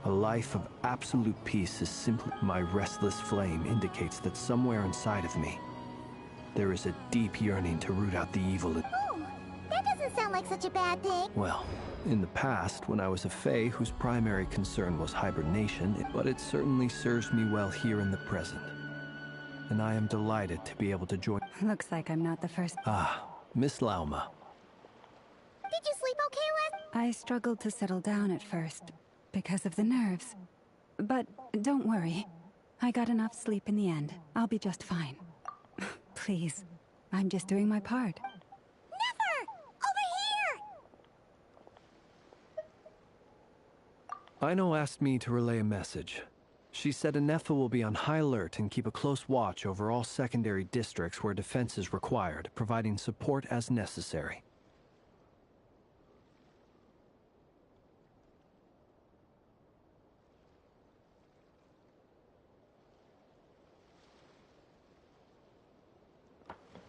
A life of absolute peace is simply... My restless flame indicates that somewhere inside of me, there is a deep yearning to root out the evil. Oh, that doesn't sound like such a bad thing. Well, in the past, when I was a Fae whose primary concern was hibernation, but it certainly serves me well here in the present. And I am delighted to be able to join... Looks like I'm not the first... Ah, Miss Lauma. Did you sleep okay last... I struggled to settle down at first, because of the nerves. But don't worry. I got enough sleep in the end. I'll be just fine. Please, I'm just doing my part. Never! Over here! Ino asked me to relay a message. She said Anefa will be on high alert and keep a close watch over all secondary districts where defense is required, providing support as necessary.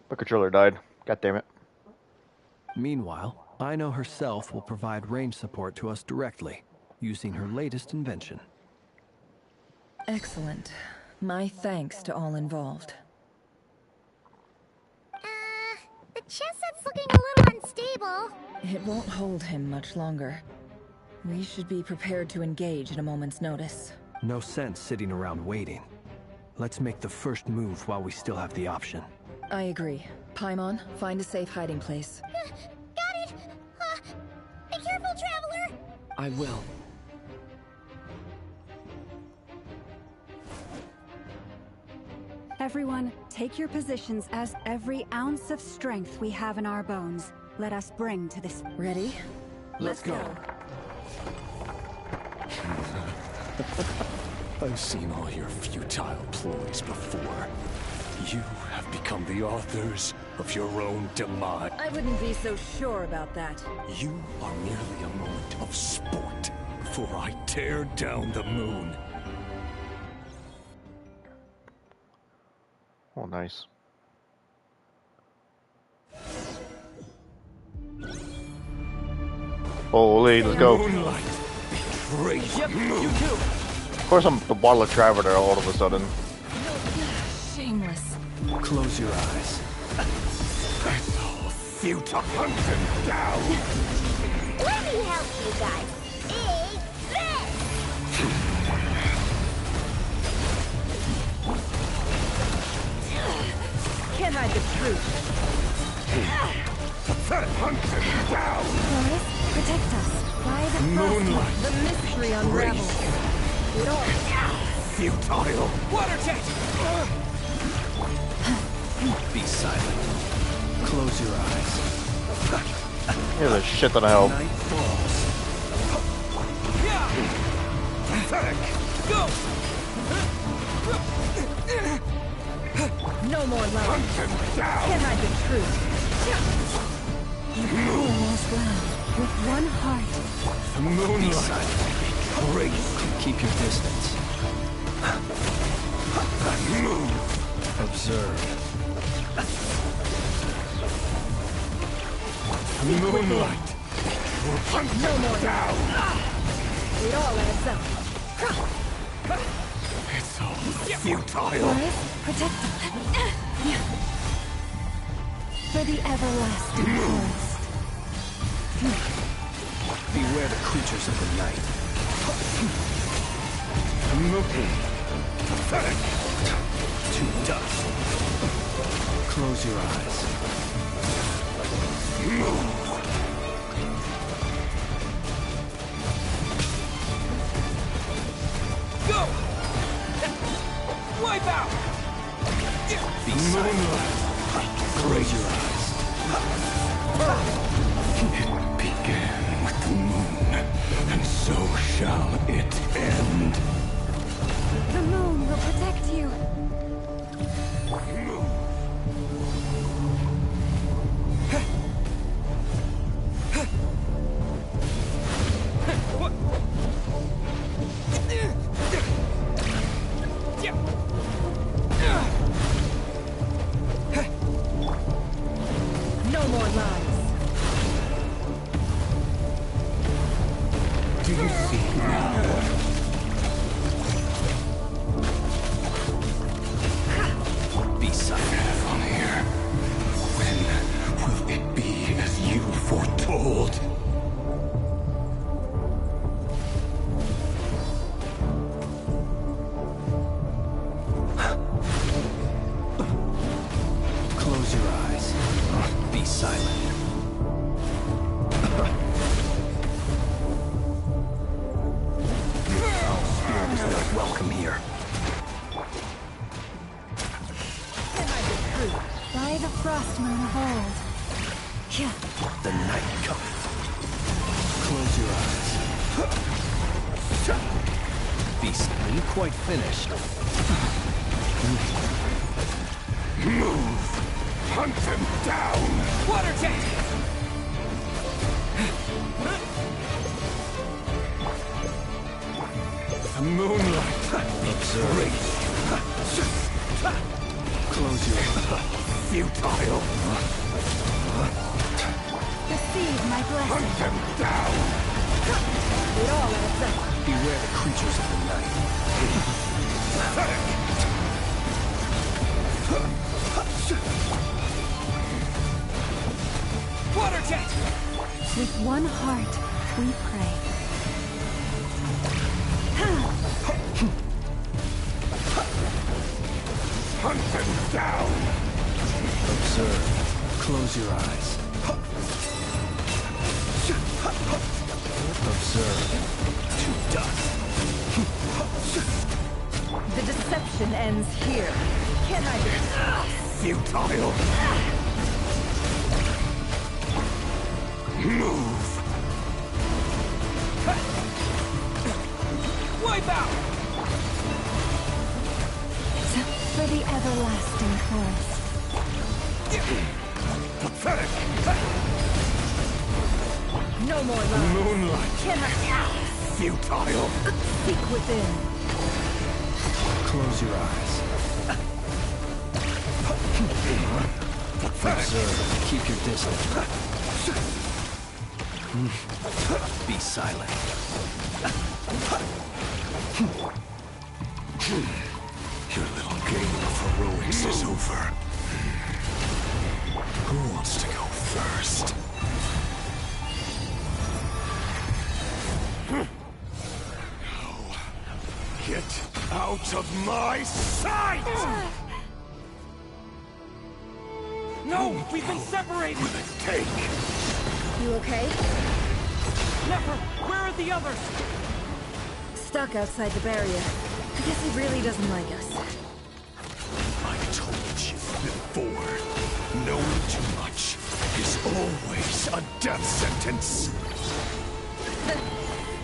My controller died. God damn it. Meanwhile, Ino herself will provide range support to us directly, using her latest invention. Excellent. My thanks to all involved. The chest set's looking a little unstable. It won't hold him much longer. We should be prepared to engage at a moment's notice. No sense sitting around waiting. Let's make the first move while we still have the option. I agree. Paimon, find a safe hiding place. Got it! Be careful, Traveler! I will. Everyone, take your positions as every ounce of strength we have in our bones, let us bring to this... Ready? Let's go. I've seen all your futile ploys before. You have become the authors of your own demise. I wouldn't be so sure about that. You are merely a moment of sport before I tear down the moon. Oh, nice. Holy, let's go. Moonlight betrays Yep, you too. Of course, I'm the Waddler Traveler all of a sudden. Shameless. Close your eyes. It's all futile. Hunt him down. Let me help you guys. Can't hide the truth. Hunt him down. Boris, protect us. Why the Moonlight. The mystery unravels. It all... Futile. Water tank! Be silent. Close your eyes. Here's a shit ton of help. Night falls. Pathetic. Go! No more love. Hunt him down. Can't hide the truth. almost well. With one heart. The Moonlight betrays. Keep your distance. Move. Observe. Moonlight. Hunt No him more down. It all adds up. It's all futile. Boris, protect us. For the everlasting forest. Beware the creatures of the night. Mookie. Pathetic. To dust. Close your eyes. Move. Go! Wipe out! Be silent. Close your eyes. It began with the moon, and so shall it end. The moon will protect you. No more lies. Do you see now? Be silent. On here. When will it be as you foretold? Close your eyes. Be silent. Spirit is not welcome here. By the frost moon of old. The night cometh. Close your eyes. Be Beast, are you quite finished? Move! Hunt them down! Water jet! Moonlight! Observe. Close your... Futile! Receive my blessing. Hunt them down! It all adds up. Beware the creatures of the night. Water jet! With one heart, we pray. Hunt them down! Observe. Close your eyes. Observe. To dust. The deception ends here. Can't hide it. Futile! Move! Wipe out! For the everlasting forest. Pathetic! No more love. Moonlight! Cannot. Futile! Seek within. Close your eyes. Observe. Keep your distance. Be silent. Your little game of heroics is over. Who wants to go first? Now, get out of my sight! No! We've been separated! Will it take? You okay? Never! Where are the others? Stuck outside the barrier. I guess he really doesn't like us. I told you before. Knowing too much is always a death sentence.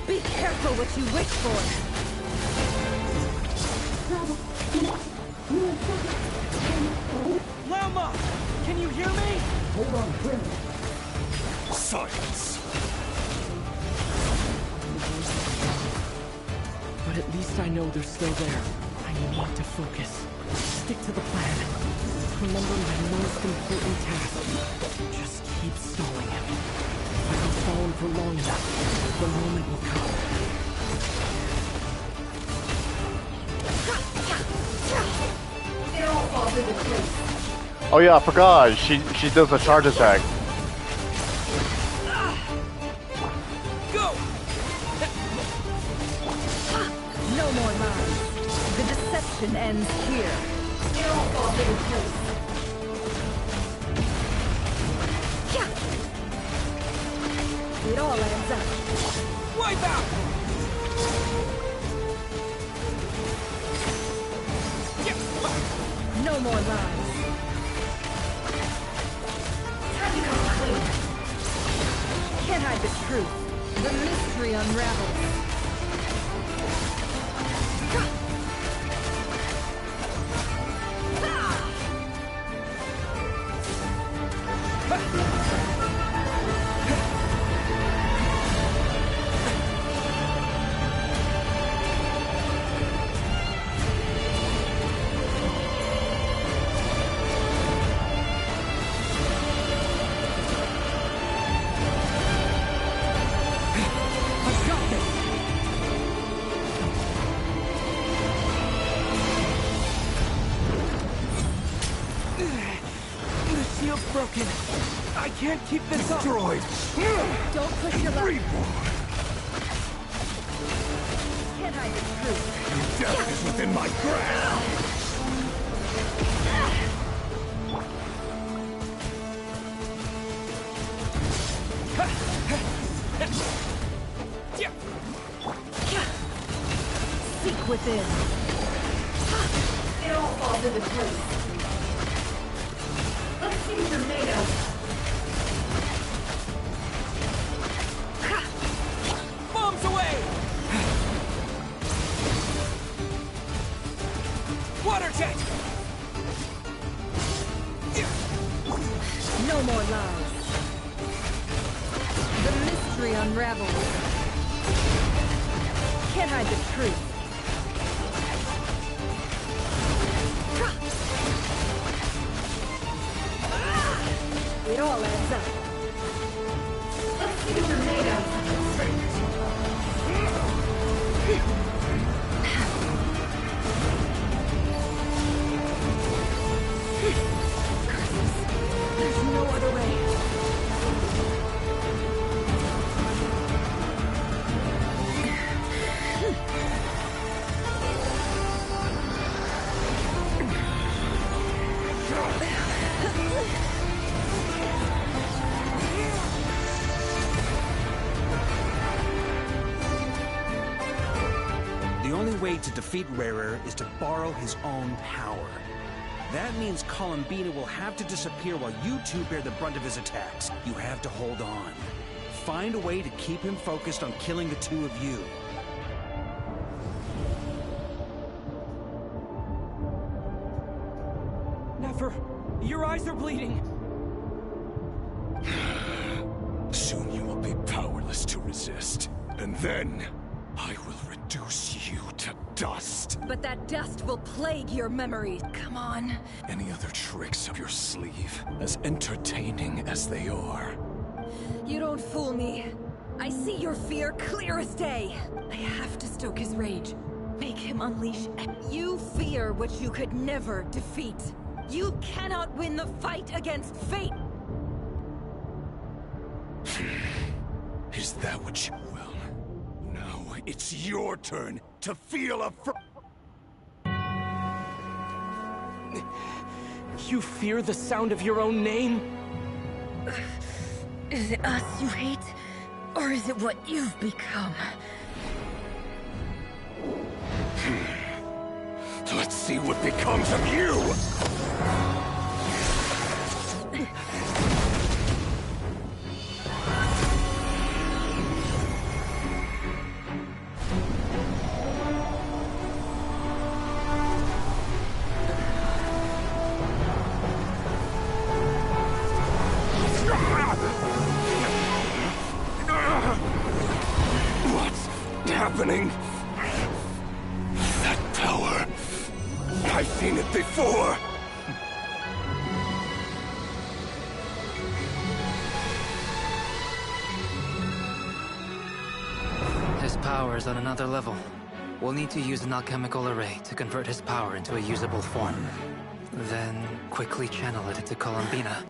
Be careful what you wish for. Lama! Can you hear me? Hold on, friend. Silence. But at least I know they're still there. I need to focus. Stick to the plan. Remember my most important task. Just keep stalling him. If I can stall him for long enough, the moment will come. It all falls into place. Oh yeah, I forgot. She does a charge attack. Go! No more lies. The deception ends here. It all falls into place. It all adds up. Wipe out! No more lies. Time to come clean. Can't hide the truth. The mystery unravels. Broken. I can't keep this up. Destroyed. Don't push your luck. Reborn. Can't hide the truth. Your death is within my grasp. Seek within. It all falls into place. Let's see what you're made of. Bombs away! No more lies. The mystery unravels. Can't hide the truth. It all adds up. Let's see what you're made of. There's no other way. The only way to defeat Rarer is to borrow his own power. That means Columbina will have to disappear while you two bear the brunt of his attacks. You have to hold on. Find a way to keep him focused on killing the two of you. Never. Your eyes are bleeding. Soon you will be powerless to resist. And then, I will reduce you to dust. But that dust will plague your memories. Come on. Any other tricks up your sleeve, as entertaining as they are? You don't fool me. I see your fear clear as day. I have to stoke his rage. Make him unleash. You fear what you could never defeat. You cannot win the fight against fate. Is that what you will? Now it's your turn to feel a You fear the sound of your own name? Is it us you hate? Or is it what you've become? Let's see what becomes of you! What's happening? That power. I've seen it before. His power is on another level. We'll need to use an alchemical array to convert his power into a usable form. Then quickly channel it into Columbina,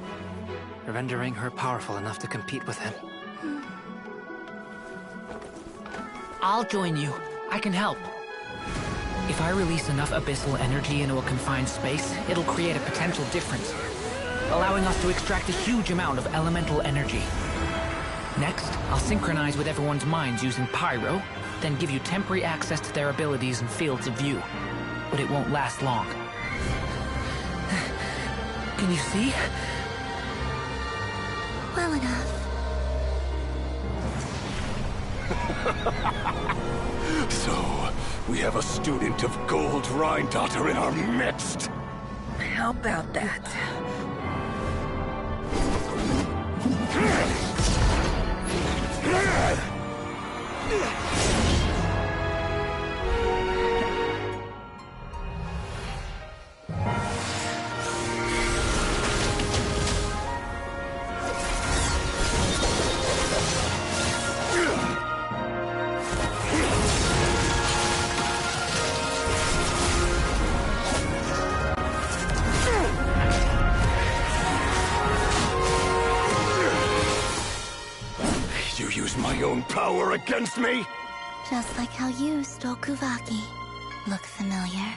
rendering her powerful enough to compete with him. I'll join you. I can help. If I release enough abyssal energy into a confined space, it'll create a potential difference, allowing us to extract a huge amount of elemental energy. Next, I'll synchronize with everyone's minds using Pyro, then give you temporary access to their abilities and fields of view. But it won't last long. Can you see? Well enough. So, we have a student of Gold Rheindotter in our midst. How about that? You use my own power against me? Just like how you stole Kuvaki. Look familiar?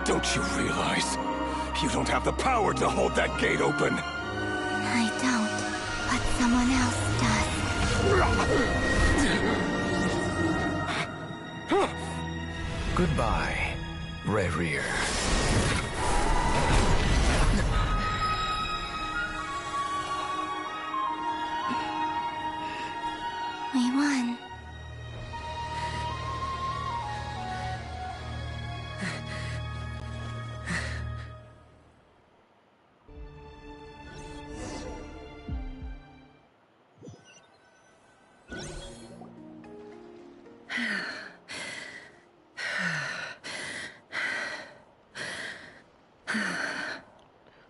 Don't you realize? You don't have the power to hold that gate open. I don't, but someone else does. Goodbye, Rerir. We won.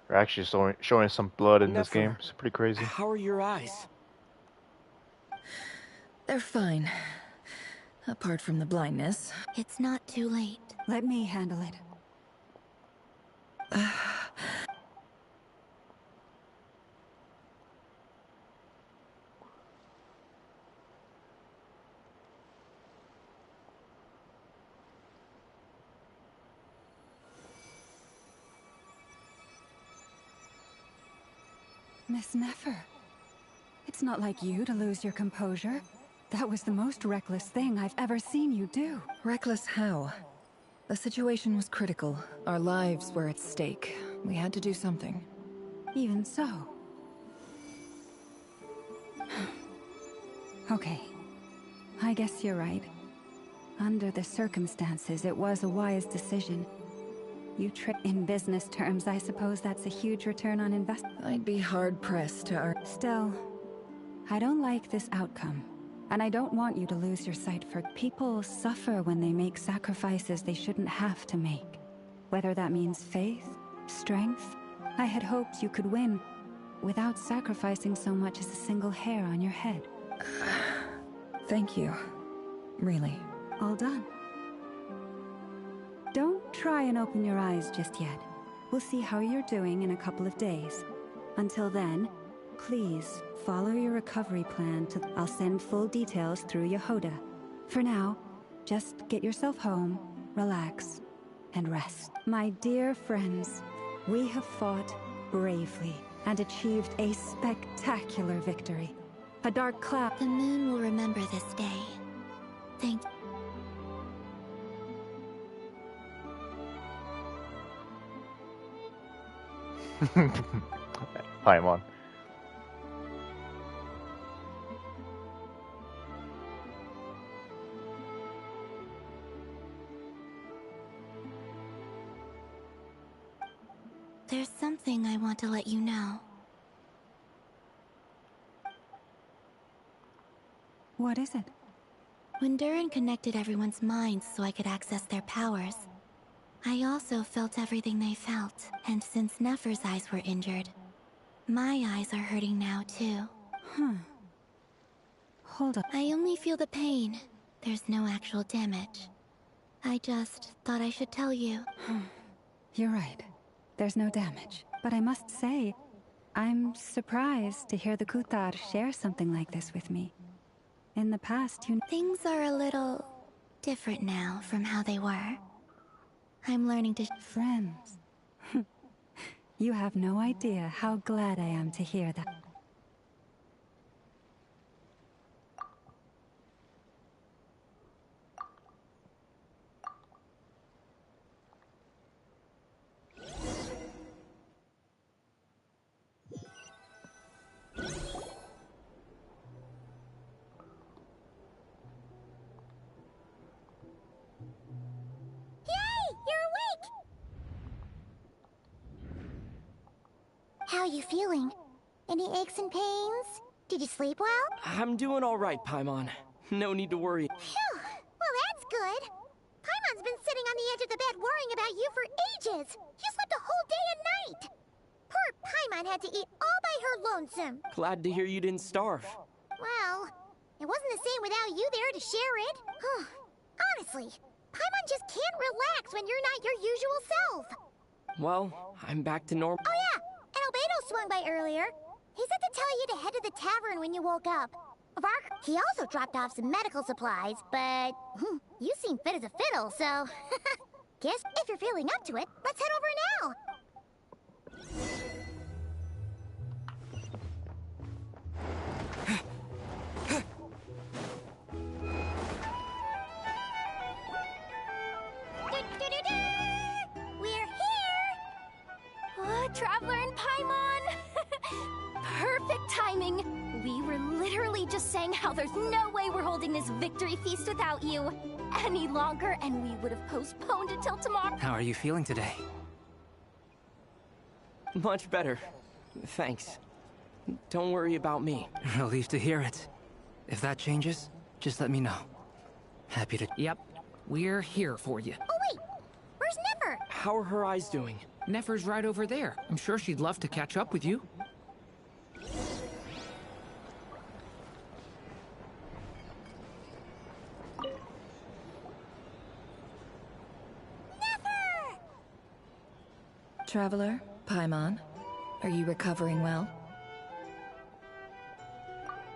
We're actually showing some blood in this Never. game. It's pretty crazy. How are your eyes? They're fine. Apart from the blindness. It's not too late. Let me handle it. Miss Nefer. It's not like you to lose your composure. That was the most reckless thing I've ever seen you do. Reckless how? The situation was critical. Our lives were at stake. We had to do something. Even so. Okay. I guess you're right. Under the circumstances, it was a wise decision. You in business terms, I suppose that's a huge return on investment. I'd be hard-pressed to earn. Still, I don't like this outcome. And I don't want you to lose your sight for people suffer when they make sacrifices they shouldn't have to make. Whether that means faith, strength, I had hoped you could win without sacrificing so much as a single hair on your head. Thank you. Really. All done. Don't try and open your eyes just yet. We'll see how you're doing in a couple of days. Until then, please follow your recovery plan I'll send full details through Yehoda. For now, just get yourself home, relax, and rest. My dear friends, we have fought bravely and achieved a spectacular victory. A dark cloud. The moon will remember this day. Thank you. Paimon. There's something I want to let you know. What is it? When Durin connected everyone's minds so I could access their powers, I also felt everything they felt. And since Nefer's eyes were injured, my eyes are hurting now too. Hold up. I only feel the pain. There's no actual damage. I just thought I should tell you. You're right. There's no damage. But I must say, I'm surprised to hear the Kuthar share something like this with me. In the past, Things are a little different now from how they were. I'm learning to... Friends. You have no idea how glad I am to hear that. How are you feeling? Any aches and pains? Did you sleep well? I'm doing all right, Paimon. No need to worry. Phew. Well, that's good. Paimon's been sitting on the edge of the bed worrying about you for ages. You slept a whole day and night. Poor Paimon had to eat all by her lonesome. Glad to hear you didn't starve. Well, it wasn't the same without you there to share it. Honestly, Paimon just can't relax when you're not your usual self. Well, I'm back to normal. Oh yeah, and Albedo swung by earlier. He said to tell you to head to the tavern when you woke up. He also dropped off some medical supplies, but you seem fit as a fiddle, so... Guess if you're feeling up to it, let's head over now. timing. We were literally just saying how there's no way we're holding this victory feast without you any longer, and we would have postponed it till tomorrow. How are you feeling today? Much better. Thanks. Don't worry about me. Relieved to hear it. If that changes, just let me know. Happy to... Yep. We're here for you. Oh wait! Where's Nefer? How are her eyes doing? Nefer's right over there. I'm sure she'd love to catch up with you. Nefer! Traveler, Paimon, are you recovering well?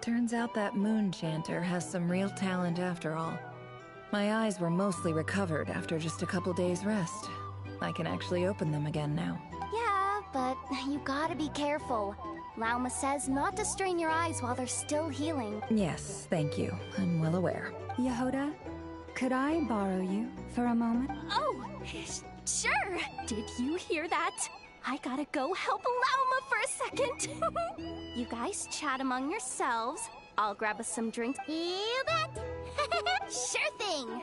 Turns out that moon chanter has some real talent after all. My eyes were mostly recovered after just a couple days rest. I can actually open them again now. Yeah, but you gotta be careful. Lauma says not to strain your eyes while they're still healing. Yes, thank you. I'm well aware. Yehoda, could I borrow you for a moment? Oh, sure. Did you hear that? I gotta go help Lauma for a second. You guys chat among yourselves. I'll grab us some drinks. You bet! Sure thing!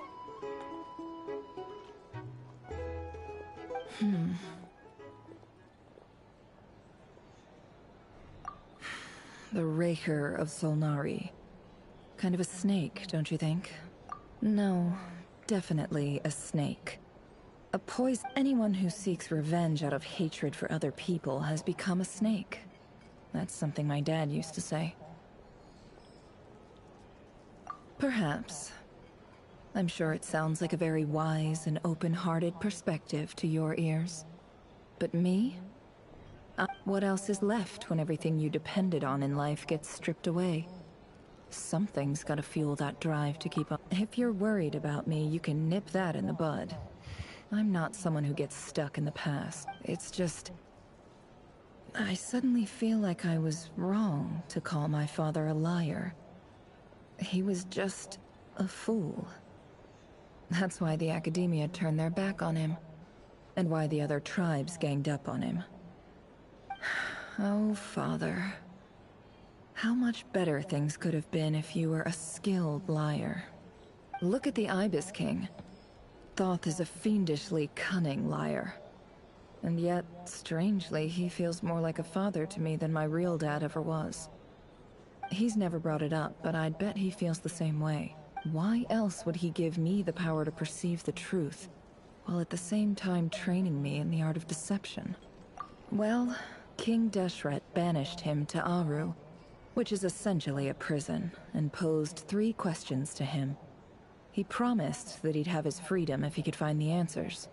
The Raker of Solnari. Kind of a snake, don't you think? No, definitely a snake. A poison. Anyone who seeks revenge out of hatred for other people has become a snake. That's something my dad used to say. Perhaps. I'm sure it sounds like a very wise and open-hearted perspective to your ears. But me? What else is left when everything you depended on in life gets stripped away? Something's gotta fuel that drive to keep up. If you're worried about me, you can nip that in the bud. I'm not someone who gets stuck in the past. It's just... I suddenly feel like I was wrong to call my father a liar. He was just a fool. That's why the Academia turned their back on him, and why the other tribes ganged up on him. Oh, Father. How much better things could have been if you were a skilled liar. Look at the Ibis King. Thoth is a fiendishly cunning liar. And yet, strangely, he feels more like a father to me than my real dad ever was. He's never brought it up, but I'd bet he feels the same way. Why else would he give me the power to perceive the truth, while at the same time training me in the art of deception? Well, King Deshret banished him to Aru, which is essentially a prison, and posed 3 questions to him. He promised that he'd have his freedom if he could find the answers.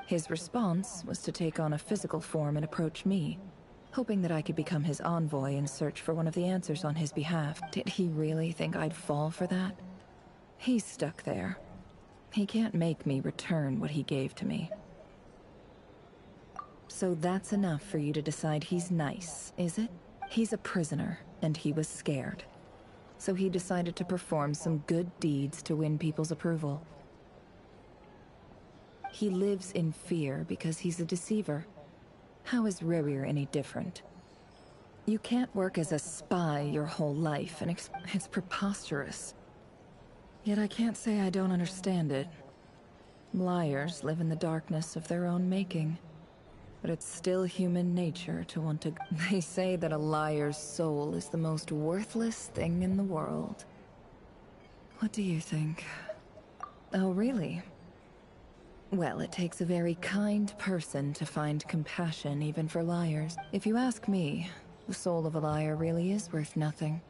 His response was to take on a physical form and approach me, hoping that I could become his envoy and search for one of the answers on his behalf. Did he really think I'd fall for that? He's stuck there. He can't make me return what he gave to me. So that's enough for you to decide he's nice, is it? He's a prisoner, and he was scared. So he decided to perform some good deeds to win people's approval. He lives in fear because he's a deceiver. How is Rerir any different? You can't work as a spy your whole life, and it's preposterous. Yet I can't say I don't understand it. Liars live in the darkness of their own making. But it's still human nature to want to... They say that a liar's soul is the most worthless thing in the world. What do you think? Oh, really? Well, it takes a very kind person to find compassion even for liars. If you ask me, the soul of a liar really is worth nothing.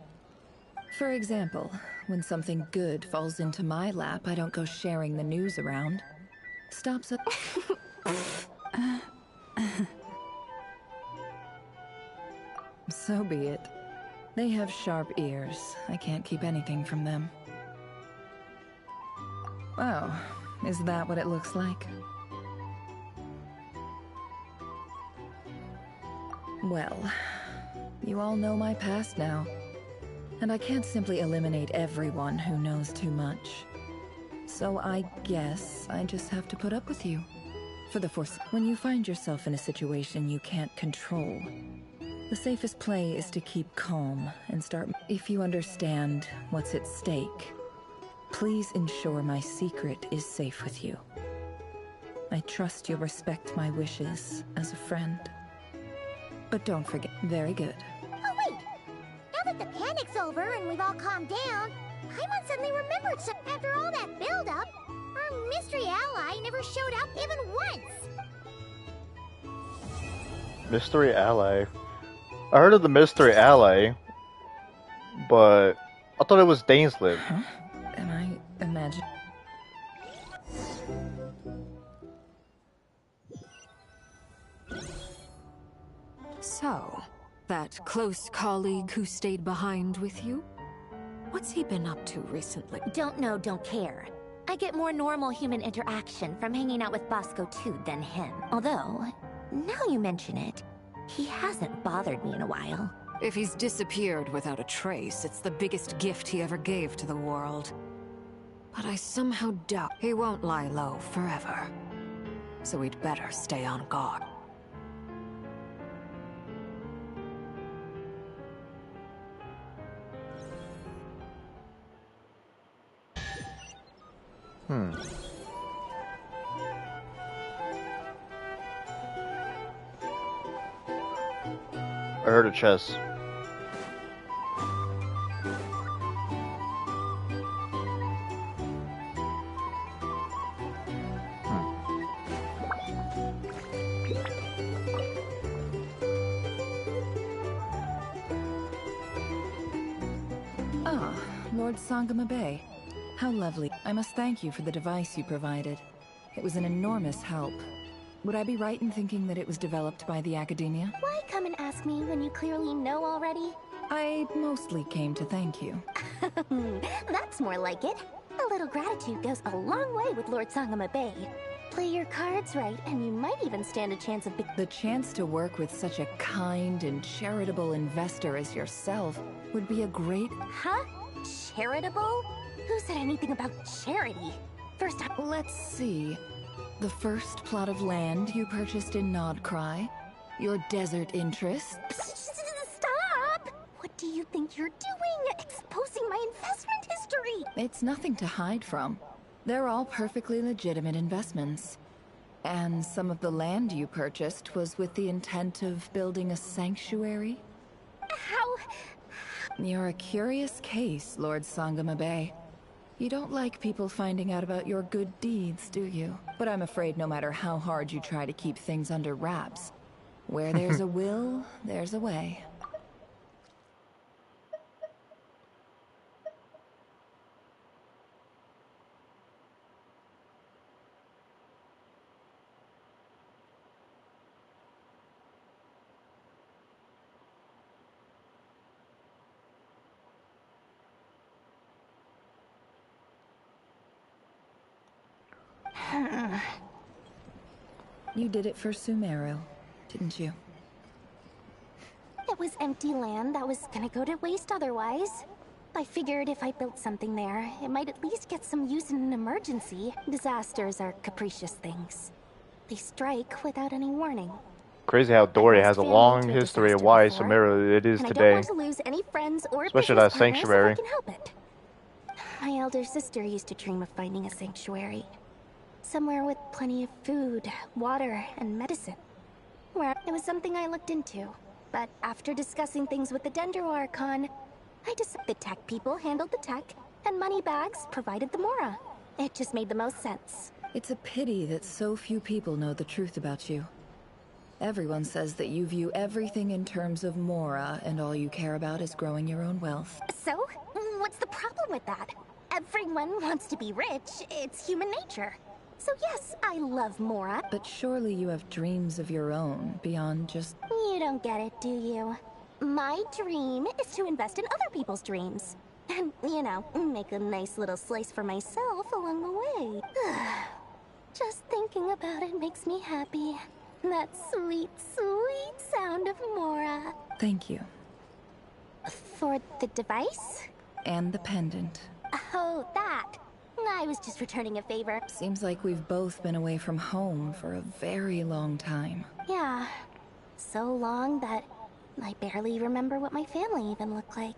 For example, when something good falls into my lap, I don't go sharing the news around. Stops at... So be it. They have sharp ears. I can't keep anything from them. Oh, is that what it looks like? Well, you all know my past now. And I can't simply eliminate everyone who knows too much. So I guess I just have to put up with you. For the when you find yourself in a situation you can't control, The safest play is to keep calm and start. If you understand what's at stake, please ensure my secret is safe with you. I trust you'll respect my wishes as a friend. But don't forget, very good. Oh wait! Now that the panic's over and we've all calmed down, Paimon suddenly remembered some. After all that build-up, our mystery ally never showed up even once! Mystery ally? I heard of the mystery ally, but I thought it was Daneslip. Huh? Am I imagining? So, that close colleague who stayed behind with you? What's he been up to recently? Don't know, don't care. I get more normal human interaction from hanging out with Bosco too than him. Although, now you mention it, he hasn't bothered me in a while. If he's disappeared without a trace, it's the biggest gift he ever gave to the world. But I somehow doubt he won't lie low forever. So we'd better stay on guard. I heard a chest. Ah, Lord Sangama Bay. How lovely. I must thank you for the device you provided. It was an enormous help. Would I be right in thinking that it was developed by the Academia? Why come and ask me when you clearly know already? I mostly came to thank you. That's more like it. A little gratitude goes a long way with Lord Sangama Bay. Play your cards right, and you might even stand a chance of The chance to work with such a kind and charitable investor as yourself would be a great... Huh? Charitable? Who said anything about charity? First time... Let's see. The first plot of land you purchased in Nodcry, your desert interests... Stop! What do you think you're doing? Exposing my investment history! It's nothing to hide from. They're all perfectly legitimate investments. And some of the land you purchased was with the intent of building a sanctuary? How? You're a curious case, Lord Sangama Bay. You don't like people finding out about your good deeds, do you? But I'm afraid no matter how hard you try to keep things under wraps, where there's a will, there's a way. You did it for Sumeru, didn't you? It was empty land that was gonna go to waste otherwise. I figured if I built something there, it might at least get some use in an emergency. Disasters are capricious things. They strike without any warning. Crazy how Dory has a long history of why Sumeru it is and today. I don't want to lose any friends or Especially business that partners sanctuary. if I can help it. My elder sister used to dream of finding a sanctuary. Somewhere with plenty of food, water, and medicine. Where it was something I looked into. But after discussing things with the Dendro Archon, I decided the tech people handled the tech, and Moneybags provided the Mora. It just made the most sense. It's a pity that so few people know the truth about you. Everyone says that you view everything in terms of Mora, and all you care about is growing your own wealth. So, what's the problem with that? Everyone wants to be rich. It's human nature. So yes, I love Mora. But surely you have dreams of your own, beyond just... You don't get it, do you? My dream is to invest in other people's dreams. And, you know, make a nice little slice for myself along the way. Just thinking about it makes me happy. That sweet, sweet sound of Mora. Thank you. For the device? And the pendant. Oh, that. I was just returning a favor. Seems like we've both been away from home for a very long time. Yeah. So long that I barely remember what my family even looked like.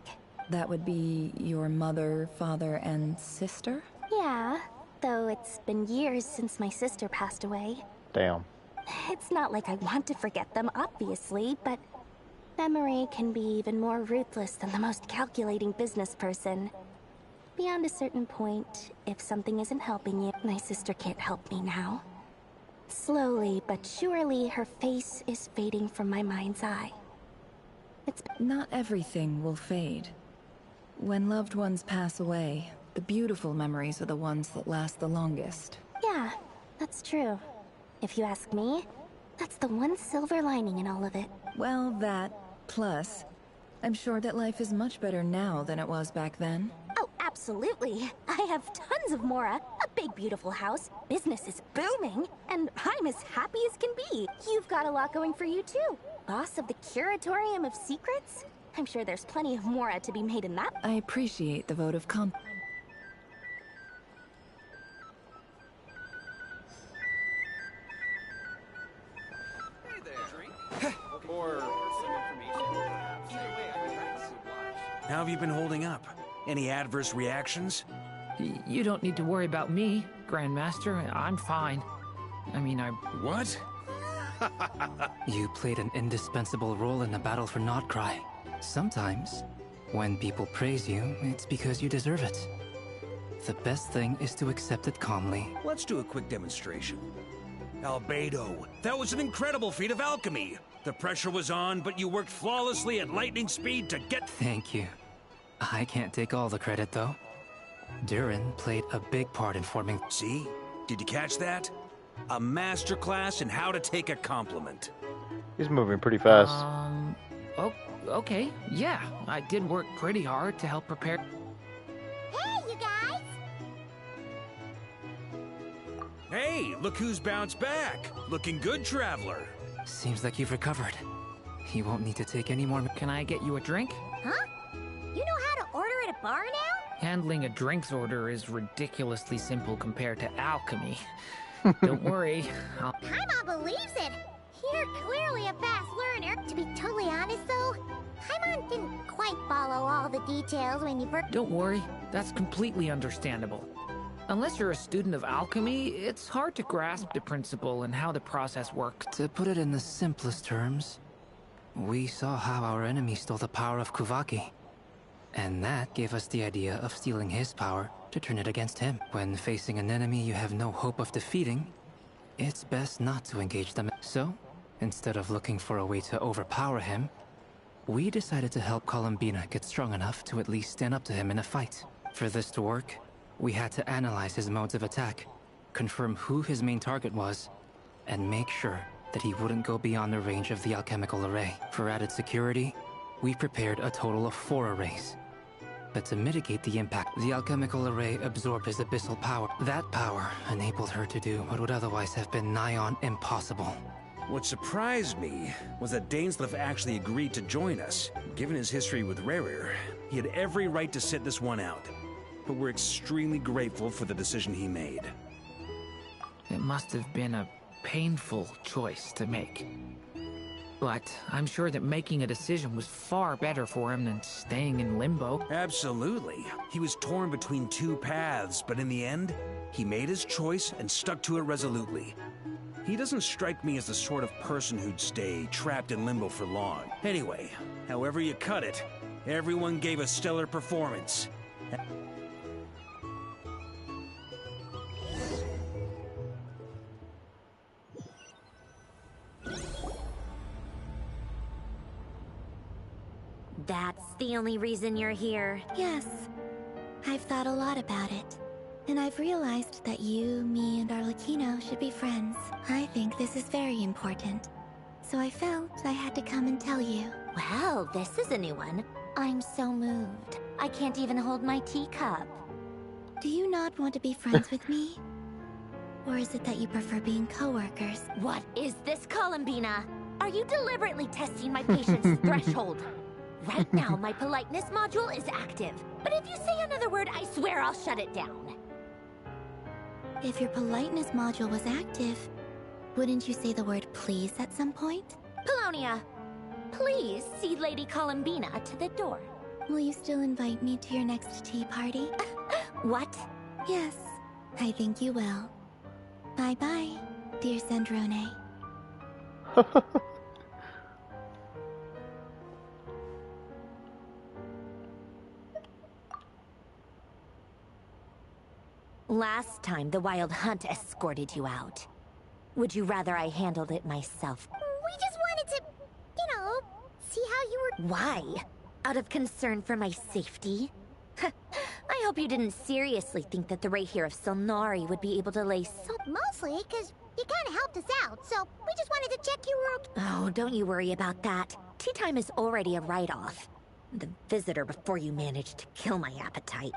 That would be your mother, father, and sister? Yeah, though it's been years since my sister passed away. Damn. It's not like I want to forget them, obviously, but memory can be even more ruthless than the most calculating business person. Beyond a certain point, if something isn't helping you, my sister can't help me now. Slowly but surely, her face is fading from my mind's eye. Not everything will fade. When loved ones pass away, the beautiful memories are the ones that last the longest. Yeah, that's true. If you ask me, that's the one silver lining in all of it. Well, that, plus, I'm sure that life is much better now than it was back then. Oh, absolutely. I have tons of Mora, a big beautiful house, business is booming, and I'm as happy as can be. You've got a lot going for you too. Boss of the Curatorium of Secrets? I'm sure there's plenty of Mora to be made in that. I appreciate the vote of confidence. Or some information, perhaps. Either way, I'd be practicing watch. How have you been holding up? Any adverse reactions? You don't need to worry about me, Grandmaster. I'm fine. I mean, What? You played an indispensable role in the battle for Notcry. Sometimes, when people praise you, it's because you deserve it. The best thing is to accept it calmly. Let's do a quick demonstration. Albedo, that was an incredible feat of alchemy. The pressure was on, but you worked flawlessly at lightning speed to get... Thank you. I can't take all the credit, though. Durin played a big part in forming... See? Did you catch that? A masterclass in how to take a compliment. He's moving pretty fast. Oh, okay. Yeah, I did work pretty hard to help prepare... Hey, you guys! Hey, look who's bounced back. Looking good, Traveler. Seems like you've recovered. You won't need to take any more... Can I get you a drink? Huh? You know how to order at a bar now? Handling a drinks order is ridiculously simple compared to alchemy. Don't worry, Paimon believes it! You're clearly a fast learner. To be totally honest, though, Paimon didn't quite follow all the details when you first... Don't worry, that's completely understandable. Unless you're a student of alchemy, it's hard to grasp the principle and how the process works. To put it in the simplest terms, we saw how our enemy stole the power of Kuvaki. And that gave us the idea of stealing his power to turn it against him. When facing an enemy you have no hope of defeating, it's best not to engage them. So, instead of looking for a way to overpower him, we decided to help Columbina get strong enough to at least stand up to him in a fight. For this to work, we had to analyze his modes of attack, confirm who his main target was, and make sure that he wouldn't go beyond the range of the alchemical array. For added security, we prepared a total of 4 arrays. But to mitigate the impact, the alchemical array absorbed his abyssal power. That power enabled her to do what would otherwise have been nigh on impossible. What surprised me was that Dainsleif actually agreed to join us. Given his history with Rerir, he had every right to sit this one out. But we're extremely grateful for the decision he made. It must have been a painful choice to make. But I'm sure that making a decision was far better for him than staying in limbo. Absolutely. He was torn between 2 paths, but in the end, he made his choice and stuck to it resolutely. He doesn't strike me as the sort of person who'd stay trapped in limbo for long. Anyway, however you cut it, everyone gave a stellar performance. That's the only reason you're here. Yes. I've thought a lot about it. And I've realized that you, me, and Arlecchino should be friends. I think this is very important. So I felt I had to come and tell you. Well, this is a new one. I'm so moved. I can't even hold my teacup. Do you not want to be friends with me? Or is it that you prefer being co-workers? What is this, Columbina? Are you deliberately testing my patience threshold? Right now, my politeness module is active. But if you say another word, I swear I'll shut it down. If your politeness module was active, wouldn't you say the word please at some point? Paulownia. Please see Lady Columbina to the door. Will you still invite me to your next tea party? What? Yes, I think you will. Bye-bye, dear Sandrone. Last time, the Wild Hunt escorted you out. Would you rather I handled it myself? We just wanted to, you know, see how you were... Why? Out of concern for my safety? I hope you didn't seriously think that the Rahier of Solnari would be able to lay so... Mostly, because you kind of helped us out, so we just wanted to check you were okay. Oh, don't you worry about that. Tea time is already a write-off. The visitor before you managed to kill my appetite.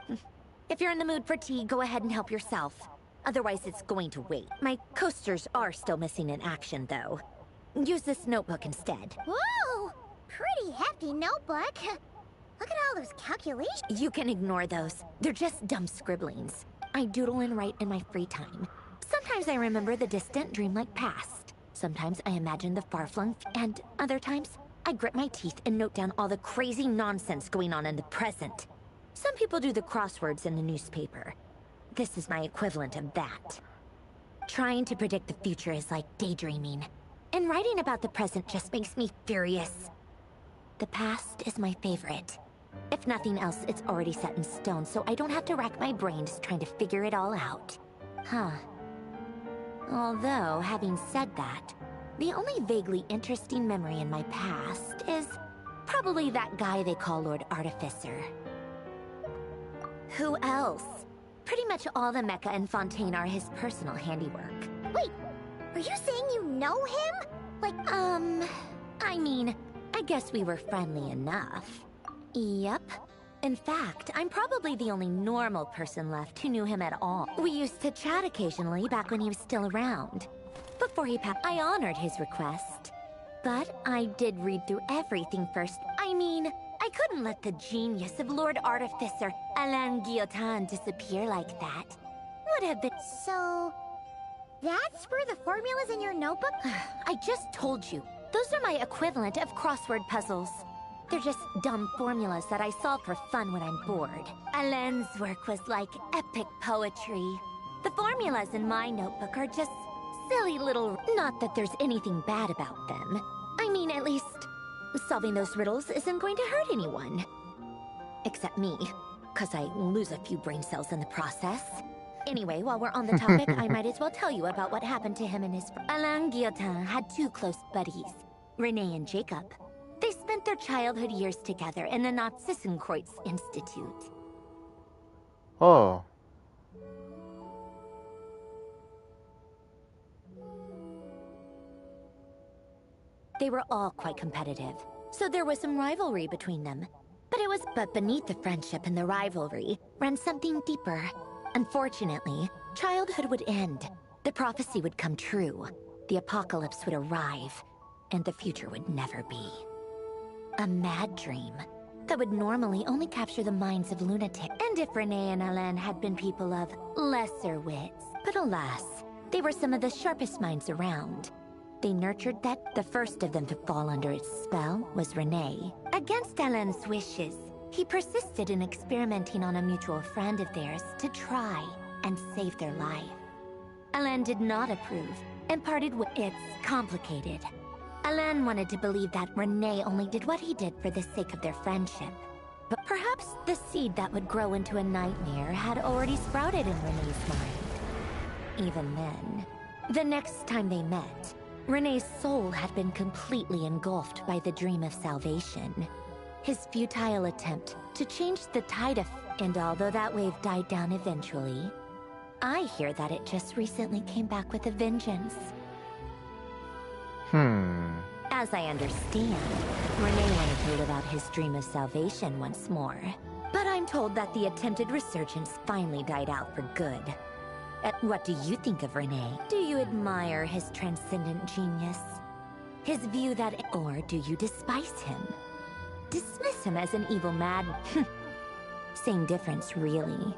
If you're in the mood for tea, go ahead and help yourself. Otherwise, it's going to wait. My coasters are still missing in action, though. Use this notebook instead. Whoa! Pretty hefty notebook. Look at all those calculations. You can ignore those. They're just dumb scribblings. I doodle and write in my free time. Sometimes I remember the distant, dreamlike past. Sometimes I imagine the far-flung, and other times, I grit my teeth and note down all the crazy nonsense going on in the present. Some people do the crosswords in the newspaper. This is my equivalent of that. Trying to predict the future is like daydreaming. And writing about the present just makes me furious. The past is my favorite. If nothing else, it's already set in stone, so I don't have to rack my brains trying to figure it all out. Huh. Although, having said that, the only vaguely interesting memory in my past is probably that guy they call Lord Artificer. Who else? Pretty much all the mecha and Fontaine are his personal handiwork. Wait, are you saying you know him? Like, I mean, I guess we were friendly enough. Yep. In fact, I'm probably the only normal person left who knew him at all. We used to chat occasionally back when he was still around. Before he passed, I honored his request. But I did read through everything first. I mean, I couldn't let the genius of Lord Artificer Alain Guillotin disappear like that. Would have been... So... that's where the formulas in your notebook? I just told you. Those are my equivalent of crossword puzzles. They're just dumb formulas that I solve for fun when I'm bored. Alain's work was like epic poetry. The formulas in my notebook are just silly little... Not that there's anything bad about them. I mean, at least, solving those riddles isn't going to hurt anyone. Except me, because I lose a few brain cells in the process. Anyway, while we're on the topic, I might as well tell you about what happened to him and his... Alain Guillotin had two close buddies, Renee and Jacob. They spent their childhood years together in the Narzissenkreuz Institute. Oh. They were all quite competitive, so there was some rivalry between them. But beneath the friendship and the rivalry ran something deeper. Unfortunately, childhood would end. The prophecy would come true. The apocalypse would arrive, and the future would never be. A mad dream that would normally only capture the minds of lunatics. And if Renee and Alain had been people of lesser wits, but alas, they were some of the sharpest minds around. They nurtured that. The first of them to fall under its spell was Renee. Against Alain's wishes, he persisted in experimenting on a mutual friend of theirs to try and save their life. Alain did not approve and parted with... It's complicated. Alain wanted to believe that Renee only did what he did for the sake of their friendship. But perhaps the seed that would grow into a nightmare had already sprouted in Renee's mind. Even then, the next time they met, Renee's soul had been completely engulfed by the dream of salvation. His futile attempt to change the tide of... And although that wave died down eventually, I hear that it just recently came back with a vengeance. As I understand, Renee wanted to live out his dream of salvation once more. But I'm told that the attempted resurgence finally died out for good. What do you think of Renee? Do you admire his transcendent genius? His view that... Or do you despise him? Dismiss him as an evil madman? Same difference, really.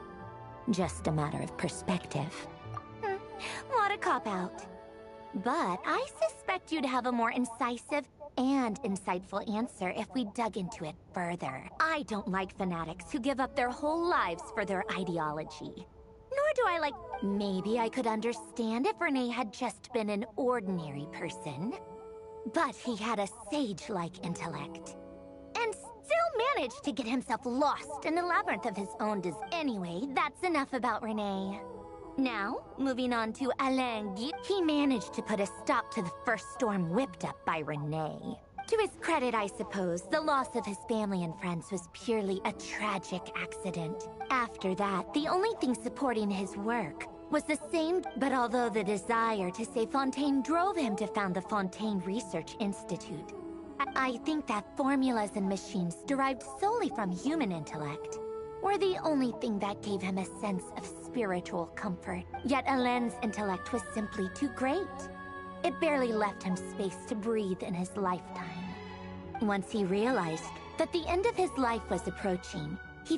Just a matter of perspective. What a cop-out. But I suspect you'd have a more incisive, and insightful answer if we dug into it further. I don't like fanatics who give up their whole lives for their ideology. Nor do I like... Maybe I could understand if Renee had just been an ordinary person. But he had a sage-like intellect. And still managed to get himself lost in a labyrinth of his own Anyway, that's enough about Renee. Now, moving on to Alain Guy. He managed to put a stop to the first storm whipped up by Renee. To his credit, I suppose, the loss of his family and friends was purely a tragic accident. After that, the only thing supporting his work was the same, but although the desire to save Fontaine drove him to found the Fontaine Research Institute, I think that formulas and machines derived solely from human intellect were the only thing that gave him a sense of spiritual comfort. Yet Alain's intellect was simply too great. It barely left him space to breathe in his lifetime. Once he realized that the end of his life was approaching, he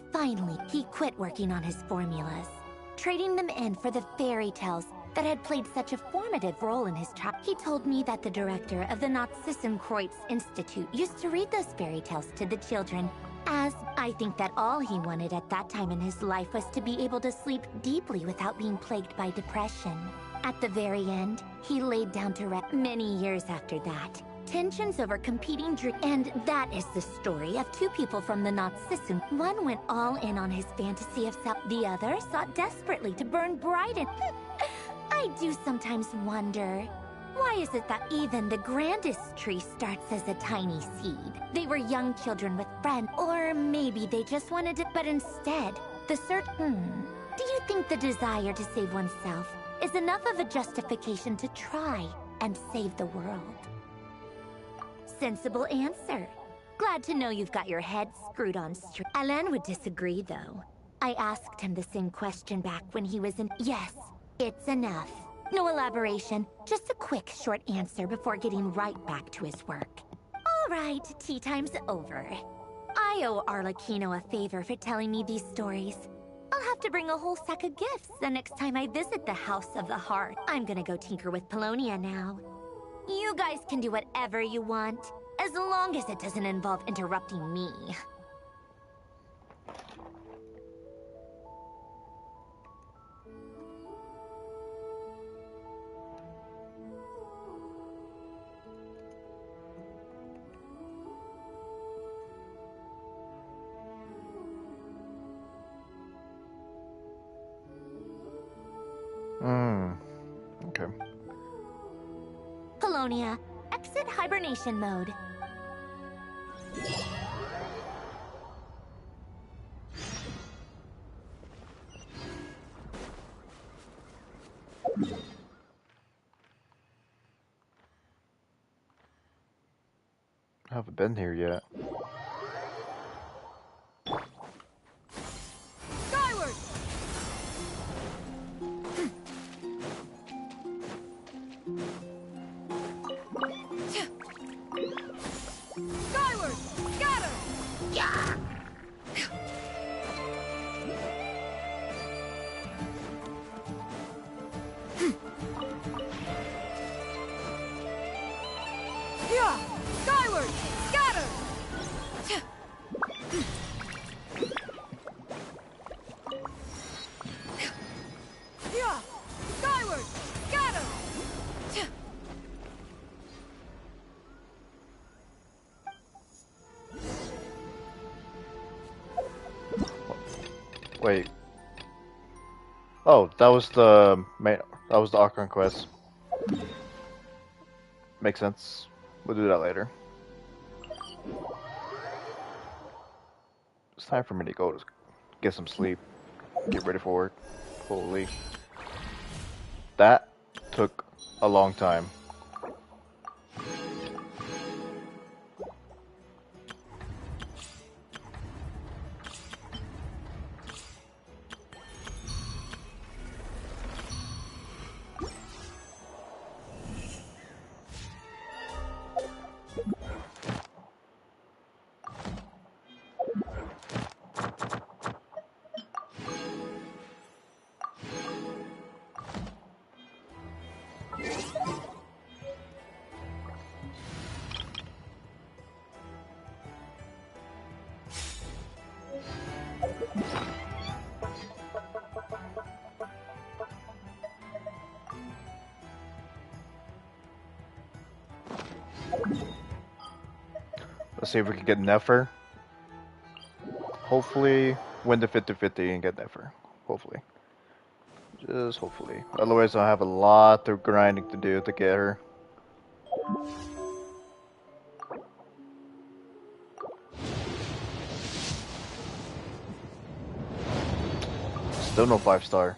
quit working on his formulas, trading them in for the fairy tales that had played such a formative role in his childhood. He told me that the director of the Nazissenkreuz Institute used to read those fairy tales to the children, as I think that all he wanted at that time in his life was to be able to sleep deeply without being plagued by depression. At the very end, he laid down to rest. Many years after that, tensions over competing dreams. And that is the story of two people from the Nazissen. One went all in on his fantasy of self. The other sought desperately to burn bright and... I do sometimes wonder, why is it that even the grandest tree starts as a tiny seed? They were young children with friends, or maybe they just wanted to, but instead, the do you think the desire to save oneself is enough of a justification to try and save the world? Sensible answer. Glad to know you've got your head screwed on straight. Alain would disagree, though. I asked him the same question back when he was in... Yes, it's enough. No elaboration, just a quick, short answer before getting right back to his work. All right, tea time's over. I owe Arlecchino a favor for telling me these stories. I'll have to bring a whole sack of gifts the next time I visit the House of the Heart. I'm gonna go tinker with Polonia now. You guys can do whatever you want, as long as it doesn't involve interrupting me. Okay. Polonia, exit hibernation mode. I haven't been here yet. Skyward! Skyward! Scatter! Yeah! Yeah! Skyward! Scatter! Yeah! Skyward! Scatter! Wait. Oh, that was the main. That was the Archon quest. Makes sense. We'll do that later. It's time for me to go to get some sleep. Get ready for work. Holy. That took a long time. see if we can get Nefer. Hopefully, win the 50-50 and get Nefer. Hopefully. Just hopefully. Otherwise, I'll have a lot of grinding to do to get her. Still no 5-star.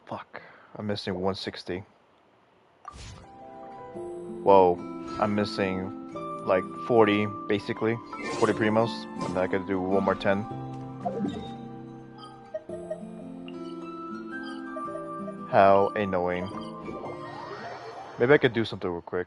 Fuck. I'm missing 160. Whoa. I'm missing like 40 basically. 40 primos. And then I gotta do one more 10. How annoying. Maybe I could do something real quick.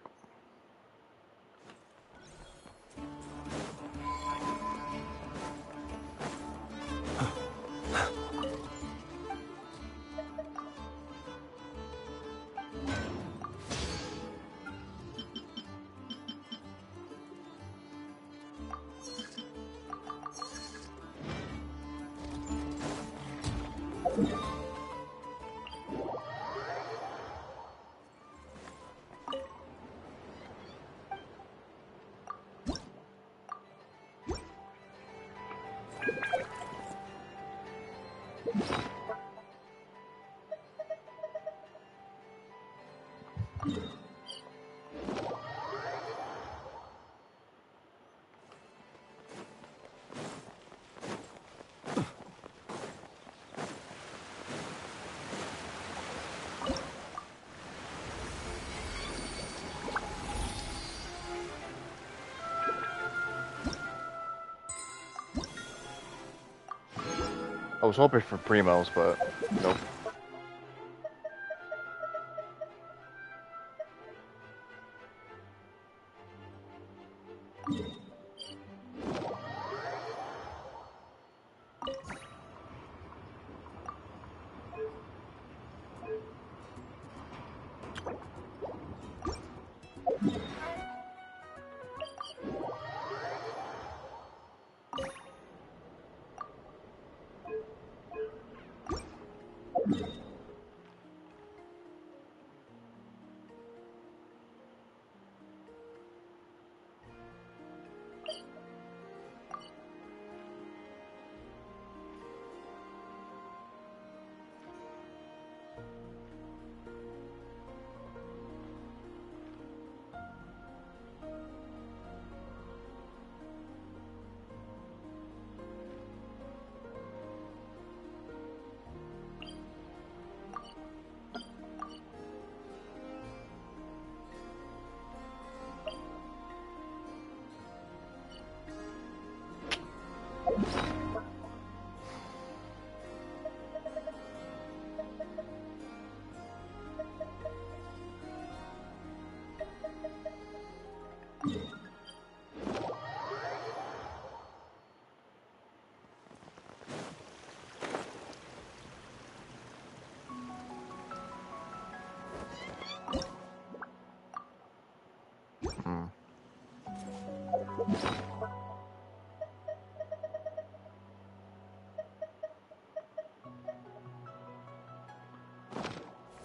I was hoping for primos, but nope.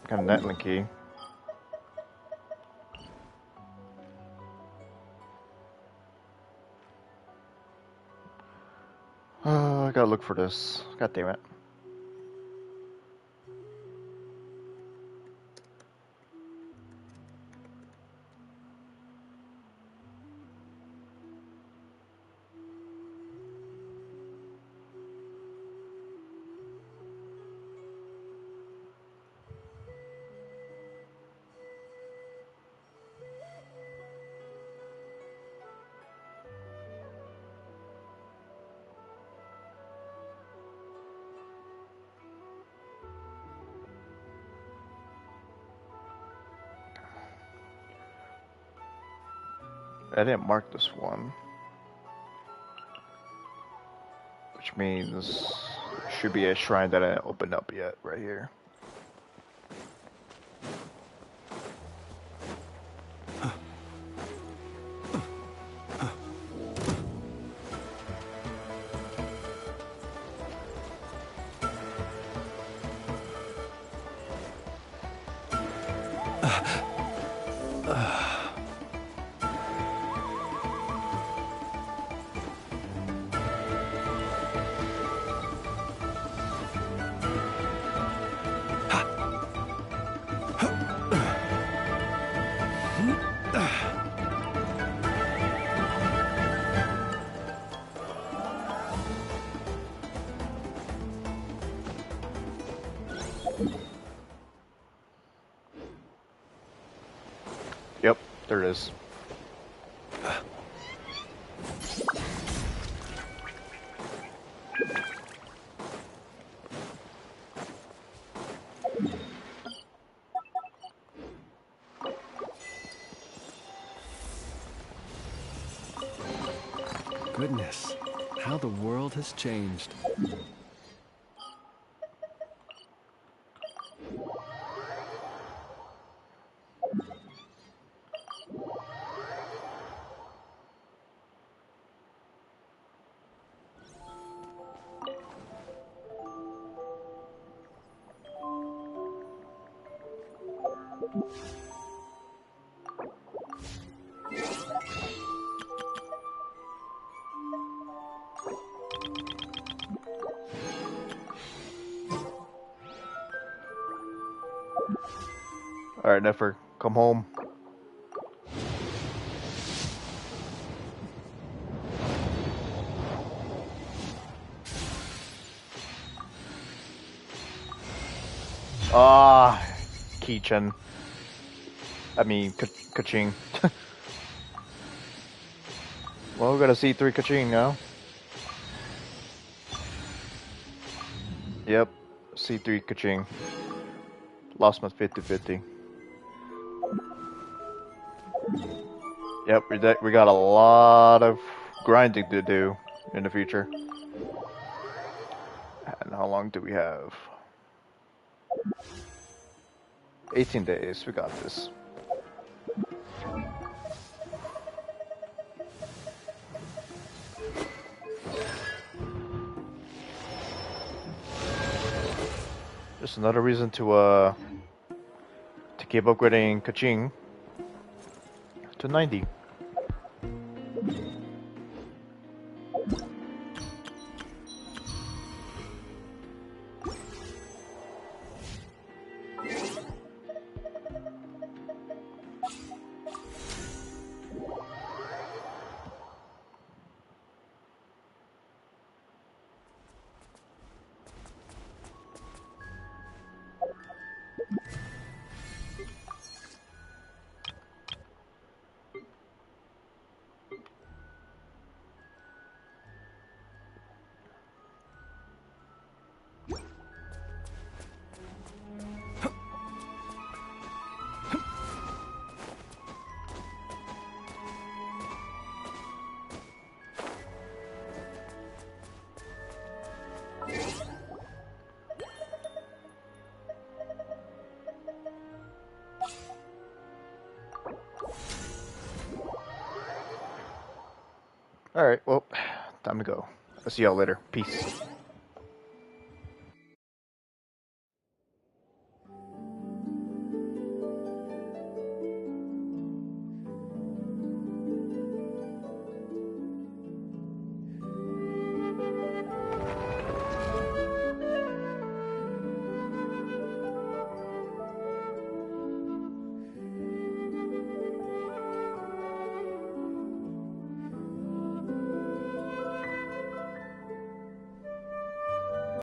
Got a Netlink key. Oh, I gotta look for this. God damn it. I didn't mark this one. Which means there should be a shrine that I didn't open up yet, right here. Yep, there it is. Goodness, how the world has changed. Alright, Nefer, come home. Ah, Kichin. I mean, Kaching. Well, we got a C3 Kaching now. Yep, C3 Kaching. Lost my 50-50. Yep, we got a lot of grinding to do in the future. And how long do we have? 18 days, we got this. Just another reason to keep upgrading Kaching to 90. Alright, well, time to go. I'll see y'all later. Peace.